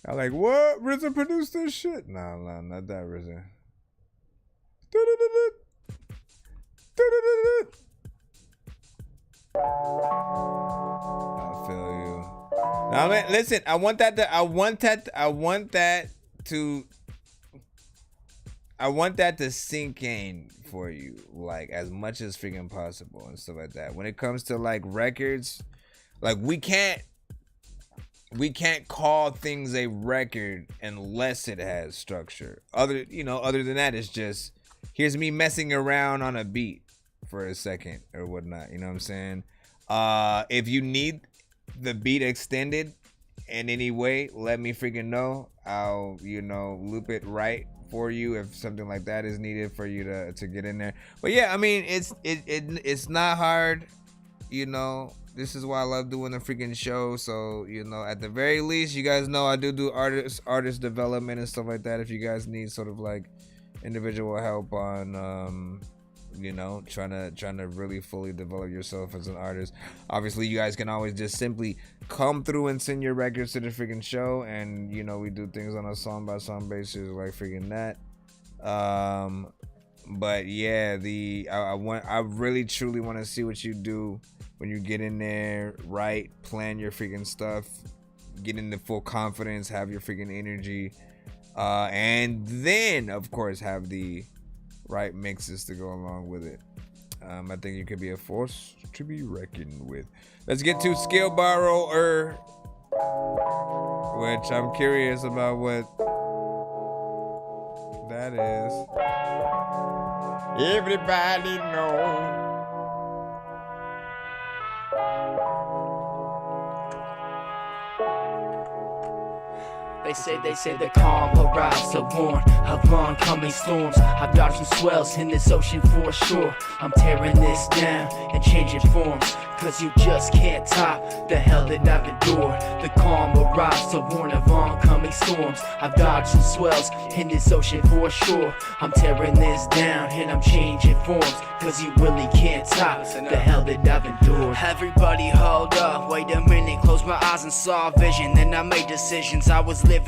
I'm like, what? RZA produced this shit? No, not that RZA. I feel you. Now, man, listen. I want that to sink in for you, like as much as freaking possible and stuff like that. When it comes to like records, like we can't call things a record unless it has structure. Other than that, it's just here's me messing around on a beat for a second or whatnot. You know what I'm saying? If you need the beat extended in any way, let me freaking know. I'll, loop it right for you if something like that is needed for you to get in there. But yeah, I mean, it's not hard. This is why I love doing the freaking show. So, at the very least, you guys know I do artist development and stuff like that. If you guys need sort of like individual help on, trying to really fully develop yourself as an artist, obviously you guys can always just simply come through and send your records to the freaking show, and we do things on a song by song basis like freaking that. But yeah, I really truly want to see what you do when you get in there, right? Plan your freaking stuff, get into full confidence, have your freaking energy, and then of course have the right mixes to go along with it. I think you could be a force to be reckoned with. Let's get to Skill Borrower, which I'm curious about what that is. Everybody know.
They say the calm arrives to warn of oncoming storms. I've dodged some swells in this ocean for sure. I'm tearing this down and changing forms, cause you just can't top the hell that I've endured. The calm arrives to warn of oncoming storms. I've dodged some swells in this ocean for sure. I'm tearing this down and I'm changing forms, cause you really can't top the hell that I've endured. Everybody hold up, wait a minute, close my eyes and saw a vision. Then I made decisions, I was living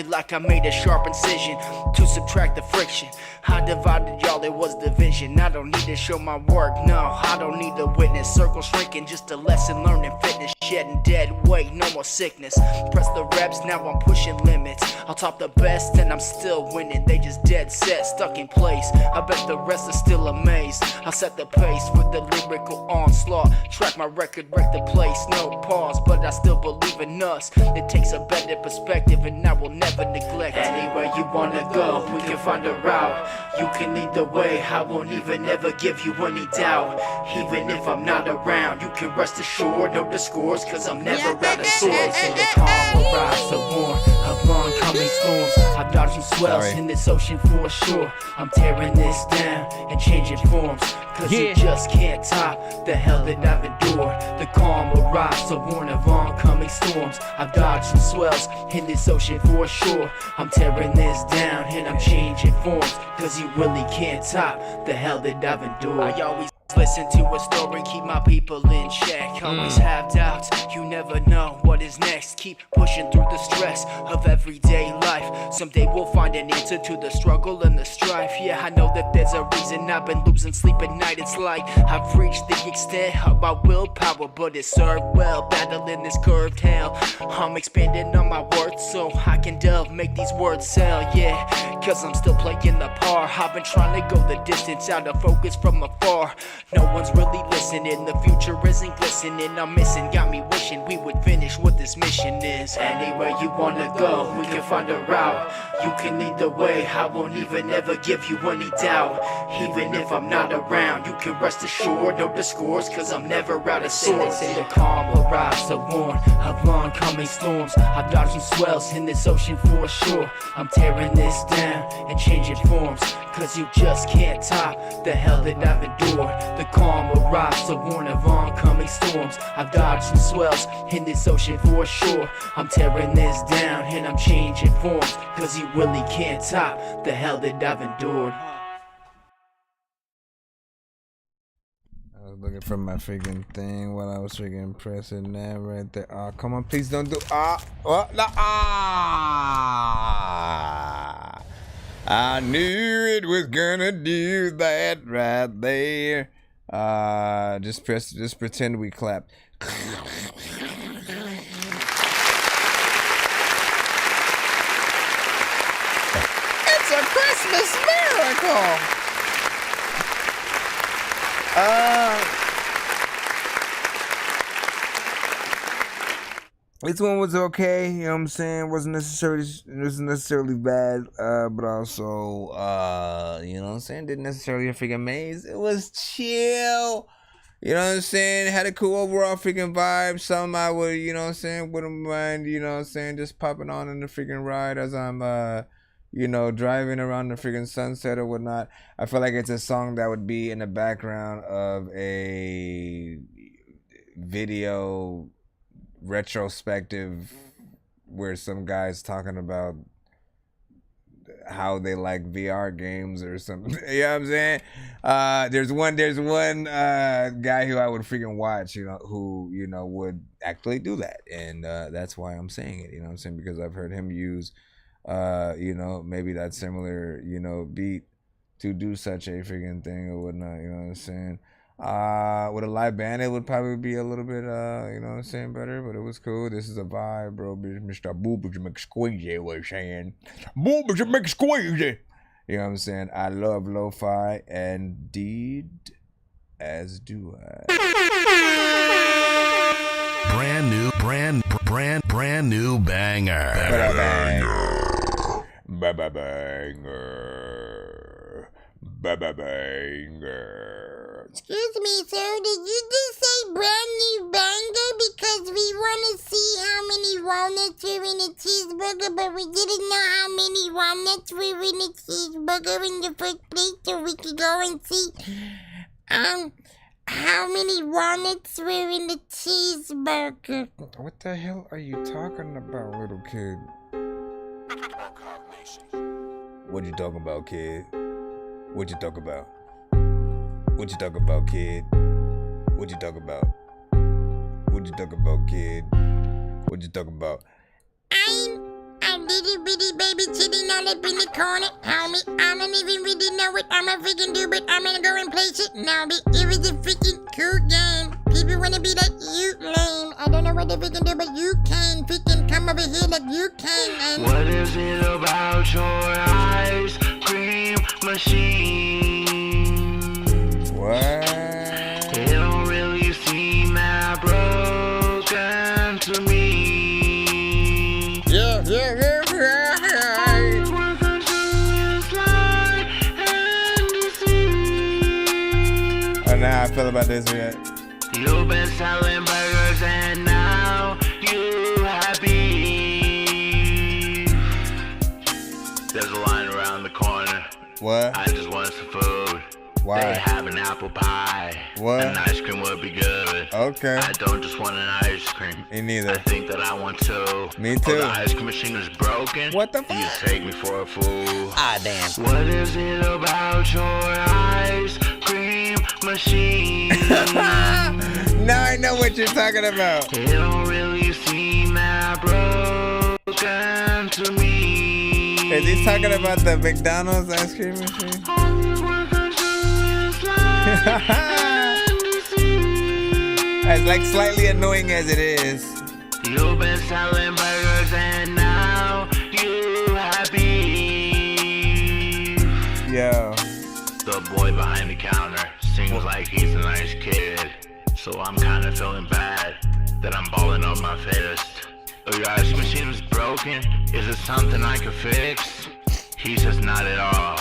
like I made a sharp incision to subtract the friction. I divided y'all, it was division. I don't need to show my work, no, I don't need to witness. Circle shrinking, just a lesson learned in fitness. Shedding dead weight, no more sickness. Press the reps, now I'm pushing limits. I'll top the best and I'm still winning. They just dead set, stuck in place. I bet the rest are still amazed. I set the pace with the lyrical onslaught. Track my record, wreck the place, no pause, but I still believe in us. It takes a better perspective and I will never neglect. Anywhere you wanna go, we can find a route. You can lead the way, I won't even ever give you any doubt. Even if I'm not around, you can rest assured. Know the scores, cause I'm never out of sorts. So the calm will rise to warn of oncoming storms. I've dodged some swells in this ocean for sure. I'm tearing this down and changing forms, cause you just can't top the hell that I've endured. The calm will rise to warn of oncoming storms. I've dodged some swells in this ocean for sure. I'm tearing this down and I'm changing forms, cause you really can't top the hell that I've endured. I always listen to a story, keep my people in check. Always have doubts, you never know what is next. Keep pushing through the stress of everyday life. Someday we'll find an answer to the struggle and the strife. Yeah, I know that there's a reason I've been losing sleep at night. It's like I've reached the extent of my willpower, but it served well, battling this curved hell. I'm expanding on my worth so I can delve, make these words sell. Yeah, cause I'm still playing the part. I've been trying to go the distance, out of focus from afar. No one's really listening, the future isn't glistening. I'm missing, got me wishing we would finish what this mission is. Anywhere you wanna go, we can find a route. You can lead the way, I won't even ever give you any doubt. Even if I'm not around, you can rest assured, no discourse, cause I'm never out of sorts. In the calm arrives to warn of oncoming storms. I've dodged some swells in this ocean for sure. I'm tearing this down and changing forms, cause you just can't top the hell that I've endured. The calm arrives to warn of oncoming storms. I've dodged some swells in this ocean for sure. I'm tearing this down and I'm changing forms, cause you really can't top the hell that I've endured.
I was looking for my freaking thing while I was freaking pressing that right there. Oh, come on, please don't do I knew it was gonna do that right there. Just pretend we clapped. It's a Christmas miracle. This one was okay, you know what I'm saying? Wasn't necessarily bad, but also, you know what I'm saying? Didn't necessarily freaking amaze. It was chill, you know what I'm saying? Had a cool overall freaking vibe. Some I would, you know what I'm saying, wouldn't mind, you know what I'm saying, just popping on in the freaking ride as I'm, you know, driving around the freaking sunset or whatnot. I feel like it's a song that would be in the background of a video retrospective where some guy's talking about how they like VR games or something. You know what I'm saying? There's one guy who I would freaking watch, you know, who, you know, would actually do that. And that's why I'm saying it, you know what I'm saying? Because I've heard him use you know, maybe that similar, you know, beat to do such a freaking thing or whatnot, you know what I'm saying? With a live band, it would probably be a little bit, you know what I'm saying, better, but it was cool. This is a vibe, bro. Mr. Boobage McSqueezy was saying. Boobage McSqueezy! You know what I'm saying? I love lo-fi, and indeed, as do I.
Brand new banger.
Banger.
Excuse me, sir. Did you just say brand new banger? Because we want to see how many walnuts were in a cheeseburger, but we didn't know how many walnuts were in a cheeseburger in the first place, so we could go and see how many walnuts were in the cheeseburger.
What the hell are you talking about, little kid? What you talking about, kid? What you talk about? What you talk about, kid? What you talk about? What you talk about, kid? What you talk about?
I'm a little bitty baby sitting all up in the corner, homie. I don't even really know what I'm a freaking do, but I'm gonna go and place it now. It was a freaking cool game. People wanna be like, you lame. I don't know what they freaking do, but you can freaking come over here like you can. And
what is it about your ice cream machine?
What?
It don't really seem that broken to me.
Yeah. Oh, now I feel about this yet.
You've been selling burgers and now you have beef. There's a line around the corner.
What?
I just want some food.
Why?
They have an apple pie.
What?
An ice cream would be good.
Okay.
I don't just want an ice cream.
Me neither.
I think that I want two.
Me too.
Oh, the ice cream machine is broken.
What the fuck?
You take me for a fool.
Ah, damn.
What is it about your ice cream machine?
Now I know what you're talking about.
It don't really seem that broken to me.
Is he talking about the McDonald's ice cream machine? As like slightly annoying as it is.
You've been selling burgers and now you have beef.
Yo.
The boy behind the counter singing
Seems like he's a nice kid, so I'm kinda feeling bad that I'm balling on my fist. Oh, your ice machine is broken, is it something I can fix? He says not at all,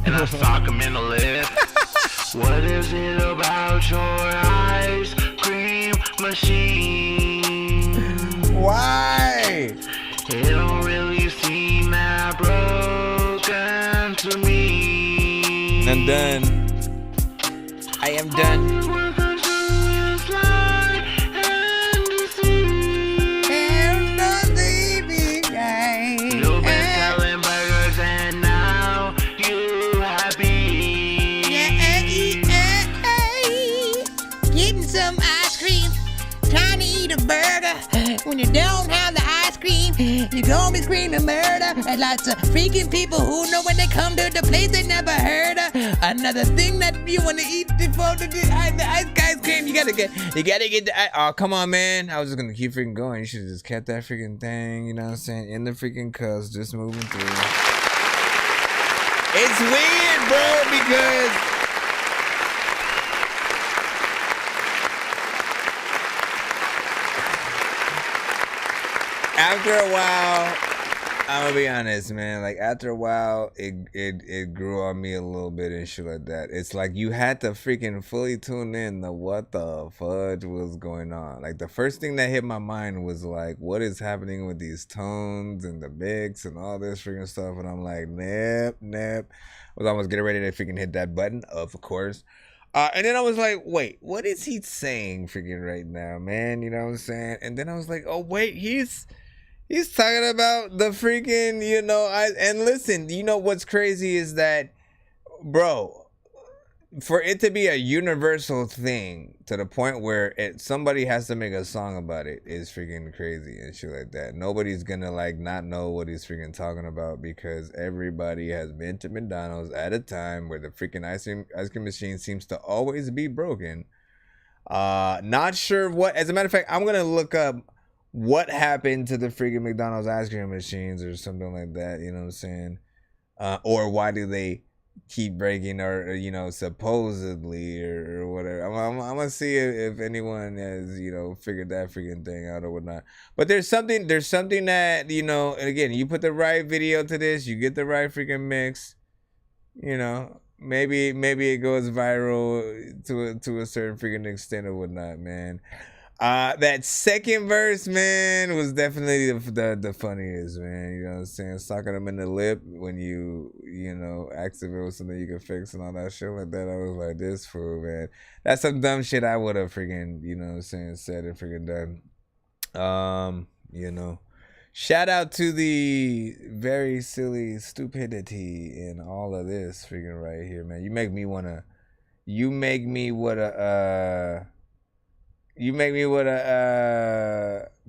and I sock him in the lip. What is it about your ice cream machine?
Why?
It don't really seem that broken to me.
I'm done. I am done.
You've been selling burgers and now you happy.
Getting some ice cream, trying to eat a burger. When you don't have the ice cream, you're gonna be screaming murder. And lots of freaking people who know when they come to the place they never heard of. Another thing that you wanna eat before the ice cream, you gotta get the
oh, come on, man. I was just gonna keep freaking going. You should have just kept that freaking thing, you know what I'm saying, in the freaking cuss, just moving through. It's weird, bro, because after a while, I'm gonna be honest, man. Like after a while, it grew on me a little bit and shit like that. It's like you had to freaking fully tune in to what the fudge was going on. Like the first thing that hit my mind was like, what is happening with these tones and the mix and all this freaking stuff? And I'm like, nip. I was almost getting ready to freaking hit that button, of course. And then I was like, wait, what is he saying freaking right now, man? You know what I'm saying? And then I was like, oh wait, he's talking about the freaking, you know, and listen, you know what's crazy is that, bro, for it to be a universal thing to the point where somebody has to make a song about it is freaking crazy and shit like that. Nobody's gonna like not know what he's freaking talking about because everybody has been to McDonald's at a time where the freaking ice cream machine seems to always be broken. Not sure what, as a matter of fact, I'm gonna look up what happened to the freaking McDonald's ice cream machines or something like that, you know what I'm saying? Or why do they keep breaking, or you know, supposedly or whatever. I'm gonna see if anyone has, you know, figured that freaking thing out or whatnot. But there's something that, you know, and again, you put the right video to this, you get the right freaking mix, you know, maybe it goes viral to a certain freaking extent or whatnot, man. That second verse, man, was definitely the funniest, man. You know what I'm saying? Sucking them in the lip when you know, asked if it was something you could fix and all that shit like that. I was like, this fool, man. That's some dumb shit I would have freaking, you know what I'm saying, said and freaking done. You know. Shout out to the very silly stupidity in all of this freaking right here, man. You make me wanna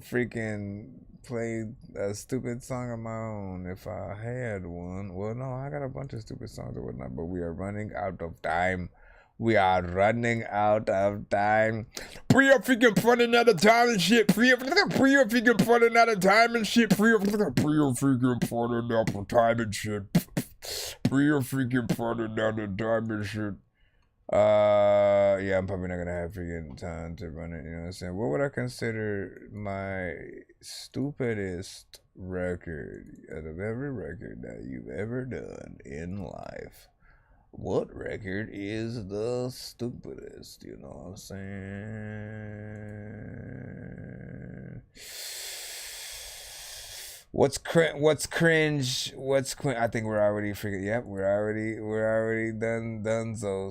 freaking play a stupid song of my own if I had one. Well, no, I got a bunch of stupid songs or whatnot, but we are running out of time. We are running out of time. Pre up freaking running out of time and shit. Pre up freaking running out of time and shit. Pre up freaking running out of time and shit. Pre up freaking running out of time and shit. Yeah, I'm probably not gonna have freaking time to run it, you know what I'm saying? What would I consider my stupidest record out of every record that you've ever done in life? What record is the stupidest, you know what I'm saying? What's cringe? I think we're already freaking. Yep, we're already done. So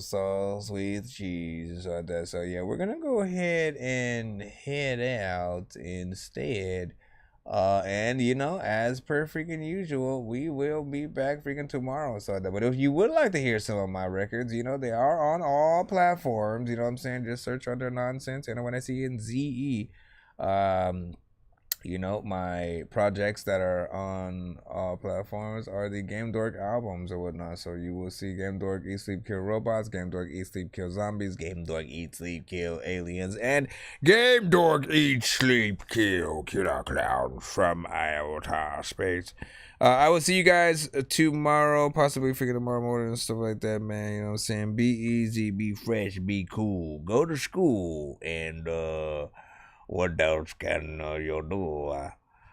sweet cheese like that. So yeah, we're gonna go ahead and head out instead. And you know, as per freaking usual, we will be back freaking tomorrow. So that. But if you would like to hear some of my records, you know, they are on all platforms. You know what I'm saying? Just search under Nonsense, NONSENZE. you know, my projects that are on all platforms are the Game Dork albums or whatnot. So you will see Game Dork Eat Sleep Kill Robots, Game Dork Eat Sleep Kill Zombies, Game Dork Eat Sleep Kill Aliens, and Game Dork Eat Sleep Kill Killer Clowns from outer space. I will see you guys tomorrow, possibly freaking tomorrow morning and stuff like that, man. You know what I'm saying? Be easy, be fresh, be cool. Go to school, and what else can you do?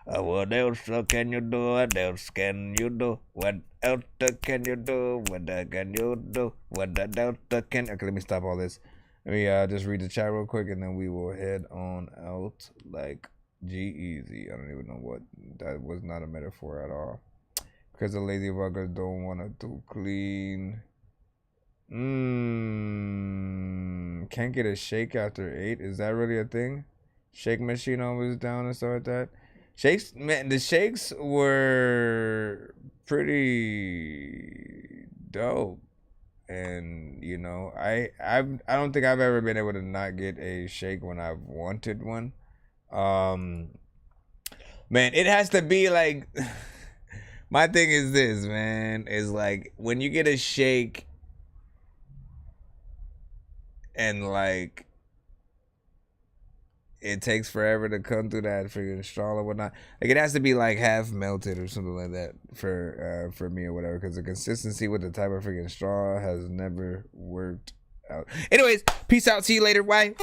What else can you do? What else can you do? What else can you do? What can you do? What else can... Okay, let me stop all this. Let me just read the chat real quick, and then we will head on out like G-Easy. I don't even know what... That was not a metaphor at all. Because the lazy buggers don't want to do clean. Can't get a shake after 8. Is that really a thing? Shake machine always down and stuff like that. Shakes, man, the shakes were pretty dope. And you know, I don't think I've ever been able to not get a shake when I've wanted one. Man, it has to be like my thing is this, man, is like when you get a shake and like it takes forever to come through that freaking straw or whatnot. Like it has to be like half melted or something like that for me or whatever. Because the consistency with the type of freaking straw has never worked out. Anyways, peace out. See you later. Bye.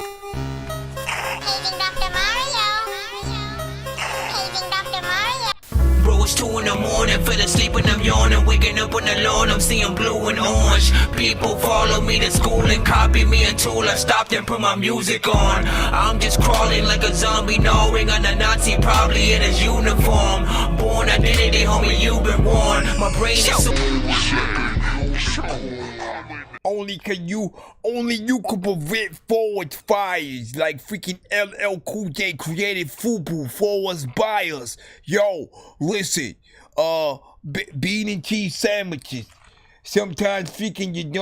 Bro, it's 2 in the morning, fell asleep and I'm yawning. Waking up on the lawn, I'm seeing blue and orange. People follow me to school and copy me until I stopped and put my music on. I'm just crawling like a zombie, gnawing on a Nazi, probably in his uniform. Born identity, homie, you've been warned. My brain is so...
Only you can prevent forward fires like freaking LL Cool J created FUBU for us buyers. Yo, listen, bean and cheese sandwiches. Sometimes freaking you don't